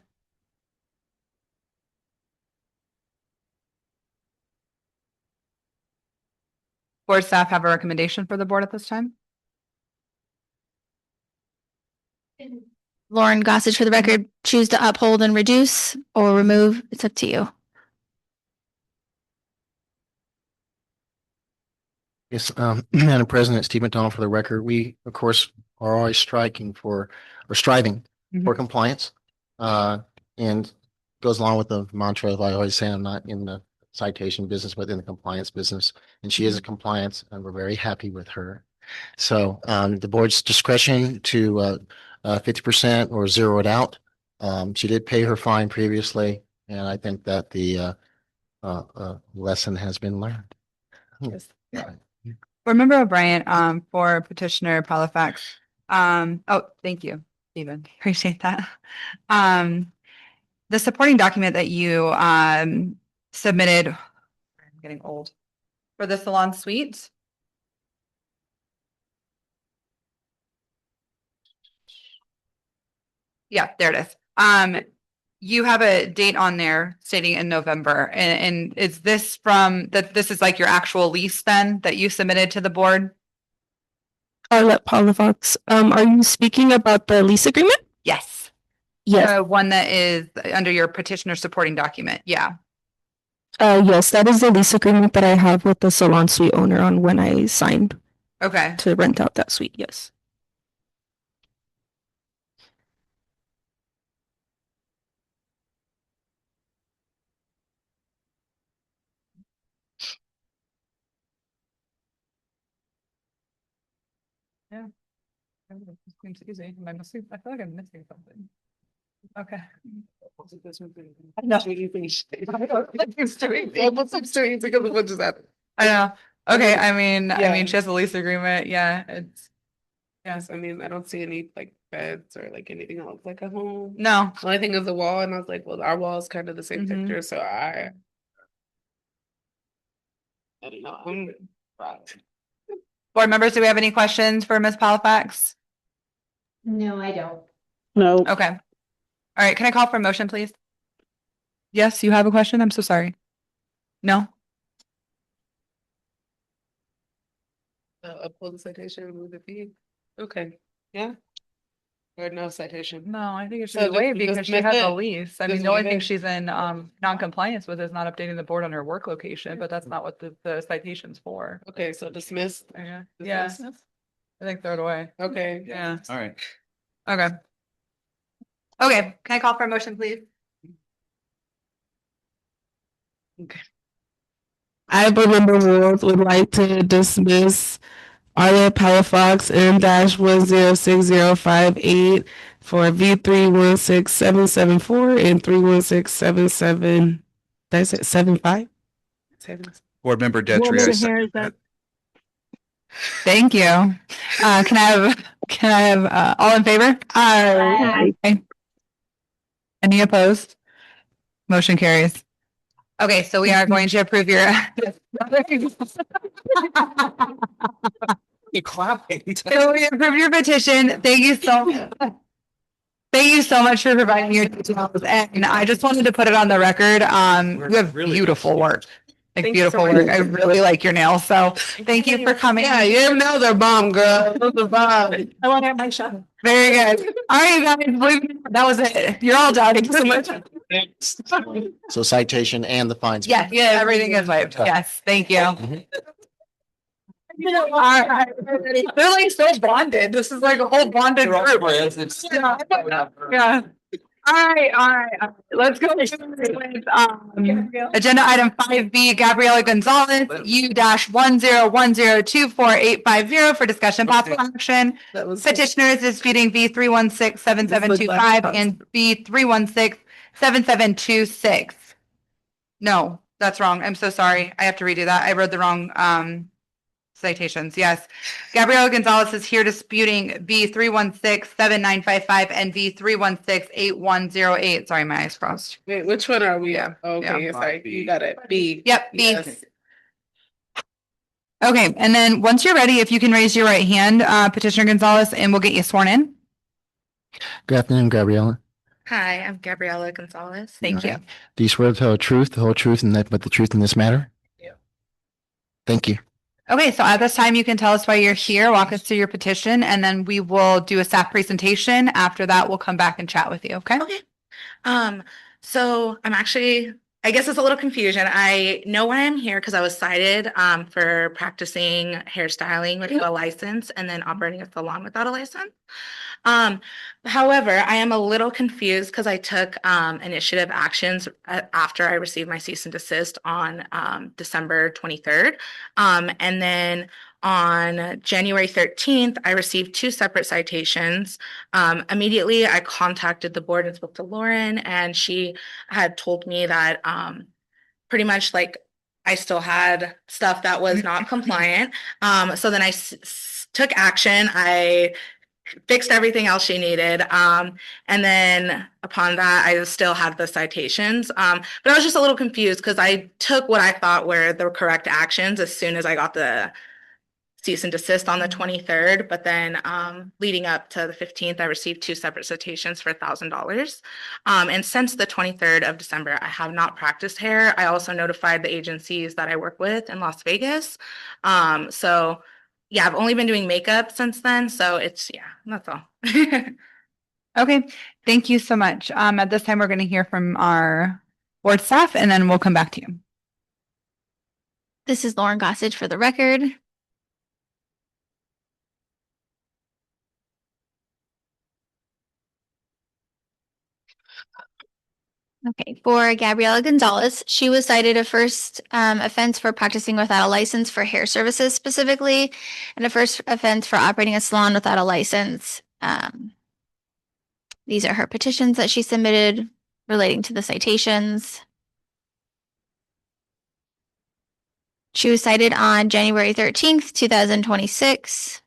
Board staff have a recommendation for the board at this time? Lauren Gossage, for the record, choose to uphold and reduce or remove. It's up to you. Yes, Madam President, Steve McDonald for the record. We, of course, are always striving for compliance. And goes along with the mantra of I always say I'm not in the citation business, but in the compliance business. And she is a compliance, and we're very happy with her. So the board's discretion to 50% or zero it out. She did pay her fine previously, and I think that the lesson has been learned. Yes. Board Member O'Brien, for petitioner Palafax. Oh, thank you, Stephen. Appreciate that. The supporting document that you submitted, I'm getting old, for the salon suite. Yeah, there it is. You have a date on there stating in November, and is this from that? This is like your actual lease then that you submitted to the board? Arlette Palafox, are you speaking about the lease agreement? Yes. Yes. The one that is under your petitioner supporting document. Yeah. Yes, that is the lease agreement that I have with the salon suite owner on when I signed. Okay. To rent out that suite. Yes. Yeah. Seems easy. I feel like I'm missing something. Okay. I know. I know. Okay, I mean, she has a lease agreement. Yeah, it's. Yes, I mean, I don't see any like beds or like anything else like a home. No. The only thing is the wall, and I was like, well, our wall is kind of the same Mhm. texture, so I don't know. Board members, do we have any questions for Ms. Palafax? No, I don't. No. Okay. All right, can I call for a motion, please? Yes, you have a question? I'm so sorry. No? Uphold the citation, remove the fee. Okay, yeah. Or no citation. No, I think it should So be waived just because she make has a it- lease. I mean, just the only waive thing it. she's in non-compliance with is not updating the board on her work location, but that's not what the citation's for. Okay, so dismiss. Yeah. Dismiss? Yeah. I think throw it away. Okay. Yeah. All right. Okay. Okay, can I call for a motion, please? I, Board Member Ward, would like to dismiss Arya Palafox M-106058 for V316774 and 31677. Did I say 75? Board Member Detry, I second that. Thank you. Can I have all in favor? Aye. Any opposed? Motion carries. Okay, so we are going to approve your. You're clapping. So we approve your petition. Thank you so much. Thank you so much for providing your details. And I just wanted to put it on the record. You have beautiful work. Like Thank you so beautiful much. work. I really like your nails. So thank you for coming. Yeah, your nails are bomb, girl. Those are bomb. I want to have my shot. Very good. All right, guys. Believe it or not, that was it. You're all done. Thank you so much. So citation and the fines. Yes, everything is waived. Yes, thank you. All right. They're like so bonded. This is like a whole bonded group. Yeah. All right. Let's go with agenda item 5B, Gabriela Gonzalez, U-1010248850 for discussion possible action. Petitioners disputing V3167725 and V3167726. No, that's wrong. I'm so sorry. I have to redo that. I wrote the wrong citations. Yes. Gabriela Gonzalez is here disputing V3167955 and V3168108. Sorry, my eyes crossed. Wait, which one are we? Yeah. Okay, Yeah. sorry, you got it. B. Yep, B. Yes. Okay, and then once you're ready, if you can raise your right hand, Petitioner Gonzalez, and we'll get you sworn in. Good afternoon, Gabriella. Hi, I'm Gabriela Gonzalez. Thank you. Do you swear to tell the truth, the whole truth, and nothing but the truth in this matter? Yeah. Thank you. Okay, so at this time, you can tell us why you're here, walk us through your petition, and then we will do a staff presentation. After that, we'll come back and chat with you, okay? Okay. So I'm actually, I guess it's a little confusion. I know why I'm here because I was cited for practicing hairstyling without a license and then operating a salon without a license. However, I am a little confused because I took initiative actions after I received my cease and desist on December 23rd. And then on January 13th, I received 2 separate citations. Immediately, I contacted the board and spoke to Lauren, and she had told me that pretty much like I still had stuff that was not compliant. So then I took action. I fixed everything else she needed. And then upon that, I still had the citations. But I was just a little confused because I took what I thought were the correct actions as soon as I got the cease and desist on the 23rd. But then leading up to the 15th, I received 2 separate citations for $1,000. And since the 23rd of December, I have not practiced hair. I also notified the agencies that I work with in Las Vegas. So yeah, I've only been doing makeup since then. So it's, yeah, that's all. Okay, thank you so much. At this time, we're going to hear from our board staff, and then we'll come back to you. This is Lauren Gossage for the record. Okay, for Gabriela Gonzalez, she was cited a first offense for practicing without a license for hair services specifically, and a first offense for operating a salon without a license. These are her petitions that she submitted relating to the citations. She was cited on January 13th, 2026.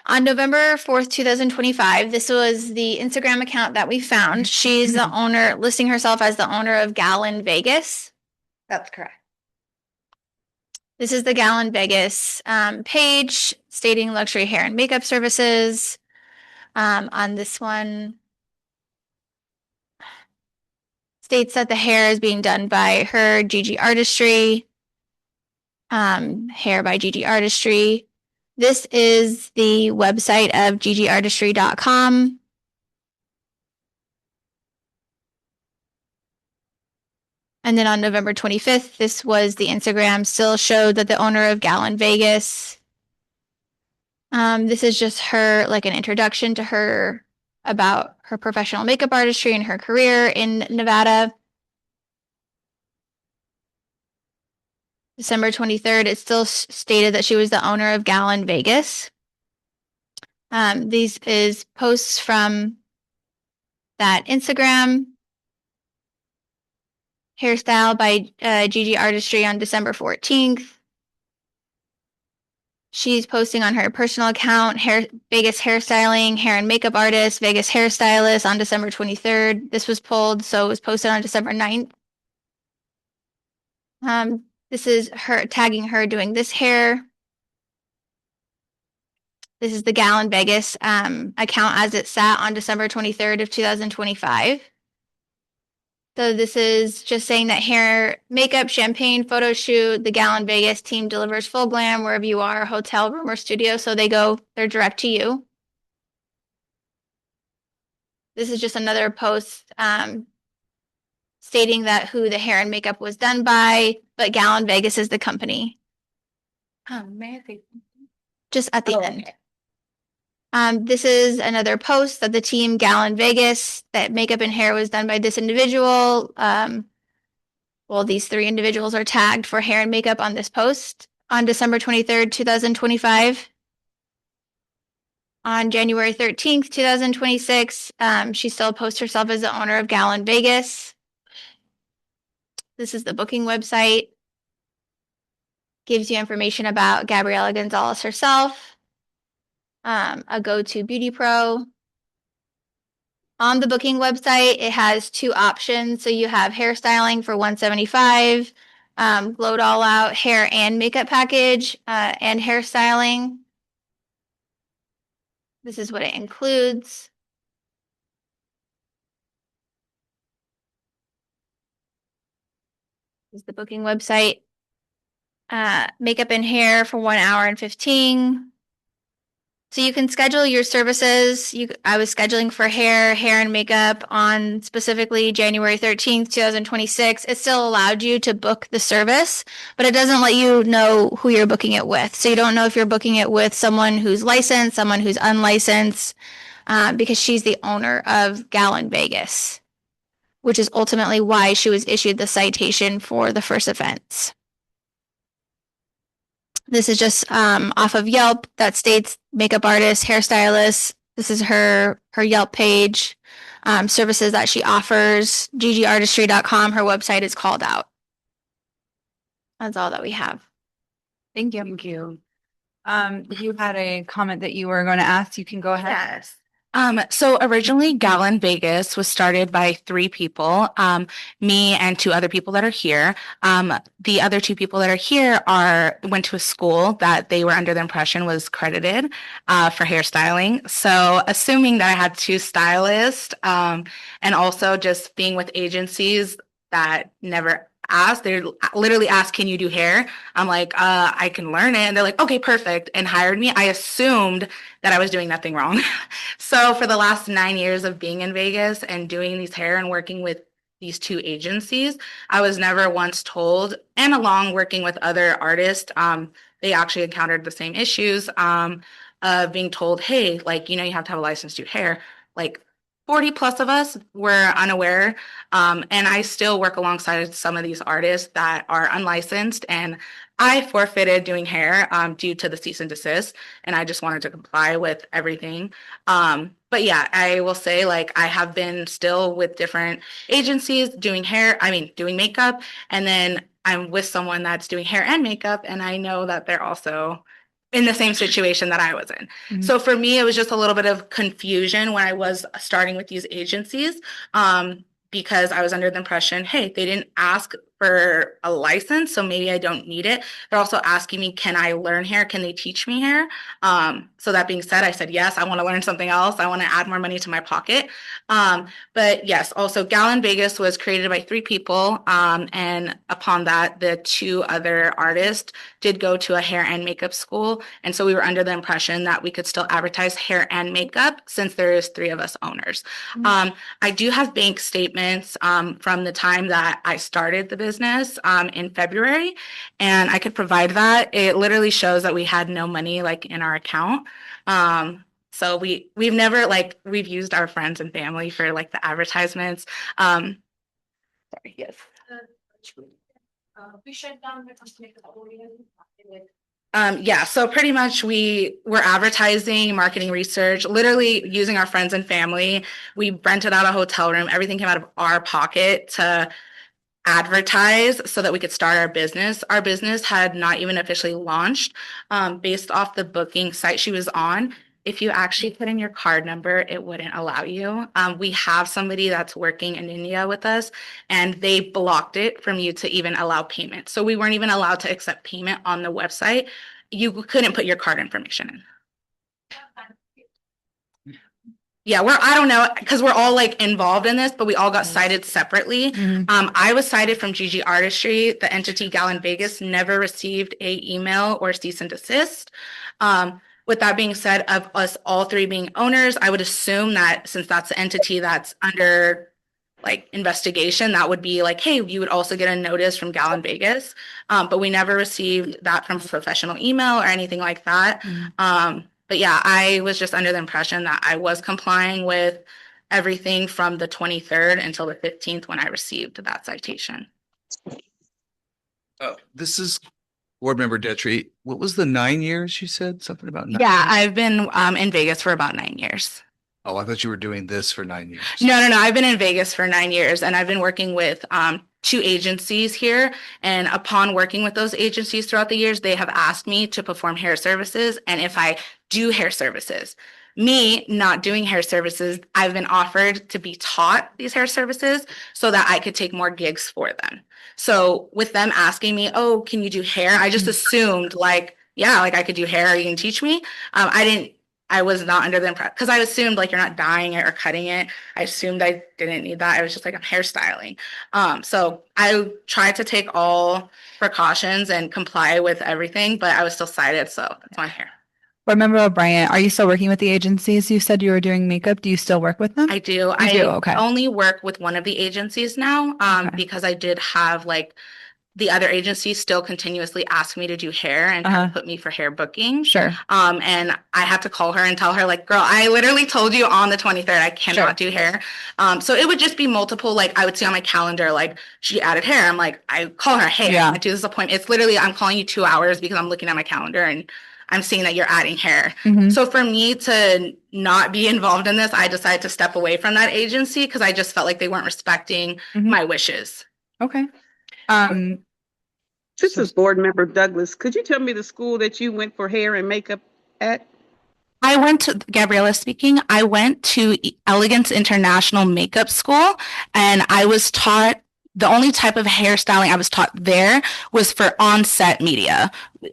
On November 4th, 2025, this was the Instagram account that we found. She's the owner, listing herself as the owner of Gallon Vegas. That's correct. This is the Gallon Vegas page stating luxury hair and makeup services. On this one, states that the hair is being done by her, Gigi Artistry. Hair by Gigi Artistry. This is the website of gigiartistry.com. And then on November 25th, this was the Instagram, still showed that the owner of Gallon Vegas. This is just her, like an introduction to her about her professional makeup artistry and her career in Nevada. December 23rd, it still stated that she was the owner of Gallon Vegas. These is posts from that Instagram. Hairstyle by Gigi Artistry on December 14th. She's posting on her personal account, Vegas hairstyling, hair and makeup artist, Vegas hairstylist on December 23rd. This was pulled, so it was posted on December 9th. This is her tagging her doing this hair. This is the Gallon Vegas account as it sat on December 23rd of 2025. So this is just saying that hair, makeup, champagne, photo shoot, the Gallon Vegas team delivers full glam wherever you are, hotel room or studio. So they're direct to you. This is just another post stating that who the hair and makeup was done by, but Gallon Vegas is the company. May I say just at the end. This is another post that the team Gallon Vegas, that makeup and hair was done by this individual. Well, these 3 individuals are tagged for hair and makeup on this post on December 23rd, 2025. On January 13th, 2026, she still posts herself as the owner of Gallon Vegas. This is the booking website. Gives you information about Gabriela Gonzalez herself. A go-to beauty pro. On the booking website, it has 2 options. So you have hairstyling for $175, Glowed All Out hair and makeup package, and hairstyling. This is what it includes. This is the booking website. Makeup and hair for 1 hour and 15. So you can schedule your services. I was scheduling for hair and makeup on specifically January 13th, 2026. It still allowed you to book the service, but it doesn't let you know who you're booking it with. So you don't know if you're booking it with someone who's licensed, someone who's unlicensed, because she's the owner of Gallon Vegas, which is ultimately why she was issued the citation for the first offense. This is just off of Yelp that states makeup artist, hairstylist. This is her Yelp page, services that she offers, gigiartistry.com. Her website is called out. That's all that we have. Thank you. Thank you. You had a comment that you were going to ask. You can go ahead. Yes. So originally Gallon Vegas was started by 3 people, me and 2 other people that are here. The other 2 people that are here went to a school that they were under the impression was credited for hairstyling. So assuming that I had 2 stylists, and also just being with agencies that never asked, they literally asked, can you do hair? I'm like, I can learn it. And they're like, okay, perfect. And hired me. I assumed that I was doing nothing wrong. So for the last 9 years of being in Vegas and doing these hair and working with these 2 agencies, I was never once told, and along working with other artists, they actually encountered the same issues, of being told, hey, like, you know, you have to have a license to do hair. Like 40 plus of us were unaware. And I still work alongside some of these artists that are unlicensed, and I forfeited doing hair due to the cease and desist, and I just wanted to comply with everything. But yeah, I will say, like, I have been still with different agencies doing doing makeup, and then I'm with someone that's doing hair and makeup, and I know that they're also in the same situation that I was in. Mm-hmm. So for me, it was just a little bit of confusion when I was starting with these agencies, because I was under the impression, hey, they didn't ask for a license, so maybe I don't need it. They're also asking me, can I learn hair? Can they teach me hair? So that being said, I said, yes, I want to learn something else. I want to add more money to my pocket. But yes, also Gallon Vegas was created by 3 people. And upon that, the 2 other artists did go to a hair and makeup school. And so we were under the impression that we could still advertise hair and makeup since there is 3 of us owners. Mm-hmm. I do have bank statements from the time that I started the business in February, and I could provide that. It literally shows that we had no money like in our account. So we've never, like, we've used our friends and family for like the advertisements. Sorry, yes. Yeah, so pretty much we were advertising, marketing research, literally using our friends and family. We rented out a hotel room. Everything came out of our pocket to advertise so that we could start our business. Our business had not even officially launched. Based off the booking site she was on, if you actually put in your card number, it wouldn't allow you. We have somebody that's working in India with us, and they blocked it from you to even allow payment. So we weren't even allowed to accept payment on the website. You couldn't put your card information in. Yeah, I don't know, because we're all like involved in this, but we all got cited separately. Mm-hmm. I was cited from Gigi Artistry. The entity Gallon Vegas never received a email or cease and desist. With that being said, of us all 3 being owners, I would assume that since that's the entity that's under like investigation, that would be like, hey, you would also get a notice from Gallon Vegas. But we never received that from a professional email or anything like that. Mm-hmm. But yeah, I was just under the impression that I was complying with everything from the 23rd until the 15th when I received that citation. This is Board Member Detry. What was the 9 years you said? Something about 9 Yeah, years? I've been in Vegas for about 9 years. Oh, I thought you were doing this for 9 years. No. I've been in Vegas for 9 years, and I've been working with 2 agencies here. And upon working with those agencies throughout the years, they have asked me to perform hair services. And if I do hair services, me not doing hair services, I've been offered to be taught these hair services so that I could take more gigs for them. So with them asking me, oh, can you do hair? I just assumed like, yeah, like I could do hair. You can teach me. I was not under the impression because I assumed like you're not dyeing it or cutting it. I assumed I didn't need that. I was just like, I'm hairstyling. So I tried to take all precautions and comply with everything, but I was still cited. So that's why I'm here. Board Member O'Brien, are you still working with the agencies? You said you were doing makeup. Do you still work with them? I do. Okay. Only work with one of the agencies now because I did have like the other agencies still continuously ask me to do hair and try to put me for hair booking. Sure. And I had to call her and tell her like, girl, I literally told you on the 23rd, I cannot do hair. So it would just be multiple, like I would see on my calendar, like she added hair. I'm like, I call her, hey, I do this appointment. It's literally, I'm calling you 2 hours because I'm looking at my calendar and I'm seeing that you're adding hair. So for me to not be involved in this, I decided to step away from that agency because I just felt like they weren't respecting my wishes. Okay. This is Board Member Douglas. Could you tell me the school that you went for hair and makeup at? I went to, Gabriella speaking, I went to Elegance International Makeup School and I was taught, the only type of hairstyling I was taught there was for on-set media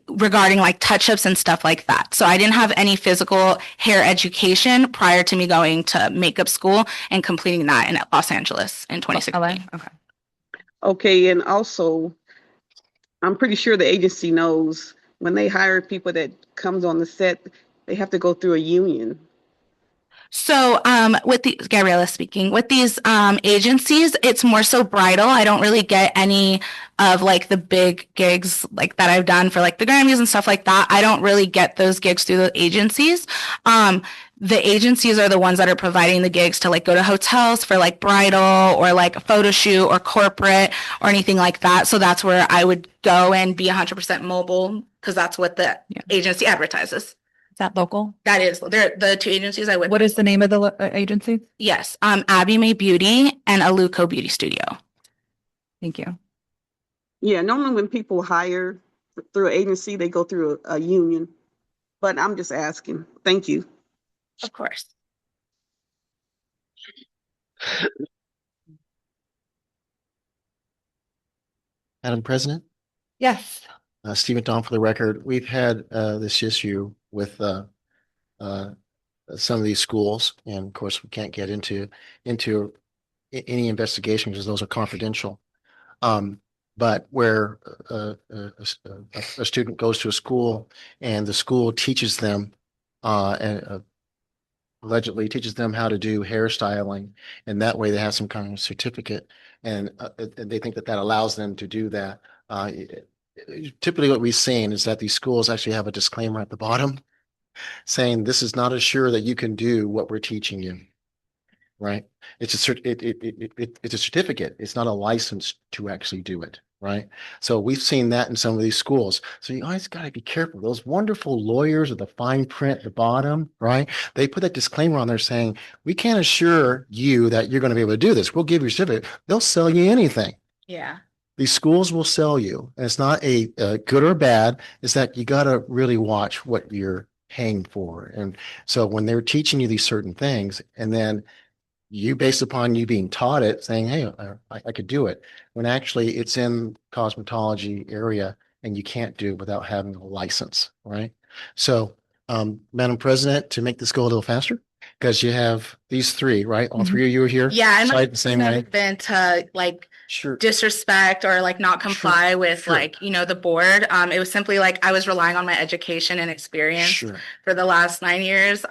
regarding like touch-ups and stuff like that. So I didn't have any physical hair education prior to me going to makeup school and completing that in Los Angeles in 2016. Okay. Okay, and also, I'm pretty sure the agency knows when they hire people that comes on the set, they have to go through a union. So with the Gabriella speaking, with these agencies, it's more so bridal. I don't really get any of like the big gigs like that I've done for like the Grammys and stuff like that. I don't really get those gigs through the agencies. The agencies are the ones that are providing the gigs to like go to hotels for like bridal or like a photo shoot or corporate or anything like that. So that's where I would go and be 100% mobile because that's what the agency advertises. Is that local? That is. They're the two agencies I would. What is the name of the agency? Yes. Abby May Beauty and Aluco Beauty Studio. Thank you. Yeah, normally when people hire through an agency, they go through a union. But I'm just asking. Thank you. Of course. Madam President? Yes. Stephen Don for the record. We've had this issue with some of these schools, and of course, we can't get into any investigation because those are confidential. But where a student goes to a school and the school teaches them allegedly teaches them how to do hairstyling, and that way they have some kind of certificate, and they think that allows them to do that. Typically what we've seen is that these schools actually have a disclaimer at the bottom saying this is not assured that you can do what we're teaching you, right? It's a certificate. It's not a license to actually do it, right? So we've seen that in some of these schools. So you always got to be careful. Those wonderful lawyers with the fine print at the bottom, right? They put that disclaimer on there saying, we can't assure you that you're going to be able to do this. We'll give you a certificate. They'll sell you anything. Yeah. These schools will sell you. And it's not a good or bad. It's that you got to really watch what you're paying for. And so when they're teaching you these certain things, and then you, based upon you being taught it, saying, hey, I could do it, when actually it's in cosmetology area and you can't do it without having a license, right? So, Madam President, to make this go a little faster, because you have these three, right? All three of you are here. Yeah, and the same way. Been to like disrespect or like not comply with like, you know, the board. It was simply like I was relying on my education and experience for the last 9 years.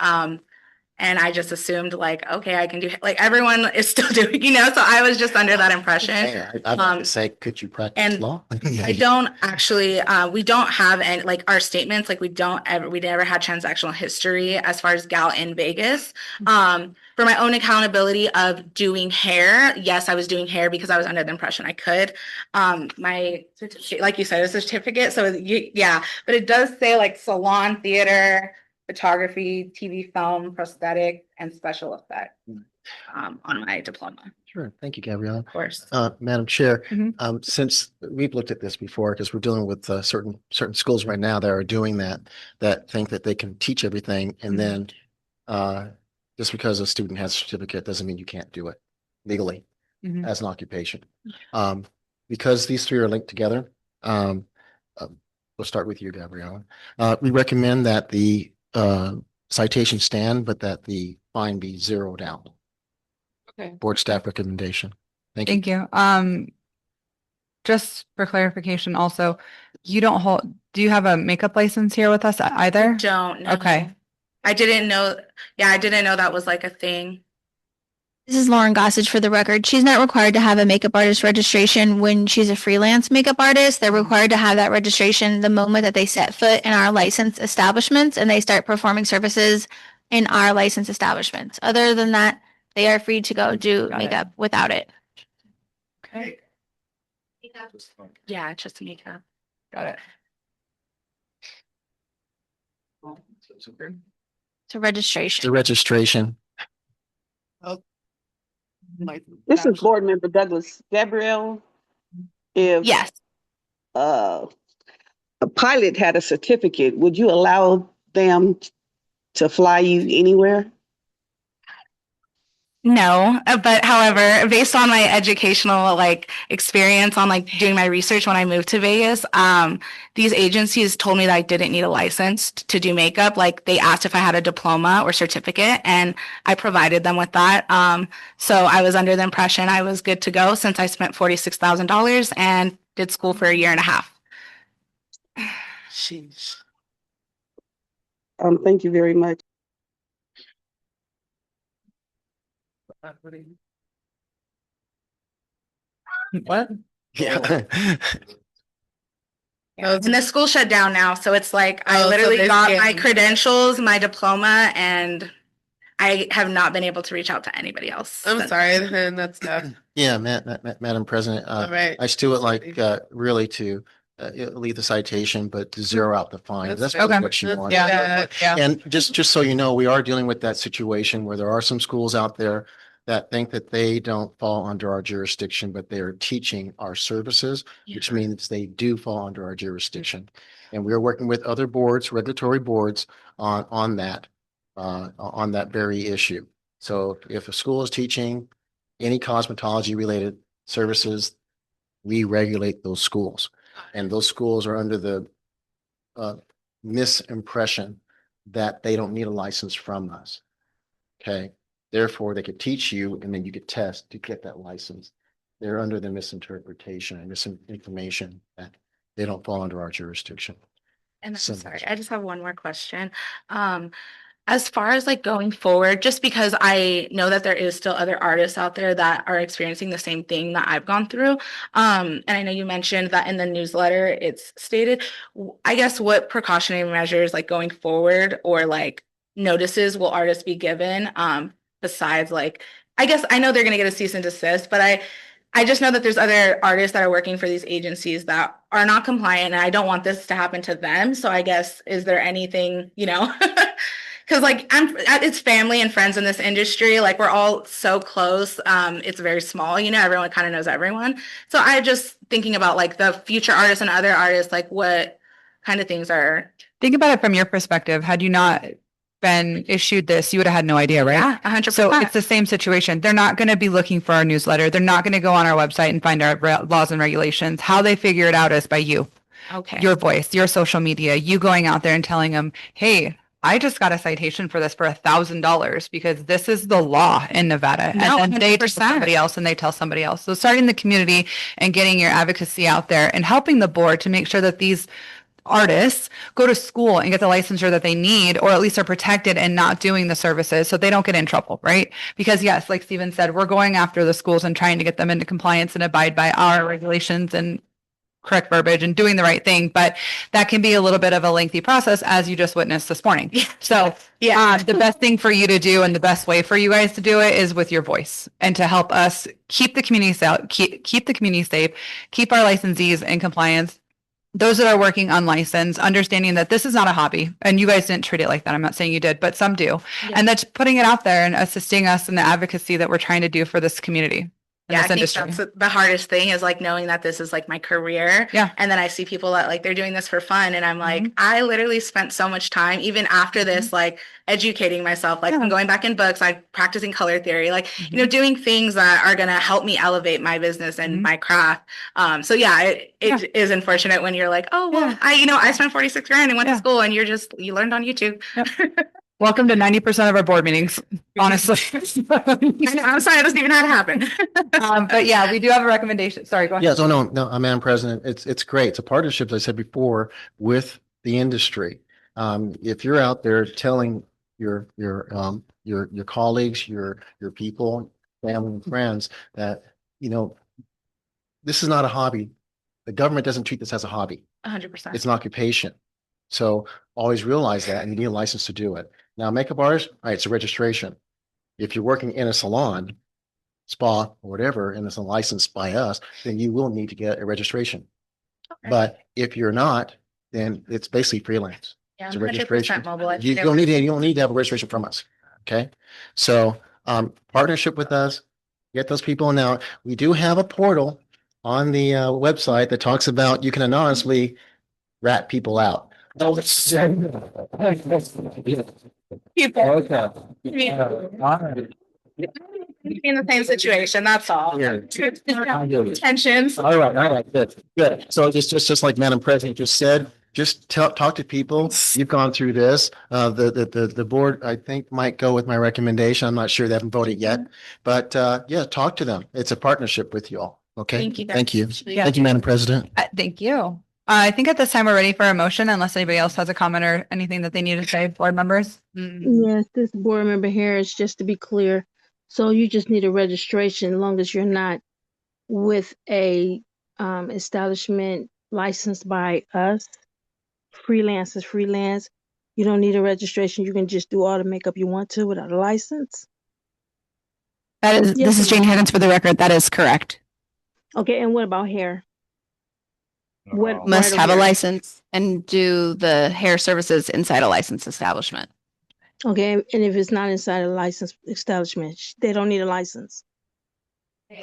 And I just assumed like, okay, I can do, like everyone is still doing, you know, so I was just under that impression. I would say, could you practice law? I don't actually, we don't have any, like our statements, like we never had transactional history as far as Gal in Vegas. For my own accountability of doing hair, yes, I was doing hair because I was under the impression I could. My certificate, like you said, a certificate. So yeah, but it does say like salon, theater, photography, TV, film, prosthetic, and special effect on my diploma. Sure. Thank you, Gabriella. Of course. Madam Chair, since we've looked at this before, because we're dealing with certain schools right now that are doing that think that they can teach everything and then just because a student has a certificate doesn't mean you can't do it legally as an occupation. Because these three are linked together, we'll start with you, Gabriella. We recommend that the citation stand, but that the fine be zeroed out. Okay. Board staff recommendation. Thank you. Thank you. Just for clarification also, you don't hold, do you have a makeup license here with us either? Don't know. Okay. I didn't know. Yeah, I didn't know that was like a thing. This is Lauren Gossage for the record. She's not required to have a makeup artist registration when she's a freelance makeup artist. They're required to have that registration the moment that they set foot in our licensed establishments and they start performing services in our licensed establishments. Other than that, they are free to go do makeup without it. Okay. Yeah, it's just makeup. Got it. To registration. The registration. This is Board Member Douglas. Gabrielle, if yes, a pilot had a certificate, would you allow them to fly you anywhere? No, but however, based on my educational like experience on like doing my research when I moved to Vegas, these agencies told me that I didn't need a license to do makeup. Like they asked if I had a diploma or certificate and I provided them with that. So I was under the impression I was good to go since I spent $46,000 and did school for a year and a half. Sheesh. Thank you very much. What? Yeah. And the school shut down now, so it's like I Oh, so literally they got scammed. my credentials, my diploma, and I have not been able to reach out to anybody else. I'm sorry, and that's tough. Yeah, Madam President, All right. I still would like really to leave the citation, but to zero out the fine. That's Okay. what she wants. Yeah. And just so you know, we are dealing with that situation where there are some schools out there that think that they don't fall under our jurisdiction, but they are teaching our services, which means they do fall under our jurisdiction. And we are working with other boards, regulatory boards on that very issue. So if a school is teaching any cosmetology related services, we regulate those schools. And those schools are under the misimpression that they don't need a license from us. Okay. Therefore, they could teach you and then you could test to get that license. They're under the misinterpretation and misinformation that they don't fall under our jurisdiction. And I'm So sorry, I just have one more question. As far as like going forward, just because I know that there is still other artists out there that are experiencing the same thing that I've gone through. And I know you mentioned that in the newsletter, it's stated, I guess what precautionary measures like going forward or like notices will artists be given? Besides like, I guess I know they're gonna get a cease and desist, but I just know that there's other artists that are working for these agencies that are not compliant and I don't want this to happen to them. So I guess, is there anything, because like it's family and friends in this industry. Like we're all so close. It's very small, everyone kind of knows everyone. So I just thinking about like the future artists and other artists, like what kind of things are. Think about it from your perspective. Had you not been issued this, you would have had no idea, right? Yeah, 100%. So it's the same situation. They're not going to be looking for our newsletter. They're not going to go on our website and find our laws and regulations. How they figure it out is by you. Okay. Your voice, your social media, you going out there and telling them, hey, I just got a citation for this for $1,000 because this is the law in Nevada. No, and then they tell 100%. somebody else and they tell somebody else. So starting the community and getting your advocacy out there and helping the board to make sure that these artists go to school and get the licensure that they need, or at least are protected and not doing the services so they don't get in trouble, right? Because yes, like Steven said, we're going after the schools and trying to get them into compliance and abide by our regulations and correct verbiage and doing the right thing. But that can be a little bit of a lengthy process, as you just witnessed this morning. So the best thing for you to do and the best way for you guys to do it is with your voice and to help us keep the community keep the community safe, keep our licensees in compliance. Those that are working unlicensed, understanding that this is not a hobby and you guys didn't treat it like that. I'm not saying you did, but some do. And that's putting it out there and assisting us in the advocacy that we're trying to do for this community. in Yeah, I this think industry. that's the hardest thing is like knowing that this is like my career. Yeah. And then I see people that like they're doing this for fun. And I'm like, Mhm. I literally spent so much time, even after this, like educating myself, like I'm going back in books, like practicing color theory, like, you know, doing things that are going to help me elevate my business and my craft. So yeah, it is unfortunate when you're like, oh, well, I spent 46 grand and went to school and you learned on YouTube. Welcome to 90% of our board meetings, honestly. I'm sorry, it doesn't even know how to happen. But yeah, we do have a recommendation. Sorry, go ahead. Yeah, so no, Madam President, it's great. It's a partnership, as I said before, with the industry. If you're out there telling your colleagues, your people, family and friends that, you know, this is not a hobby. The government doesn't treat this as a hobby. 100%. It's an occupation. So always realize that, and you need a license to do it. Now, makeup artist, all right, it's a registration. If you're working in a salon, spa, or whatever, and it's a license by us, then you will need to get a registration. Okay. But if you're not, then it's basically freelance. Yeah, It's a I'm 100% registration. mobile. I You think don't need to have a registration from us. Okay. So partnership with us, get those people. Now, we do have a portal on the website that talks about you can anonymously rat people out. in the same situation, that's all. Yeah. Tensions. All right, good. So just like Madam President just said, just talk to people. You've gone through this. The board, I think, might go with my recommendation. I'm not sure they haven't voted yet, but yeah, talk to them. It's a partnership with you all. Okay. Thank you, guys. Thank you. Yeah. Thank you, Madam President. Thank you. I think at this time we're ready for a motion unless anybody else has a comment or anything that they need to say, board members. Yes, this board member Harris, just to be clear. So you just need a registration as long as you're not with a establishment licensed by us. Freelance is freelance. You don't need a registration. You can just do all the makeup you want to without a license. This is Jane Higgins for the record. That is correct. Okay, and what about hair? What Must bridal have a hair? license and do the hair services inside a licensed establishment. Okay, and if it's not inside a licensed establishment, they don't need a license.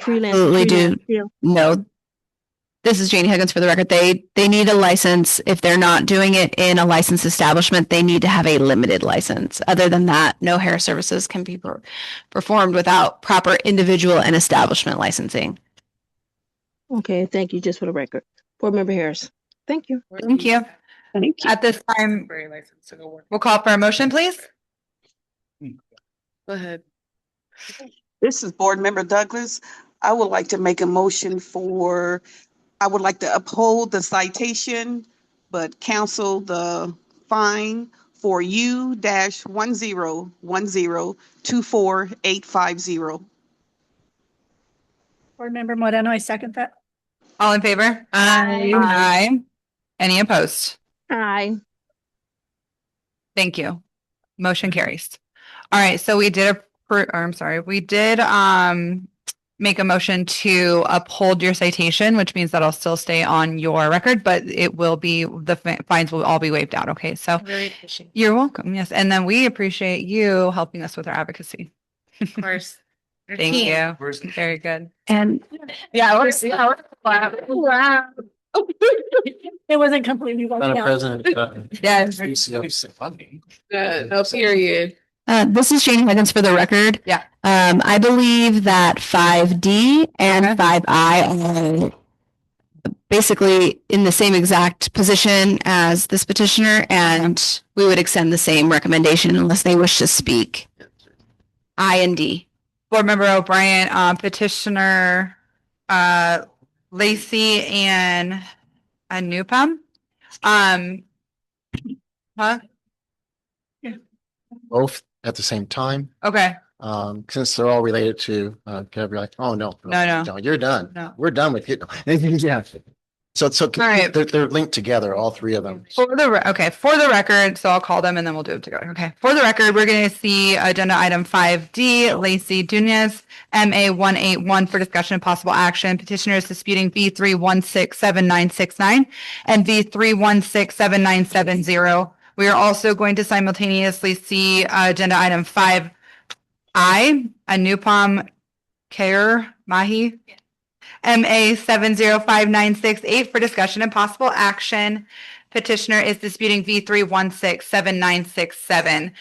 Freelance. Absolutely freelance, do. yeah. No. This is Jane Higgins for the record. They need a license. If they're not doing it in a licensed establishment, they need to have a limited license. Other than that, no hair services can be performed without proper individual and establishment licensing. Okay, thank you. Just for the record. Board member Harris. Thank you. Thank you. At this time, we'll call for a motion, please. Go ahead. This is Board Member Douglas. I would like to make a motion I would like to uphold the citation, but cancel the fine for U-10102485. Board Member Moreno, I second that. All in favor? Aye. Any opposed? Aye. Thank you. Motion carries. All right, so we did make a motion to uphold your citation, which means that'll still stay on your record, but it will be, the fines will all be waived out. Okay, so Really appreciate you're welcome. Yes, and then we appreciate you helping us with our advocacy. it. Of course. Your Thank team. you. Very good. And Wow. It wasn't completely. Madam President. Yes. Period. This is Jane Higgins for the record. Yeah. I believe that 5D and 5I are basically in the same exact position as this petitioner, and we would extend the same recommendation unless they wish to speak. I and D. Board Member O'Brien, petitioner Lacey and Anupam. Both at the same time. Okay. Since they're all related to, you're like, oh, no, you're done. No. We're done with it. Yeah. So right. they're linked together, all three of them. For the record, so I'll call them and then we'll do it together. Okay. For the record, we're going to see agenda item 5D, Lacey Dunez, MA 181 for discussion of possible action. Petitioner is disputing V3167969 and V3167970. We are also going to simultaneously see agenda item 5I, Anupam Kher Mahi? MA 7059668 for discussion and possible action. Petitioner is disputing V3167967.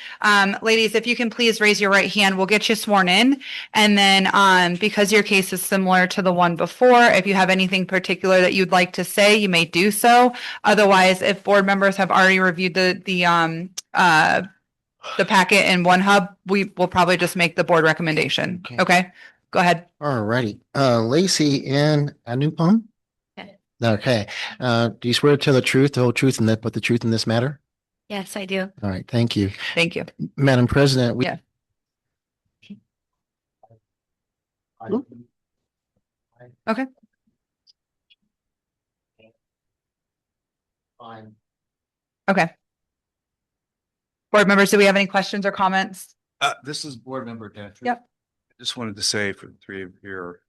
Ladies, if you can please raise your right hand, we'll get you sworn in. And then because your case is similar to the one before, if you have anything particular that you'd like to say, you may do so. Otherwise, if board members have already reviewed the packet in OneHub, we will probably just make the board recommendation. Okay, go ahead. All righty. Lacey and Anupam? Okay. Do you swear to tell the truth, the whole truth, and that but the truth in this matter? Yes, I do. All right. Thank you. Thank you. Madam President, we. Yeah. Okay. Fine. Okay. Board members, do we have any questions or comments? This is board member Gentry. Yep. I just wanted to say for the three of your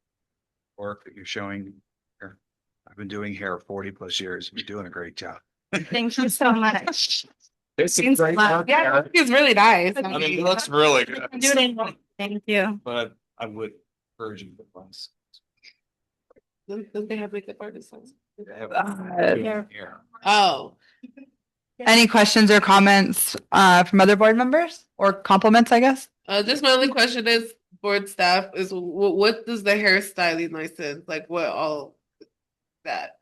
work that you're showing here, I've been doing hair 40 plus years. You're doing a great job. Thank you so much. It's Seems fun. Yeah, it's really nice. I mean, it looks really good. Thank you. But I would urge you to once. Don't they have makeup artists? Yeah. Oh. Any questions or comments from other board members or compliments, I guess? Just my only question is, board staff, is what does the hairstyling license, like what all that,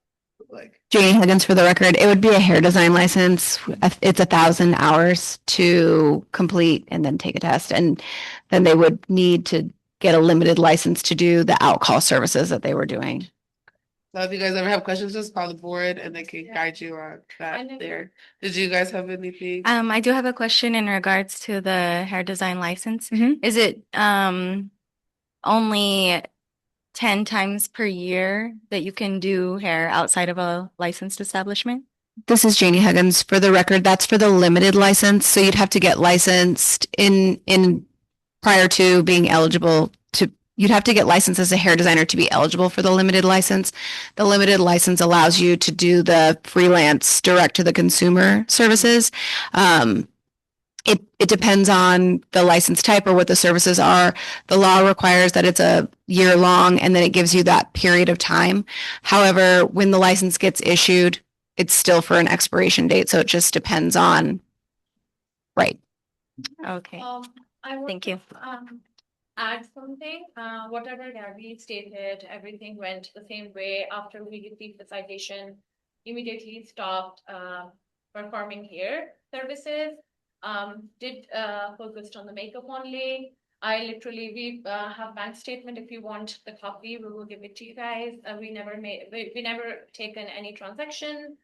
like? Janie Higgins for the record, it would be a hair design license. It's 1,000 hours to complete and then take a test. And then they would need to get a limited license to do the out-call services that they were doing. So if you guys ever have questions, just call the board and they can guide you on that there. Did you guys have anything? I do have a question in regards to the hair design license. Is it only 10 times per year that you can do hair outside of a licensed establishment? This is Janie Higgins for the record. That's for the limited license. So you'd have to get licensed in prior to being eligible to. You'd have to get licensed as a hair designer to be eligible for the limited license. The limited license allows you to do the freelance direct to the consumer services. It depends on the license type or what the services are. The law requires that it's a year long and then it gives you that period of time. However, when the license gets issued, it's still for an expiration date. So it just depends on, right. Okay. Thank you. Add something, whatever Gabby stated, everything went the same way. After we received the citation, immediately stopped performing hair services. Did focused on the makeup only. We have bank statement. If you want the copy, we will give it to you guys. We never taken any transaction.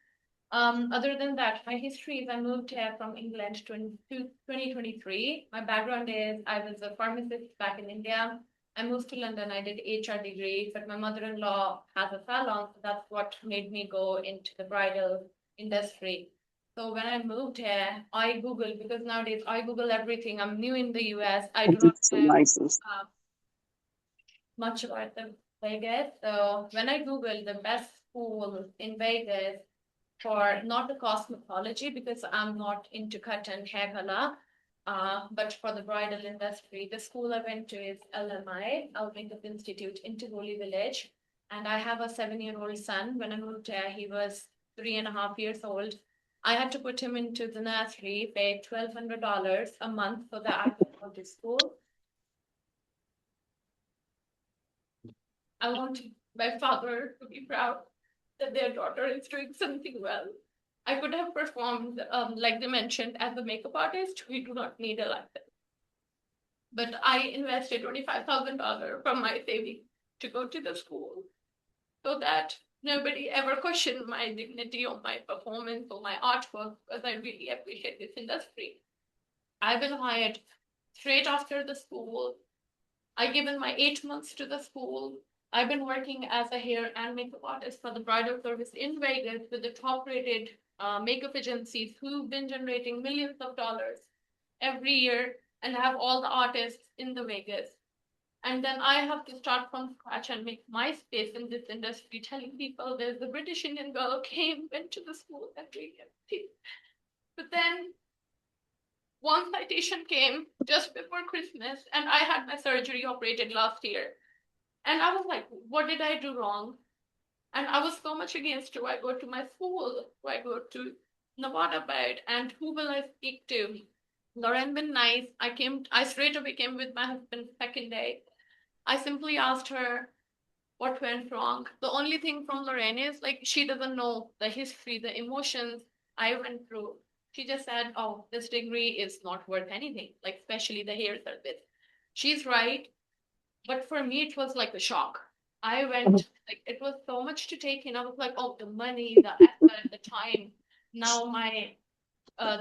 Other than that, my history is I moved here from England to 2023. My background is I was a pharmacist back in India. I moved to London. I did HR degree, but my mother-in-law has a salon, so that's what made me go into the bridal industry. So when I moved here, I Googled, because nowadays I Google everything. I'm new in the US. I do not know much about the Vegas. So when I Googled the best school in Vegas for not the cosmetology, because I'm not into cut and hair color, but for the bridal industry, the school I went to is LMI, Our Makeup Institute in Tivoli Village. And I have a 7-year-old son. When I moved here, he was 3.5 years old. I had to put him into the nursery, pay $1,200 a month so that I could go to school. I want my father to be proud that their daughter is doing something well. I could have performed, like they mentioned, as a makeup artist. We do not need a license. But I invested $25,000 from my savings to go to the school so that nobody ever questioned my dignity or my performance or my artwork, because I really appreciate this industry. I've been hired straight after the school. I given my 8 months to the school. I've been working as a hair and makeup artist for the bridal service in Vegas with the top-rated makeup agencies who've been generating millions of dollars every year and have all the artists in the Vegas. And then I have to start from scratch and make my space in this industry, telling people there's a British Indian girl went to the school every year. But then one citation came just before Christmas, and I had my surgery operated last year. And I was like, what did I do wrong? And I was so much against, do I go to my school? Do I go to Nevada Bed? And who will I speak to? Lauren been nice. I straight away came with my husband second day. I simply asked her what went wrong. The only thing from Lorraine is like she doesn't know the history, the emotions I went through. She just said, oh, this degree is not worth anything, like especially the hair service. She's right. But for me, it was like a shock. I went, like, it was so much to take in. I was like, oh, the money, the effort, the time. Now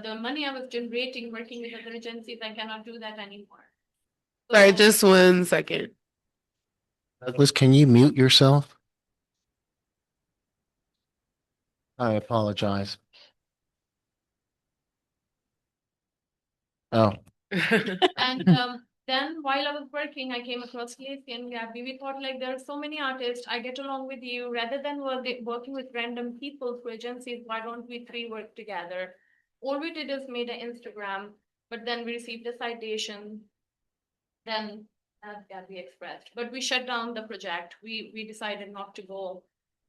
the money I was generating working with other agencies, I cannot do that anymore. Sorry, just 1 second. Douglas, can you mute yourself? I apologize. Oh. And then while I was working, I came across Lacey and Gabby. We thought like there are so many artists. I get along with you. Rather than working with random people through agencies, why don't we three work together? All we did is made an Instagram, but then we received a citation. Then as Gabby expressed, but we shut down the project. We decided not to go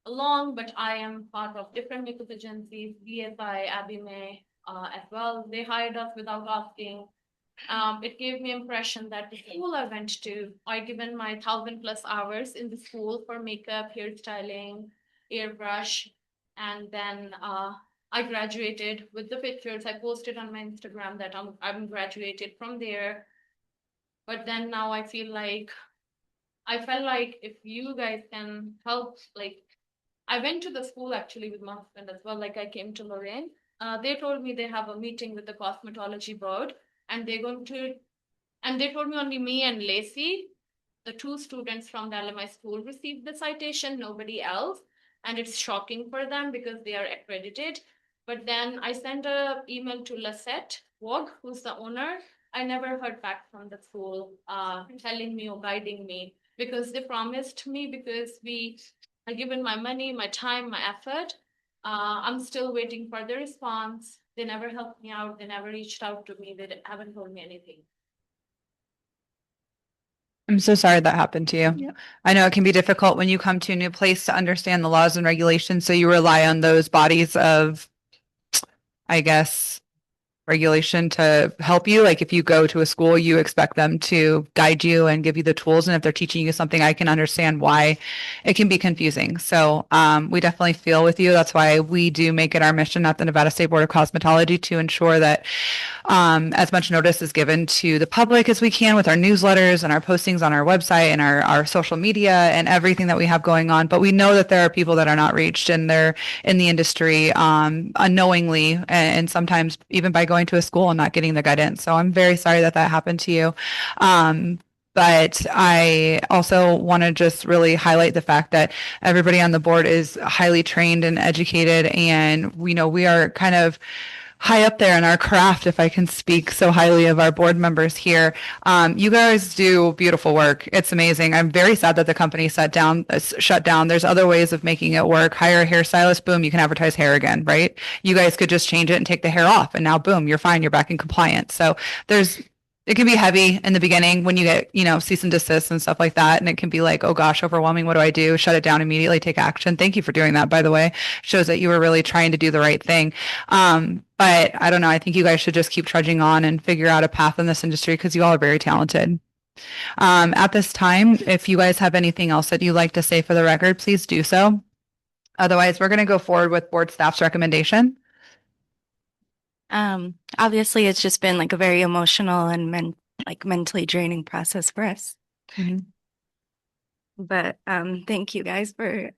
along, but I am part of different makeup agencies, BSI, Abby May, as well. They hired us without asking. It gave me impression that the school I went to, I given my 1,000+ hours in the school for makeup, hairstyling, airbrush, and then I graduated with the pictures. I posted on my Instagram that I'm graduated from there. But then now I felt like if you guys can help, like I went to the school actually with my husband as well. Like I came to Lorraine. They told me they have a meeting with the cosmetology board and they told me only me and Lacey, the 2 students from the LMI school, received the citation, nobody else. And it's shocking for them because they are accredited. But then I sent an email to Lisette Wog, who's the owner. I never heard back from the school telling me or guiding me because they promised me because I given my money, my time, my effort. I'm still waiting for the response. They never helped me out. They never reached out to me. They haven't told me anything. I'm so sorry that happened to you. Yeah. I know it can be difficult when you come to a new place to understand the laws and regulations. So you rely on those bodies of, I guess, regulation to help you. Like if you go to a school, you expect them to guide you and give you the tools. And if they're teaching you something, I can understand why it can be confusing. So we definitely feel with you. That's why we do make it our mission at the Nevada State Board of Cosmetology to ensure that as much notice is given to the public as we can with our newsletters and our postings on our website and our social media and everything that we have going on. But we know that there are people that are not reached and they're in the industry unknowingly and sometimes even by going to a school and not getting the guidance. So I'm very sorry that that happened to you. But I also want to just really highlight the fact that everybody on the board is highly trained and educated. And we are kind of high up there in our craft, if I can speak so highly of our board members here. You guys do beautiful work. It's amazing. I'm very sad that the company shut down. There's other ways of making it work. Hire a hairstylist, boom, you can advertise hair again, right? You guys could just change it and take the hair off and now boom, you're fine. You're back in compliance. So it can be heavy in the beginning when you get, cease and desist and stuff like that. And it can be like, oh gosh, overwhelming. What do I do? Shut it down immediately, take action. Thank you for doing that, by the way. Shows that you were really trying to do the right thing. But I don't know. I think you guys should just keep trudging on and figure out a path in this industry because you all are very talented. At this time, if you guys have anything else that you'd like to say for the record, please do so. Otherwise, we're going to go forward with board staff's recommendation. Obviously it's just been like a very emotional and mentally draining process for us. Mm-hmm. But thank you guys for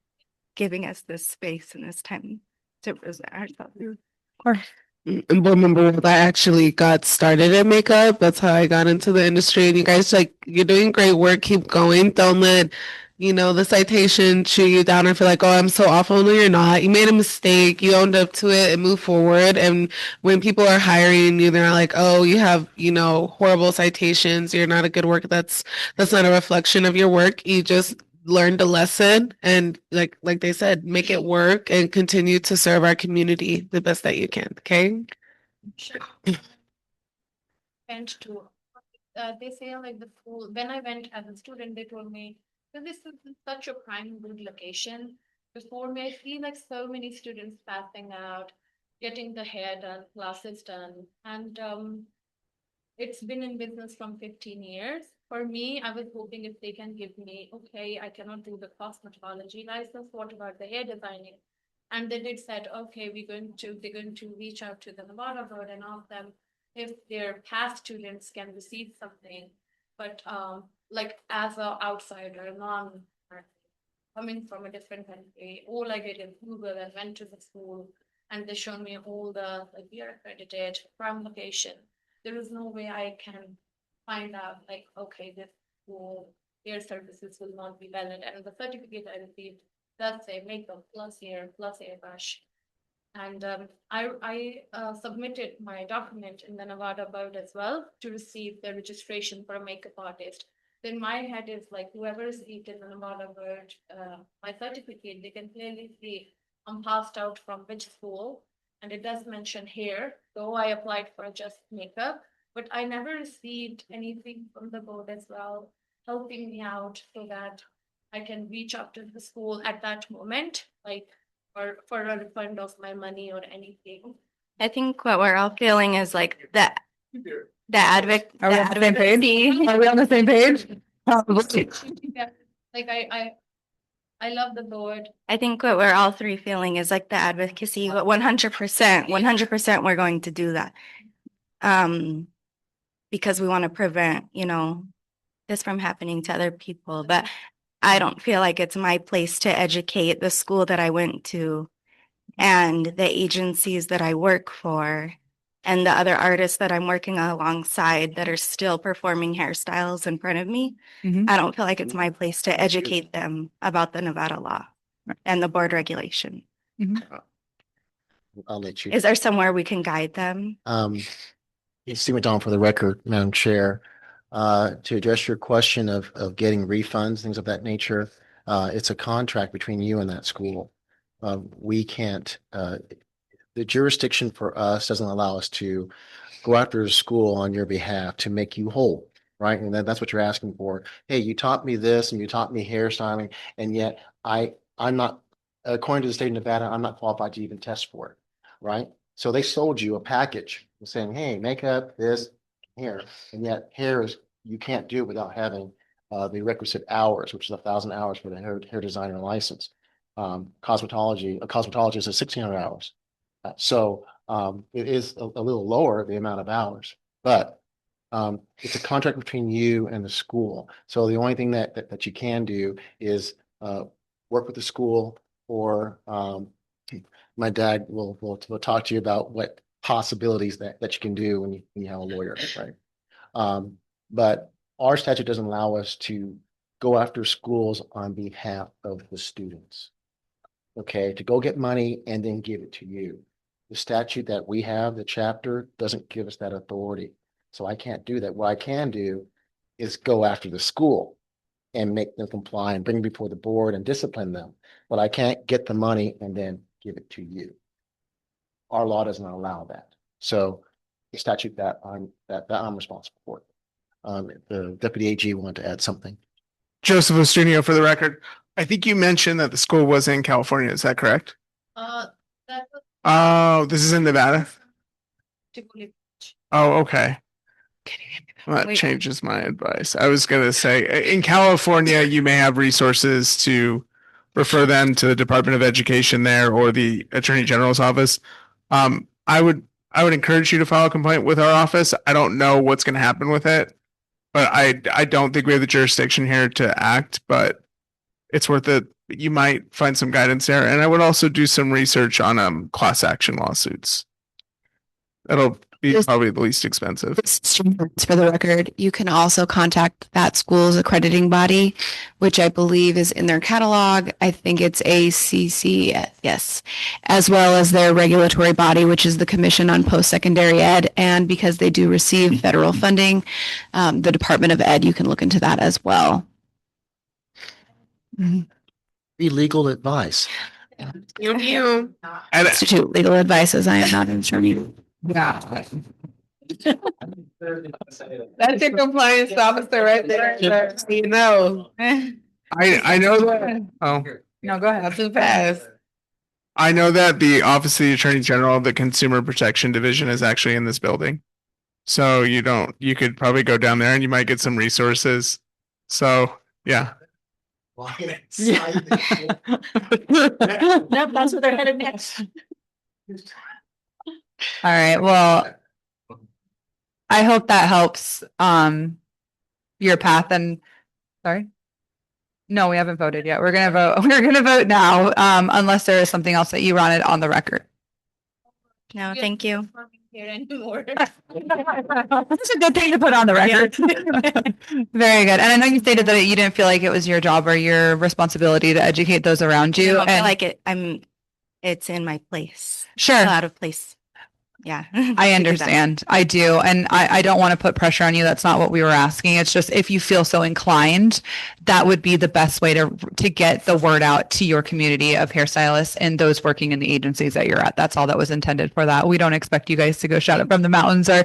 giving us this space and this time to present ourselves. Of course. And board member, I actually got started in makeup. That's how I got into the industry. And you guys, you're doing great work. Keep going. Don't let the citation chew you down and feel like, oh, I'm so awful. No, you're not. You made a mistake. You owned up to it and move forward. And when people are hiring you, they're not like, oh, you have, horrible citations. You're not a good worker. That's not a reflection of your work. You just learned a lesson and like they said, make it work and continue to serve our community the best that you can. Okay. Sure. Went to, they say like the school, when I went as a student, they told me So this is such a prime good location. Before me, I feel like so many students passing out, getting the hair done, classes done, and it's been in business from 15 years. For me, I was hoping if they can give me, okay, I cannot do the cosmetology license. What about the hair designing? And they did said, okay, they're going to reach out to the Nevada board and ask them if their past students can receive something. But like as an outsider, coming from a different country, all I did is Google and went to the school and they showed me all the like we are accredited prime location. There is no way I can find out like, okay, this school, their services will not be valid. And the certificate I received does say makeup plus hair plus airbrush. And I submitted my document in the Nevada board as well to receive the registration for a makeup artist. Then my head is like, whoever received in the Nevada board, my certificate, they can clearly see I'm passed out from which school. And it does mention hair, though I applied for just makeup, but I never received anything from the board as well, helping me out so that I can reach out to the school at that moment, like for a refund of my money or anything. I think what we're all feeling is like the advocate. Are we on the same page? Are we on the same page? Probably. Like I love the board. I think what we're all three feeling is like the advocacy, but 100%, we're going to do that. Because we want to prevent, this from happening to other people. But I don't feel like it's my place to educate the school that I went to and the agencies that I work for and the other artists that I'm working alongside that are still performing hairstyles in front of me. I don't feel like it's my place to educate them about the Nevada law and the board regulation. I'll let you. Is there somewhere we can guide them? Steve McDonald for the record, Madam Chair. To address your question of getting refunds, things of that nature, it's a contract between you and that school. We can't, the jurisdiction for us doesn't allow us to go after a school on your behalf to make you whole, right? And that's what you're asking for. Hey, you taught me this and you taught me hairstyling, and yet I'm not, according to the state of Nevada, I'm not qualified to even test for it, right? So they sold you a package saying, hey, makeup, this, hair, and yet hair is, you can't do it without having the requisite hours, which is 1,000 hours for the hair designer license. A cosmetologist is 1,600 hours. So it is a little lower, the amount of hours, but it's a contract between you and the school. So the only thing that you can do is work with the school, or my dad will talk to you about what possibilities that you can do when you have a lawyer, right? But our statute doesn't allow us to go after schools on behalf of the students. Okay, to go get money and then give it to you. The statute that we have, the chapter, doesn't give us that authority. So I can't do that. What I can do is go after the school and make them comply and bring them before the board and discipline them. But I can't get the money and then give it to you. Our law doesn't allow that. So the statute that I'm responsible for. The deputy AG wanted to add something. Joseph Ostunio for the record. I think you mentioned that the school was in California. Is that correct? That was Oh, this is in Nevada. Oh, okay. Well, that changes my advice. I was going to say in California, you may have resources to refer them to the Department of Education there or the Attorney General's office. I would encourage you to file a complaint with our office. I don't know what's going to happen with it, but I don't think we have the jurisdiction here to act, but it's worth it. You might find some guidance there. And I would also do some research on class action lawsuits. That'll be probably the least expensive. For the record, you can also contact that school's accrediting body, which I believe is in their catalog. I think it's ACC, yes, as well as their regulatory body, which is the Commission on Post-Secondary Ed. And because they do receive federal funding, the Department of Ed, you can look into that as well. Legal advice. Institute legal advice, as I am not an attorney. Yeah. That's your compliance officer right there. You know. I know that. Oh, No, go ahead. Too fast. I know that the Office of the Attorney General, the Consumer Protection Division, is actually in this building. So you could probably go down there and you might get some resources. So yeah. Nope, that's where they're headed next. All right. Well, I hope that helps your path. And sorry. No, we haven't voted yet. We're gonna vote. We're gonna vote now, unless there is something else that you wanted on the record. No, thank you. Here anymore. That's a good thing to put on the record. Very good. And I know you stated that you didn't feel like it was your job or your responsibility to educate those around I you. don't feel And like it's in my place. Sure. I feel out of place. Yeah. I to do that. understand. I do. And I don't want to put pressure on you. That's not what we were asking. It's just if you feel so inclined, that would be the best way to get the word out to your community of hairstylists and those working in the agencies that you're at. That's all that was intended for that. We don't expect you guys to go shout it from the mountains or,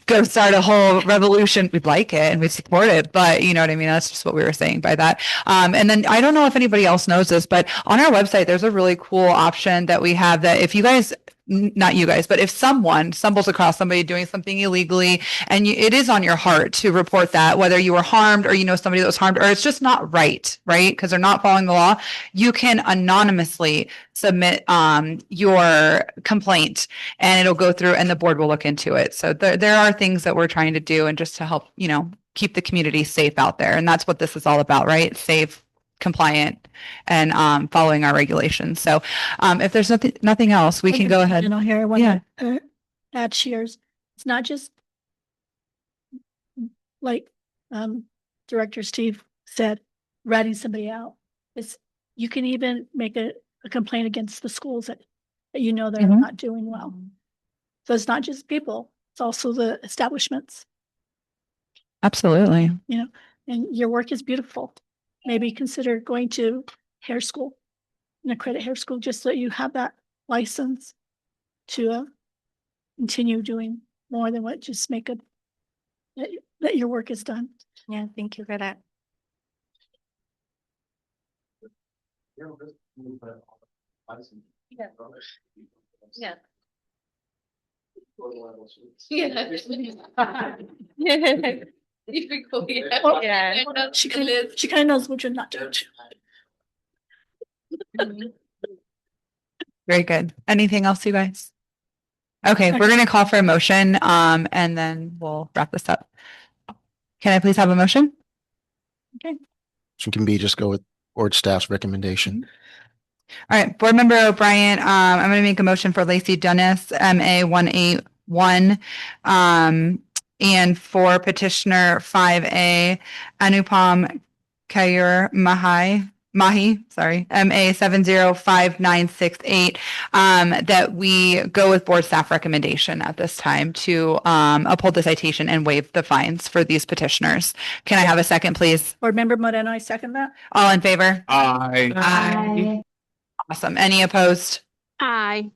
go start a whole revolution. We'd like it and we support it, but you know what I mean? That's just what we were saying by that. And then I don't know if anybody else knows this, but on our website, there's a really cool option that we have that if you guys not you guys, but if someone stumbles across somebody doing something illegally and it is on your heart to report that, whether you were harmed or somebody that was harmed, or it's just not right, because they're not following the law, you can anonymously submit your complaint and it'll go through and the board will look into it. So there are things that we're trying to do and just to help, keep the community safe out there. And that's what this is all about, right? Safe, compliant, and following our regulations. So if there's nothing else, we can go ahead. Here, I want to add cheers. It's not just like Director Steve said, ratting somebody out. You can even make a complaint against the schools that they're not doing well. So it's not just people, it's also the establishments, Absolutely. And your work is beautiful. Maybe consider going to hair school, an accredited hair school, just so you have that license to continue doing more than what just make that your work is done. Yeah, thank you for that. Yeah. She kind of knows what you're not doing. Very good. Anything else, you guys? Okay, we're going to call for a motion and then we'll wrap this up. Can I please have a motion? Okay. Motion can be just go with board staff's recommendation. All right, Board Member O'Brien, I'm going to make a motion for Lacey Dennis, MA 181, and for petitioner 5A, Anupam Kaur Mahi, sorry, MA 705968, that we go with board staff recommendation at this time to uphold the citation and waive the fines for these petitioners. Can I have a second, please? Board Member Moreno, I second that. All in favor? Aye. Awesome. Any opposed? Aye.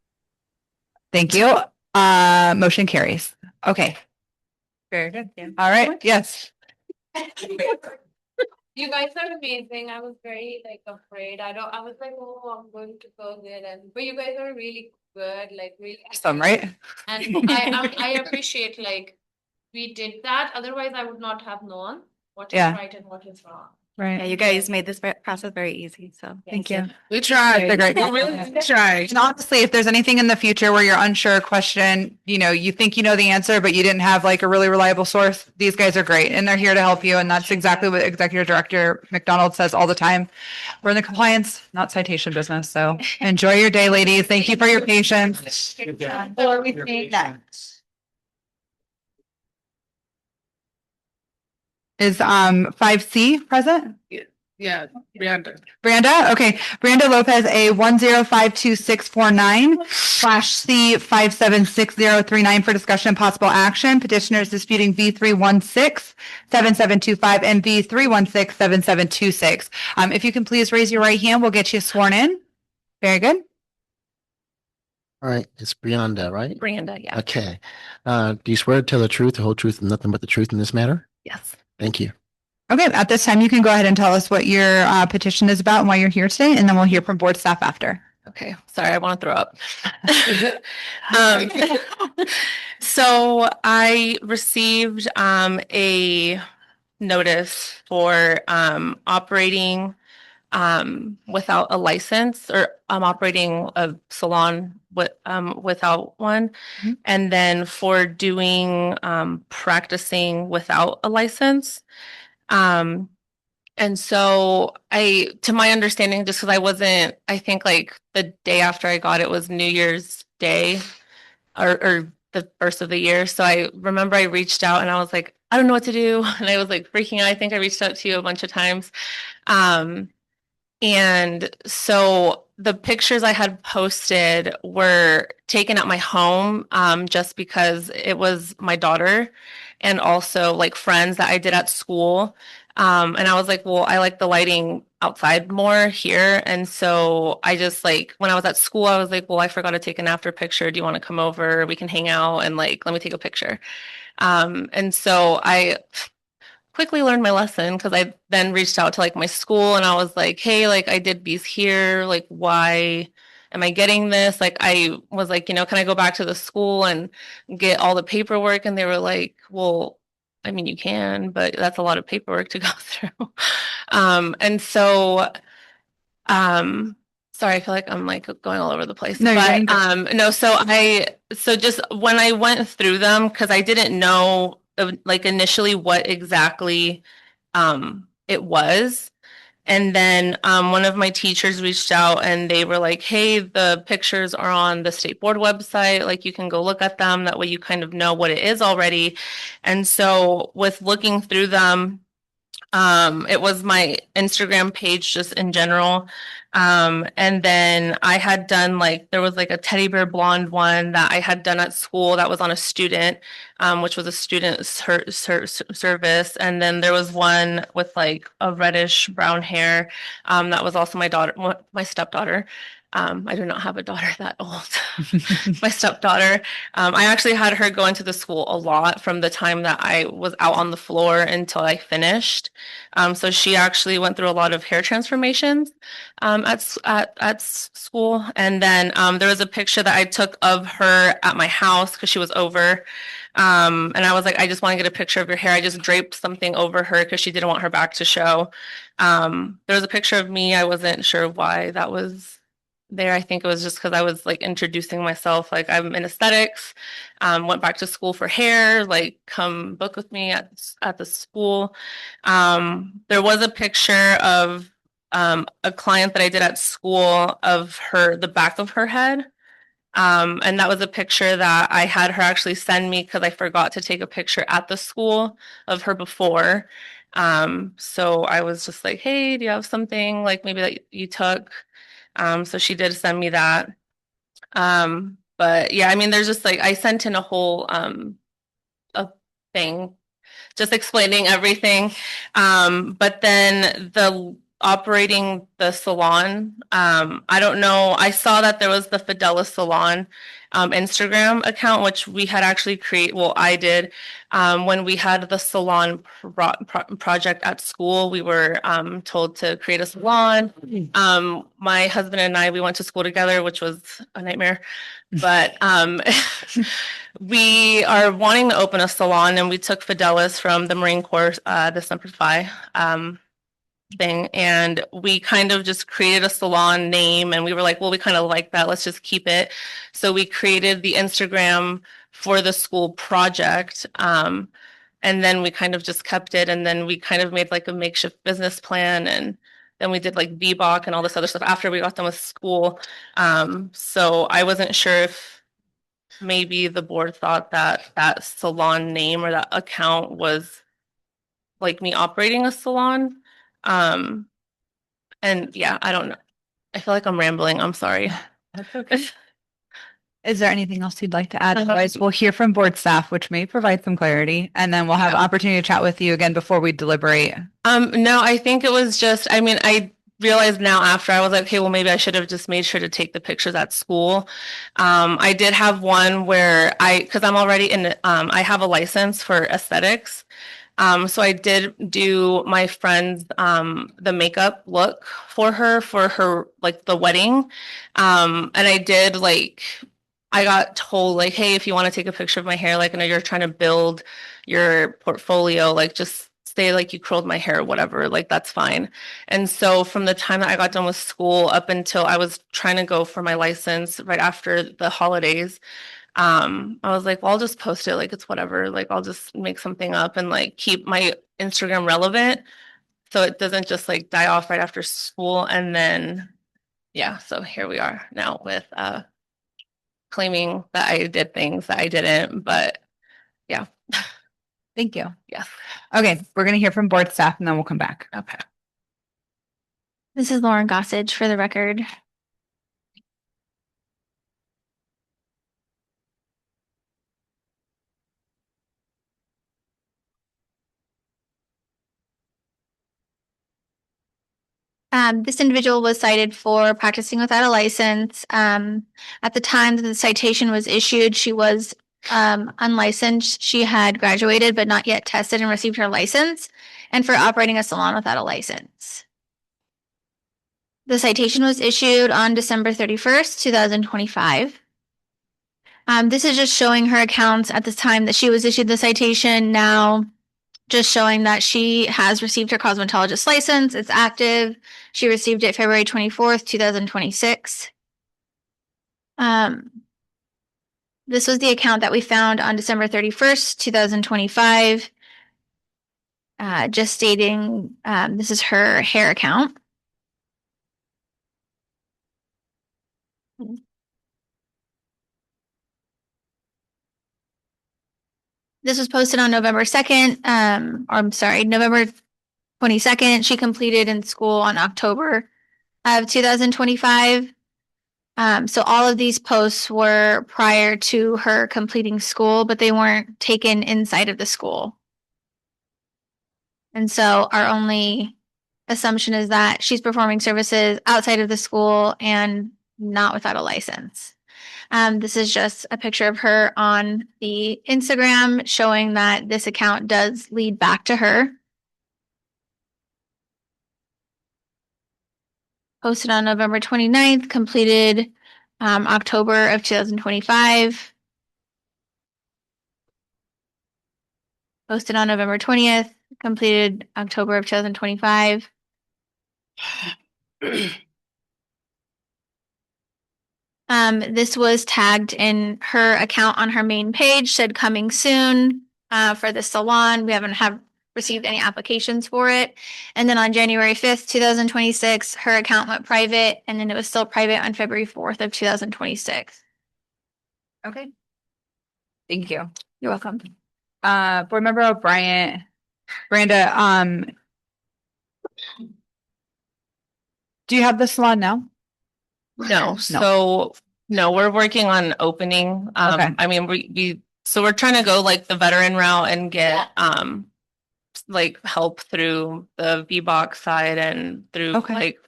Thank you. Motion carries. Okay. Very good. Yeah. All right. Yes. You guys are amazing. I was very afraid. I was like, oh, I'm going to go there, but you guys are really good, really Awesome, right? And I appreciate we did that. Otherwise, I would not have known what is right and what is wrong. Right. Yeah, you guys made this process very easy. So Thank you. We tried. They're great. We really tried. And honestly, if there's anything in the future where you're unsure, question, you think you know the answer, but you didn't have a really reliable source, these guys are great and they're here to help you. And that's exactly what Executive Director McDonald says all the time. We're in the compliance, not citation business. So enjoy your day, ladies. Thank you for your patience. Or we think that. Is 5C present? Yeah, Branda. Branda, okay. Branda Lopez, A 1052649/C576039 for discussion and possible action. Petitioners disputing V3167725 and V3167726. If you can please raise your right hand, we'll get you sworn in. Very good. All right, it's Brianda, right? Branda, yeah. Okay. Do you swear to tell the truth, the whole truth, and nothing but the truth in this matter? Yes. Thank you. Okay, at this time, you can go ahead and tell us what your petition is about and why you're here today, and then we'll hear from board staff after. Okay, sorry, I want to throw up. So I received a notice for operating without a license, or operating a salon without one, and then for doing practicing without a license. And so to my understanding, just because I think like the day after I got it was New Year's Day or the first of the year. So I remember I reached out and I was like, I don't know what to do. And I was like freaking out. I think I reached out to you a bunch of times. And so the pictures I had posted were taken at my home just because it was my daughter and also like friends that I did at school. And I was like, well, I like the lighting outside more here. And so I just like, when I was at school, I was like, well, I forgot to take an after picture. Do you want to come over? We can hang out and like, let me take a picture. And so I quickly learned my lesson because I then reached out to like my school and I was like, hey, like I did bees here. Like, why am I getting this? Like, I was like, can I go back to the school and get all the paperwork? And they were like, well, I mean, you can, but that's a lot of paperwork to go through. And so, sorry, I feel like I'm like going all over the place. No, but no, so just when I went through them, because I didn't know like initially what exactly it was. And then one of my teachers reached out and they were like, hey, the pictures are on the state board website. Like you can go look at them. That way you kind of know what it is already. And so with looking through them, it was my Instagram page just in general. And then I had done there was like a teddy bear blonde one that I had done at school that was on a student, which was a student service. And then there was one with like a reddish brown hair, that was also my stepdaughter. I do not have a daughter that old. My stepdaughter. I actually had her go into the school a lot from the time that I was out on the floor until I finished. So she actually went through a lot of hair transformations at school. And then there was a picture that I took of her at my house because she was over. And I was like, I just want to get a picture of your hair. I just draped something over her because she didn't want her back to show. There was a picture of me. I wasn't sure why that was there. I think it was just because I was like introducing myself, like I'm in aesthetics, went back to school for hair, like come book with me at the school. There was a picture of a client that I did at school of the back of her head. And that was a picture that I had her actually send me because I forgot to take a picture at the school of her before. So I was just like, hey, do you have something like maybe that you took? So she did send me that. But yeah, I mean, there's just like, I sent in a whole, a thing just explaining everything. But then operating the salon, I don't know. I saw that there was the Fidelis Salon Instagram account, which we had actually I did when we had the salon project at school. We were told to create a salon. My husband and I, we went to school together, which was a nightmare. But we are wanting to open a salon, and we took Fidelis from the Marine Corps, the Semper Fi thing, and we kind of just created a salon name, and we were like, well, we kind of like that, let's just keep it. So we created the Instagram for the school project, and then we kind of just kept it, and then we kind of made like a makeshift business plan, and then we did like VBOC and all this other stuff after we got done with school. So I wasn't sure if maybe the board thought that salon name or that account was like me operating a salon. And yeah, I don't know. I feel like I'm rambling. I'm sorry. That's okay. Is there anything else you'd like to add? Otherwise, we'll hear from board staff, which may provide some clarity, and then we'll have an opportunity to chat with you again before we deliberate. No, I think it was just, I mean, I realized now after I was like, okay, well, maybe I should have just made sure to take the pictures at school. I did have one where because I'm already in, I have a license for aesthetics. So I did do my friend's the makeup look for her like the wedding. And I did like I got told like, hey, if you want to take a picture of my hair, like I know you're trying to build your portfolio, like just say like you curled my hair or whatever, like that's fine. And so from the time that I got done with school up until I was trying to go for my license right after the holidays, I was like, well, I'll just post it, like it's whatever, like I'll just make something up and like keep my Instagram relevant so it doesn't just like die off right after school. And then yeah, so here we are now with claiming that I did things that I didn't, but yeah. Thank you. Yes. Okay, we're gonna hear from board staff and then we'll come back. Okay. This is Lauren Gossage for the record. This individual was cited for practicing without a license. At the time that the citation was issued, she was unlicensed. She had graduated but not yet tested and received her license, and for operating a salon without a license. The citation was issued on December 31st, 2025. This is just showing her accounts at the time that she was issued the citation. Now, just showing that she has received her cosmetologist license. It's active. She received it February 24th, 2026. This was the account that we found on December 31st, 2025. Just stating this is her hair account. This was posted on November 2nd, November 22nd. She completed in school on October of 2025. So all of these posts were prior to her completing school, but they weren't taken inside of the school. And so our only assumption is that she's performing services outside of the school and not without a license. This is just a picture of her on the Instagram showing that this account does lead back to her. Posted on November 29th, completed October of 2025. Posted on November 20th, completed October of 2025. This was tagged in her account on her main page, said coming soon for the salon. We haven't received any applications for it. And then on January 5th, 2026, her account went private, and then it was still private on February 4th of 2026. Okay. Thank you. You're welcome. Board Member O'Brien, Branda, do you have the salon now? No, so no, we're working on opening. Okay. I mean, so we're trying to go like the veteran route and get like help through the VBOX side and through like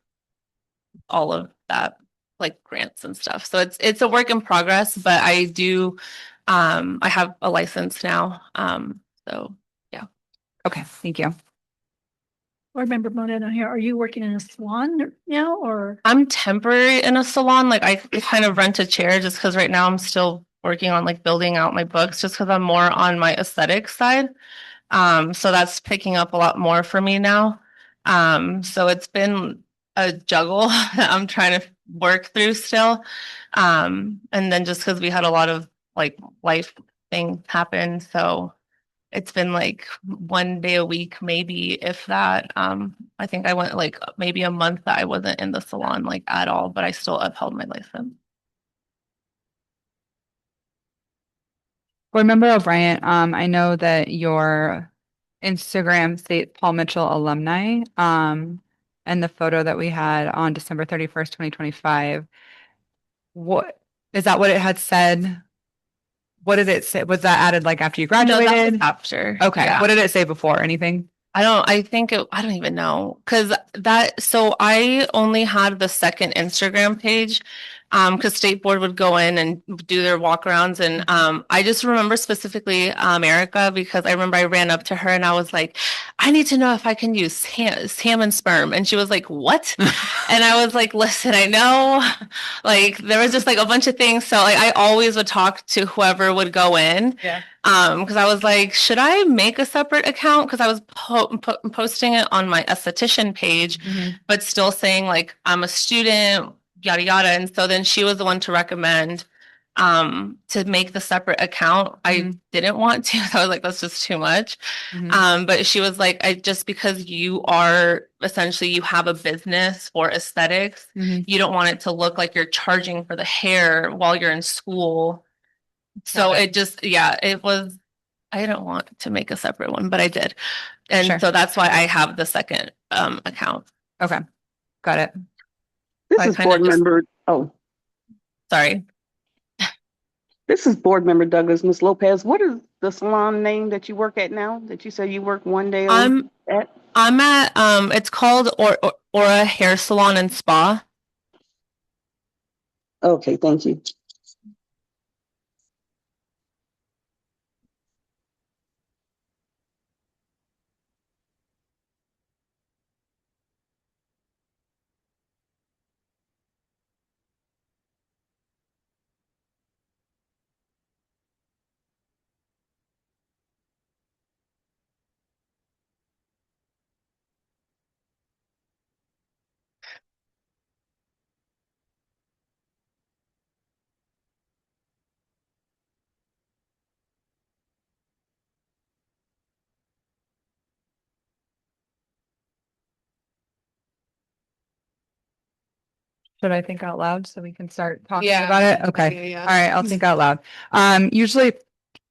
all of that, like grants and stuff. So it's a work in progress, but I do I have a license now. So yeah. Okay, thank you. Board Member Moneta here. Are you working in a salon now or? I'm temporary in a salon. Like I kind of rent a chair just because right now I'm still working on like building out my books just because I'm more on my aesthetic side. So that's picking up a lot more for me now. So it's been a juggle that I'm trying to work through still. And then just because we had a lot of like life things happen. So it's been like one day a week, maybe if that. I think I went like maybe a month that I wasn't in the salon like at all, but I still upheld my license. Board Member O'Brien, I know that your Instagram states Paul Mitchell alumni, and the photo that we had on December 31st, 2025. What is that what it had said? What did it say? Was that added like after you graduated? No, that was after. Okay. Yeah. What did it say before? Anything? I don't even know. Cause so I only had the second Instagram page. Because state board would go in and do their walkarounds. And I just remember specifically Erica, because I remember I ran up to her and I was like, I need to know if I can use salmon sperm. And she was like, what? And I was like, listen, I know, like there was just like a bunch of things. So like I always would talk to whoever would go in. Yeah. Because I was like, should I make a separate account? Because I was posting it on my esthetician page, but still saying like I'm a student, yada yada. And so then she was the one to recommend to make the separate account. I didn't want to. I was like, that's just too much. But she was like, just because you are essentially you have a business for aesthetics, you don't want it to look like you're charging for the hair while you're in school. So it just, it was, I didn't want to make a separate one, but I did. And so that's why I have the second account. Okay. Got it. This is board member. Oh, sorry. This is board member Douglas. Ms. Lopez, what is the salon name that you work at now? That you say you work one day I'm at, it's called Aura Hair Salon and Spa. Okay, thank you. Should I think out loud so we can start talking Yeah. about it? Okay. Yeah. All right. I'll think out loud. Usually,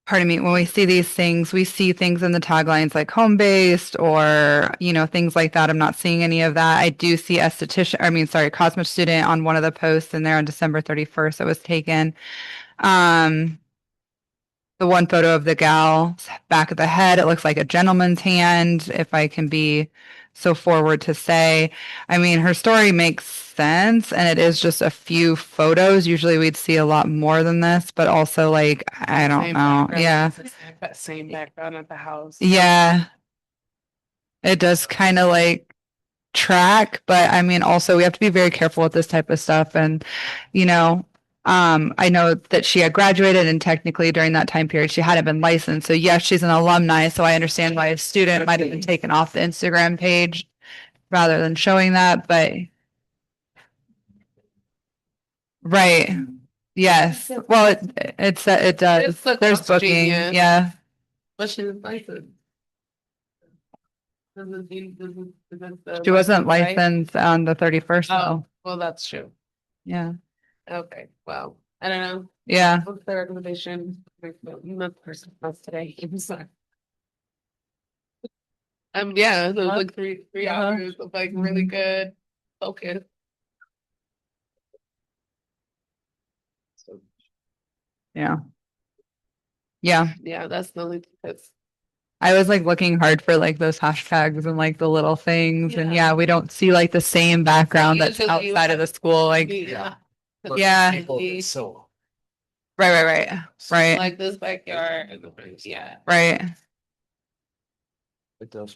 pardon me, when we see these things, we see things in the taglines like home-based or, things like that. I'm not seeing any of that. I do see Cosmet student on one of the posts in there on December 31st that was taken. The one photo of the gal's back of the head, it looks like a gentleman's hand, if I can be so forward to say. I mean, her story makes sense, and it is just a few photos. Usually we'd see a lot more than this, but also like, I don't know. Yeah. That same background at the house. Yeah. It does kind of like track, but I mean, also we have to be very careful with this type of stuff. And, I know that she had graduated and technically during that time period, she hadn't been licensed. So yes, she's an alumni. So I understand why a student might have been taken off the Instagram page rather than showing that, but right. Yes. Well, it does. There's booking. Yeah. But she was licensed. She wasn't licensed on the 31st though. Oh, well, that's true. Yeah. Okay, well, I don't know. Yeah. What's the recommendation? Not the person else today. I'm sorry. Yeah, those like three hours of like really good focus. Yeah. Yeah. Yeah, that's the only because I was like looking hard for like those hashtags and like the little things. And yeah, we don't see like the same background that's Usually outside of the school. Like, yeah. yeah. So Right. Like this backyard. Yeah. Right. it does.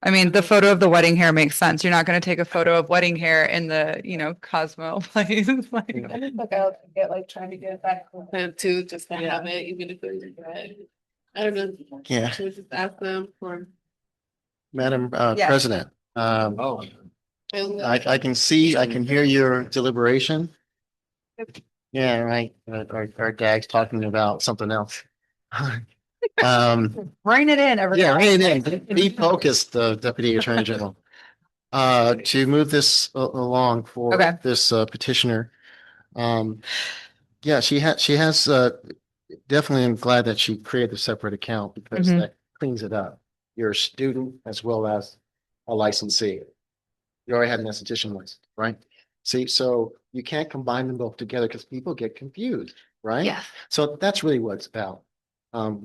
I mean, the photo of the wedding hair makes sense. You're not going to take a photo of wedding hair in the, Cosmo place. Like, Like I'll get like trying to get back too, just to have it, even if it's good. I don't know. Yeah. Should we just ask them for? Madam Yeah. President, I can see, I can hear your deliberation. Yeah, right. Our dad's talking about something else. rein it in, everybody. Yeah, rein it in. Be focused, Deputy Attorney General. To move this along for Okay. this petitioner. Yeah, she has definitely. I'm glad that she created a separate account because Mhm. that cleans it up. You're a student as well as a licensee. You already had an esthetician license, right? See, so you can't combine them both together because people get confused, right? Yes. So that's really what it's about. I'll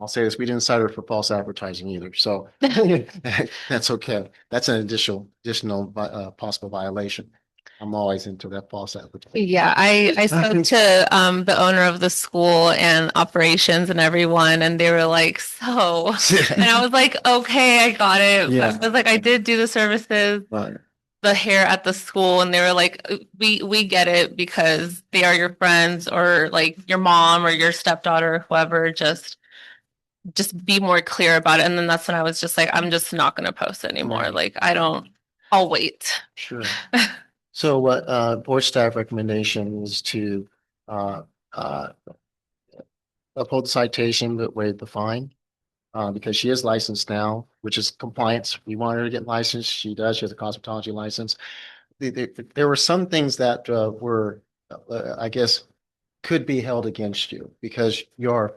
say this, we didn't cite her for false advertising either, so that's okay. That's an additional possible violation. I'm always into that false advertising. Yeah, I spoke to the owner of the school and operations and everyone, and they were like, so, and I was like, okay, I got it. Yeah. I was like, I did do the services, Right. the hair at the school, and they were like, we get it because they are your friends or like your mom or your stepdaughter or whoever, just be more clear about it. And then that's when I was just like, I'm just not gonna post anymore. Right. Like I'll wait. Sure. So what board staff recommendation is to uh uphold the citation but waive the fine. Because she is licensed now, which is compliance. We want her to get licensed. She does. She has a cosmetology license. There were some things that were, I guess, could be held against you because you are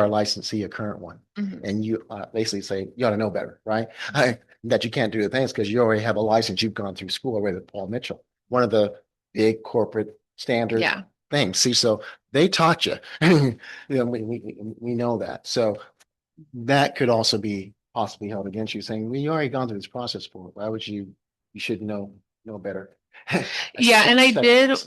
a licensee, a current one. Mhm. And you basically say, you ought to know better, right? That you can't do the things because you already have a license. You've gone through school already with Paul Mitchell, one of the big corporate standard Yeah. things. See, so they taught you. You know, we know that. So that could also be possibly held against you, saying, well, you already gone through this process for it. Why would you should know better. Yeah, and I did,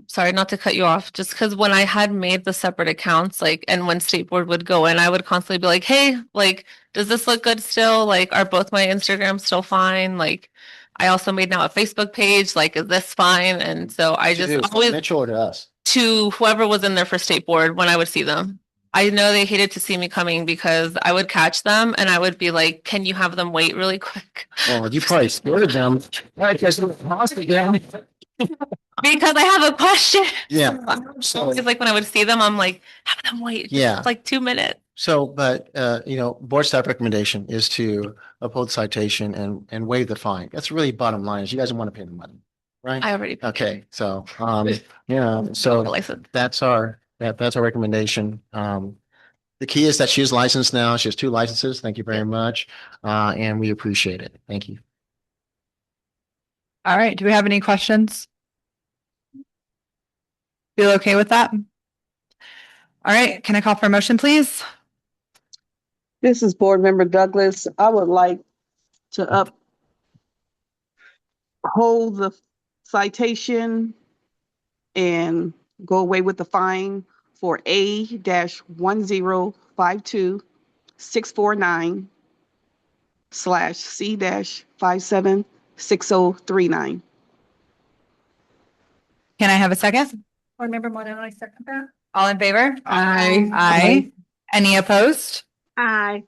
sorry, not to cut you off, just because when I had made the separate accounts, like, and when State Board would go in, I would constantly be like, hey, like, does this look good still? Like, are both my Instagrams still fine? Like, I also made now a Facebook page, like, is this fine? And so I Did you just do it to always, Mitchell or to us? to whoever was in there for State Board when I would see them. I know they hated to see me coming because I would catch them and I would be like, can you have them wait really quick? Well, you probably scared them. Because I have a question. Yeah. So it's like when I would see them, I'm like, have them wait. Yeah. It's like 2 minutes. So, but board staff recommendation is to uphold citation and waive the fine. That's really bottom line is you guys don't want to pay the money, right? I already paid. Okay, so so that's our recommendation. The key is that she is licensed now. She has 2 licenses. Thank you very much. And we appreciate it. Thank you. All right. Do we have any questions? Feel okay with that? All right. Can I call for a motion, please? This is Board Member Douglas. I would like to uphold the citation and go away with the fine for A-1052649/C-576039. Can I have a second? Board Member Moreno, I second that. All in favor? Aye. Aye. Any opposed? Aye.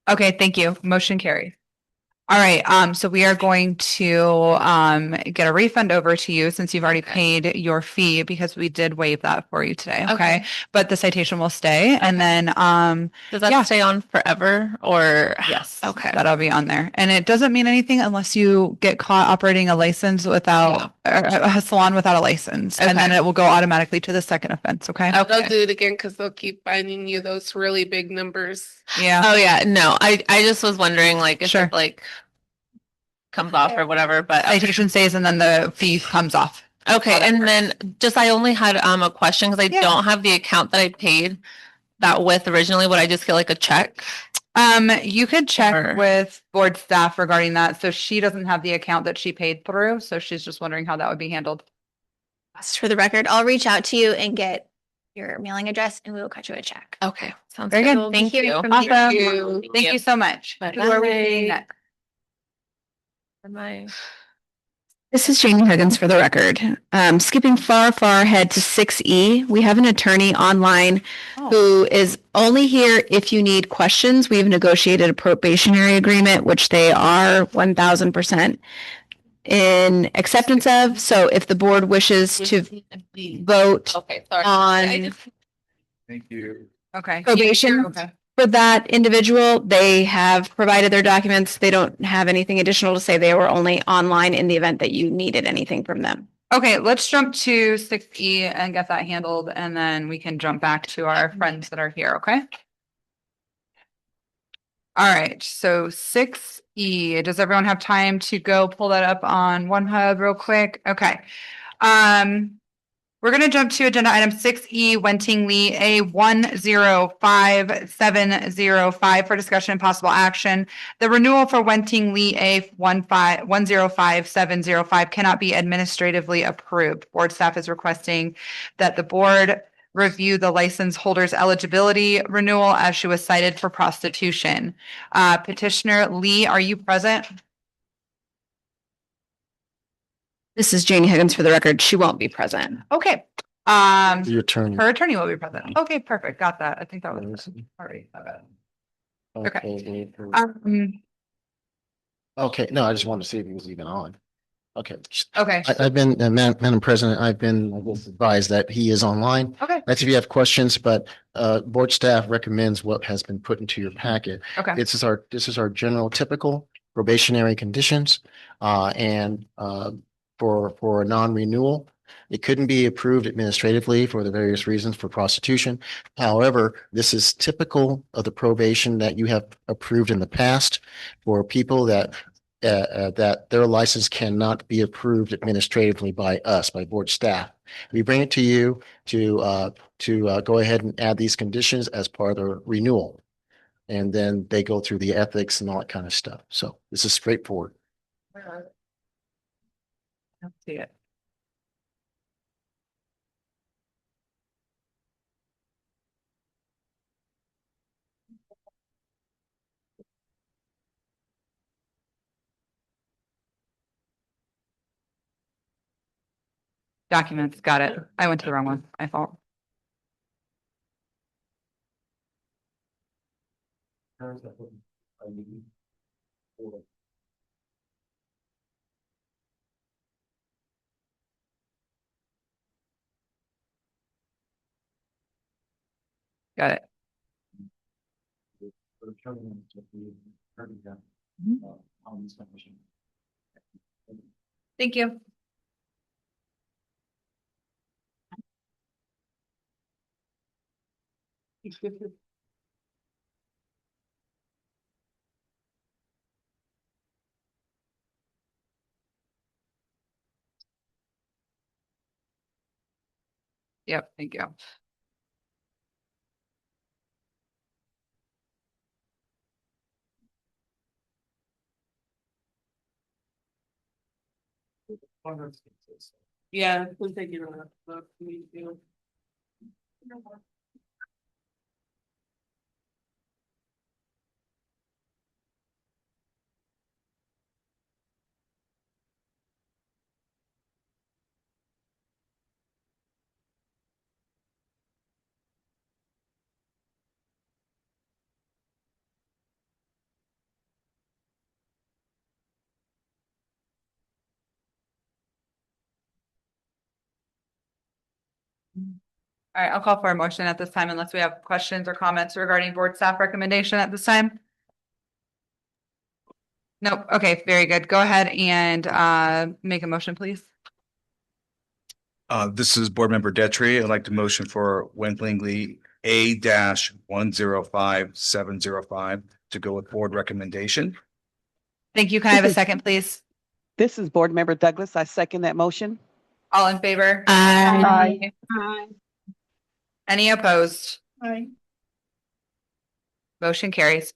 Okay, thank you. Motion carries. All right, so we are going to get a refund over to you since you've already paid your fee because we did waive that for you today. Okay. But the citation will stay and then Does that stay on forever or? yes. Okay. That'll be on there. And it doesn't mean anything unless you get caught operating a license without a salon without a license. And then it will go automatically to the second offense. Okay. They'll do it again because they'll keep finding you those really big numbers. Yeah. Oh yeah. No, I just was wondering like if it like comes off or whatever, but Citation stays and then the fee comes off. okay. And then just I only had a question because I don't have the account that I paid that with originally. Would I just get like a check? You could check with board staff regarding that. So she doesn't have the account that she paid through. So she's just wondering how that would be handled. Just for the record, I'll reach out to you and get your mailing address and we will cut you a check. Okay. Sounds Very good. good. We'll be Thank hearing you. from Awesome. Thank you so much. Bye. Who are we seeing next? Bye. This is Janie Huggins for the record. Skipping far ahead to 6E, we have an attorney online who is only here if you need questions. We've negotiated a probationary agreement, which they are 1000% in acceptance of. So if the board wishes to vote on Thank you. Okay. probation for that individual, they have provided their documents. They don't have anything additional to say. They were only online in the event that you needed anything from them. Okay, let's jump to 6E and get that handled, and then we can jump back to our friends that are here, okay? All right, so 6E, does everyone have time to go pull that up on OneHub real quick? Okay. We're going to jump to agenda item 6E, Wenting Lee A 105705 for discussion and possible action. The renewal for Wenting Lee A 105705 cannot be administratively approved. Board staff is requesting that the board review the license holder's eligibility renewal as she was cited for prostitution. Petitioner Lee, are you present? This is Janie Higgins for the record. She won't be present. Okay. The attorney. Her attorney will be present. Okay, perfect. Got that. I think that was already. Okay. Okay, no, I just wanted to see if he was even on. Okay. Okay. I've been, Madam President, I've been advised that he is online. Okay. That's if you have questions, but board staff recommends what has been put into your packet. Okay. This is our general typical probationary conditions, and for a non-renewal. It couldn't be approved administratively for the various reasons for prostitution. However, this is typical of the probation that you have approved in the past for people that their license cannot be approved administratively by us, by board staff. We bring it to you to go ahead and add these conditions as part of the renewal. And then they go through the ethics and all that kind of stuff. So this is straightforward. Let's see it. Documents, got it. I went to the wrong one. My fault. Got it. Thank you. Yep, thank you. Yeah, we'll take you around. All right, I'll call for a motion at this time unless we have questions or comments regarding board staff recommendation at this time. Nope. Okay, very good. Go ahead and make a motion, please. This is Board Member Detry. I'd like to motion for Wentling Lee A 105705 to go with board recommendation. Thank you. Can I have a second, please? This is Board Member Douglas. I second that motion. All in favor? Aye. Any opposed? Aye. Motion carries.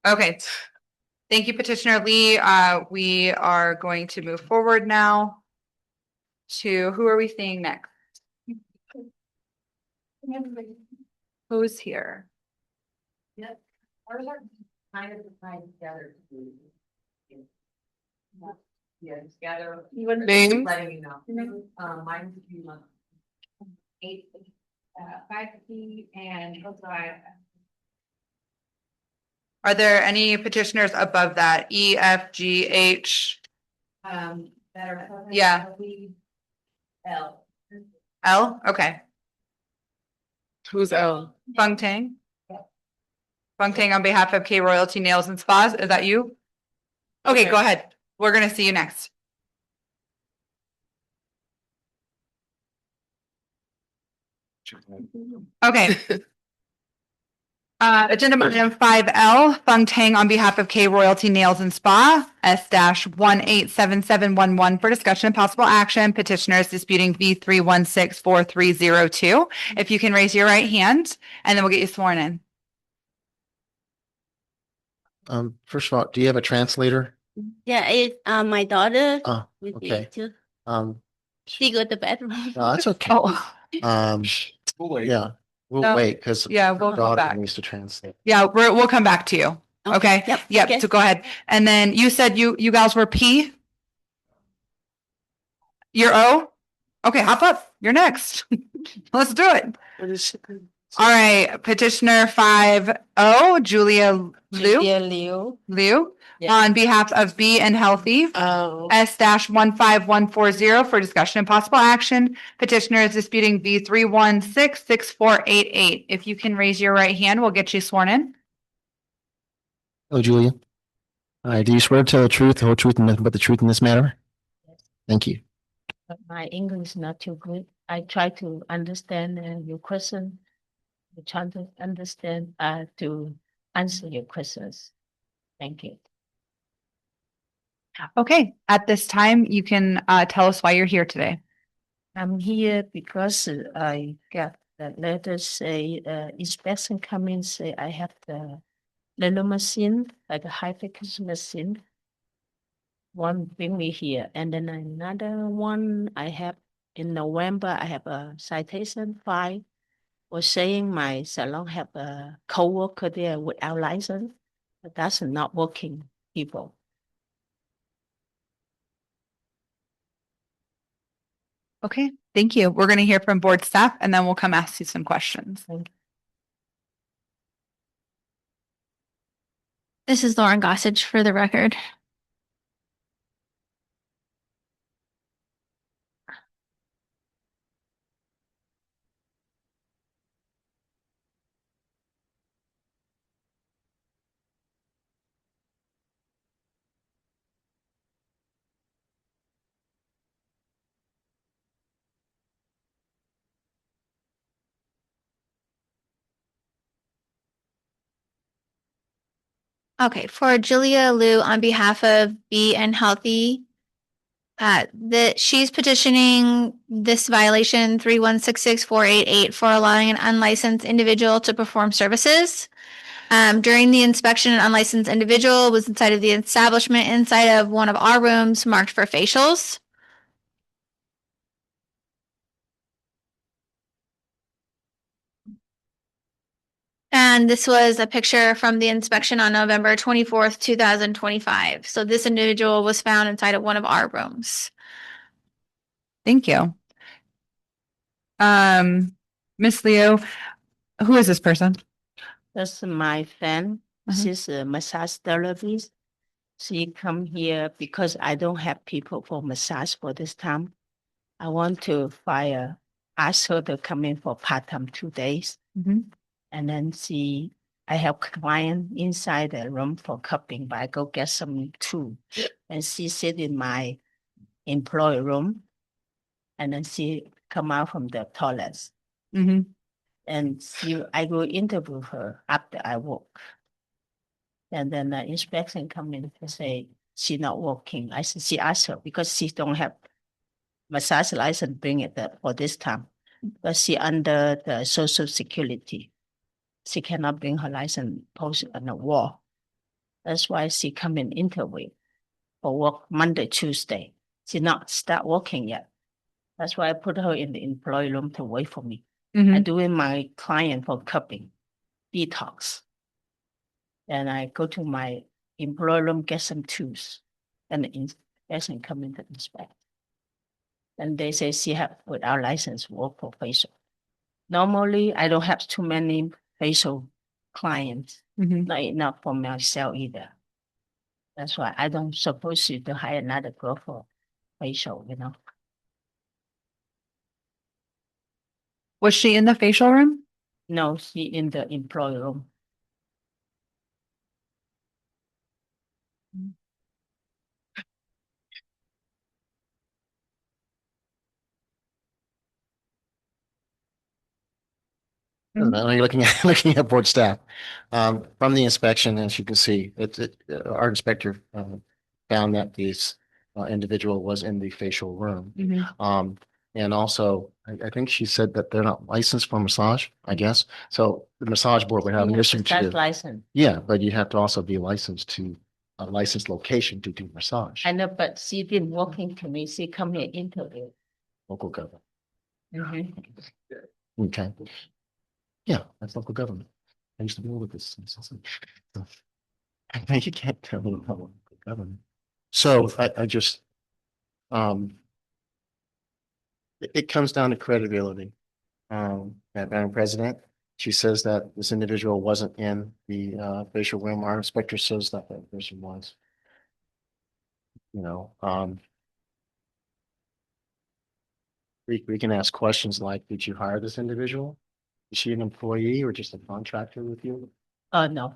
Okay. Thank you, Petitioner Lee. We are going to move forward now to who are we seeing next? Who's here? Yep. Ours are kind of tied together. Yeah, together. Names? Letting you know. Mine's 8, 5 and Are there any petitioners above that? E, F, G, H? that are. Yeah. L. L? Okay. Who's L? Fung Tang? Yeah. Fung Tang on behalf of K Royalty Nails and Spas, is that you? Okay, go ahead. We're gonna see you next. Okay. Agenda item 5L, Fung Tang on behalf of K Royalty Nails and Spa, S-187711 for discussion and possible action. Petitioner is disputing V3164302. If you can raise your right hand, and then we'll get you sworn in. First of all, do you have a translator? Yeah, it my daughter Oh, with me okay. too. Um, She go to the bedroom. no, that's okay. Yeah, we'll No, wait because yeah, we'll come daughter back. needs to translate. Yeah, we'll come back to you. Okay? Yep. Yep, Okay. so go ahead. And then you said you guys were P? You're O? Okay, hop up. You're next. Let's do it. All right, petitioner 5O, Julia Liu. Liu, on behalf of Be and Healthy. S-15140 for discussion and possible action. Petitioner is disputing V3166488. If you can raise your right hand, we'll get you sworn in. Hello, Julia. Do you swear to tell the truth, the whole truth, and nothing but the truth in this matter? Thank you. But my English is not too good. I try to understand your question. I try to understand to answer your questions. Thank you. Okay, at this time, you can tell us why you're here today. I'm here because I got the letter say inspection come in say I have the little machine, like a high frequency machine. One bring me here, and then another one I have in November. I have a citation file for saying my salon have a co-worker there without license, but that's not working people. Okay, thank you. We're going to hear from board staff, and then we'll come ask you some questions. This is Lauren Gossage for the record. Okay, for Julia Liu on behalf of Be and Healthy, she's petitioning this violation 3166488 for allowing an unlicensed individual to perform services. During the inspection, an unlicensed individual was inside of the establishment inside of one of our rooms marked for facials. And this was a picture from the inspection on November 24th, 2025. So this individual was found inside of one of our rooms. Thank you. Miss Liu, who is this person? That's my friend. She's a massage therapist. She come here because I don't have people for massage for this time. I want to ask her to come in for part-time 2 days. And then I have client inside the room for cupping, but I go get some too. And she sit in my employee room. And then she come out from the toilets. And I go interview her after I work. And then the inspection come in and say, she not working. I said, she asked her because she don't have massage license, bring it up for this time. But she under the Social Security. She cannot bring her license posted on the wall. That's why she come in interview for work Monday, Tuesday. She not start working yet. That's why I put her in the employee room to wait for me. I doing my client for cupping, detox. And I go to my employee room, get some tools, and the inspection come in to inspect. And they say she have without license work for facial. Normally, I don't have too many facial clients, not enough for myself either. That's why I don't suppose to hire another girl for facial, Was she in the facial room? No, she in the employee room. You're looking at, looking at board staff. From the inspection, as you can see, our inspector, found that this individual was in the facial room. And also, I think she said that they're not licensed for massage, I guess. So the massage board would have an issue That's to, license. yeah, but you have to also be licensed to a licensed location to do massage, I know, but she didn't walk into me. She come here interview. local government. Mhm. Okay. Yeah, that's local government. I used to deal with this. You can't tell me about local government. So I just, it comes down to credibility. Madam President, she says that this individual wasn't in the facial room. Our inspector says that that person was. You know, we can ask questions like, did you hire this individual? Is she an employee or just a contractor with you? No.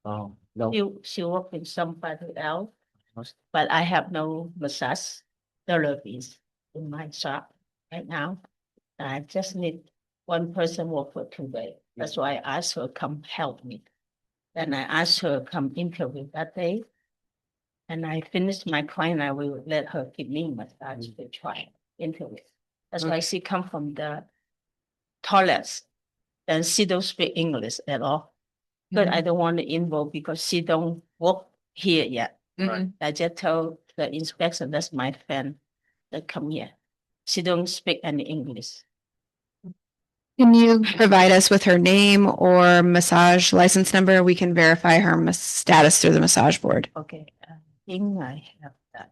Oh, no. She work with somebody else, but I have no massage therapies in my shop right now. I just need one person work for 2 days. That's why I asked her come help me. Then I asked her come interview that day. And I finished my client, I will let her give me massage to try interview. That's why she come from the toilets. And she don't speak English at all. But I don't want to involve because she don't work here yet. I just told the inspection, that's my friend that come here. She don't speak any English. Can you provide us with her name or massage license number? We can verify her status through the massage board. Okay, I think I have that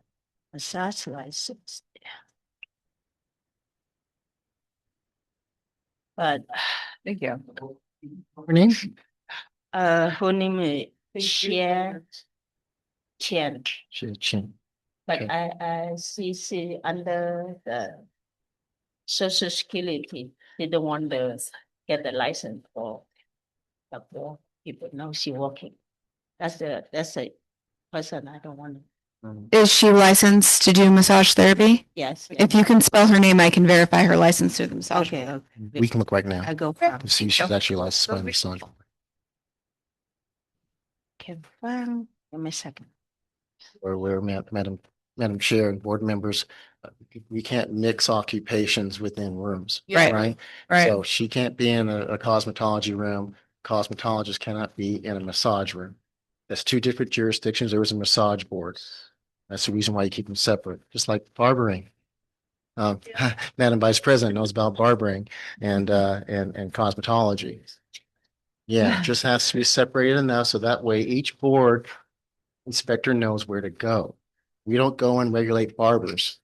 massage license. But Thank you. Her name? her name is Chen. Chin. But Okay. I see under the Social Security, they don't want to get the license for the poor people. Now she working. That's a person I don't want. Is she licensed to do massage therapy? Yes. If you can spell her name, I can verify her license through the massage. Okay. board. We can look right now. I go to see if she's actually licensed by the massage. confirm. Give me a second. Where Madam Chair and board members, we can't mix occupations within rooms. Right. Right. Right. So she can't be in a cosmetology room. Cosmetologist cannot be in a massage room. That's two different jurisdictions. There was a massage board. That's the reason why you keep them separate, just like barbering. Madam Vice President knows about barbering and cosmetology. Yeah, it just has to be separated enough so that way each board inspector knows where to go. We don't go and regulate barbers.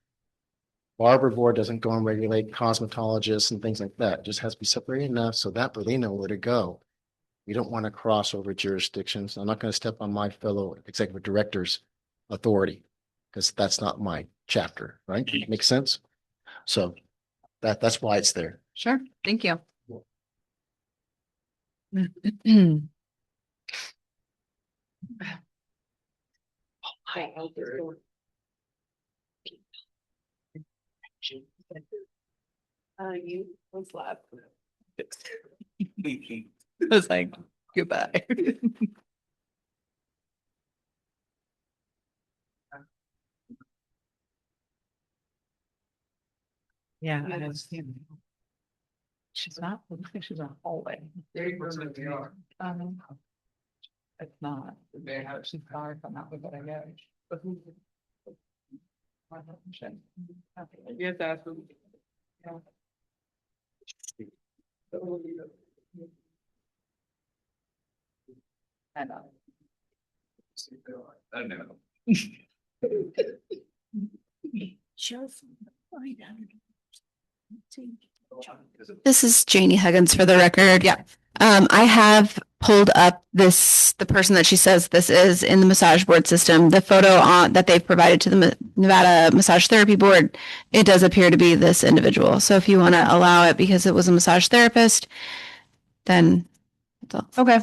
Barber board doesn't go and regulate cosmetologists and things like that. It just has to be separated enough so that way they know where to go. We don't want to cross over jurisdictions. I'm not going to step on my fellow executive director's authority because that's not my chapter, right? Makes sense? So that's why it's there. Sure. Thank you. You was left. I was like, goodbye. Yeah, I was. She's not, I think she's on hallway. It's not. She's far from that, but I go. But who? Yes, absolutely. I know. I know. This is Janie Huggins for the record. Yeah. I have pulled up the person that she says this is in the massage board system. The photo that they've provided to the Nevada Massage Therapy Board, it does appear to be this individual. So if you want to allow it because it was a massage therapist, then okay.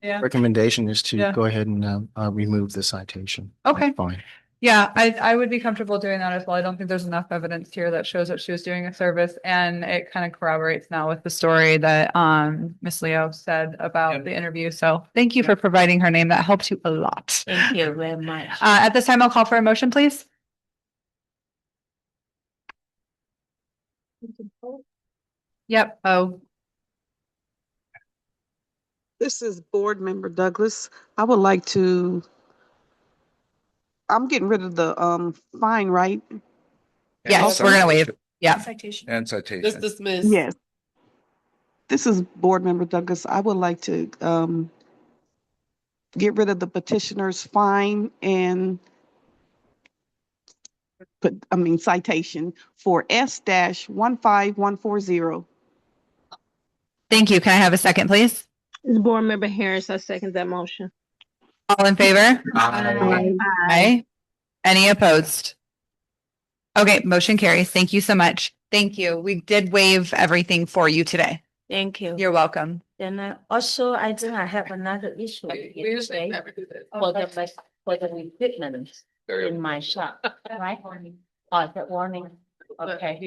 Yeah. Recommendation is to Yeah. go ahead and remove the citation. Okay. Fine. Yeah, I would be comfortable doing that as well. I don't think there's enough evidence here that shows that she was doing a service, and it kind of corroborates now with the story that Miss Leo said about the interview. So thank you for providing her name. That helps you a lot. Thank you very much. At this time, I'll call for a motion, please. Yep. Oh, This is Board Member Douglas. I would like to, I'm getting rid of the fine, right? yes, we're gonna waive. Yeah. Citation. And citation. Dismiss. Yes. This is Board Member Douglas. I would like to get rid of the petitioner's fine and citation for S-15140. Thank you. Can I have a second, please? This Board Member Harris, I second that motion. All in favor? Aye. Aye. Any opposed? Okay, motion carries. Thank you so much. Thank you. We did waive everything for you today. Thank you. You're welcome. Then I think I have another issue yesterday for the equipment in my shop, right? Oh, that warning. Okay.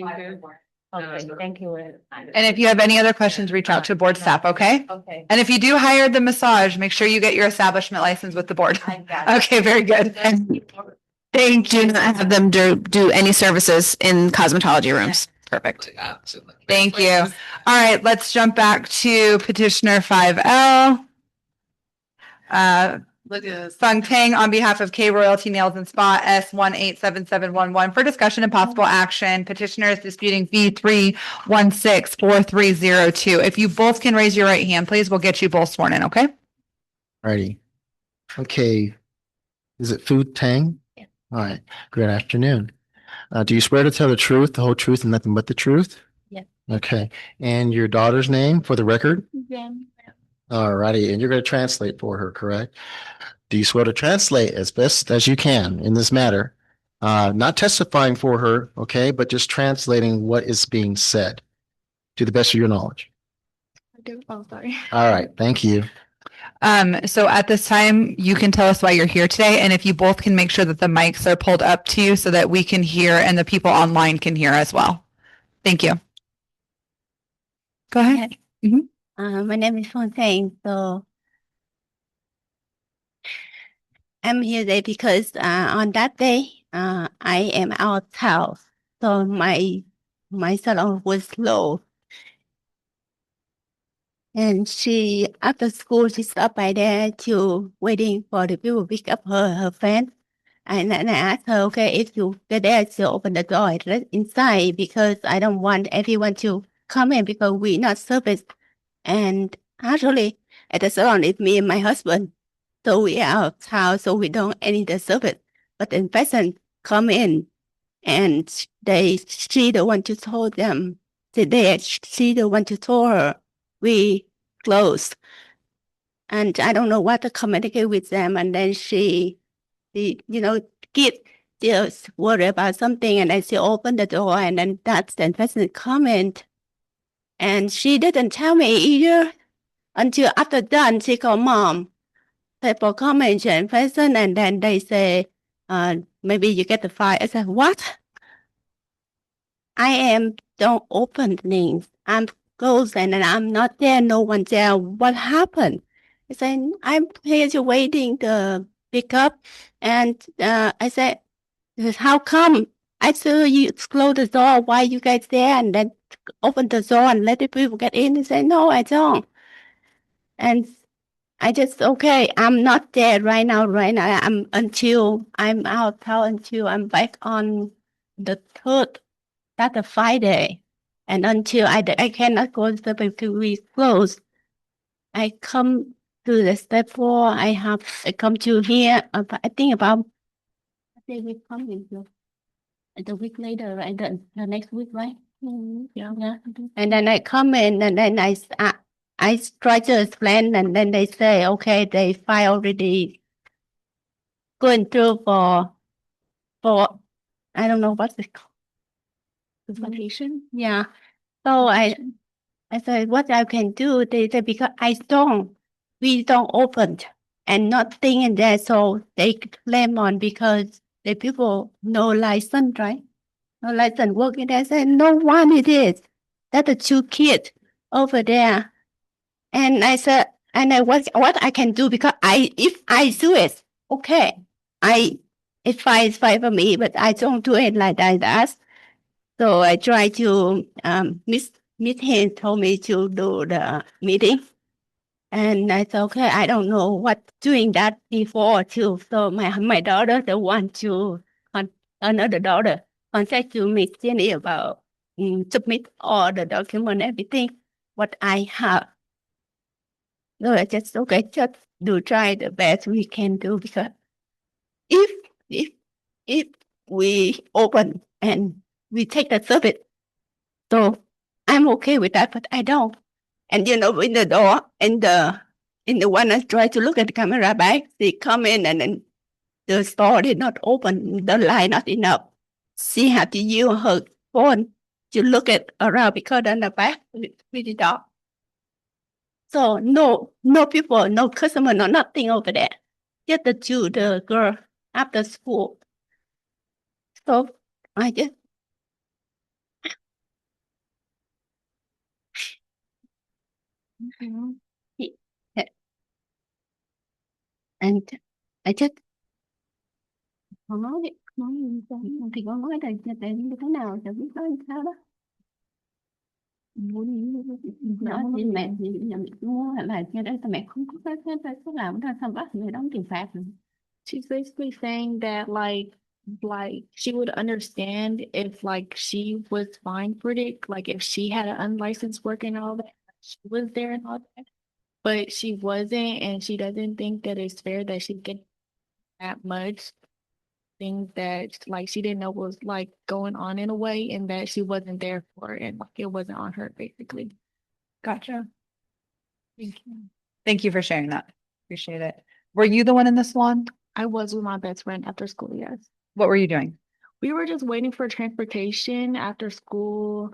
Okay, thank you. And if you have any other questions, reach out to board staff, okay? Okay. And if you do hire the massage, make sure you get your establishment license with the board. Okay, very good. Thank you. Do not have them do any services in cosmetology rooms. Perfect. Thank you. All right, let's jump back to petitioner 5L. Fung Tang on behalf of K Royalty Nails and Spa S187711 for discussion and possible action. Petitioner is disputing fee 3164302. If you both can raise your right hand, please, we'll get you both sworn in, okay? Righty. Okay. Is it Food Tang? Yeah. All right. Good afternoon. Do you swear to tell the truth, the whole truth, and nothing but the truth? Yeah. Okay. And your daughter's name for the record? Yeah. All righty. And you're going to translate for her, correct? Do you swear to translate as best as you can in this matter? Not testifying for her, okay, but just translating what is being said to the best of your knowledge. I do. Oh, sorry. All right. Thank you. So at this time, you can tell us why you're here today, and if you both can make sure that the mics are pulled up to you so that we can hear and the people online can hear as well. Thank you. Go ahead. My name is Fontaine. So I'm here today because on that day I am out of town. So my salon was closed. And she, after school, she stopped by there to waiting for the people to pick up her friend. And then I asked her, okay, if you get there, she'll open the door and let inside because I don't want everyone to come in because we're not service. And actually, at the salon, it's me and my husband. So we are out of town, so we don't need the service. But the person come in and she the one to told them, she the one to told her, we closed. And I don't know what to communicate with them. And then she get just worried about something. And then she opened the door and then that's the person comment. And she didn't tell me either until after done, she called mom. People comment and person and then they say, maybe you get the file. I said, what? Don't open things. I'm closed and I'm not there. No one's there. What happened? I said, I'm here to waiting to pick up. And I said, how come? I saw you close the door. Why you guys there? And then open the door and let the people get in. He said, no, I don't. And I just, okay, I'm not there right now. Until I'm out of town, until I'm back on the 3rd, that's a Friday. And until I cannot go to the because we close. I come to the step 4. I come to here. I think about, I think we come in the week later, right? The next week, right? Yeah. And then I come in and then I try to explain and then they say, okay, they file already going through for I don't know what's it called. Vacation? Yeah. So I said, what I can do? They said, because we don't open and nothing in there. So they claim on because the people no license, right? No license working there. I said, no one it is. That's the two kids over there. And I said, and I what I can do because if I do it, okay, it's fine for me, but I don't do it like that. So I try to Miss Haynes told me to do the meeting. And I said, okay, I don't know what doing that before too. So my daughter, the one to another daughter, contact to me Jenny about submit all the document, everything what I have. So I just okay, just do try the best we can do because if if if we open and we take the service, so I'm okay with that, but I don't. And you know, in the door, in the one I try to look at the camera back, they come in and then the store did not open, the line not enough. She had to use her phone to look at around because on the back with the door. So no people, no customer, no nothing over there. Just the girl after school. So I just and I just con nói đi, nói thì con nói là như thế nào thì biết nói sao đó. Nói thì mẹ thì nhận mua là cái đấy mẹ không có cái làm ra sao bắt người đóng tiền phạt. She's basically saying that like she would understand if like she was fine for it, like if she had an unlicensed work and all that, she was there and all that, but she wasn't, and she doesn't think that it's fair that she get that much things that like she didn't know was like going on in a way, and that she wasn't there for it, and like it wasn't on her basically. Gotcha. Thank you. Thank you for sharing that. Appreciate it. Were you the one in the salon? I was with my best friend after school, yes. What were you doing? We were just waiting for transportation after school.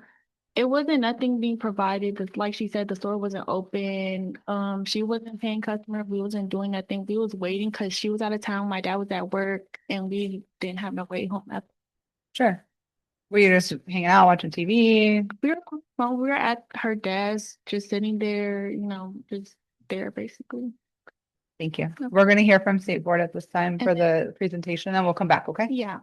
It wasn't nothing being provided. Like she said, the store wasn't open. She wasn't paying customers. We wasn't doing nothing. We was waiting because she was out of town. My dad was at work, and we didn't have no way home. Sure. Were you just hanging out, watching TV? We were at her desk, just sitting there, you know, just there basically. Thank you. We're going to hear from State Board at this time for the presentation, and we'll come back, okay? Yeah.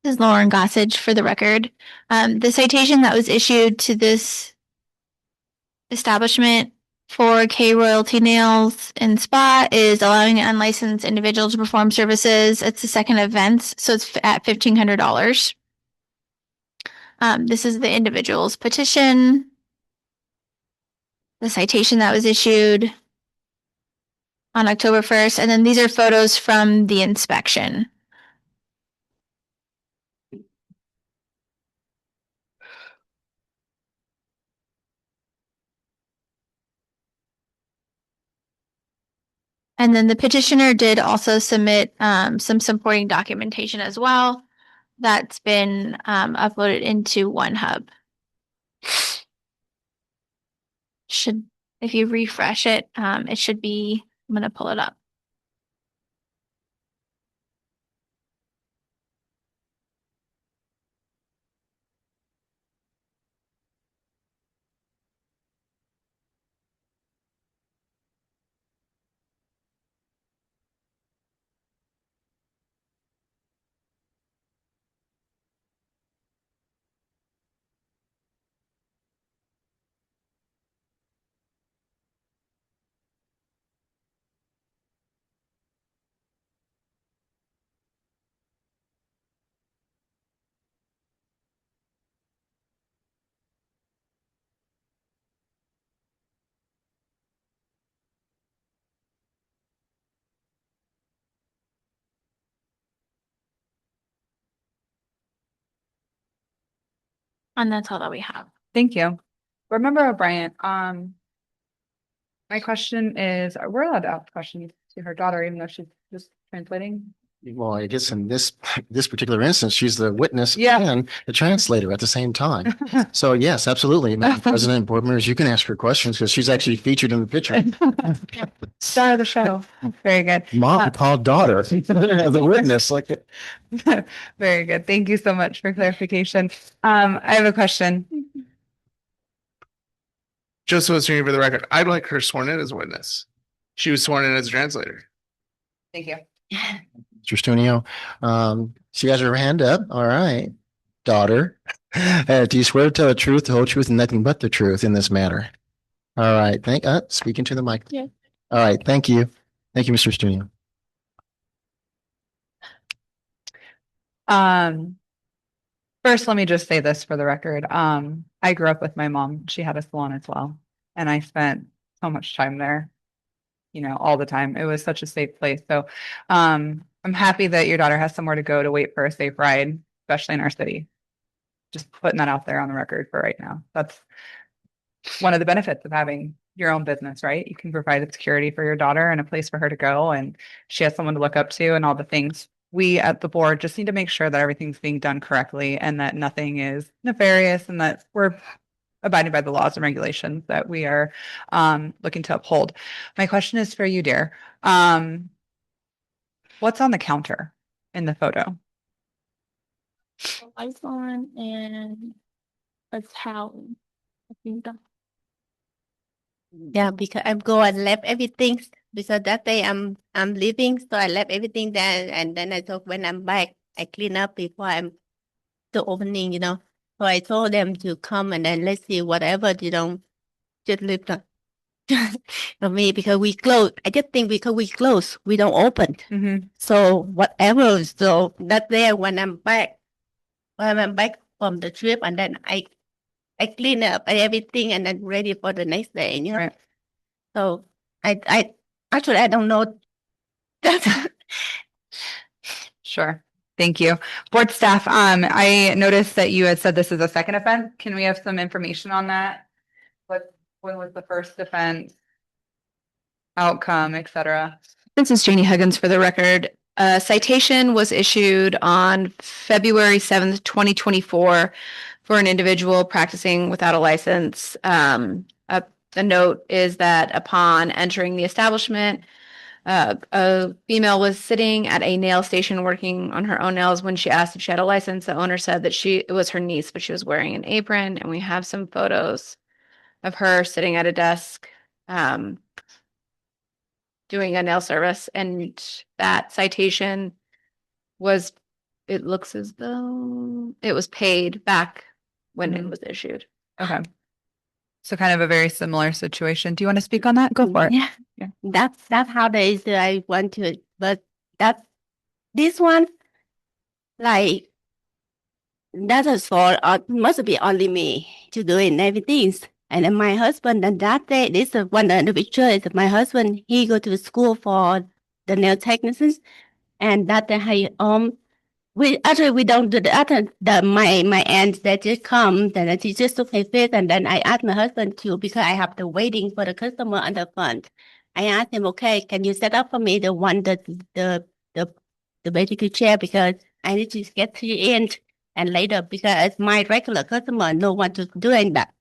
This is Lauren Gossage for the record. The citation that was issued to this establishment for K Royalty Nails and Spa is allowing an unlicensed individual to perform services. It's the second event, so it's at $1,500. This is the individual's petition. The citation that was issued on October 1st, and then these are photos from the inspection. And then the petitioner did also submit some supporting documentation as well. That's been uploaded into OneHub. If you refresh it, it should be, I'm going to pull it up. And that's all that we have. Thank you. Board Member O'Brien, my question is, we're allowed to ask questions to her daughter, even though she's just translating? Well, I guess in this particular instance, she's the witness Yeah. and the translator at the same time. So yes, absolutely. Madam President and board members, you can ask her questions because she's actually featured in the picture. Star of the show. Very good. Mom called daughter as a witness. Like, Very good. Thank you so much for clarification. I have a question. Just so it's for the record, I'd like her sworn in as a witness. She was sworn in as a translator. Thank you. Mr. Stunio, she has her hand up. All right. Daughter, do you swear to tell the truth, the whole truth, and nothing but the truth in this matter? All right. Speaking to the mic. Yeah. All right. Thank you. Thank you, Mr. Stunio. First, let me just say this for the record. I grew up with my mom. She had a salon as well. And I spent so much time there, all the time. It was such a safe place. So I'm happy that your daughter has somewhere to go to wait for a safe ride, especially in our city. Just putting that out there on the record for right now. That's one of the benefits of having your own business, right? You can provide the security for your daughter and a place for her to go, and she has someone to look up to and all the things. We at the board just need to make sure that everything's being done correctly and that nothing is nefarious and that we're abiding by the laws and regulations that we are looking to uphold. My question is for you, dear. What's on the counter in the photo? Lights on and a towel. I think that. Yeah, because I'm go and left everything because that day I'm leaving, so I left everything there, and then I thought when I'm back, I clean up before I'm the opening, So I told them to come and then let's see whatever, just leave the for me because we close. I just think because we close, we don't open. So whatever. So that day when I'm back from the trip, and then I clean up everything and then ready for the next day, Right. So I actually I don't know. Sure. Thank you. Board staff, I noticed that you had said this is a second offense. Can we have some information on that? When was the first offense? Outcome, et cetera? This is Janie Huggins for the record. A citation was issued on February 7th, 2024 for an individual practicing without a license. The note is that upon entering the establishment, a female was sitting at a nail station working on her own nails. When she asked if she had a license, the owner said that it was her niece, but she was wearing an apron. And we have some photos of her sitting at a desk doing a nail service. And that citation it looks as though it was paid back when it was issued. Okay. So kind of a very similar situation. Do you want to speak on that? Go for it. Yeah. That's how they say I want to, but this one, like, that's a sort must be only me to do it and everything. And then my husband, and that day, this is one of the picture is my husband, he go to school for the nail technicians, and that day, we don't do the other, my aunt that just come, then she just took my face, and then I asked my husband to, because I have to waiting for the customer on the front. I asked him, okay, can you set up for me the one that the basically chair, because I need to get to the end and later, because my regular customer no one to doing that.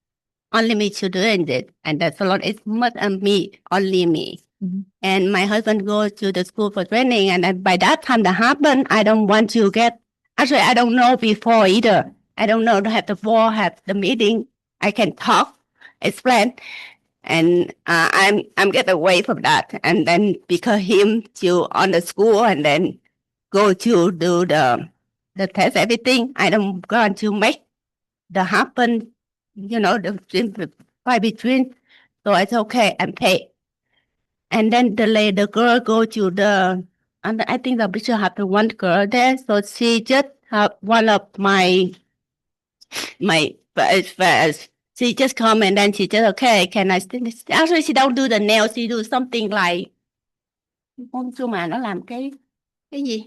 Only me to doing it. And the salon is much me, only me. And my husband goes to the school for training. And then by that time that happened, I don't want to actually, I don't know before either. I don't know to have the board, have the meeting. I can talk, explain. And I'm get away from that. And then because him to on the school and then go to do the test, everything, I don't going to make the happen, the fight between. So it's okay, I'm paid. And then the girl go to and I think the picture have the one girl there. So she just have one of my she just come and then she just, okay, can I still, actually she don't do the nail, she do something like, hôm xưa mà nó làm cái gì?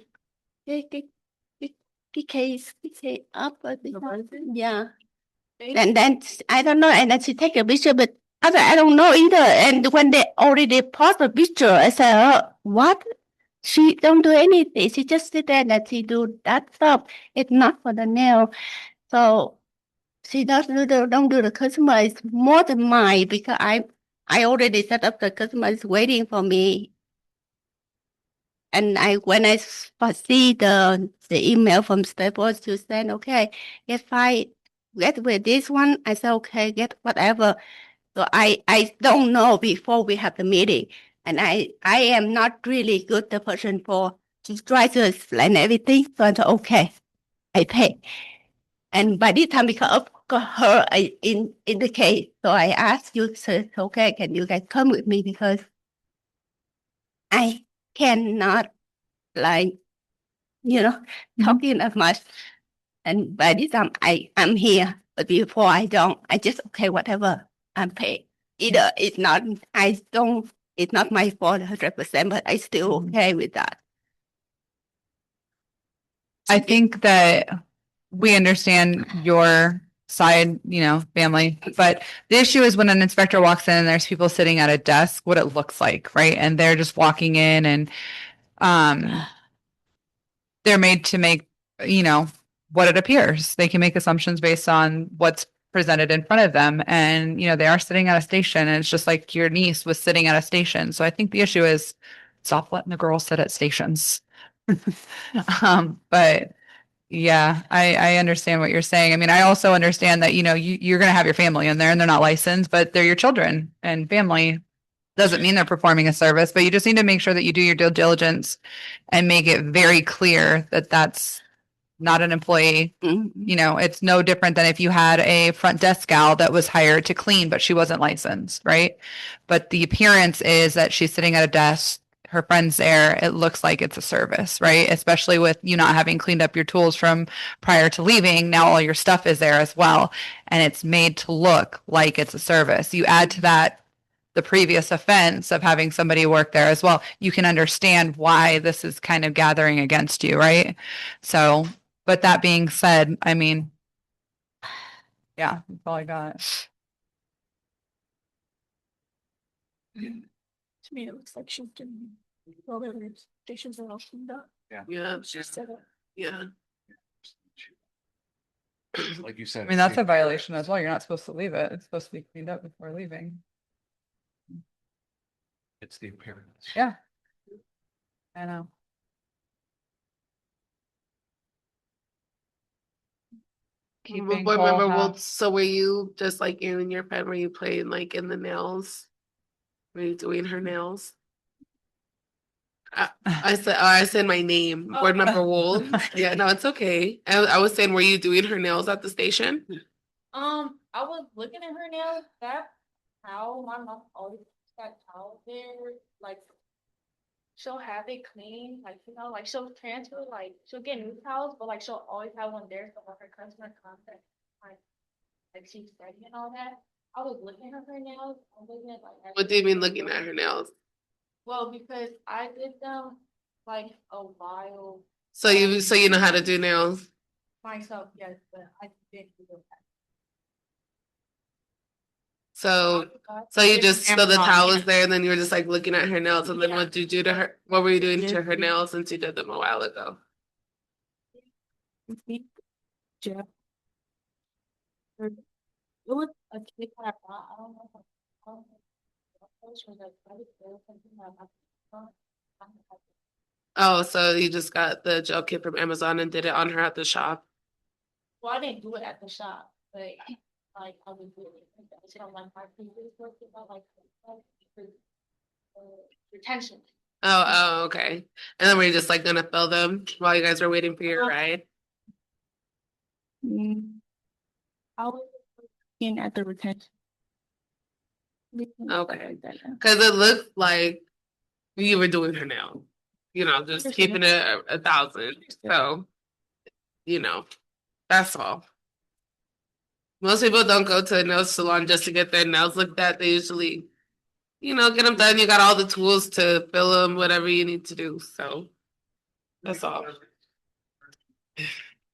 Cái case up, yeah. And then I don't know, and then she take a picture, but I don't know either. And when they already post a picture, I said, oh, what? She don't do anything. She just sit there and she do that stuff. It's not for the nail. So she don't do the customer. It's more than mine because I already set up the customer is waiting for me. And when I see the email from Staples to say, okay, get fine, get with this one. I said, okay, get whatever. So I don't know before we have the meeting. And I am not really good the person for to try to explain everything. So I said, okay, I pay. And by this time, because of her in the case, so I asked you, so okay, can you guys come with me because I cannot like, talking as much. And by this time I'm here, but before I don't, I just, okay, whatever, I'm paid. Either it's not, it's not my fault 100%, but I still okay with that. I think that we understand your side, family, but the issue is when an inspector walks in and there's people sitting at a desk, what it looks like, right? And they're just walking in and they're made to make, what it appears. They can make assumptions based on what's presented in front of them. And, they are sitting at a station and it's just like your niece was sitting at a station. So I think the issue is stop letting the girls sit at stations. But yeah, I understand what you're saying. I mean, I also understand that, you're going to have your family in there and they're not licensed, but they're your children, and family doesn't mean they're performing a service, but you just need to make sure that you do your due diligence and make it very clear that that's not an employee. It's no different than if you had a front desk gal that was hired to clean, but she wasn't licensed, right? But the appearance is that she's sitting at a desk, her friend's there, it looks like it's a service, right? Especially with you not having cleaned up your tools from prior to leaving. Now all your stuff is there as well. And it's made to look like it's a service. You add to that the previous offense of having somebody work there as well. You can understand why this is kind of gathering against you, right? So, but that being said, I mean, yeah, that's all I got. To me, it looks like she's getting all the other stations are all cleaned up. Yeah. She said it. Yeah. Like you said. I mean, that's a violation as well. You're not supposed to leave it. It's supposed to be cleaned up before leaving. It's the appearance. Yeah. I know. Keeping Board whole member, house. so were you just like you and your friend, were you playing like in the nails? Were you doing her nails? I said my name, board member Wold. Yeah, no, it's okay. I was saying, were you doing her nails at the station? I was looking at her nails. That towel, my mom always puts that towel there. Like, she'll have it clean, like, like she'll transfer, like she'll get new towels, but like she'll always have one there. So when her customer comes, like she's ready and all that. I was looking at her nails. I'm looking at like. What do you mean looking at her nails? Well, because I did them like a while. So you know how to do nails? Myself, yes, but I didn't do that. So you just, so the towel was there and then you were just like looking at her nails, and then what did you do to her? What were you doing to her nails since you did them a while ago? Jeff. It was a kid that I bought. I don't know if Oh, so you just got the gel kit from Amazon and did it on her at the shop? Well, I didn't do it at the shop, but like I was doing it. I don't like my previous work about like retention. Oh, okay. And then were you just like gonna fill them while you guys were waiting for your ride? I was looking at the retention. Okay. Because it looked like you were doing her nail, just keeping it 1,000. So, that's all. Most people don't go to a nail salon just to get their nails looked at. They usually, get them done. You got all the tools to fill them, whatever you need to do. So that's all.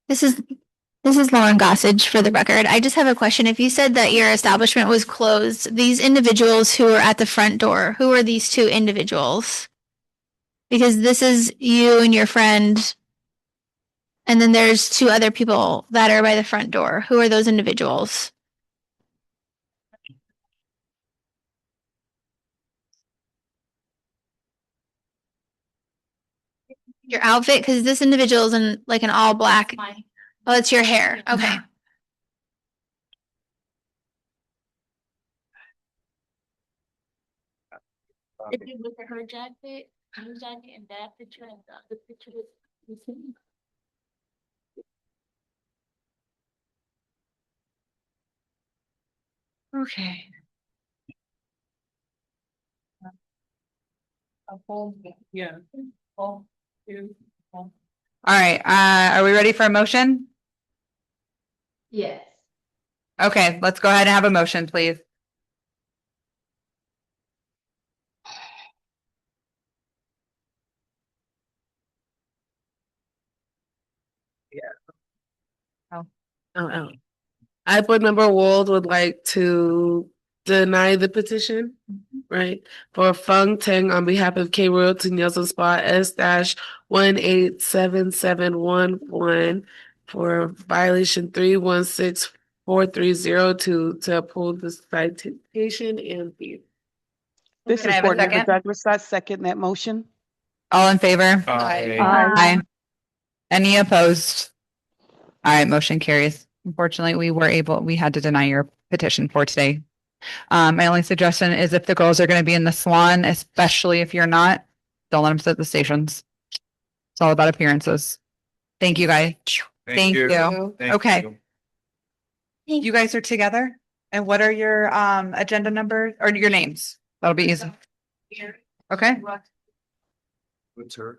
This This is Lauren Gossage for the record. I just have a question. If you said that your establishment was closed, these individuals who are at the front door, who are these two individuals? Because this is you and your friend, and then there's two other people that are by the front door. Who are those individuals? Your outfit, because this individual is in like an all black. Oh, it's your hair. Okay. If you look at her jacket and that picture and the other picture was missing. Okay. Yeah. All right, are we ready for a motion? Yes. Okay, let's go ahead and have a motion, please. Oh. I, Board Member Wold, would like to deny the petition, right? For Feng Teng on behalf of K Royalty Nails and Spa S-187711 for violation 3164302 to uphold the citation and fee. This Can I is have a Board Member second? Douglas. I second that motion. All in favor? Aye. Aye. Any opposed? All right, motion carries. Unfortunately, we had to deny your petition for today. My only suggestion is if the girls are going to be in the salon, especially if you're not, don't let them sit at the stations. It's all about appearances. Thank you, guys. Thank you. Thank Okay. you. You guys are together? And what are your agenda numbers or your names? That'll be easy. Okay. What's her?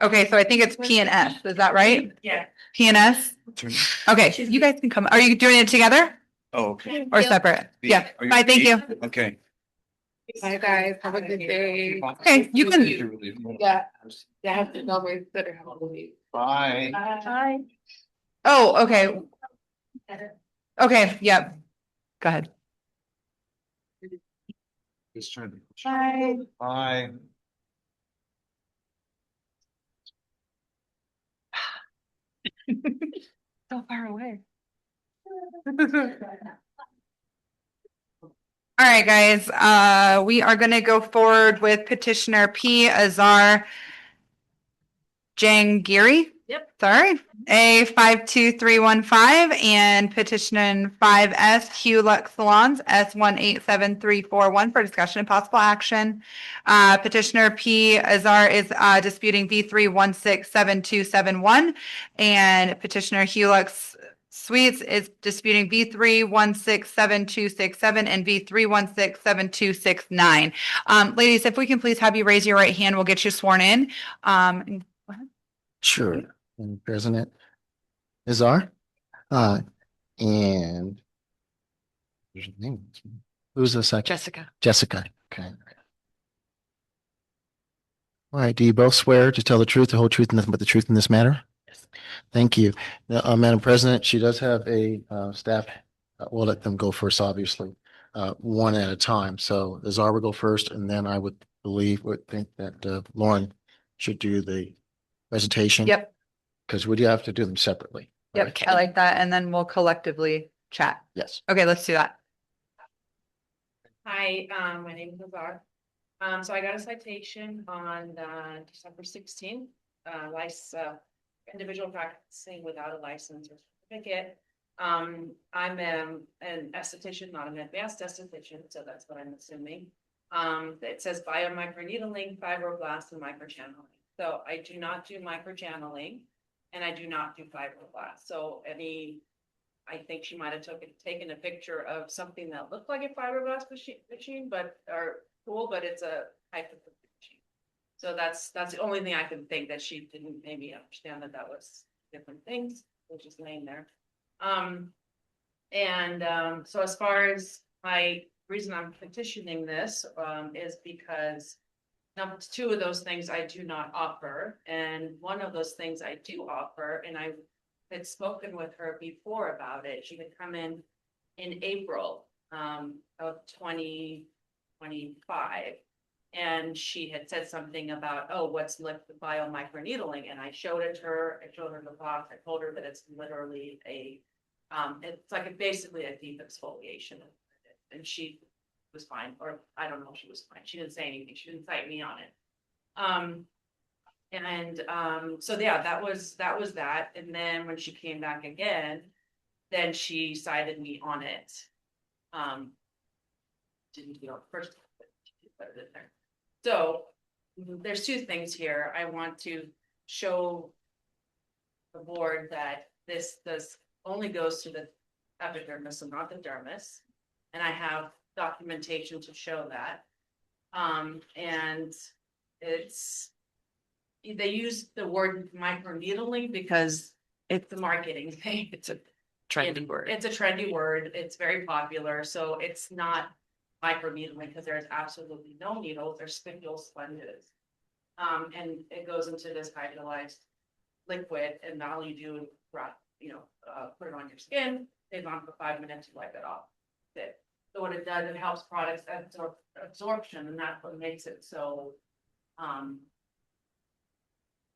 Okay, so I think it's P and S. Is that right? Yeah. P and S? Okay, you guys can come. Are you doing it together Oh, okay. or separate? Yeah. Are you- Bye, thank you. Okay. Bye, guys. Have a good day. Okay, you can. Yeah. I have to tell my sitter how to leave. Bye. Hi. Oh, okay. Okay, yep. Go ahead. Just trying to. Bye. Bye. So far away. All right, guys, we are gonna go forward with petitioner P Azar Jangiri. Yep. Sorry, A 52315 and petition 5S Hulux Salons S 187341 for discussion and possible action. Petitioner P Azar is disputing V3167271 and petitioner Hulux Suites is disputing V3167267 and V3167269. Ladies, if we can please have you raise your right hand, we'll get you sworn in. Sure. And President Azar, and who's the name? Who's the second? Jessica. Jessica. Okay. All right. Do you both swear to tell the truth, the whole truth, and nothing but the truth in this matter? Yes. Thank you. Now, Madam President, she does have a staff. We'll let them go first, obviously, one at a time. So Azar will go first, and then I would think that Lauren should do the presentation. Yep. Because we do have to do them separately. Yep, I like that. And then we'll collectively chat. Yes. Okay, let's do that. Hi, my name is Azar. So I got a citation on December 16th, individual practicing without a license or certificate. I'm an esthetician, not an advanced esthetician, so that's what I'm assuming. It says biomicroneedling, fibroblast, and microchanneling. So I do not do microchanneling, and I do not do fibroblast. So I think she might have taken a picture of something that looked like a fibroblast machine, but it's a type of machine. So that's the only thing I can think, that she didn't maybe understand that was different things, which is laying there. So as far as my reason I'm petitioning this, is because two of those things I do not offer, and one of those things I do offer, and I had spoken with her before about it. She had come in April of 2025. And she had said something about, oh, what's liquid biomicroneedling? And I showed it to her, I showed her the box, I told her that it's literally it's like basically a deep exfoliation. And she was fine, or I don't know if she was fine. She didn't say anything. She didn't cite me on it. So yeah, that was that. And then when she came back again, then she cited me on it. Didn't do it first, but she did put it in there. So there's two things here. I want to show the board that this only goes to the epidermis and not the dermis. And I have documentation to show that. And they use the word microneedling because it's a marketing thing. It's a trendy word. It's a trendy word. It's very popular. So it's not microneedling because there's absolutely no needles. They're spicule sponges. And it goes into this hydrolyzed liquid, and all you do is put it on your skin, leave it on for 5 minutes, you wipe it off. That's it. So what it does, it helps products absorption, and that's what makes it so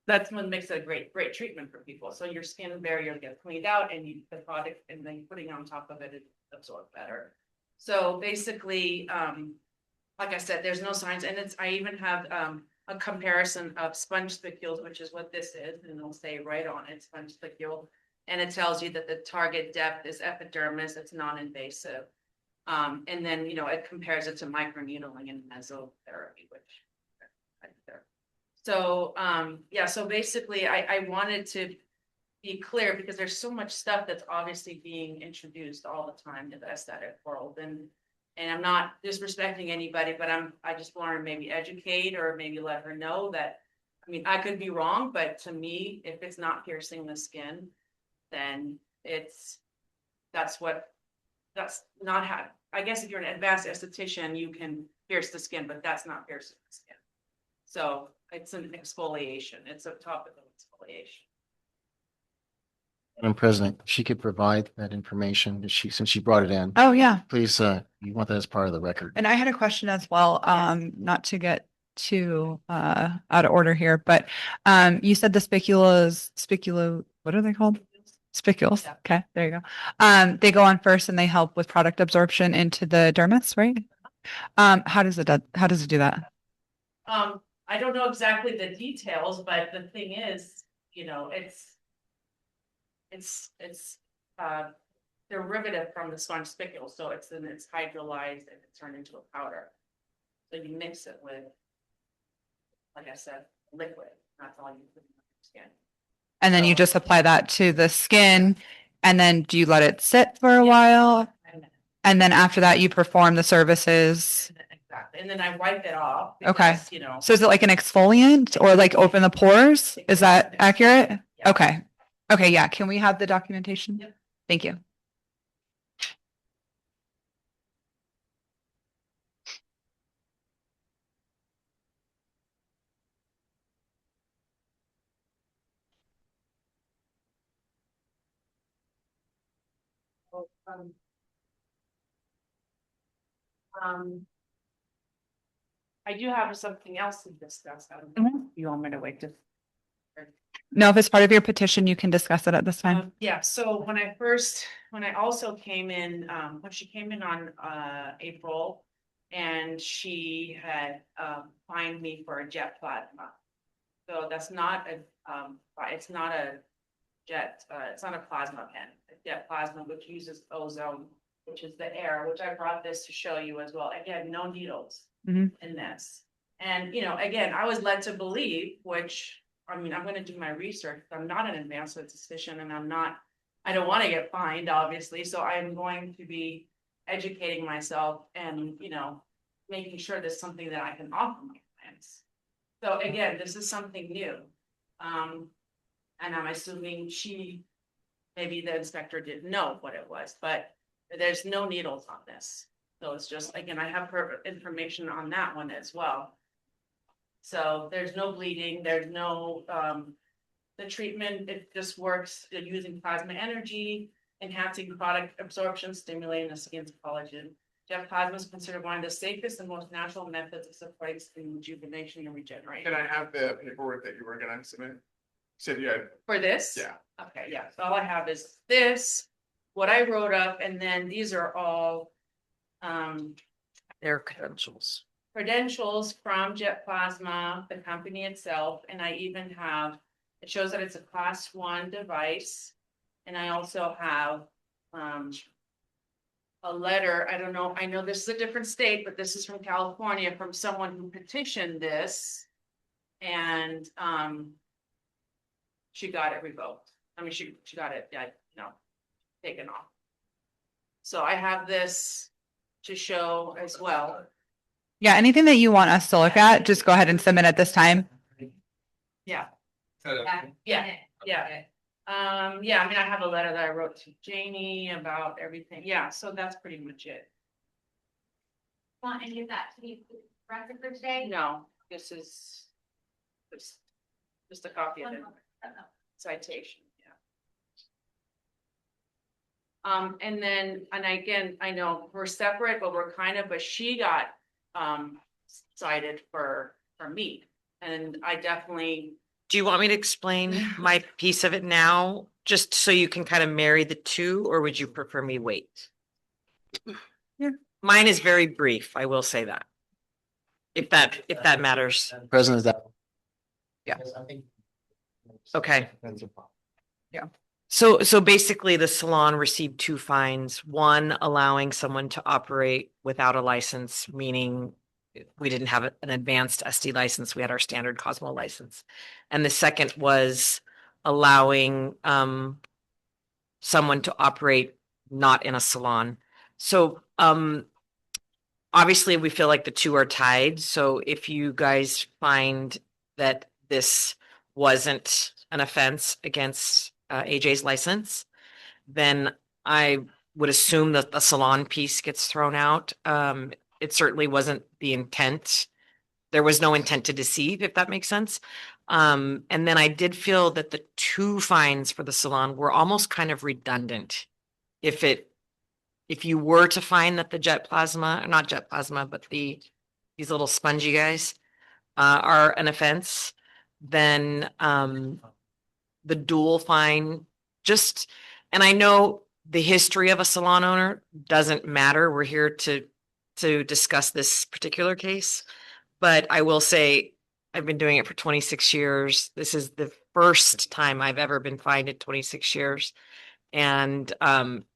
that's what makes it a great treatment for people. So your skin barrier gets cleaned out, and the product, and then putting on top of it absorbs better. So basically, like I said, there's no signs, and I even have a comparison of sponge spicules, which is what this is, and it'll say right on it, sponge spicule, and it tells you that the target depth is epidermis, it's non-invasive. And then, it compares it to microneedling and mesotherapy, which there. So, yeah, so basically I wanted to be clear because there's so much stuff that's obviously being introduced all the time in the aesthetic world. And I'm not disrespecting anybody, but I just want to maybe educate or maybe let her know that, I could be wrong, but to me, if it's not piercing the skin, then that's not how, I guess if you're an advanced esthetician, you can pierce the skin, but that's not piercing the skin. So it's an exfoliation. It's a topical exfoliation. Madam President, if she could provide that information, since she brought it in. Oh, yeah. Please, you want that as part of the record. And I had a question as well, not to get too out of order here, but you said the spicula, what are they called? Spicules. Yeah. Okay, there you go. They go on first and they help with product absorption into the dermis, right? How does it do that? I don't know exactly the details, but the thing is, it's derivative from the sponge spicule, so it's hydrolyzed and it's turned into a powder. So you mix it with, like I said, liquid. That's all you put in your skin. And then you just apply that to the skin, and then do you let it sit for a while? And then after that, you perform the services. Exactly. And then I wipe it off. Okay. Because, So is it like an exfoliant or like open the pores? Is that accurate? Yeah. Okay. Okay. Yeah. Can we have the documentation? Yep. Thank you. I do have something else to discuss. You want me to wait to? No, if it's part of your petition, you can discuss it at this time. Yeah, so when I also came in, when she came in on April, and she had fined me for a jet plasma. So that's not it's not a plasma pen. A jet plasma, which uses ozone, which is the air, which I brought this to show you as well. Again, no needles in this. And, again, I was led to believe, which, I'm going to do my research. I'm not an advanced esthetician, and I don't want to get fined, obviously. So I'm going to be educating myself and, making sure there's something that I can offer my clients. So again, this is something new. And I'm assuming maybe the inspector didn't know what it was, but there's no needles on this. So it's just, again, I have her information on that one as well. So there's no bleeding, there's no The treatment, it just works using plasma energy, enhancing product absorption, stimulating the skin's collagen. Jet plasma is considered one of the safest and most natural methods of supporting skin rejuvenation and regeneration. Can I have the paperwork that you were gonna submit? Said you had. For this? Yeah. Okay, yeah, so all I have is this, what I wrote up, and then these are all Their credentials from Jet Plasma, the company itself, and I even have, it shows that it's a class 1 device. And I also have a letter, I don't know, I know this is a different state, but this is from California, from someone who petitioned this. And she got it revoked. I mean, she got it, yeah, no, taken off. So I have this to show as well. Yeah, anything that you want us to look at, just go ahead and submit at this time. Yeah. Yeah. Yeah, I mean, I have a letter that I wrote to Janie about everything. Yeah, so that's pretty much it. Want any of that to be record for today? No, this is just a copy of it. Citation, yeah. And then, and again, I know we're separate, but we're kind of, but she got cited for me. And I definitely. Do you want me to explain my piece of it now, just so you can kind of marry the two, or would you prefer me wait? Yeah. Mine is very brief, I will say that. If that matters. President, is that? Yeah. Okay. Yeah. So basically the salon received 2 fines, one allowing someone to operate without a license, meaning we didn't have an advanced SD license. We had our standard Cosmo license. And the second was allowing someone to operate not in a salon. So obviously we feel like the 2 are tied. So if you guys find that this wasn't an offense against AJ's license, then I would assume that the salon piece gets thrown out. It certainly wasn't the intent. There was no intent to deceive, if that makes sense. And then I did feel that the 2 fines for the salon were almost kind of redundant. If you were to find that the jet plasma, not jet plasma, but these little spongy guys are an offense, then the dual fine and I know the history of a salon owner doesn't matter. We're here to discuss this particular case, but I will say I've been doing it for 26 years. This is the first time I've ever been fined in 26 years. And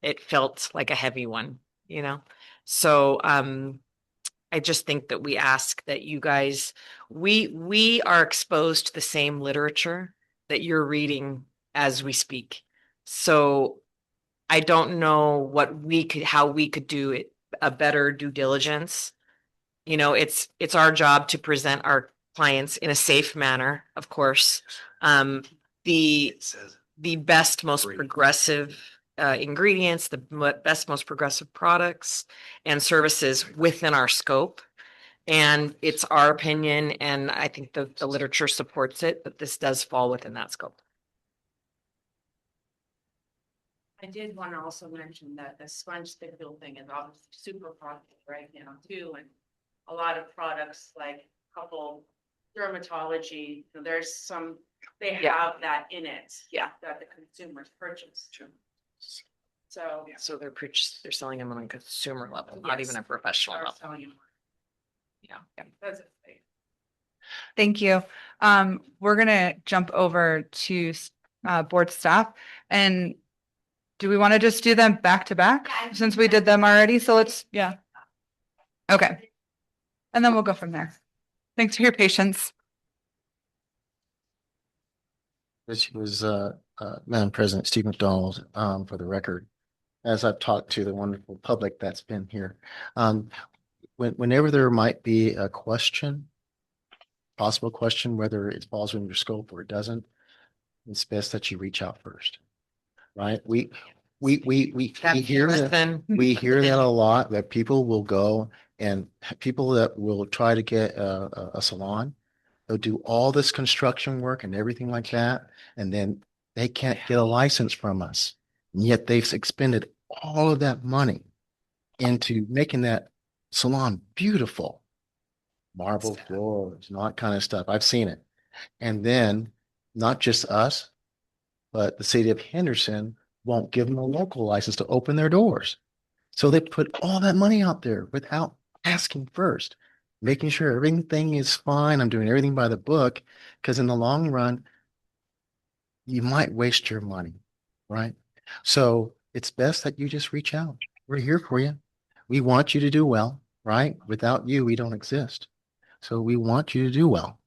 it felt like a heavy one, you know? So I just think that we ask that you guys, we are exposed to the same literature that you're reading as we speak. So I don't know how we could do it, a better due diligence. You know, it's our job to present our clients in a safe manner, of course. The best, most progressive ingredients, the best, most progressive products and services within our scope. And it's our opinion, and I think the literature supports it, that this does fall within that scope. I did want to also mention that the sponge spindle thing is obviously super popular right now too, and a lot of products like couple dermatology, there's some, they have that in it. Yeah. That the consumers purchase. True. So. So they're selling them on a consumer level, not even a professional Are level. selling them. Yeah. That's it. Thank you. We're gonna jump over to board staff, and do we want to just do them back to back since we did them already? So let's, yeah. Okay. And then we'll go from there. Thanks for your patience. This was Madam President Steve McDonald, for the record, as I've talked to the wonderful public that's been here. Whenever there might be a possible question, whether it falls within your scope or it doesn't, it's best that you reach out first, right? We hear that, we hear that a lot, that people will go and people that will try to get a salon They'll do all this construction work and everything like that, and then they can't get a license from us. And yet they've expended all of that money into making that salon beautiful. Marble floors and all that kind of stuff. I've seen it. And then not just us, but the city of Henderson won't give them a local license to open their doors. So they put all that money out there without asking first, making sure everything is fine. I'm doing everything by the book, because in the long run, you might waste your money, right? So it's best that you just reach out. We're here for you. We want you to do well, right? Without you, we don't exist. So we want you to do well.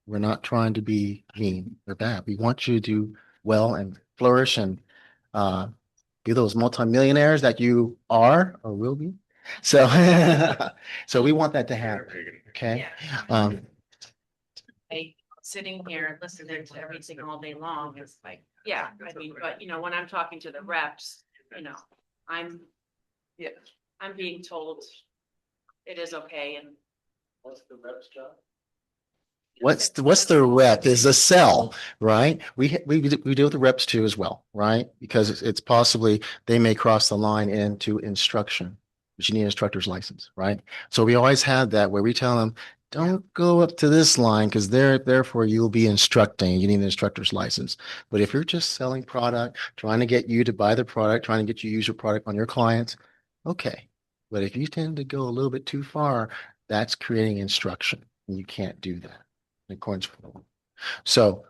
We're not trying to be mean or bad. We want you to do well and flourish and be those multimillionaires that you are or will be. So, so we want that to happen. Okay. Sitting here and listening to everything all day long is like, yeah, I mean, but you know, when I'm talking to the reps, you know, I'm being told it is okay. And what's the rep's job? What's the rep is a sell, right? We deal with the reps too as well, right? Because it's possibly they may cross the line into instruction, but you need an instructor's license, right? So we always had that where we tell them, don't go up to this line because therefore you'll be instructing. You need an instructor's license. But if you're just selling product, trying to get you to buy the product, trying to get you to use your product on your clients, okay. But if you tend to go a little bit too far, that's creating instruction, and you can't do that in accordance with the law. So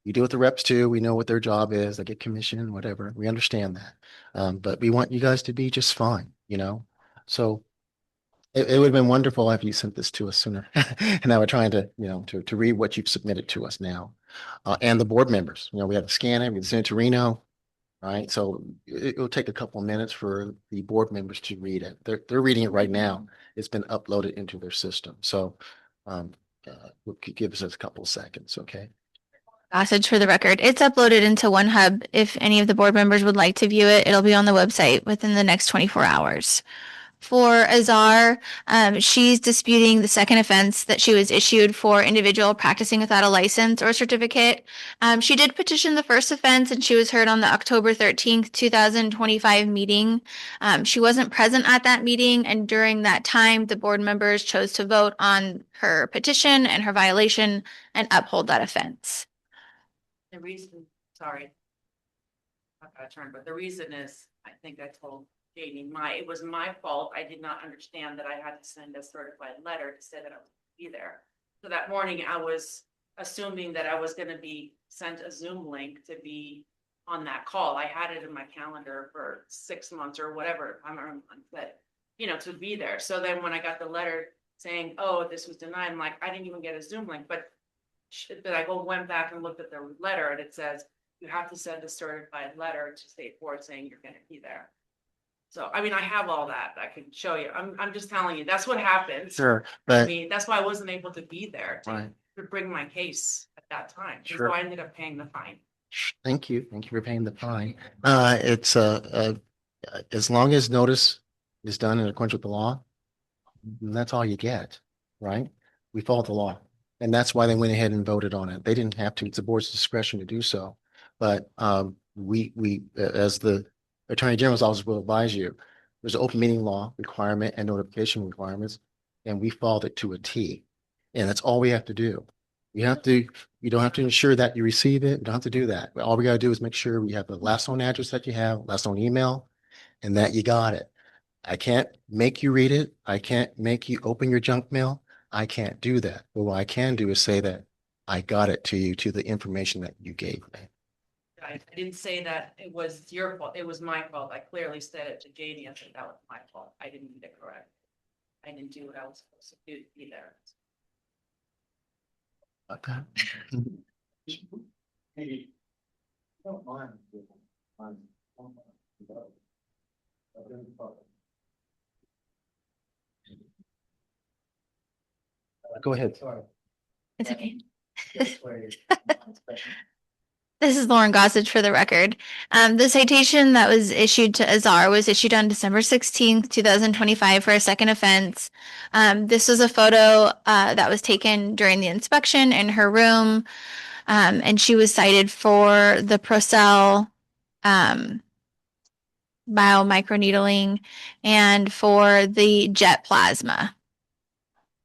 we deal with the reps too. We know what their job is. They get commission, whatever. We understand that. But we want you guys to be just fine, you know? So it would have been wonderful if you sent this to us sooner. And now we're trying to, you know, to read what you've submitted to us now. And the board members, you know, we have to scan it, we send it to Reno, right? So it'll take a couple of minutes for the board members to read it. They're reading it right now. It's been uploaded into their system. So give us a couple of seconds, okay? Passage for the record. It's uploaded into OneHub. If any of the board members would like to view it, it'll be on the website within the next 24 hours. For Azar, she's disputing the second offense that she was issued for individual practicing without a license or certificate. She did petition the first offense and she was heard on the October 13th, 2025 meeting. She wasn't present at that meeting, and during that time, the board members chose to vote on her petition and her violation and uphold that offense. the reason, sorry. Not gonna turn, but the reason is, I think I told Jamie, it was my fault. I did not understand that I had to send a certified letter to say that I would be there. So that morning I was assuming that I was gonna be sent a Zoom link to be on that call. I had it in my calendar for 6 months or whatever, I'm a month, but you know, to be there. So then when I got the letter saying, oh, this was denied, I'm like, I didn't even get a Zoom link, but I went back and looked at the letter and it says, you have to send a certified letter to State Board saying you're gonna be there. So, I mean, I have all that. I can show you. I'm just telling you, that's what happened. Sure, I but mean, that's why I wasn't able to be there right. to bring my case at that time. So Sure. I ended up paying the fine. Thank you. Thank you for paying the fine. It's as long as notice is done in accordance with the law, that's all you get, right? We followed the law. And that's why they went ahead and voted on it. They didn't have to. It's the board's discretion to do so. But we as the Attorney General's office will advise you, there's an open meeting law requirement and notification requirements, and we followed it to a T. And that's all we have to do. You don't have to ensure that you receive it. You don't have to do that. All we got to do is make sure we have the last known address that you have, last known email, and that you got it. I can't make you read it. I can't make you open your junk mail. I can't do that. But what I can do is say that I got it to you, to the information that you gave me. I didn't say that it was your fault. It was my fault. I clearly said it to Jamie. I said that was my fault. I didn't get it correct. I didn't do what I was supposed to do either. Okay. Go ahead. It's okay. This is Lauren Gossage for the record. The citation that was issued to Azar was issued on December 16th, 2025 for a second offense. This was a photo that was taken during the inspection in her room, and she was cited for the Procel biomicroneedling and for the jet plasma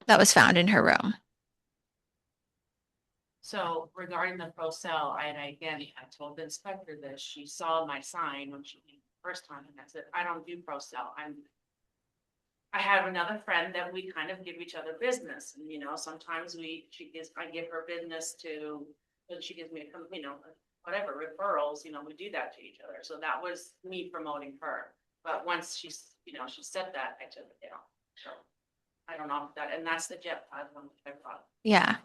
that was found in her room. So regarding the Procel, I told the inspector this, she saw my sign when she came the first time, and I said, I don't do Procel, I have another friend that we kind of give each other business, and sometimes I give her business to, and she gives me whatever referrals, we do that to each other, so that was me promoting her. But once she said that, I took it down, so I don't know if that, and that's the jet plasma I brought. Yeah.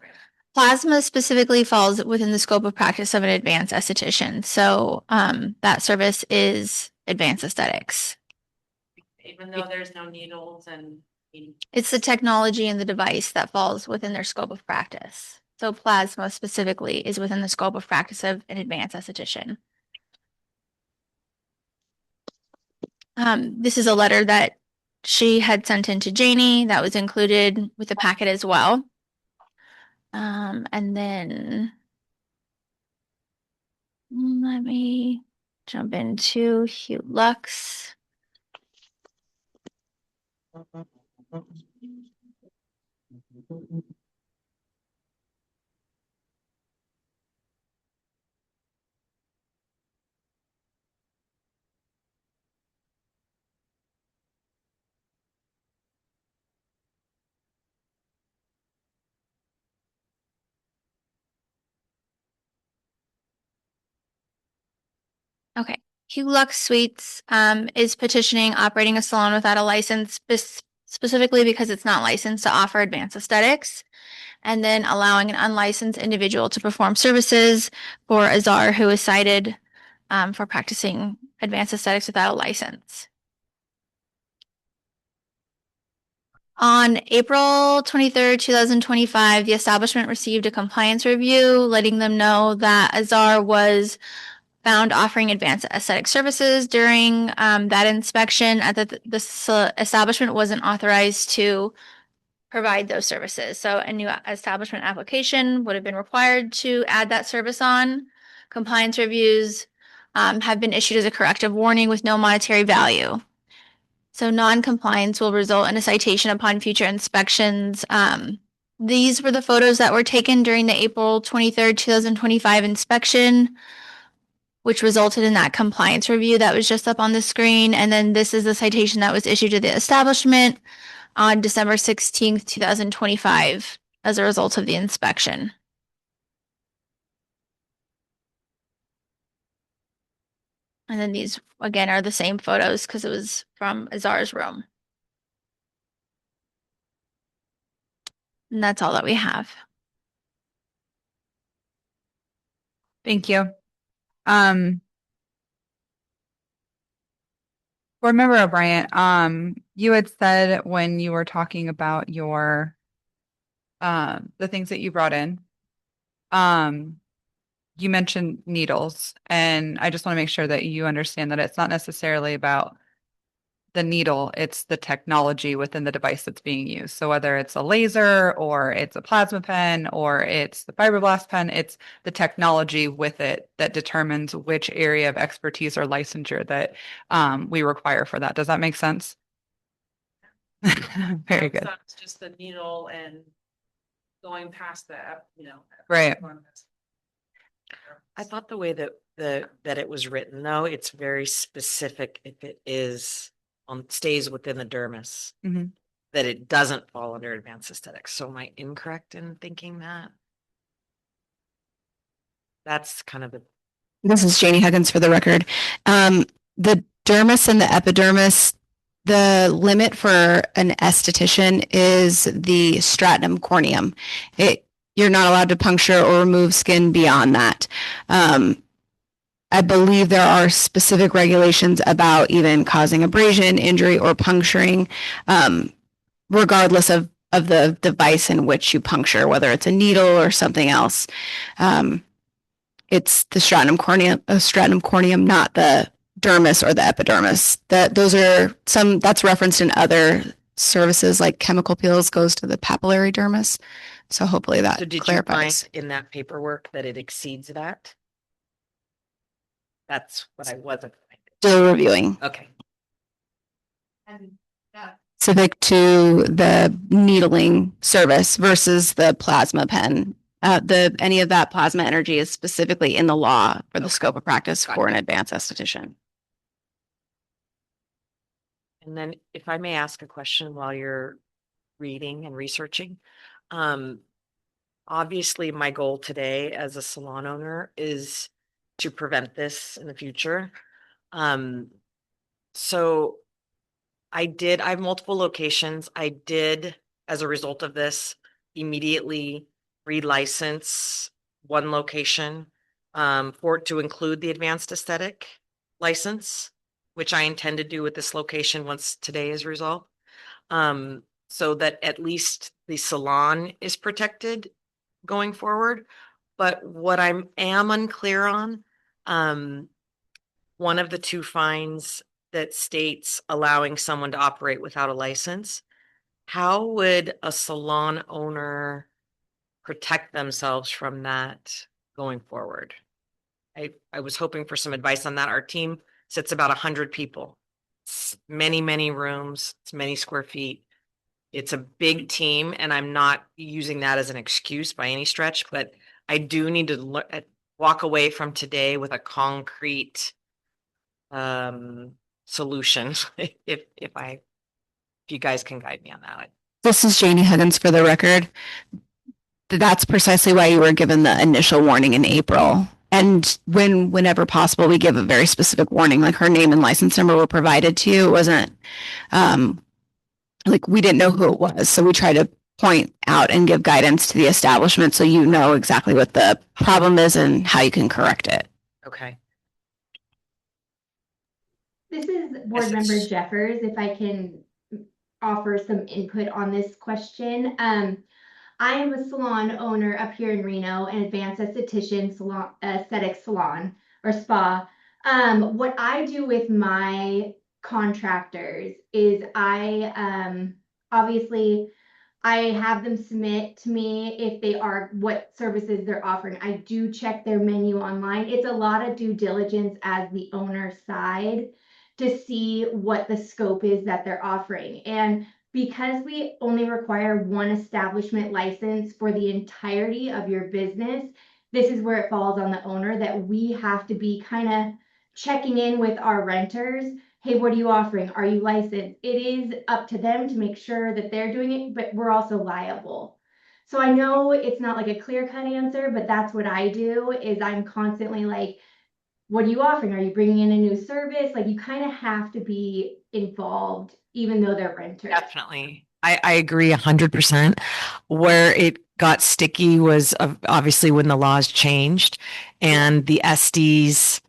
Plasma specifically falls within the scope of practice of an advanced esthetician. So that service is advanced aesthetics. Even though there's no needles and. It's the technology and the device that falls within their scope of practice. So plasma specifically is within the scope of practice of an advanced esthetician. This is a letter that she had sent in to Janie that was included with the packet as well. And then let me jump into Hugh Lux. Okay. Hugh Lux Suites is petitioning operating a salon without a license specifically because it's not licensed to offer advanced aesthetics, and then allowing an unlicensed individual to perform services for Azar, who is cited for practicing advanced aesthetics without a license. On April 23rd, 2025, the establishment received a compliance review letting them know that Azar was found offering advanced aesthetic services during that inspection, and that the establishment wasn't authorized to provide those services. So a new establishment application would have been required to add that service on. Compliance reviews have been issued as a corrective warning with no monetary value. So non-compliance will result in a citation upon future inspections. These were the photos that were taken during the April 23rd, 2025 inspection, which resulted in that compliance review that was just up on the screen. And then this is the citation that was issued to the establishment on December 16th, 2025 as a result of the inspection. And then these, again, are the same photos because it was from Azar's room. And that's all that we have. Thank you. Board Member O'Brien, you had said when you were talking about your the things that you brought in, you mentioned needles, and I just want to make sure that you understand that it's not necessarily about the needle, it's the technology within the device that's being used. So whether it's a laser or it's a plasma pen or it's the fibroblast pen, it's the technology with it that determines which area of expertise or licensure that we require for that. Does that make sense? Very good. So it's just the needle and going past that, Right. I thought the way that that it was written, though, it's very specific if it is stays within the dermis, Mhm. that it doesn't fall under advanced aesthetics. So am I incorrect in thinking that? That's kind of the. This is Janie Huggins for the record. The dermis and the epidermis, the limit for an esthetician is the stratum corneum. You're not allowed to puncture or remove skin beyond that. I believe there are specific regulations about even causing abrasion, injury, or puncturing, regardless of the device in which you puncture, whether it's a needle or something else. it's the stratum corneum, not the dermis or the epidermis. That's referenced in other services, like chemical peels goes to the papillary dermis. So hopefully that So did clarifies. you find in that paperwork that it exceeds that? That's what I wasn't. Still reviewing. Okay. Specific to the needling service versus the plasma pen. Any of that plasma energy is specifically in the law for the scope of practice for an advanced esthetician. And then if I may ask a question while you're reading and researching. Obviously my goal today as a salon owner is to prevent this in the future. So I have multiple locations. I did, as a result of this, immediately relicense one location to include the advanced aesthetic license, which I intend to do with this location once today is resolved. So that at least the salon is protected going forward. But what I am unclear on, one of the two fines that states allowing someone to operate without a license, how would a salon owner protect themselves from that going forward? I was hoping for some advice on that. Our team sits about 100 people. It's many, many rooms. It's many square feet. It's a big team, and I'm not using that as an excuse by any stretch, but I do need to walk away from today with a concrete solution. if you guys can guide me on that. This is Janie Huggins for the record. That's precisely why you were given the initial warning in April. And whenever possible, we give a very specific warning, like her name and license number were provided to you. It wasn't like we didn't know who it was. So we try to point out and give guidance to the establishment so you know exactly what the problem is and how you can correct it. Okay. This is Board Member Jeffers, if I can offer some input on this question. I am a salon owner up here in Reno, an advanced esthetician salon, aesthetic salon or spa. What I do with my contractors is obviously I have them submit to me if they are what services they're offering. I do check their menu online. It's a lot of due diligence as the owner side to see what the scope is that they're offering. And because we only require one establishment license for the entirety of your business, this is where it falls on the owner that we have to be kind of checking in with our renters. Hey, what are you offering? Are you licensed? It is up to them to make sure that they're doing it, but we're also liable. So I know it's not like a clear-cut answer, but that's what I do is I'm constantly like, what are you offering? Are you bringing in a new service? Like you kind of have to be involved, even though they're renters. Definitely. I agree 100%. Where it got sticky was obviously when the laws changed and the SDs.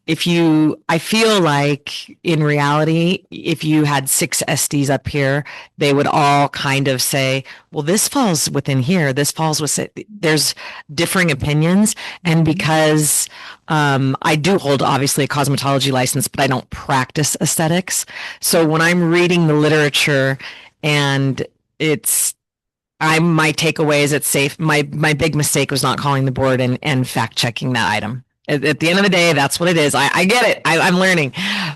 I feel like in reality, if you had 6 SDs up here, they would all kind of say, well, this falls within here. This falls with it. There's differing opinions. And because I do hold obviously a cosmetology license, but I don't practice aesthetics. So when I'm reading the literature and my takeaway is it's safe. My big mistake was not calling the board and fact checking that item. At the end of the day, that's what it is. I get it. I'm learning,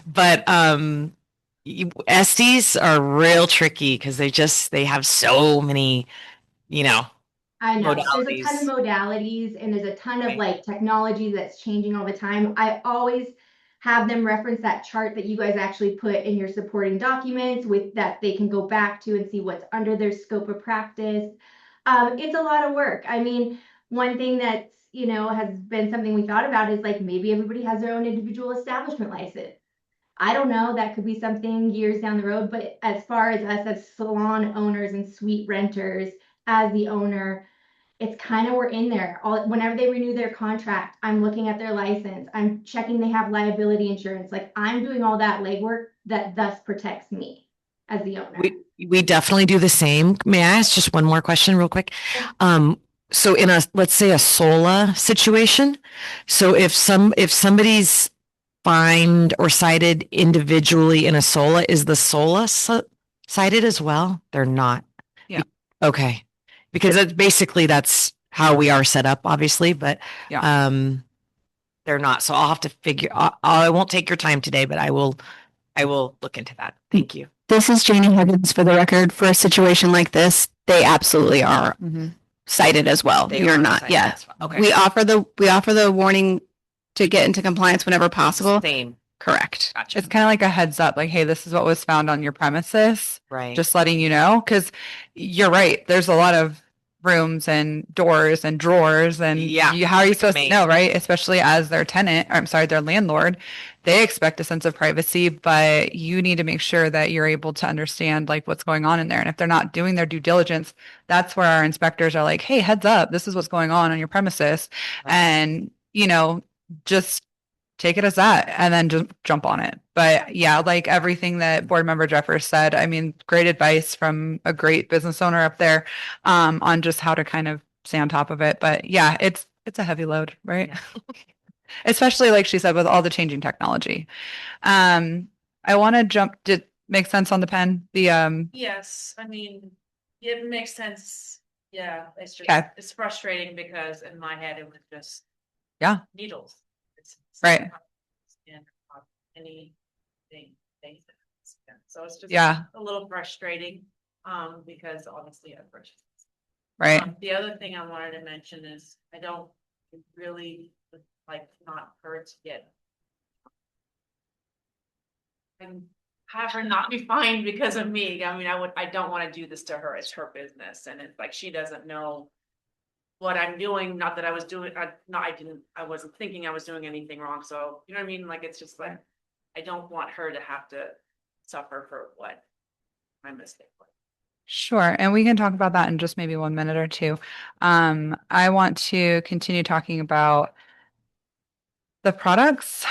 but SDs are real tricky because they have so many, I know modalities. there's a ton of modalities and there's a ton of like technology that's changing all the time. I always have them reference that chart that you guys actually put in your supporting documents with that they can go back to and see what's under their scope of practice. It's a lot of work. I mean, one thing that's has been something we thought about is like maybe everybody has their own individual establishment license. I don't know, that could be something years down the road, but as far as us as salon owners and suite renters, as the owner, it's kind of we're in there. Whenever they renew their contract, I'm looking at their license. I'm checking they have liability insurance. Like I'm doing all that legwork that thus protects me as the owner. We definitely do the same. May I ask just one more question real quick? so in a, let's say a SOLA situation, so if somebody's fined or cited individually in a SOLA, is the SOLA cited as well? They're not. Yeah. Okay. Because that's how we are set up, obviously, but they're not. So I'll have to I won't take your time today, but I will look into that. Thank you. This is Janie Huggins for the record. For a situation like this, they absolutely are cited as well. They You're are not. cited Yeah. as well. Okay. We offer the warning to get into compliance whenever possible. Same. Correct. Gotcha. It's kind of like a heads up, like, hey, this is what was found on your premises. Right. Just letting you know, because you're right. There's a lot of rooms and doors and drawers and how are you supposed to know, right? Especially as their tenant, or I'm sorry, their landlord, they expect a sense of privacy, but you need to make sure that you're able to understand like what's going on in there. And if they're not doing their due diligence, that's where our inspectors are like, hey, heads up, this is what's going on your premises. Right. And, just take it as that and then just jump on it. But yeah, like everything that board member Jeffers said, I mean, great advice from a great business owner up there on just how to kind of stay on top of it. But yeah, it's a heavy load, right? Yeah. Especially like she said, with all the changing technology. I want to jump. Did make sense on the pen? Yes, I mean, it makes sense. Yeah, it's just it's frustrating because in my head it was just needles. It's right. And anything. So it's just a little frustrating because obviously I purchased this. Right. The other thing I wanted to mention is I don't really like not her to get and have her not be fined because of me. I mean, I don't want to do this to her. It's her business, and it's like she doesn't know what I'm doing. Not that I was doing. I wasn't thinking I was doing anything wrong. So you know what I mean? Like it's just like I don't want her to have to suffer for what my mistake was. Sure. And we can talk about that in just maybe 1 minute or two. I want to continue talking about the products.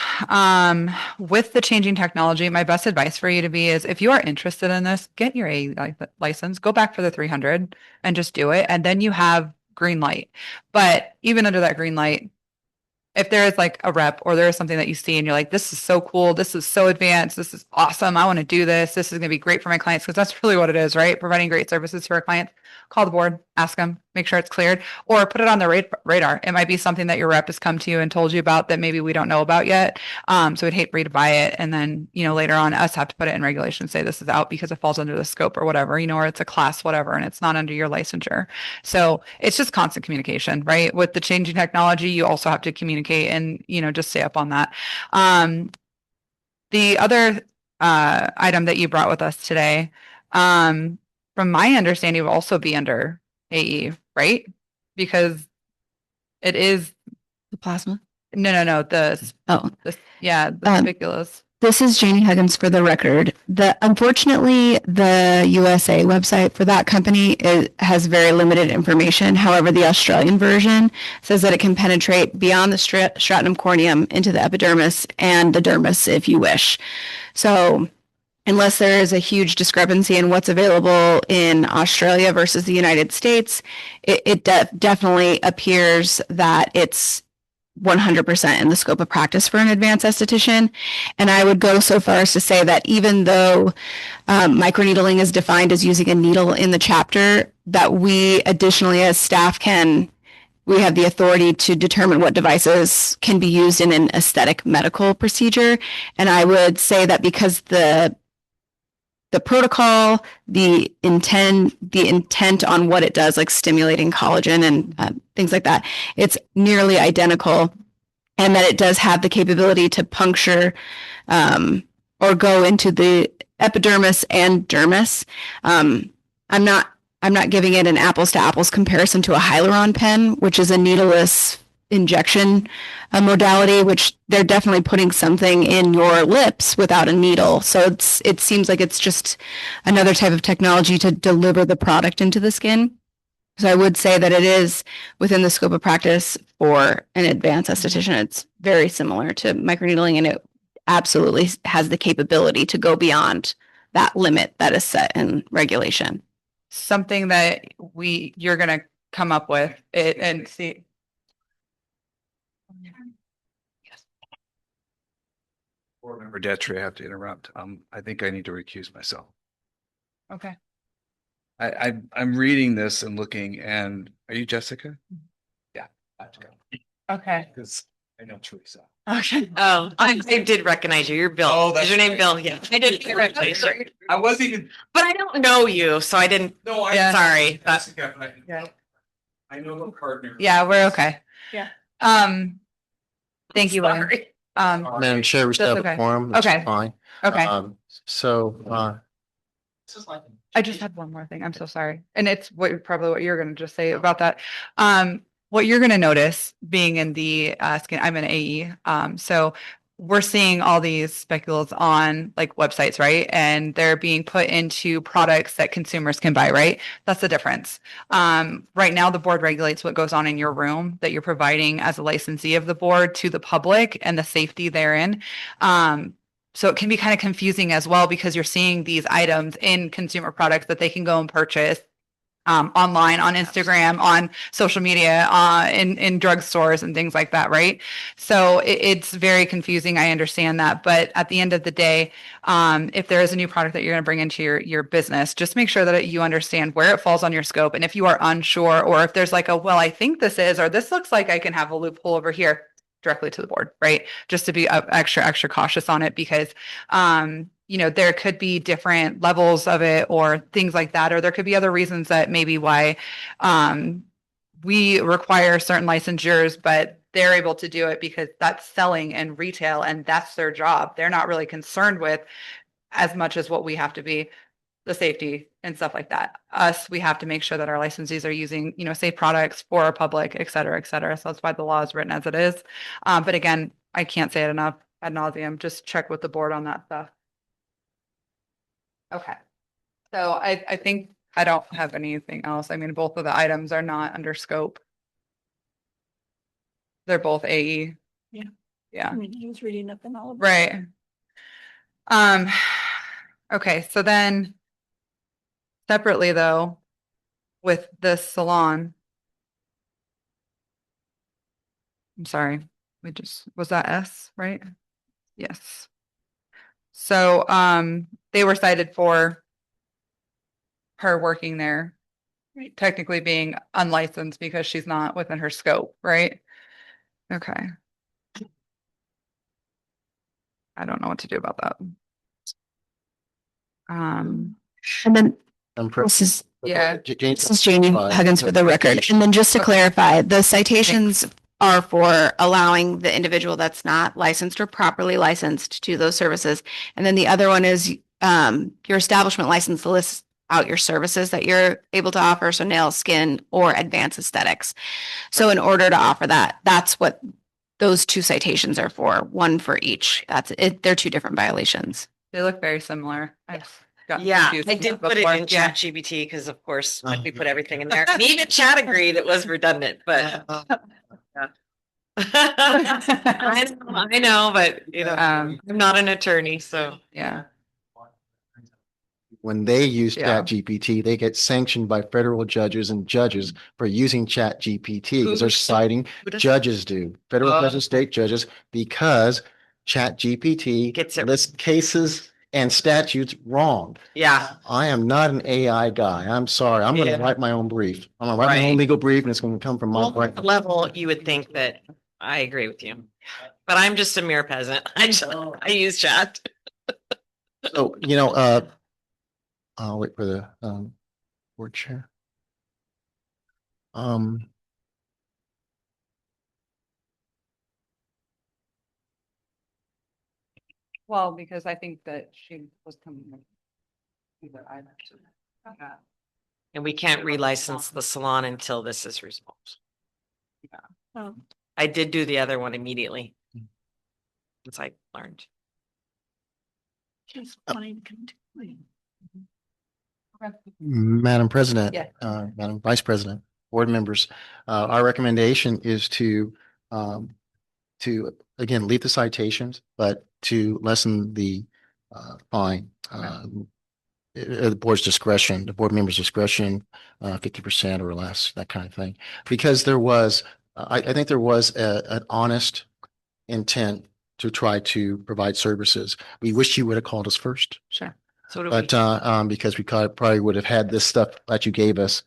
With the changing technology, my best advice for you to be is if you are interested in this, get your A license, go back for the 300 and just do it. And then you have green light. But even under that green light, if there is like a rep or there is something that you see and you're like, this is so cool, this is so advanced, this is awesome, I want to do this, this is going to be great for my clients, because that's really what it is, right? Providing great services to our clients. Call the board, ask them, make sure it's cleared, or put it on the radar. It might be something that your rep has come to you and told you about that maybe we don't know about yet. So we'd hate for you to buy it and then, later on us have to put it in regulation, say this is out because it falls under the scope or whatever, or it's a class, whatever, and it's not under your licensure. So it's just constant communication, right? With the changing technology, you also have to communicate and, just stay up on that. The other item that you brought with us today, from my understanding, will also be under AE, right? Because it is the plasma. No. The spiculas. This is Janie Huggins for the record. Unfortunately, the USA website for that company has very limited information. However, the Australian version says that it can penetrate beyond the stratum corneum into the epidermis and the dermis if you wish. So unless there is a huge discrepancy in what's available in Australia versus the United States, it definitely appears that it's 100% in the scope of practice for an advanced esthetician. And I would go so far as to say that even though microneedling is defined as using a needle in the chapter, that we additionally as staff we have the authority to determine what devices can be used in an aesthetic medical procedure. And I would say that because the protocol, the intent on what it does, like stimulating collagen and things like that, it's nearly identical, and that it does have the capability to puncture or go into the epidermis and dermis. I'm not giving it an apples to apples comparison to a hyaluron pen, which is a needleless injection modality, which they're definitely putting something in your lips without a needle. So it seems like it's just another type of technology to deliver the product into the skin. So I would say that it is within the scope of practice for an advanced esthetician. It's very similar to microneedling, and it absolutely has the capability to go beyond that limit that is set in regulation. Something that you're going to come up with it and see. Board Member Detry, I have to interrupt. I think I need to recuse myself. Okay. I'm reading this and looking, and are you Jessica? Yeah, I have to go. Okay. Because I know Teresa. Okay. Oh, I did recognize you. You're Bill. Oh, that's Is your name right. Bill? Yeah, I did recognize you. I wasn't even. But I don't know you, so I didn't. No, Yeah. Sorry. Jessica, but Yeah. I know the partner. Yeah, we're okay. Yeah. Thank you, William. Sorry. Madam Chair, we still That's have a okay. quorum. That's Okay. fine. Okay. So, I just had one more thing. I'm so sorry. And it's probably what you're going to just say about that. What you're going to notice being in the I'm an AE. So we're seeing all these speculators on like websites, right? And they're being put into products that consumers can buy, right? That's the difference. Right now, the board regulates what goes on in your room that you're providing as a licensee of the board to the public and the safety therein. So it can be kind of confusing as well because you're seeing these items in consumer products that they can go and purchase online, on Instagram, on social media, in drugstores and things like that, right? So it's very confusing. I understand that, but at the end of the day, if there is a new product that you're going to bring into your business, just make sure that you understand where it falls on your scope. And if you are unsure, or if there's like well, I think this is, or this looks like I can have a loophole over here, directly to the board, right? Just to be extra cautious on it because, there could be different levels of it or things like that, or there could be other reasons that maybe why we require certain licensures, but they're able to do it because that's selling and retail and that's their job. They're not really concerned with as much as what we have to be, the safety and stuff like that. We have to make sure that our licensees are using, safe products for our public, et cetera, et cetera. So that's why the law is written as it is. But again, I can't say it enough ad nauseum. Just check with the board on that stuff. Okay. So I think I don't have anything else. I mean, both of the items are not under scope. They're both AE. Yeah. Yeah. I mean, he was reading up and all of that. Right. Okay. So then separately though, with this salon, I'm sorry, was that S, right? Yes. So, they were cited for her working there, Right. technically being unlicensed because she's not within her scope, right? Okay. I don't know what to do about that. And then this is Yeah. This is Janie Huggins for the record. And then just to clarify, the citations are for allowing the individual that's not licensed or properly licensed to those services. And then the other one is your establishment license lists out your services that you're able to offer. So nail, skin, or advanced aesthetics. So in order to offer that, that's what those two citations are for, one for each. That's it. They're two different violations. They look very similar. Yeah, confused I with did that put it before. in Chat GPT because of course, like we put everything in there. And even Chat agreed it was redundant, but. I know, but I'm not an attorney, so. Yeah. when they use Yeah. Chat GPT, they get sanctioned by federal judges and judges for using Chat GPT because they're citing judges do, federal judges, and state judges, because Chat GPT lists cases and statutes wrong. Yeah. I am not an AI guy. I'm sorry. I'm going to Yeah. write my own brief. I'm going to write my own Right. legal brief and it's going to come from my Well, brain. at the level, you would think that I agree with you, but I'm just a mere peasant. I use Chat. So, I'll wait for the board chair. Well, because I think that she was coming. Either either. Yeah. And we can't relicense the salon until this is resolved. Oh. I did do the other one immediately. Once I learned. She's wanting to continue. Madam President, Yeah. Madam Vice President, board members, our recommendation is to again, leave the citations, but to lessen the fine. the board's discretion, the board member's discretion, 50% or less, that kind of thing. Because there was, I think there was an honest intent to try to provide services. We wish you would have called us first. Sure. So do But because we probably would have had this stuff that you gave us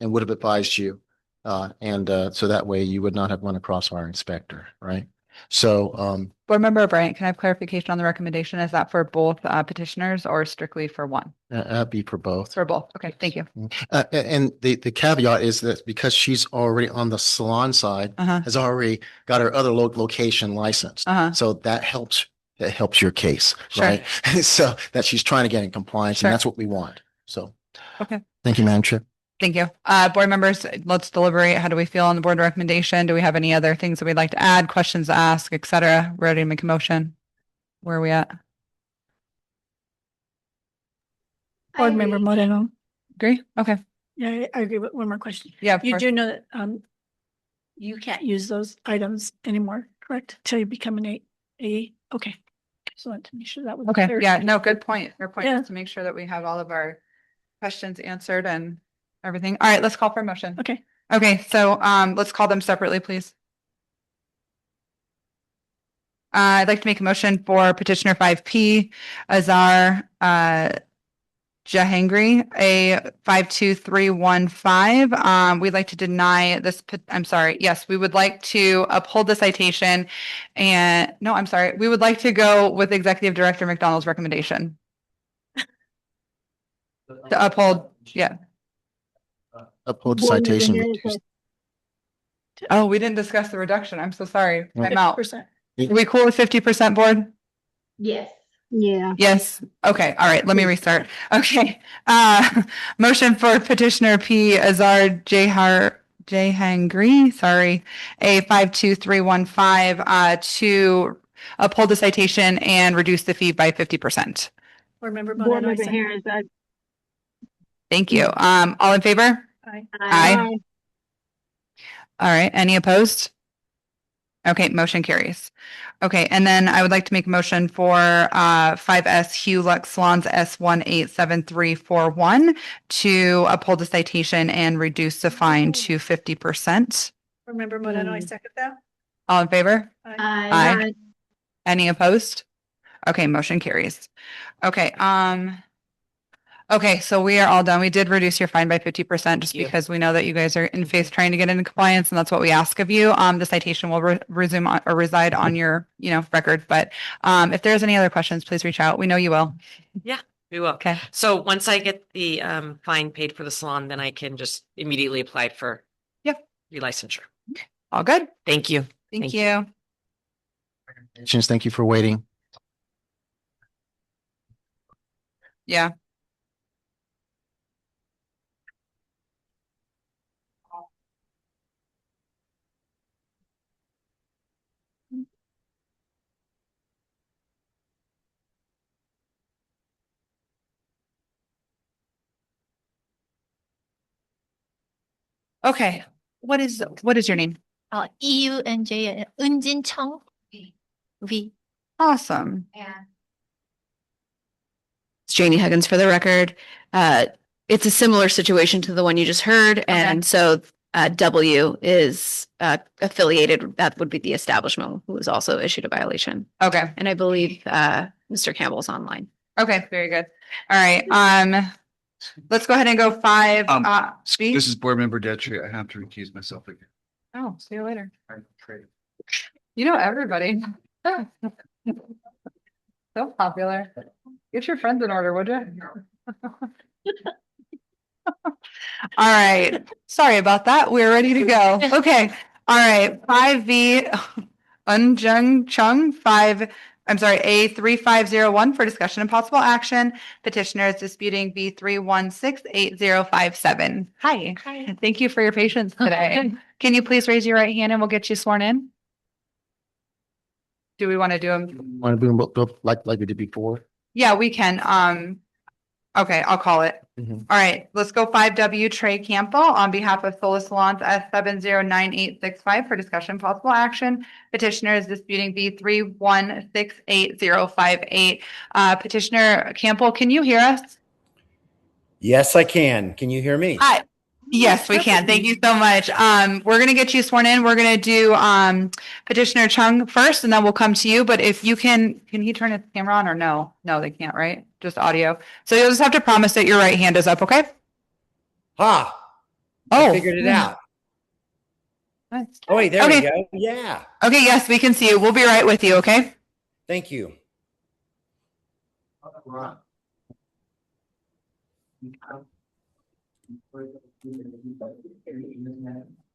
and would have advised you. So that way you would not have run across our inspector, right? So Board Member Bryant, can I have clarification on the recommendation? Is that for both petitioners or strictly for one? that'd be for both. For both. Okay, thank you. And the caveat is that because she's already on the salon side, has already got her other location licensed. So that helps your case, right? So that she's trying to get in compliance, and that's what we want. So, okay. Thank you, Madam Chair. Thank you. Board members, let's deliberate. How do we feel on the board recommendation? Do we have any other things that we'd like to add, questions to ask, et cetera? Ready to make a motion? Where are we at? Board Member Moreno. Agree? Okay. Yeah, I agree with one more question. Yeah, of You course. do know that you can't use those items anymore, correct? Till you become an A. Okay. So I wanted to make sure that was Okay. clear. Yeah, no, good point. Your point Yeah. is to make sure that we have all of our questions answered and everything. All right, let's call for a motion. Okay. Okay, so let's call them separately, please. I'd like to make a motion for petitioner 5P, Azar Jahangiri, a 52315. We'd like to deny this. I'm sorry. Yes, we would like to uphold the citation and no, I'm sorry. We would like to go with Executive Director McDonald's recommendation. To uphold, yeah. Uphold the citation. Oh, we didn't discuss the reduction. I'm so sorry. Yeah. I'm out. 50%. Are we cool with 50% board? Yes. Yeah. Yes. Okay. All right. Let me restart. Okay. Motion for petitioner P Azar Jahangiri, sorry, a 52315 to uphold the citation and reduce the fee by 50%. Board Member Board Moreno. I Member second. Harris, Thank you. All in favor? Aye. Aye. All right. Any opposed? Okay, motion carries. Okay, and then I would like to make a motion for 5S Hugh Lux Salons S187341 to uphold the citation and reduce the fine to 50%. Board Member Moreno. I second that. All in favor? Aye. Any opposed? Okay, motion carries. Okay, okay, so we are all done. We did reduce your fine by 50% just because we know that you guys are in phase trying to get into compliance, and that's what we ask of you. The citation will resume or reside on your, record. But if there's any other questions, please reach out. We know you will. Yeah, we will. Okay. So once I get the fine paid for the salon, then I can just immediately apply for relicensure. All good. Thank you. Thank you. Thank you for waiting. Yeah. Okay. What is your name? EUNJ, Eunjin Chung. V. Awesome. Yeah. It's Janie Huggins for the record. It's a similar situation to the one you just heard. And so W is affiliated. That would be the establishment who was also issued a violation. Okay. And I believe Mr. Campbell's online. Okay, very good. All right. Let's go ahead and go 5. This is Board Member Detry. I have to recuse myself again. Oh, see you later. You know everybody. So popular. Get your friends in order, would you? All right. Sorry about that. We're ready to go. Okay. All right. 5V Unjung Chung, A3501 for discussion and possible action. Petitioner is disputing B3168057. Hi. Hi. Thank you for your patience today. Can you please raise your right hand and we'll get you sworn in? Do we want to do them? Want to do them like we did before? Yeah, we can. Okay, I'll call it. Mhm. All right, let's go 5W Trey Campbell on behalf of Solis Salons S709865 for discussion and possible action. Petitioner is disputing B3168058. Petitioner Campbell, can you hear us? Yes, I can. Can you hear me? Hi. Yes, we can. Thank you so much. We're gonna get you sworn in. We're gonna do Petitioner Chung first, and then we'll come to you. But if you can he turn his camera on or no? No, they can't, right? Just audio. So you'll just have to promise that your right hand is up, okay? Ha! I figured it out. Nice. Oh, wait, there Okay. we go. Yeah. Okay, yes, we can see you. We'll be right with you, okay? Thank you.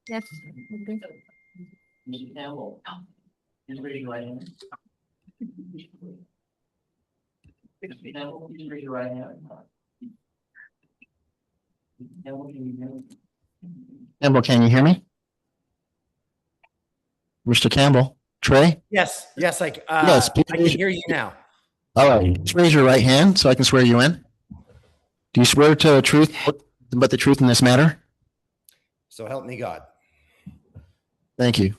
Yes. Campbell, can you hear me? Mr. Campbell, Trey? Yes, yes, Yes, I can hear you now. All right, just raise your right hand so I can swear you in. Do you swear to the truth, but the truth in this matter? So help me God. Thank you.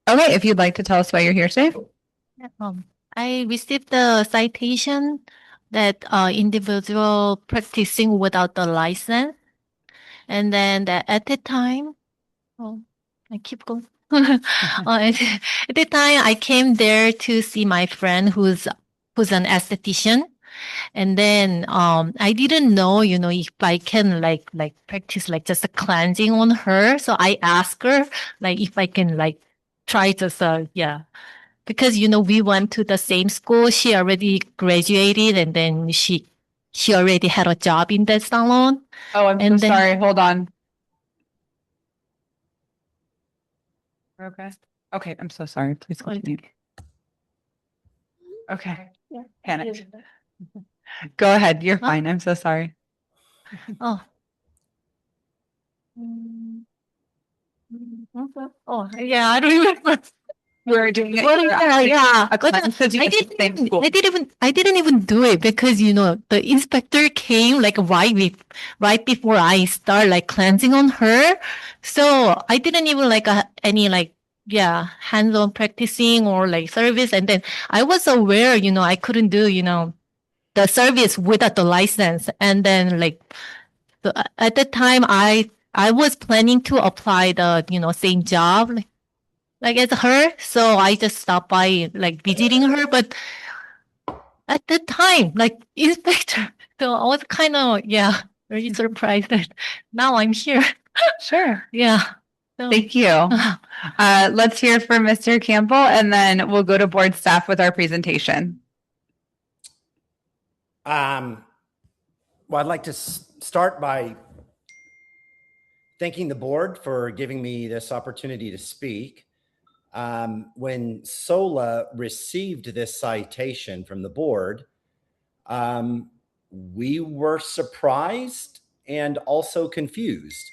Okay, if you'd like to tell us why you're here today. I received the citation that individual practicing without the license. And then at the time, I keep going. At the time, I came there to see my friend who's an esthetician. And then I didn't know, if I can like practice like just a cleansing on her. So I asked her like if I can like try to because we went to the same school. She already graduated and then she already had a job in that salon. Oh, I'm so sorry. Hold on. We're okay. Okay, I'm so sorry. Please continue. Okay. Yeah. Panicked. Go ahead. You're fine. I'm so sorry. Oh. Oh, yeah, I don't remember. We're doing it. Well, yeah. A But class because you I went to the same school. I didn't even do it because the inspector came like right before I start like cleansing on her. So I didn't even like any like hands-on practicing or like service. And then I was aware, I couldn't do, the service without the license. And then like at the time I was planning to apply the, same job like as her. So I just stopped by like visiting her. But at the time, like inspector, so I was kind of, very surprised that now I'm here. Sure. Yeah. Thank you. Let's hear from Mr. Campbell and then we'll go to board staff with our presentation. Well, I'd like to start by thanking the board for giving me this opportunity to speak. When SOLA received this citation from the board, we were surprised and also confused.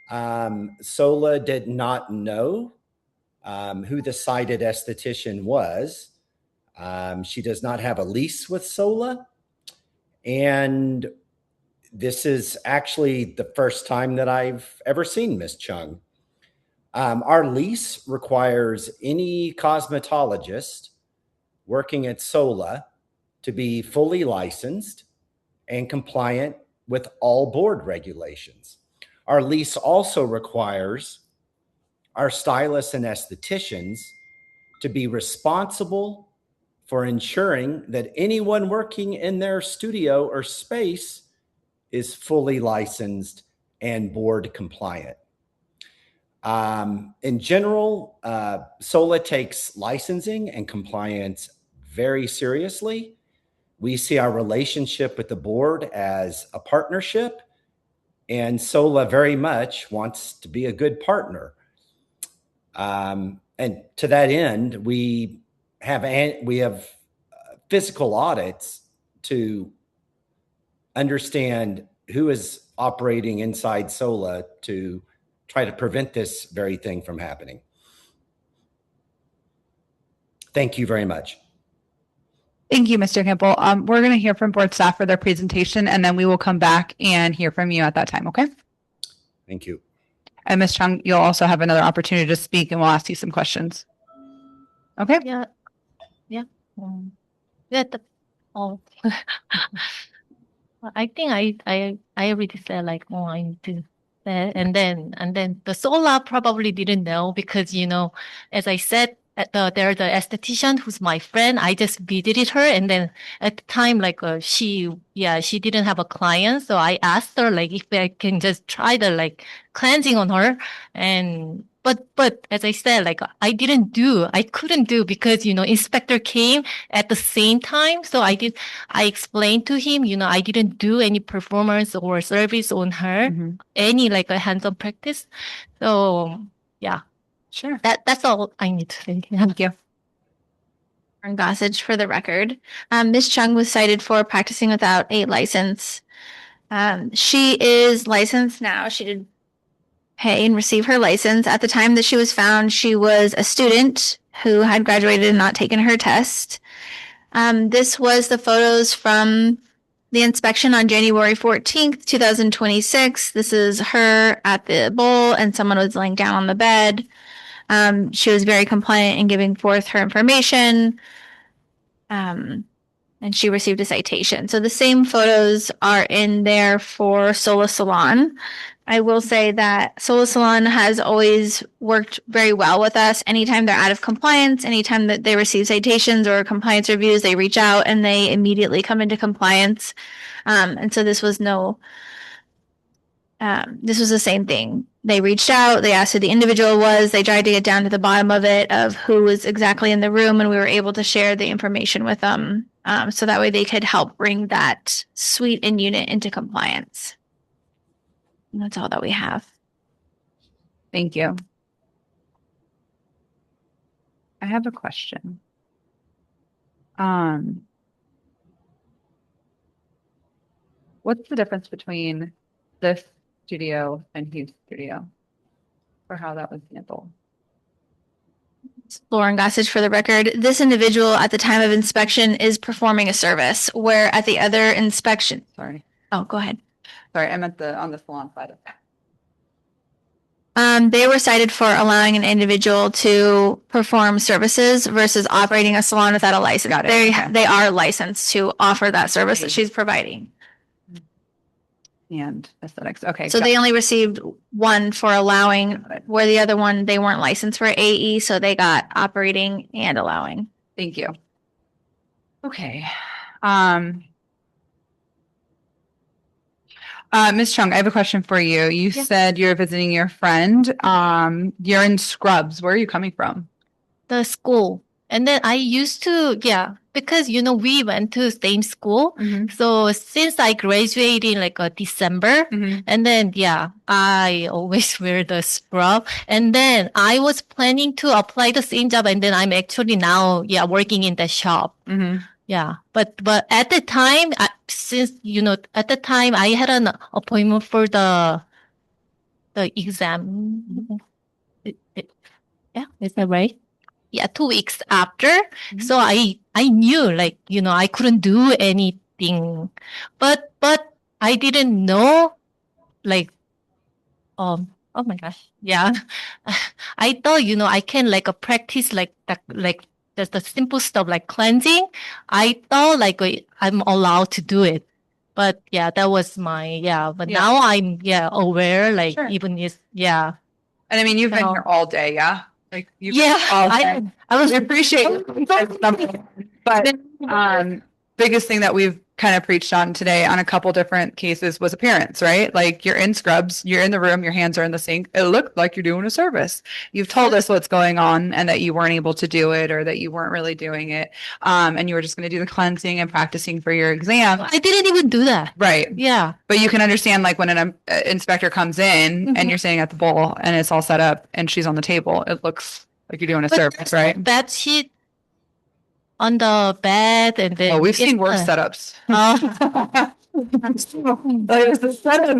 SOLA did not know who the cited esthetician was. She does not have a lease with SOLA. And this is actually the first time that I've ever seen Ms. Chung. Our lease requires any cosmetologist working at SOLA to be fully licensed and compliant with all board regulations. Our lease also requires our stylists and estheticians to be responsible for ensuring that anyone working in their studio or space is fully licensed and board compliant. In general, SOLA takes licensing and compliance very seriously. We see our relationship with the board as a partnership, and SOLA very much wants to be a good partner. And to that end, we have physical audits to understand who is operating inside SOLA to try to prevent this very thing from happening. Thank you very much. Thank you, Mr. Campbell. We're going to hear from board staff for their presentation, and then we will come back and hear from you at that time, okay? Thank you. And Ms. Chung, you'll also have another opportunity to speak, and we'll ask you some questions. Okay? Yeah. Yeah. Yeah. I think I already said like, oh, I need to say, and then the Sola probably didn't know because as I said, there's the esthetician who's my friend. I just visited her, and then at the time, like she didn't have a client, so I asked her like if I can just try the like cleansing on her, and but as I said, like I couldn't do because inspector came at the same time, so I explained to him, I didn't do any performance or service on her, any like a hands-on practice. So yeah. Sure. That's all I need to say. Thank you. Gossage for the record. Ms. Chung was cited for practicing without a license. She is licensed now. She did pay and receive her license. At the time that she was found, she was a student who had graduated and not taken her test. This was the photos from the inspection on January 14th, 2026. This is her at the bowl, and someone was laying down on the bed. She was very compliant in giving forth her information. And she received a citation. So the same photos are in there for Sola Salon. I will say that Sola Salon has always worked very well with us. Anytime they're out of compliance, anytime that they receive citations or compliance reviews, they reach out and they immediately come into compliance. And so this was this was the same thing. They reached out, they asked who the individual was, they tried to get down to the bottom of it, of who was exactly in the room, and we were able to share the information with them. So that way they could help bring that suite and unit into compliance. And that's all that we have. Thank you. I have a question. What's the difference between this studio and Hugh's studio for how that was handled? Lauren Gossage for the record. This individual at the time of inspection is performing a service, where at the other inspection. Sorry. Oh, go ahead. Sorry, I'm on the salon side of that. They were cited for allowing an individual to perform services versus operating a salon without a license. Got it. They are licensed to offer that service that she's providing. And aesthetics. Okay. So they only received one for allowing, where the other one, they weren't licensed for AE, so they got operating and allowing. Thank you. Okay. Ms. Chung, I have a question for you. You said you're visiting your friend. You're in Scrubs. Where are you coming from? The school. And then I used to, because, we went to the same school. So since I graduated in like December, and then, I always wear the scrub. And then I was planning to apply the same job. And then I'm actually now, working in the shop. Yeah. But at the time, at the time I had an appointment for the exam. Is that right? Yeah, 2 weeks after. So I knew like, I couldn't do anything, but I didn't know like, oh my gosh. Yeah. I thought, I can like practice like just the simple stuff like cleansing. I thought like I'm allowed to do it. But that was my, but now I'm, aware, like even is, And I mean, you've been here all day. Yeah. Like you I was appreciate it. But biggest thing that we've kind of preached on today on a couple different cases was appearance, right? Like you're in scrubs, you're in the room, your hands are in the sink. It looked like you're doing a service. You've told us what's going on and that you weren't able to do it or that you weren't really doing it. And you were just going to do the cleansing and practicing for your exam. I didn't even do that. Right. Yeah. But you can understand like when an inspector comes in and you're sitting at the bowl and it's all set up and she's on the table, it looks like you're doing a service, right? Bed sheet on the bed and then. Oh, we've seen worse setups. The setup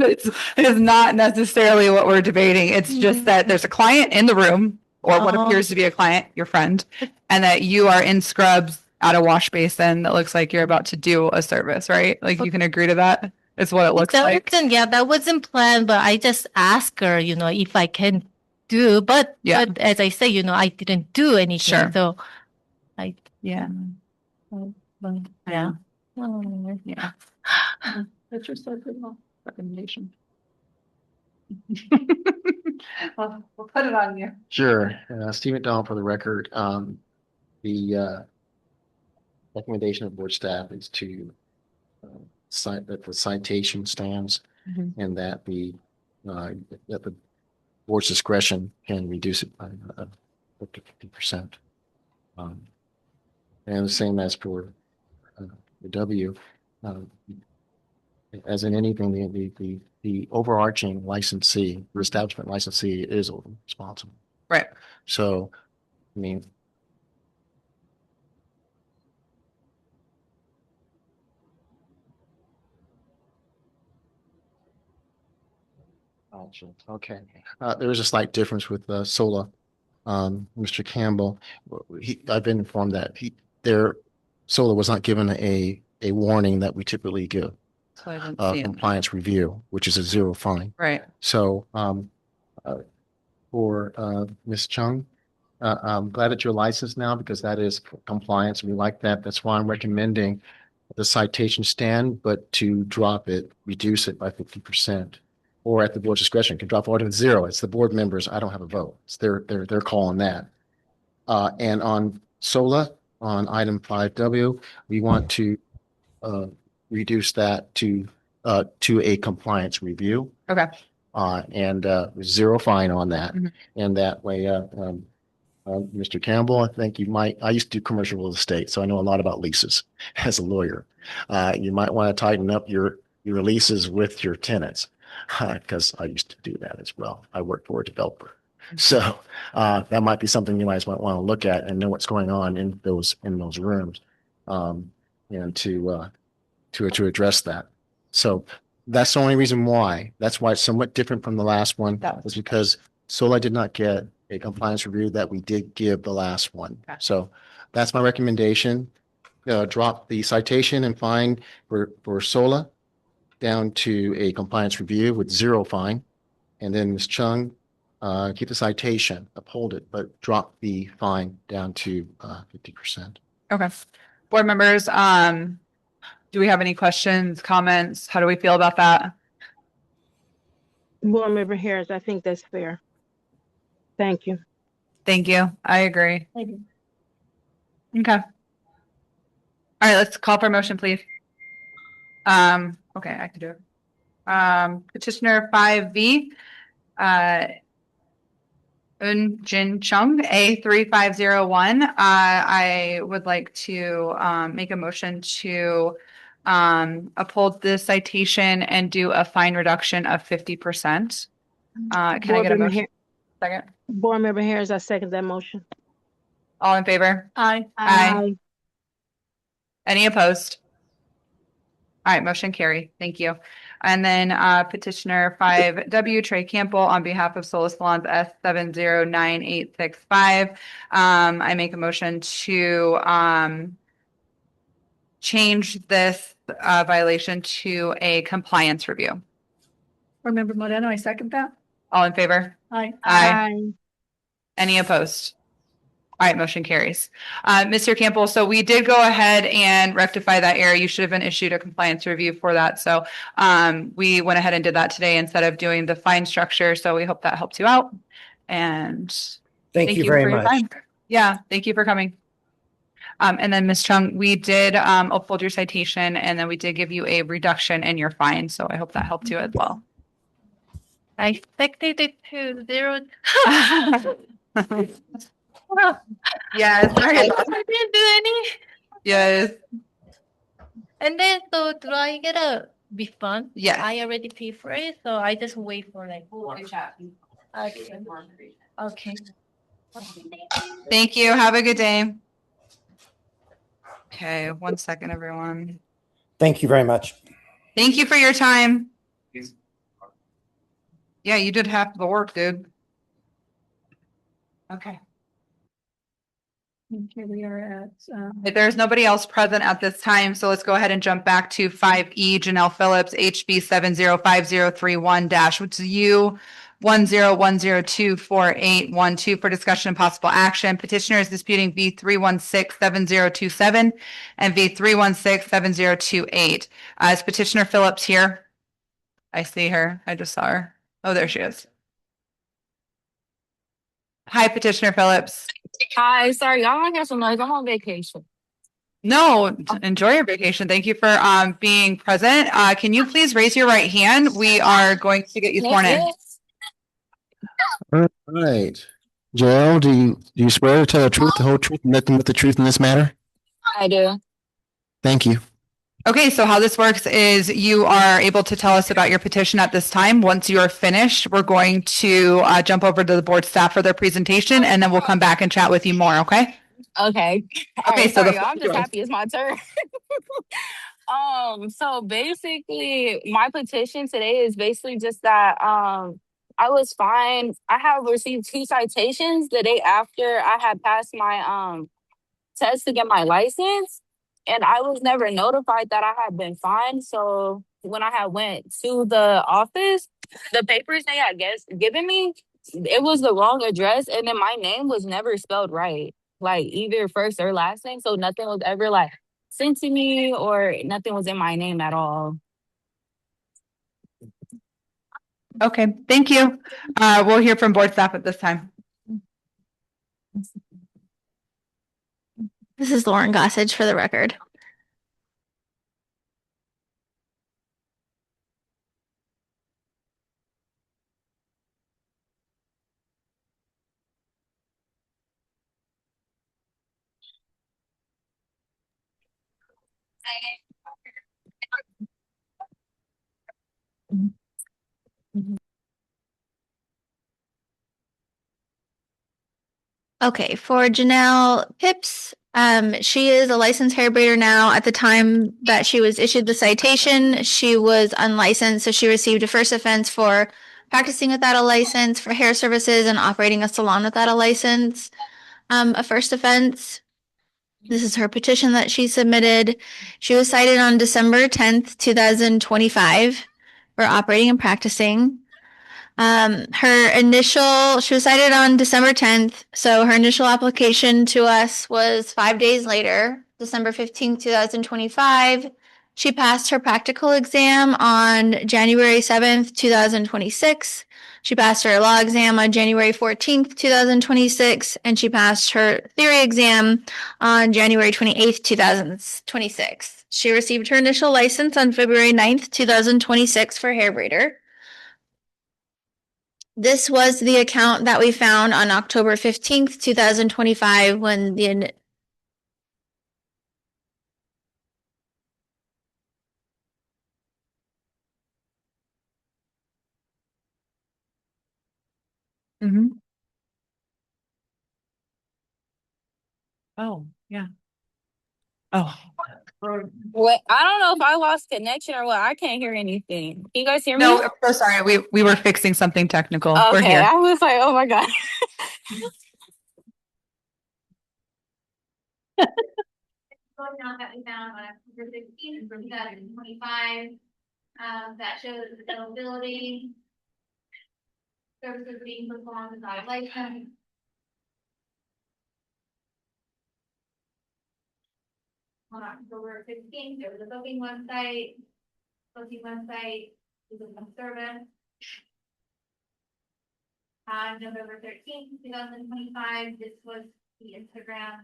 is not necessarily what we're debating. It's just that there's a client in the room or what appears to be a client, your friend, and that you are in scrubs at a wash basin that looks like you're about to do a service, right? Like you can agree to that. It's what it looks like. That wasn't planned, but I just asked her, if I can do, but as I say, I didn't do anything. Sure. So That's your second recommendation. We'll put it on you. Sure. Steve McDonald for the record. The recommendation of board staff is to cite that the citation stands Mhm. and that that the board's discretion can reduce it by up to 50%. And the same as for the W. As in anything, the overarching licensee, the establishment licensee is responsible. Right. So, I mean, okay. There is a slight difference with SOLA. Mr. Campbell, I've been informed that their SOLA was not given a warning that we typically give. So I didn't see it. Compliance review, which is a zero fine. Right. So for Ms. Chung, I'm glad that you're licensed now because that is compliance. We like that. That's why I'm recommending the citation stand, but to drop it, reduce it by 50%, or at the board's discretion, can drop it to zero. It's the board members. I don't have a vote. It's their call on that. And on SOLA, on item 5W, we want to reduce that to a compliance review. Okay. And zero fine on that. Mhm. And that way, Mr. Campbell, I think I used to do commercial real estate, so I know a lot about leases as a lawyer. You might want to tighten up your leases with your tenants, because I used to do that as well. I worked for a developer. So that might be something you might want to look at and know what's going on in those rooms, and to address that. So that's the only reason why. That's why it's somewhat different from the last one. That was because SOLA did not get a compliance review that we did give the last one. Okay. So that's my recommendation. Drop the citation and fine for SOLA down to a compliance review with zero fine. And then Ms. Chung, keep the citation, uphold it, but drop the fine down to 50%. Okay. Board members, do we have any questions, comments? How do we feel about that? Board Member Harris, I think that's fair. Thank you. Thank you. I agree. Okay. All right, let's call for a motion, please. Okay, I can do it. Petitioner 5V, Eun-Jin Chung, A3501. I would like to make a motion to uphold the citation and do a fine reduction of 50%. Can I get a motion? Second. Board Member Harris, I second that motion. All in favor? Aye. Aye. Any opposed? All right, motion carried. Thank you. And then petitioner 5W, Trey Campbell, on behalf of Sola Salons S709865. I make a motion to change this violation to a compliance review. Board Member Moreno, I second that. All in favor? Aye. Aye. Any opposed? All right, motion carries. Mr. Campbell, so we did go ahead and rectify that error. You should have been issued a compliance review for that. So we went ahead and did that today instead of doing the fine structure. So we hope that helps you out. And Thank you very for your much. time. Yeah, thank you for coming. And then Ms. Chung, we did uphold your citation and then we did give you a reduction in your fine. So I hope that helped you as well. I expected it to zero. Yes. I didn't do any. Yes. And then, so do I get a refund? Yes. I already paid for it, so I just wait for like. Okay. Okay. Thank you. Have a good day. Okay, 1 second, everyone. Thank you very much. Thank you for your time. Yeah, you did half the work, dude. Okay. Okay, we are at, There's nobody else present at this time, so let's go ahead and jump back to 5E, Janelle Phillips, HB 705031 which is U 101024812 for discussion and possible action. Petitioner is disputing V 3167027 and V 3167028. Is Petitioner Phillips here? I see her. I just saw her. Oh, there she is. Hi, Petitioner Phillips. Hi, sorry, y'all don't have some noise. I'm on vacation. No, enjoy your vacation. Thank you for being present. Can you please raise your right hand? We are going to get you sworn in. All right. Joel, do you swear to tell the truth, the whole truth, and nothing but the truth in this matter? I do. Thank you. Okay, so how this works is you are able to tell us about your petition at this time. Once you are finished, we're going to jump over to the board staff for their presentation, and then we'll come back and chat with you more, okay? Okay. Okay, so sorry, the y'all, I'm just floor is happy it's my turn. So basically my petition today is basically just that I was fined. I have received 2 citations the day after I had passed my test to get my license. And I was never notified that I had been fined. So when I had went to the office, the papers they had given me, it was the wrong address. And then my name was never spelled right, like either first or last name. So nothing was ever like sent to me or nothing was in my name at all. Okay, thank you. We'll hear from board staff at this time. This is Lauren Gossage for the record. Okay, for Janelle Pips, she is a licensed hair braider now. At the time that she was issued the citation, she was unlicensed, so she received a first offense for practicing without a license for hair services and operating a salon without a license. A first offense. This is her petition that she submitted. She was cited on December 10th, 2025 for operating and practicing. She was cited on December 10th. So her initial application to us was 5 days later, December 15th, 2025. She passed her practical exam on January 7th, 2026. She passed her law exam on January 14th, 2026, and she passed her theory exam on January 28th, 2026. She received her initial license on February 9th, 2026 for hair braider. This was the account that we found on October 15th, 2025 when the Oh, yeah. Oh. What? I don't know if I lost connection or what. I can't hear anything. Can you guys hear me? No, I'm so sorry. We were fixing something technical. We're Okay, here. I was like, oh my God. Account that we found on October 16th, 2025, that shows availability, services being performed without a license. On October 15th, there was a booking website. Booking website is a service. November 13th, 2025, this was the Instagram.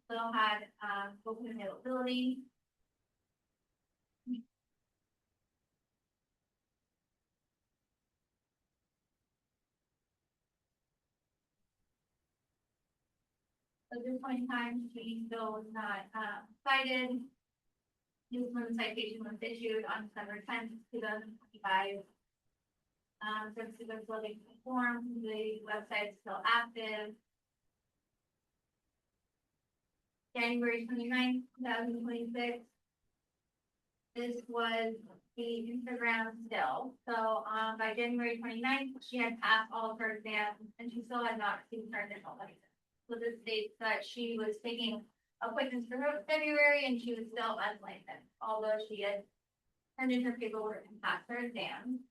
Still had open availability. At this point in time, she still was not cited. This was when the citation was issued on December 10th, 2025. Since the building conformed, the website is still active. January 29th, 2026. This was the Instagram still. So by January 29th, she had passed all of her exams and she still had not received her initial license. with the states that she was taking appointments for February and she was still unlicensed, although she had turned in her paperwork and passed her exam.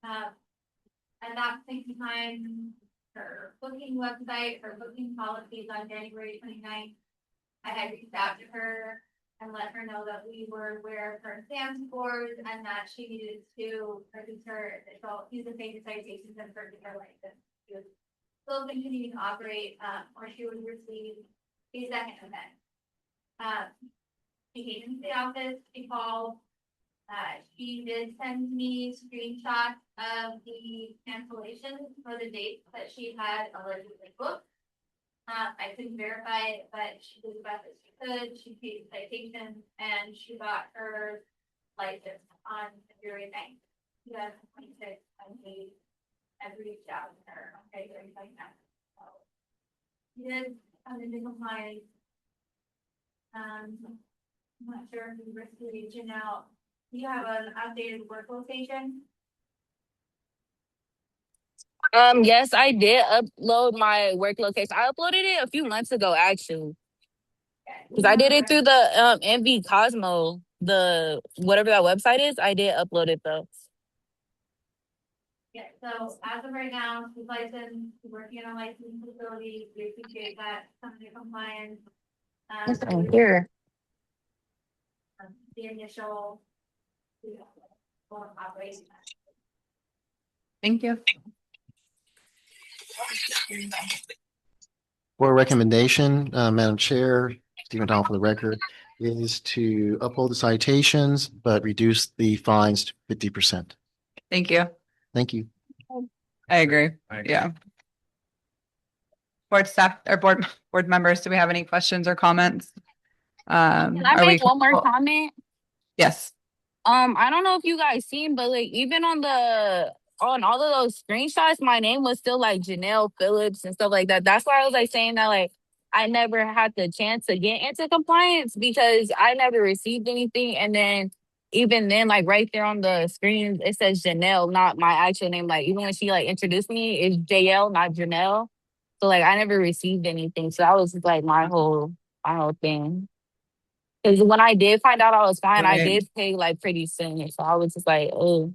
At that same time, her booking website, her booking policies on January 29th, I had reached out to her and let her know that we were aware of her exam scores and that she needed to produce her adult use-of-face citations and purchase her license. She was still continuing to operate, or she would receive a second event. She came into the office, she called. She did send me screenshots of the cancellation for the dates that she had allegedly booked. I couldn't verify it, but she did the best that she could. She paid the citation and she got her license on February 9th, 2026. I've reached out to her on February 29th. So she did come into compliance. I'm not sure if we risk reaching out. Do you have an updated work location? Yes, I did upload my work location. I uploaded it a few months ago, actually, because I did it through the MV Cosmo, the whatever that website is. I did upload it though. Yeah, so as of right now, she's licensed, she's working in a licensed facility. We appreciate that, coming to compliance. Here. The initial operation. Thank you. Board recommendation, Madam Chair, Stephen Donald for the record, is to uphold the citations, but reduce the fines to 50%. Thank you. Thank you. I agree. Yeah. Board staff or board members, do we have any questions or comments? Can I make one more comment? Yes. I don't know if you guys seen, but like even on all of those screenshots, my name was still like Janelle Phillips and stuff like that. That's why I was like saying that like I never had the chance to get into compliance because I never received anything. And then even then, like right there on the screen, it says Janelle, not my actual name. Like even when she like introduced me, it's JL, not Janelle. So like I never received anything. So that was just, like my whole thing. Because when I did find out I was fine, I did pay like pretty soon. So I was just like, oh.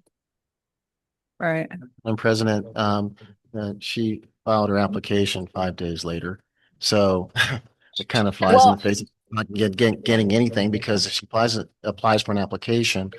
Right. And President, she filed her application 5 days later. So it kind of flies in the face of not getting anything because if she applies for an application,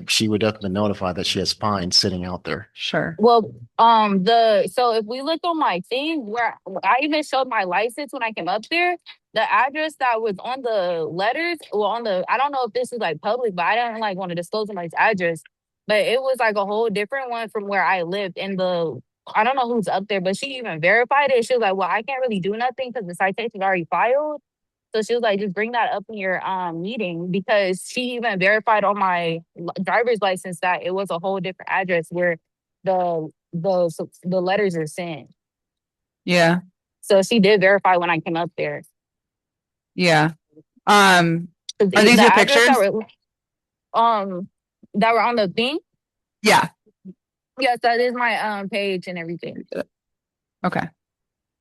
she would have been notified that she has fines sitting out there. Sure. Well, so if we look on my thing where I even showed my license when I came up there, the address that was on the letters, I don't know if this is like public, but I didn't like want to disclose somebody's address, but it was like a whole different one from where I lived I don't know who's up there, but she even verified it. She was like, well, I can't really do nothing because the citation already filed. So she was like, just bring that up in your meeting because she even verified on my driver's license that it was a whole different address where the letters are sent. Yeah. So she did verify when I came up there. Yeah. Are these your pictures? That were on the thing? Yeah. Yes, that is my page and everything. Okay.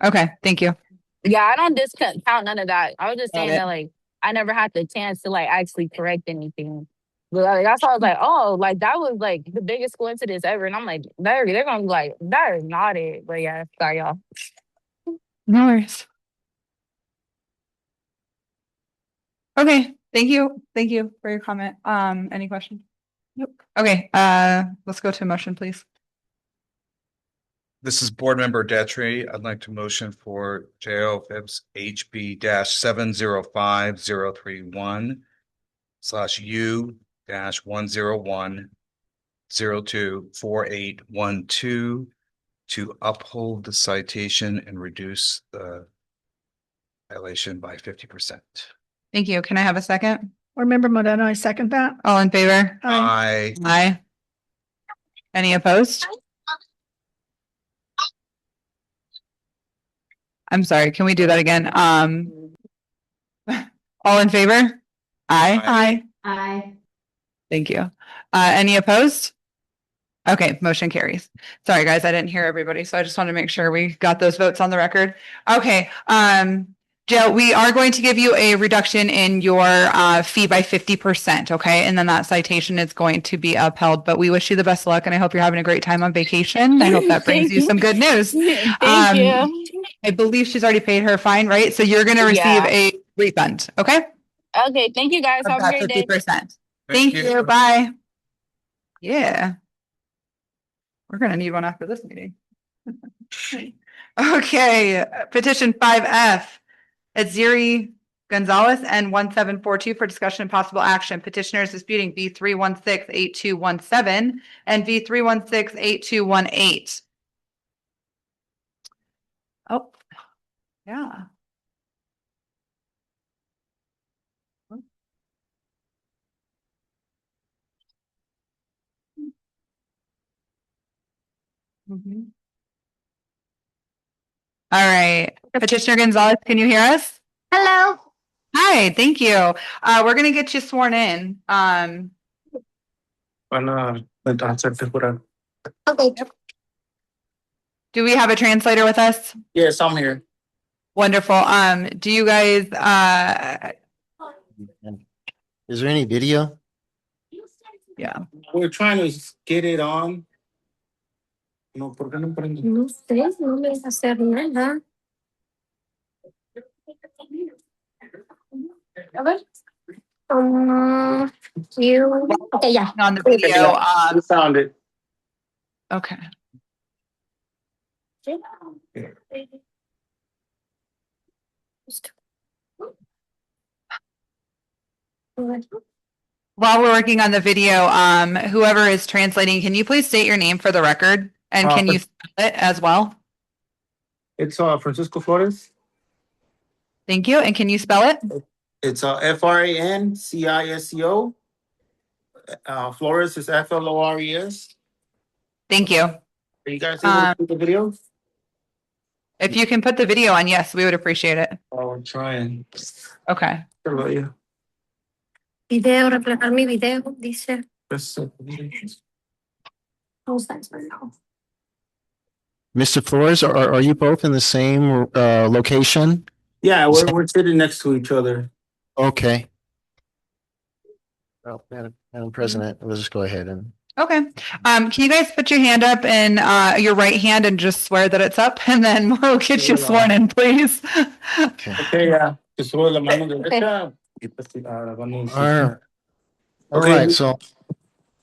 Okay. Thank you. Yeah, I don't discount none of that. I was just Got saying it. that like I never had the chance to like actually correct anything. But like, that's why I was like, oh, like that was like the biggest coincidence ever. And I'm like, they're gonna be like, that is not it. But yeah, sorry y'all. No worries. Okay. Thank you. Thank you for your comment. Any questions? Nope. Okay. Let's go to a motion, please. This is Board Member Datry. I'd like to motion for JO Phipps HB -705-031/U-101-024812 to uphold the citation and reduce the violation by 50%. Thank you. Can I have a second? Board Member Modena, I second that. All in favor? Aye. Aye. Any opposed? I'm sorry. Can we do that again? All in favor? Aye. Aye. Aye. Thank you. Any opposed? Okay, motion carries. Sorry, guys, I didn't hear everybody, so I just wanted to make sure we got those votes on the record. Okay, Jill, we are going to give you a reduction in your fee by 50%, okay? And then that citation is going to be upheld, but we wish you the best of luck and I hope you're having a great time on vacation. I hope that brings you some good news. Thank you. I believe she's already paid her fine, right? So you're going to receive Yeah. a refund, okay? Okay, thank you guys. Of Have a that great day. 50%. Thank you. Bye. Yeah. We're gonna need one after this meeting. Okay, petition 5F. Ziri Gonzalez and 1742 for discussion and possible action. Petitioners disputing V3168217 and V3168218. Oh, yeah. Mhm. All right, Petitioner Gonzalez, can you hear us? Hello. Hi, thank you. We're gonna get you sworn in. Okay. Do we have a translator with us? Yes, I'm here. Wonderful. Do you guys, Is there any video? yeah. We're trying to get it on. No, ¿por qué no prende? No sé, no me deja hacer nada. A ver. Okay, yeah. On the video, We found it. okay. While we're working on the video, whoever is translating, can you please state your name for the record? And can you spell it as well? It's Francisco Flores. Thank you. And can you spell it? It's FRANCISCO. Flores is FLORES. Thank you. Are you guys able to see the video? If you can put the video on, yes, we would appreciate it. Oh, we're trying. Okay. What about you? Video, reflejar mi video, dice. Mr. Flores, are you both in the same location? Yeah, we're sitting next to each other. Okay. Well, Madam President, let's just go ahead and. Okay. Can you guys put your hand up and your right hand and just swear that it's up and then we'll get you sworn in, please. Okay, yeah. Que sube la mano derecha. Y pues, la mano All Okay. right, so,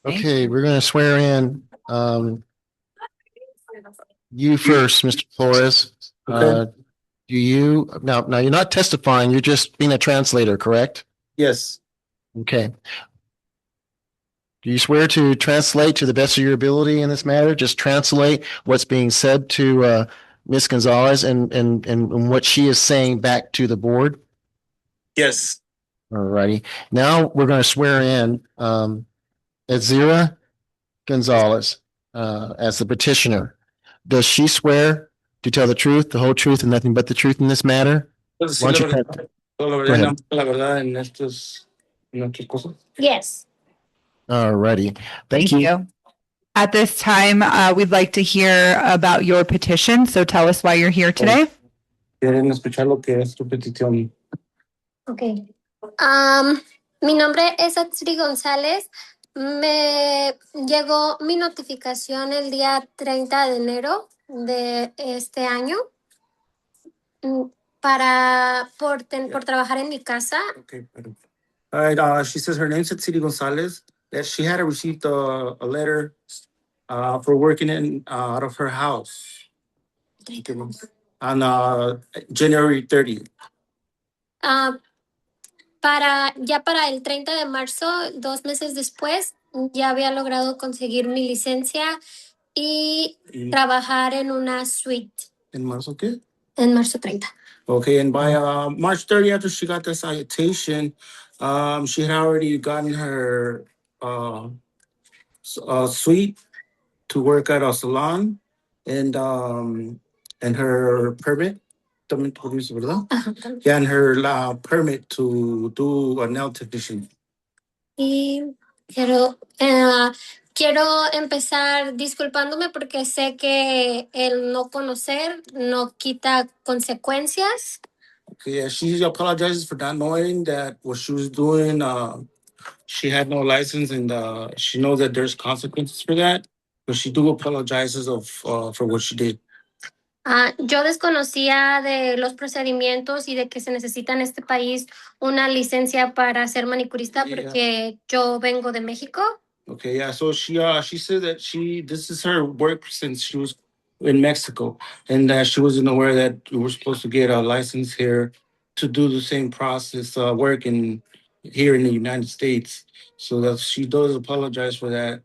okay, we're gonna swear in, you first, Mr. Flores. Okay. Do you, now you're not testifying, you're just being a translator, correct? Yes. Okay. Do you swear to translate to the best of your ability in this matter? Just translate what's being said to Ms. Gonzalez and what she is saying back to the board? Yes. All righty. Now we're going to swear in Zira Gonzalez as the petitioner. Does she swear to tell the truth, the whole truth, and nothing but the truth in this matter? Why don't you La ahead. verdad en estos cosas. Yes. All righty. Thank you. At this time, we'd like to hear about your petition. So tell us why you're here today. Quieren escuchar lo que es tu petición. Okay. Mi nombre es Atsiri González. Me llegó mi notificación el día 30 de enero de este año por trabajar en mi casa. Okay, all right, she says her name's Atsiri Gonzalez, that she had received a letter for working in out of her house on January 30th. Para el 30 de marzo, 2 meses después, ya había logrado conseguir mi licencia y trabajar en una suite. ¿En marzo qué? En marzo 30. Okay, and by March 30th, after she got the citation, she had already gotten her suite to work at a salon and her permit. También te produce, ¿verdad? Yeah, and her permit to do a nail technician. Y Quiero empezar disculpándome porque sé que el no conocer no quita consecuencias. Okay, yeah, she apologizes for not knowing that what she was doing, she had no license, and she knows that there's consequences for that. But she do apologizes for what she did. Yo desconocía de los procedimientos y de que se necesita en este país una licencia para ser manicurista porque yo vengo de México. Okay, yeah. So she said that this is her work since she was in Mexico, and that she wasn't aware that we were supposed to get a license here to do the same process work here in the United States. So that she does apologize for that.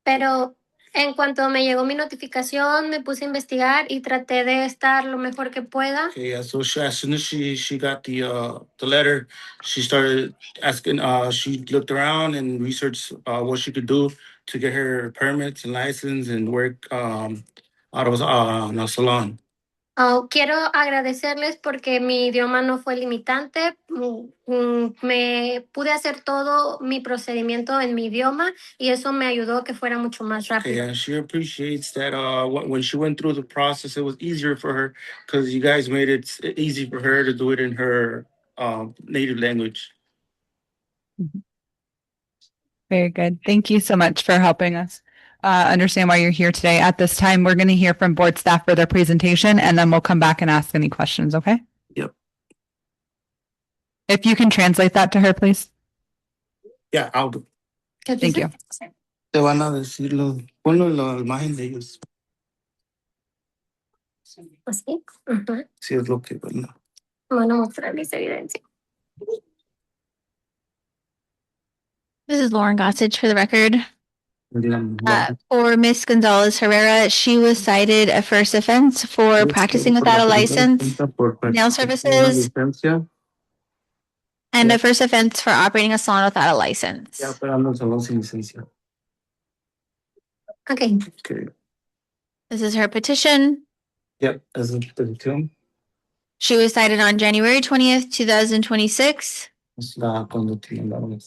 Pero en cuanto me llegó mi notificación, me puse a investigar y traté de estar lo mejor que pueda. Okay, yeah. So as soon as she got the letter, she started asking. She looked around and researched what she could do to get her permits and license and work out of a salon. Quiero agradecerles porque mi idioma no fue limitante. Me pude hacer todo mi procedimiento en mi idioma y eso me ayudó a que fuera mucho más Okay, rápido. yeah, she appreciates that when she went through the process, it was easier for her because you guys made it easy for her to do it in her native language. Very good. Thank you so much for helping us understand why you're here today. At this time, we're going to hear from board staff for their presentation, and then we'll come back and ask any questions, okay? Yep. If you can translate that to her, please. Yeah, I'll do. Thank you. Te van a decir ponlo la imagen de ellos. ¿Así? Ujú. Sí, es lo que, ¿verdad? Van a mostrar mis evidencias. This is Lauren Gossage for the record. La- For Miss Gonzalez Herrera, she was cited a first offense for practicing without a license, nail services, and a first offense for operating a salon without a license. Ya operando el salón sin licencia. Okay. Okay. This is her petition. Yep, as a petición. She was cited on January 20th, 2026. Es la cuando te mandaron.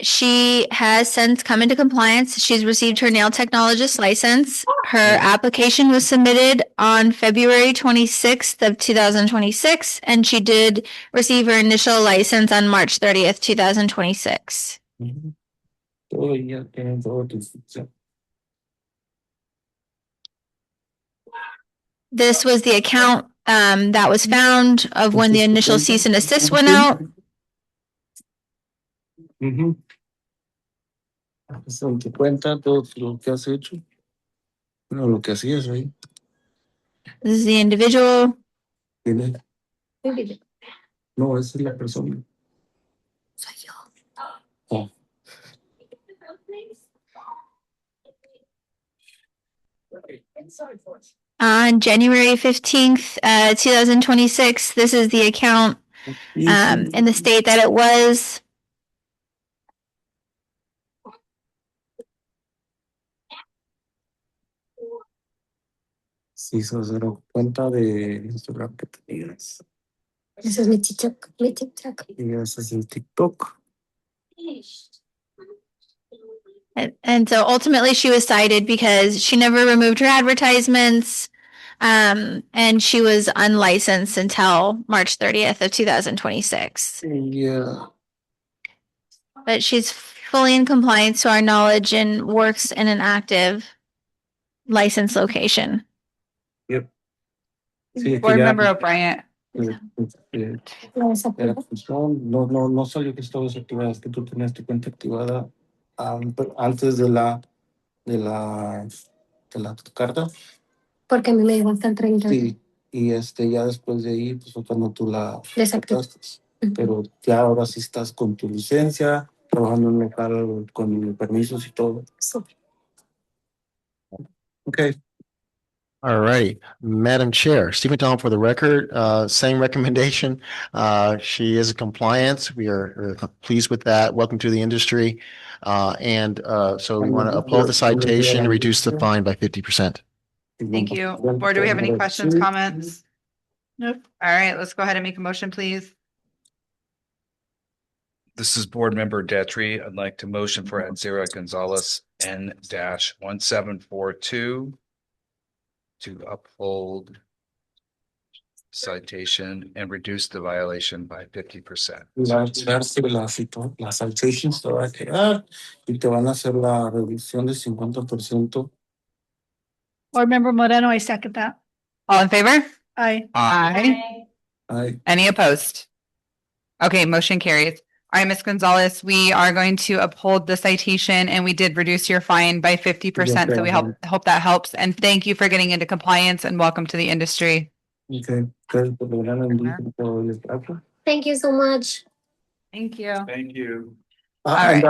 She has since come into compliance. She's received her nail technologist license. Her application was submitted on February 26th of 2026, and she did receive her initial license on March 30th, 2026. Todo ya tienen todo tu función. This was the account that was found of when the initial cease and desist went out. En tu cuenta todo lo que has hecho. Bueno, lo que hacías ahí. This is the individual. ¿Quién es? No, esa es la persona. Soy yo. Oh. On January 15th, 2026, this is the account in the state that it was. Sí, se dieron cuenta de Instagram que tenías. Ese es mi TikTok. Mi TikTok. Y ese es el TikTok. And so ultimately she was cited because she never removed her advertisements, and she was unlicensed until March 30th of 2026. Yeah. But she's fully in compliance to our knowledge and works in an active licensed location. Yep. Sí, Board ya- Member O'Brien. No salió que estaba desactivada, es que tú tenías tu cuenta activada antes de la carta. Porque a mí me llegó hasta el 30. Sí, y ya después de ahí, pues fue cuando tú la Desactivé. sacaste. Pero ya ahora sí estás con tu licencia, trabajando en un local con permisos y todo. Sí. Okay. All right, Madam Chair, Steve McDonald for the record, same recommendation. She is in compliance. We are pleased with that. Welcome to the industry. So we want to uphold the citation and reduce the fine by 50%. Thank you. Board, do we have any questions, comments? Nope. All right, let's go ahead and make a motion, please. This is Board Member Detry. I'd like to motion for Atzera Gonzalez N-1742 to uphold citation and reduce the violation by 50%. Las citations te va a quedar y te van a hacer la reducción de 50%. Board Member Moreno, I second that. All in favor? Aye. Aye. Any opposed? Okay, motion carries. All right, Ms. Gonzalez, we are going to uphold the citation and we did reduce your fine by 50%. So we hope that helps. And thank you for getting into compliance and welcome to the industry. Okay. Thank you so much. Thank you. Thank you. And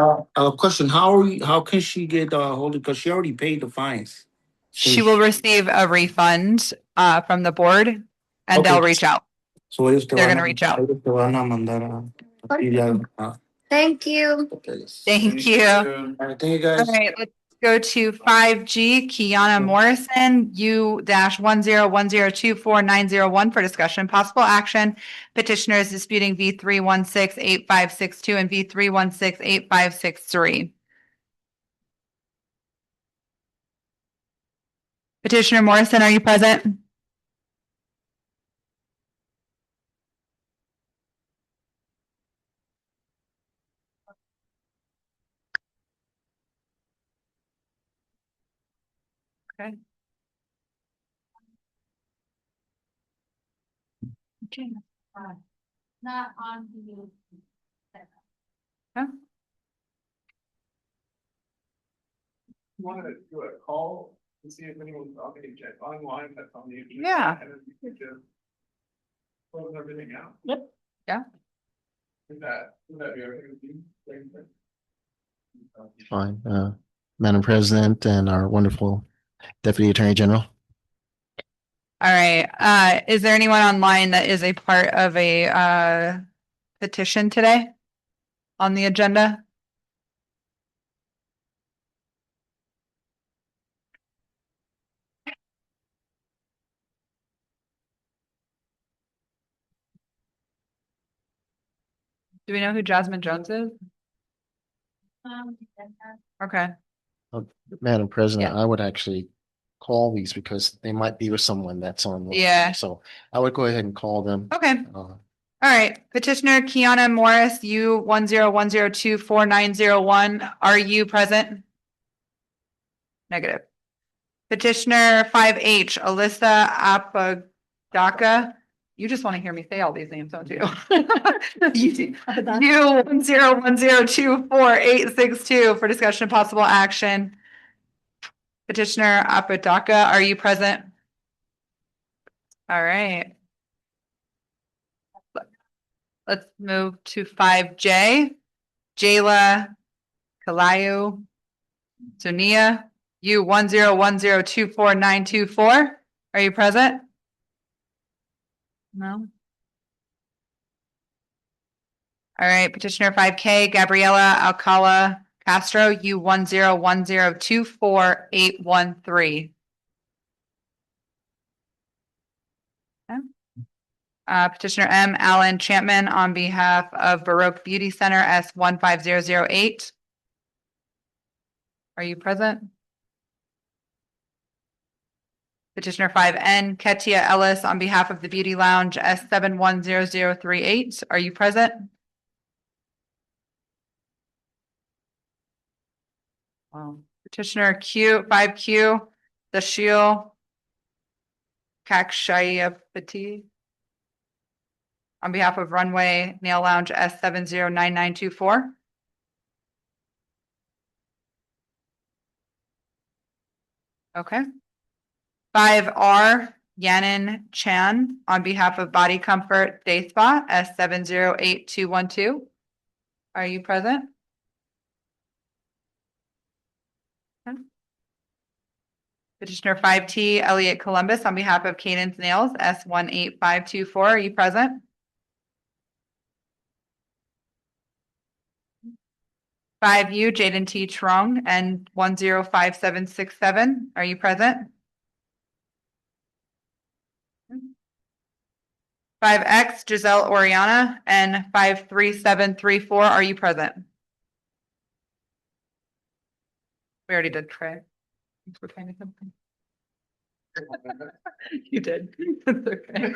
question, how can she get hold because she already paid the fines? She will receive a refund from the board and they'll reach out. So ellos te They're van gonna a- reach out. ellos te van a mandar a ti ya. Thank you. Thank you. All right, thank you guys. All right, let's go to 5G, Kiana Morrison, U-10102490 for discussion, possible action. Petitioner is disputing V3168562 and V3168563. Petitioner Morrison, are you present? Okay. Okay. Not on the. Huh? Want to do a call to see if anyone's on the agenda online that's on the agenda? Yeah. And then we can just close everything out. Yep. Yeah. Would that be everything with you? Fine. Madam President and our wonderful Deputy Attorney General. All right. Is there anyone online that is a part of a petition today on the agenda? Do we know who Jasmine Jones is? Okay. Madam President, I would actually call these because they might be with someone that's on. Yeah. So I would go ahead and call them. Okay. All right. Petitioner Kiana Morris, U-10102490. Are you present? Negative. Petitioner 5H, Alyssa Apodaca. You just want to hear me say all these names, don't you? You do. U-1010248862 for discussion of possible action. Petitioner Apodaca, are you present? All right. Let's move to 5J. Jayla Kalayu Sonia, U-10102492. Are you present? No. All right, petitioner 5K, Gabriela Alcala Castro, U-1010248813. Petitioner M. Alan Champman on behalf of Baroque Beauty Center, S15008. Are you present? Petitioner 5N, Ketia Ellis on behalf of the Beauty Lounge, S710038. Are you present? Wow. Petitioner Q, 5Q, the Shil Kakshayapati on behalf of Runway Nail Lounge, S709924. Okay. 5R, Yanin Chan on behalf of Body Comfort Day Spa, S708212. Are you present? Okay. Petitioner 5T, Elliot Columbus on behalf of Cadence Nails, S18524. Are you present? Five U, Jaden T. Trong, and 105767. Are you present? 5X, Giselle Oriana, and 53734. Are you present? We already did Trey. Thanks for finding something. You did. That's okay.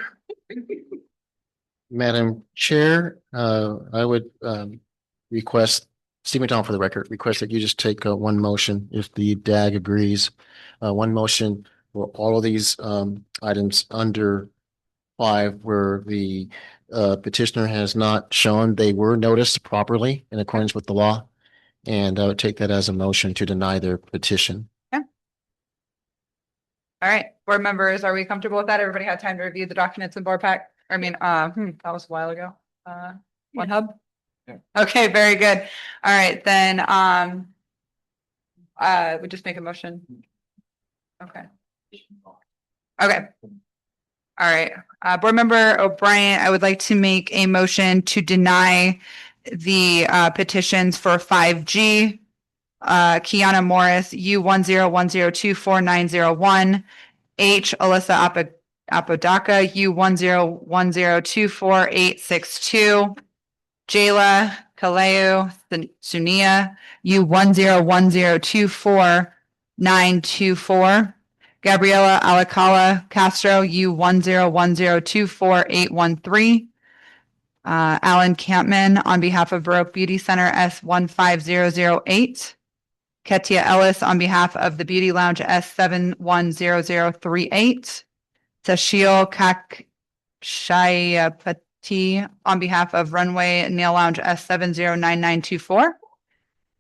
Madam Chair, I would request, Steve McDonald for the record, request that you just take one motion if the DAG agrees. One motion for all of these items under 5 where the petitioner has not shown they were noticed properly in accordance with the law. And I would take that as a motion to deny their petition. All right, board members, are we comfortable with that? Everybody had time to review the documents in board pack? I mean, that was a while ago. One hub? Yeah. Okay, very good. All right, then, we just make a motion. Okay. Okay. All right, board member O'Brien, I would like to make a motion to deny the petitions for 5G. Kiana Morris, U10102491, H Alyssa Apodaca, U1010248862, Jayla Kaleo Sunia, U10102494, Gabriela Alacala Castro, U1010248813, Alan Campman on behalf of Baroque Beauty Center S15008, Ketia Ellis on behalf of the Beauty Lounge S710038, Tashil Kakshayapati on behalf of Runway Nail Lounge S709924,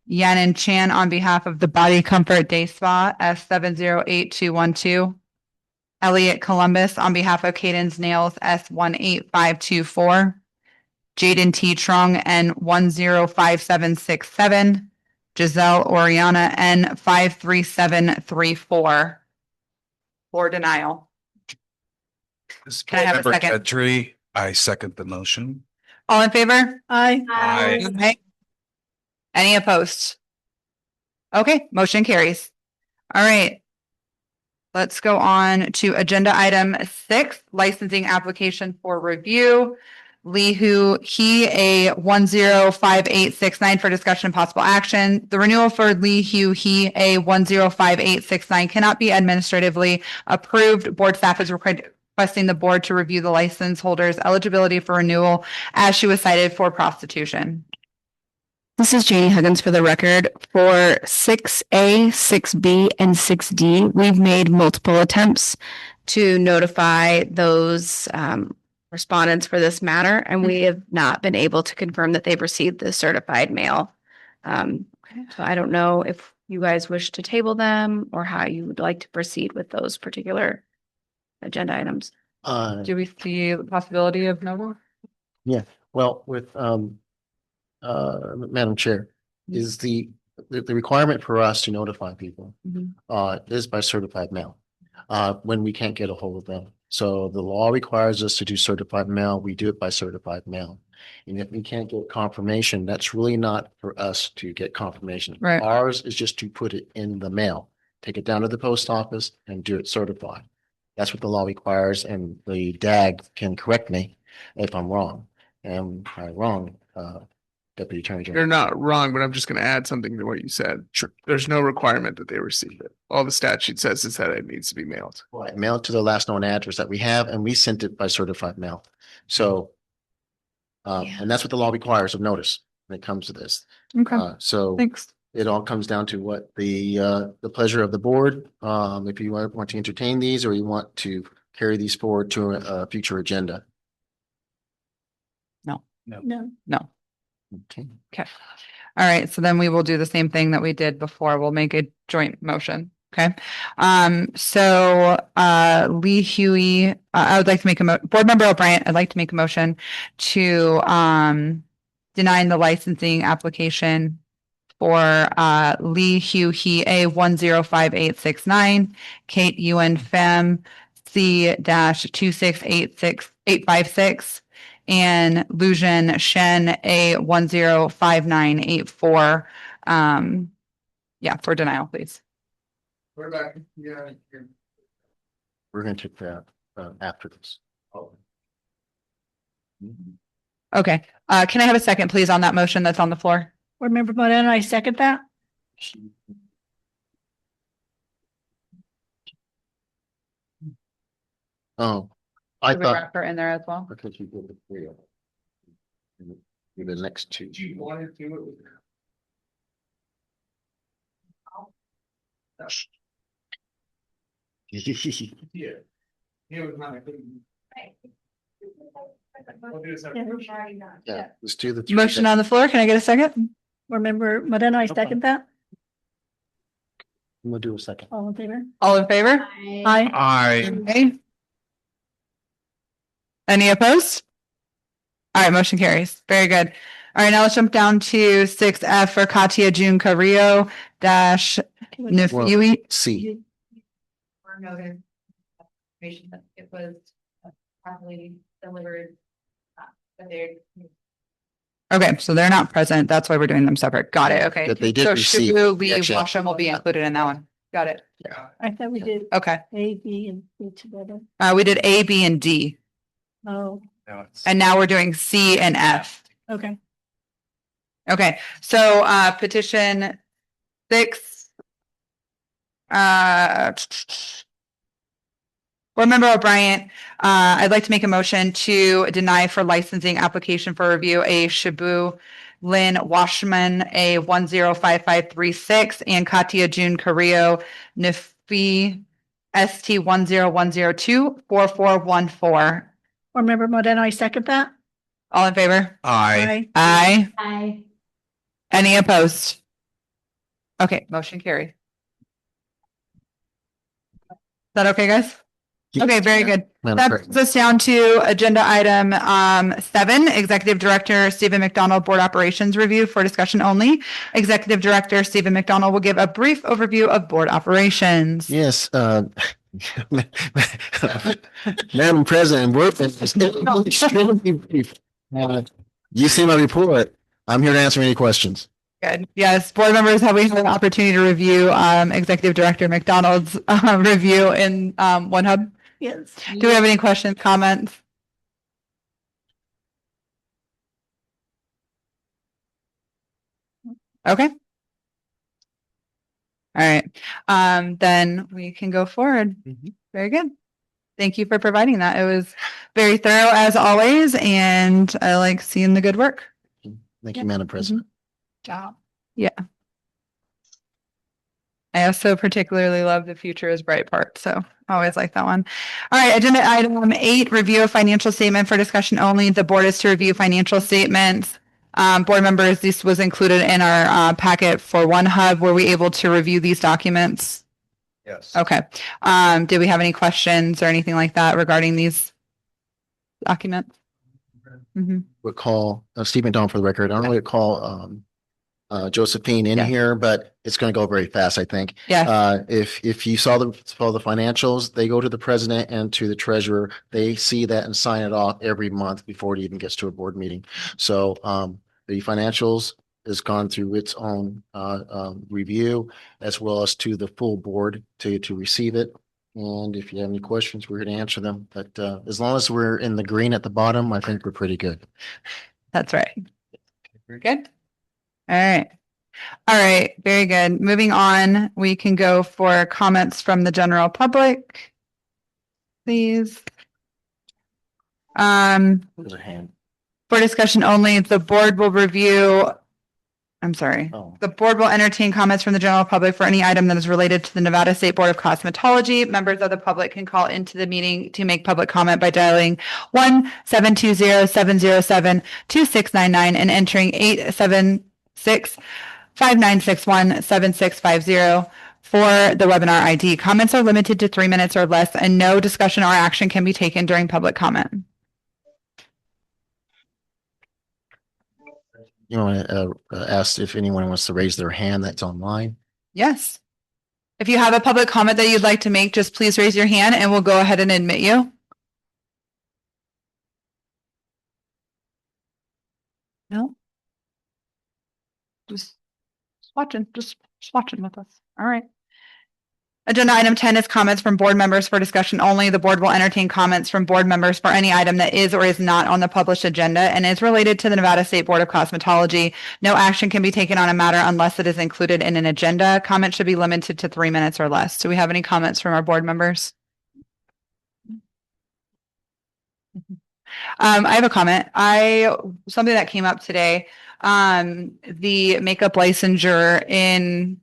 Yanan Chan on behalf of the Body Comfort Day Spa S708212, Elliot Columbus on behalf of Cadence Nails S18524, Jaden T. Trong N105767, Giselle Oriana N53734 for denial. Can I have a second? Gentry, I second the motion. All in favor? Aye. Okay. Any opposed? Okay, motion carries. All right. Let's go on to agenda item 6, licensing application for review. Lee Hu He A 105869 for discussion and possible action. The renewal for Lee Hu He A 105869 cannot be administratively approved. Board staff is requesting the board to review the license holder's eligibility for renewal as she was cited for prostitution. This is Janie Huggins for the record. For 6A, 6B, and 6D, we've made multiple attempts to notify those respondents for this matter, and we have not been able to confirm that they've received the certified mail. So I don't know if you guys wish to table them or how you would like to proceed with those particular agenda items. Do we see the possibility of no more? Yeah, well, with Madam Chair, is the requirement for us to notify people is by certified mail when we can't get a hold of them. So the law requires us to do certified mail. We do it by certified mail. And if we can't get confirmation, that's really not for us to get confirmation. Right. Ours is just to put it in the mail, take it down to the post office and do it certified. That's what the law requires. And the DAG can correct me if I'm wrong. Am I wrong, Deputy Attorney General? You're not wrong, but I'm just going to add something to what you said. Sure. There's no requirement that they receive it. All the statute says is that it needs to be mailed. Right, mailed to the last known address that we have, and we sent it by certified mail. So, and that's what the law requires of notice when it comes to this. Okay. So Thanks. it all comes down to what the pleasure of the board. If you want to entertain these or you want to carry these forward to a future agenda. No. No. No. Okay. Okay. All right. So then we will do the same thing that we did before. We'll make a joint motion. Okay. Lee Huey, I would like to make board member O'Brien, I'd like to make a motion to denying the licensing application for Lee Hugh He A 105869, Kate Yuen Pham C-2686856, and Lucian Shen A 105984. For denial, please. We're going to take that after this. Okay, can I have a second, please, on that motion that's on the floor? Board Member Moreno, I second that. Oh, I Should we thought. wrap her in there as well? Because you did the three of them. You're the next two. Yeah. Yeah, let's do the. three Motion that- on the floor. Can I get a second? Board Member Moreno, I second that. I'm gonna do a second. All in favor? All in favor? Aye. Okay. Any opposed? All right, motion carries. Very good. All right, now let's jump down to 6F for Katia June Carrillo dash Nifui. C. Or noted information that it was properly delivered. Okay, so they're not present. That's why we're doing them separate. Got it. Okay. That they did So receive. Shibu, Lee, Actually- Washam will be included in that one. Got it. I thought we did Okay. A, B, and C together. We did A, B, and D, Oh, and now we're doing C and F. okay. Okay, so petition 6. Board Member O'Brien, I'd like to make a motion to deny for licensing application for review a Shibu Lynn Washman a 105536 and Katia June Carrillo Nifi ST 10102 4414. Board Member Moreno, I second that. All in favor? Aye. Aye. Aye. Any opposed? Okay, motion carried. Is that okay, guys? Okay, very good. Madam That President. brings us down to agenda item 7, Executive Director Stephen McDonald Board Operations Review for discussion only. Executive Director Stephen McDonald will give a brief overview of board operations. Yes, Madam President, we're extremely brief. You see my report. I'm here to answer any questions. Good. Yes, board members, have we had an opportunity to review Executive Director McDonald's review in OneHub? Yes. Do we have any questions, comments? Okay. All right, then we can go forward. Very good. Thank you for providing that. It was very thorough as always, and I like seeing the good work. Thank you, Madam President. Job. Yeah. I also particularly love the future is bright part, so I always like that one. All right, agenda item 8, review of financial statement for discussion only. The board is to review financial statements. Board members, this was included in our packet for OneHub. Were we able to review these documents? Yes. Okay. Did we have any questions or anything like that regarding these documents? Mhm. Recall, Steve McDonald for the record. I don't really recall Josephine in here, but it's going to go very fast, I think. Yeah. If you saw the financials, they go to the president and to the treasurer. They see that and sign it off every month before it even gets to a board meeting. So the financials has gone through its own review as well as to the full board to receive it. And if you have any questions, we're here to answer them. But as long as we're in the green at the bottom, I think we're pretty good. That's right. Good. All right. All right. Very good. Moving on, we can go for comments from the general public. Please. There's a hand. For discussion only, the board will review. I'm sorry. The board will entertain comments from the general public for any item that is related to the Nevada State Board of Cosmetology. Members of the public can call into the meeting to make public comment by dialing 1-720-707-2699 and entering 876-5961-7650 for the webinar ID. Comments are limited to 3 minutes or less, and no discussion or action can be taken during public comment. You want to ask if anyone wants to raise their hand that's online? Yes. If you have a public comment that you'd like to make, just please raise your hand and we'll go ahead and admit you. No? Just watching with us. All right. Agenda item 10 is comments from board members for discussion only. The board will entertain comments from board members for any item that is or is not on the published agenda and is related to the Nevada State Board of Cosmetology. No action can be taken on a matter unless it is included in an agenda. Comments should be limited to 3 minutes or less. Do we have any comments from our board members? I have a comment. Something that came up today, the makeup licensure in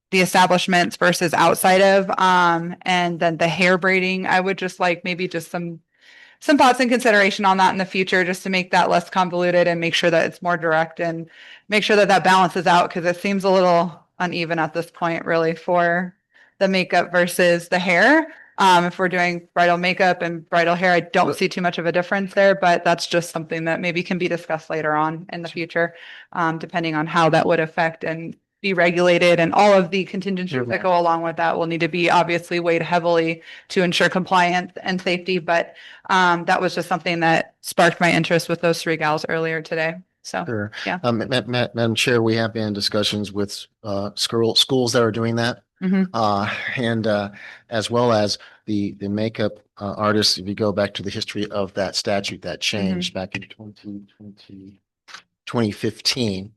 the establishments versus outside of, and then the hair braiding. I would just like maybe just some thoughts and consideration on that in the future, just to make that less convoluted and make sure that it's more direct and make sure that that balances out, because it seems a little uneven at this point, really, for the makeup versus the hair. If we're doing bridal makeup and bridal hair, I don't see too much of a difference there, but that's just something that maybe can be discussed later on in the future, depending on how that would affect and be regulated, and all of the contingencies that go along with that will need to be obviously weighed heavily to ensure compliance and safety. But that was just something that sparked my interest with those 3 gals earlier today. So, Sure. yeah. Madam Chair, we have been in discussions with schools that are doing that. Mhm. And as well as the makeup artists, if you go back to the history of that statute that changed back in 2015,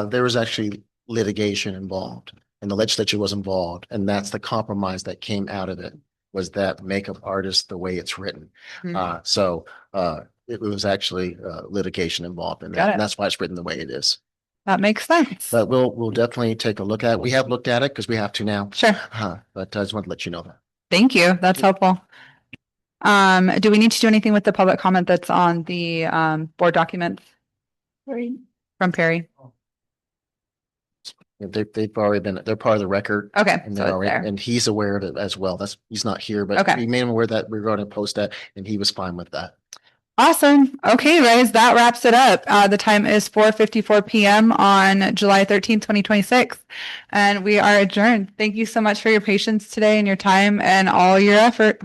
there was actually litigation involved, and the legislature was involved, and that's the compromise that came out of it, was that makeup artist the way it's written. So it was actually litigation involved in Got that, it. and that's why it's written the way it is. That makes sense. But we'll definitely take a look at it. We have looked at it because we have to now. Sure. But I just want to let you know that. Thank you. That's helpful. Do we need to do anything with the public comment that's on the board documents from Perry? They've already been, they're part of the record. Okay, And so they're it's already, there. and he's aware of it as well. He's not here, but Okay. we made him aware that we're going to post that, and he was fine with that. Awesome. Okay, guys, that wraps it up. The time is 4:54 p.m. on July 13th, 2026, and we are adjourned. Thank you so much for your patience today and your time and all your effort.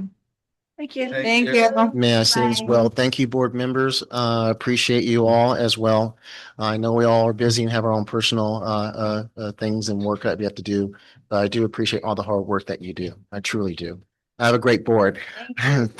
Thank you. Thank you. May I say as well, thank you, board members. Appreciate you all as well. I know we all are busy and have our own personal things and work that we have to do. But I do appreciate all the hard work that you do. I truly do. I have a great board. Thank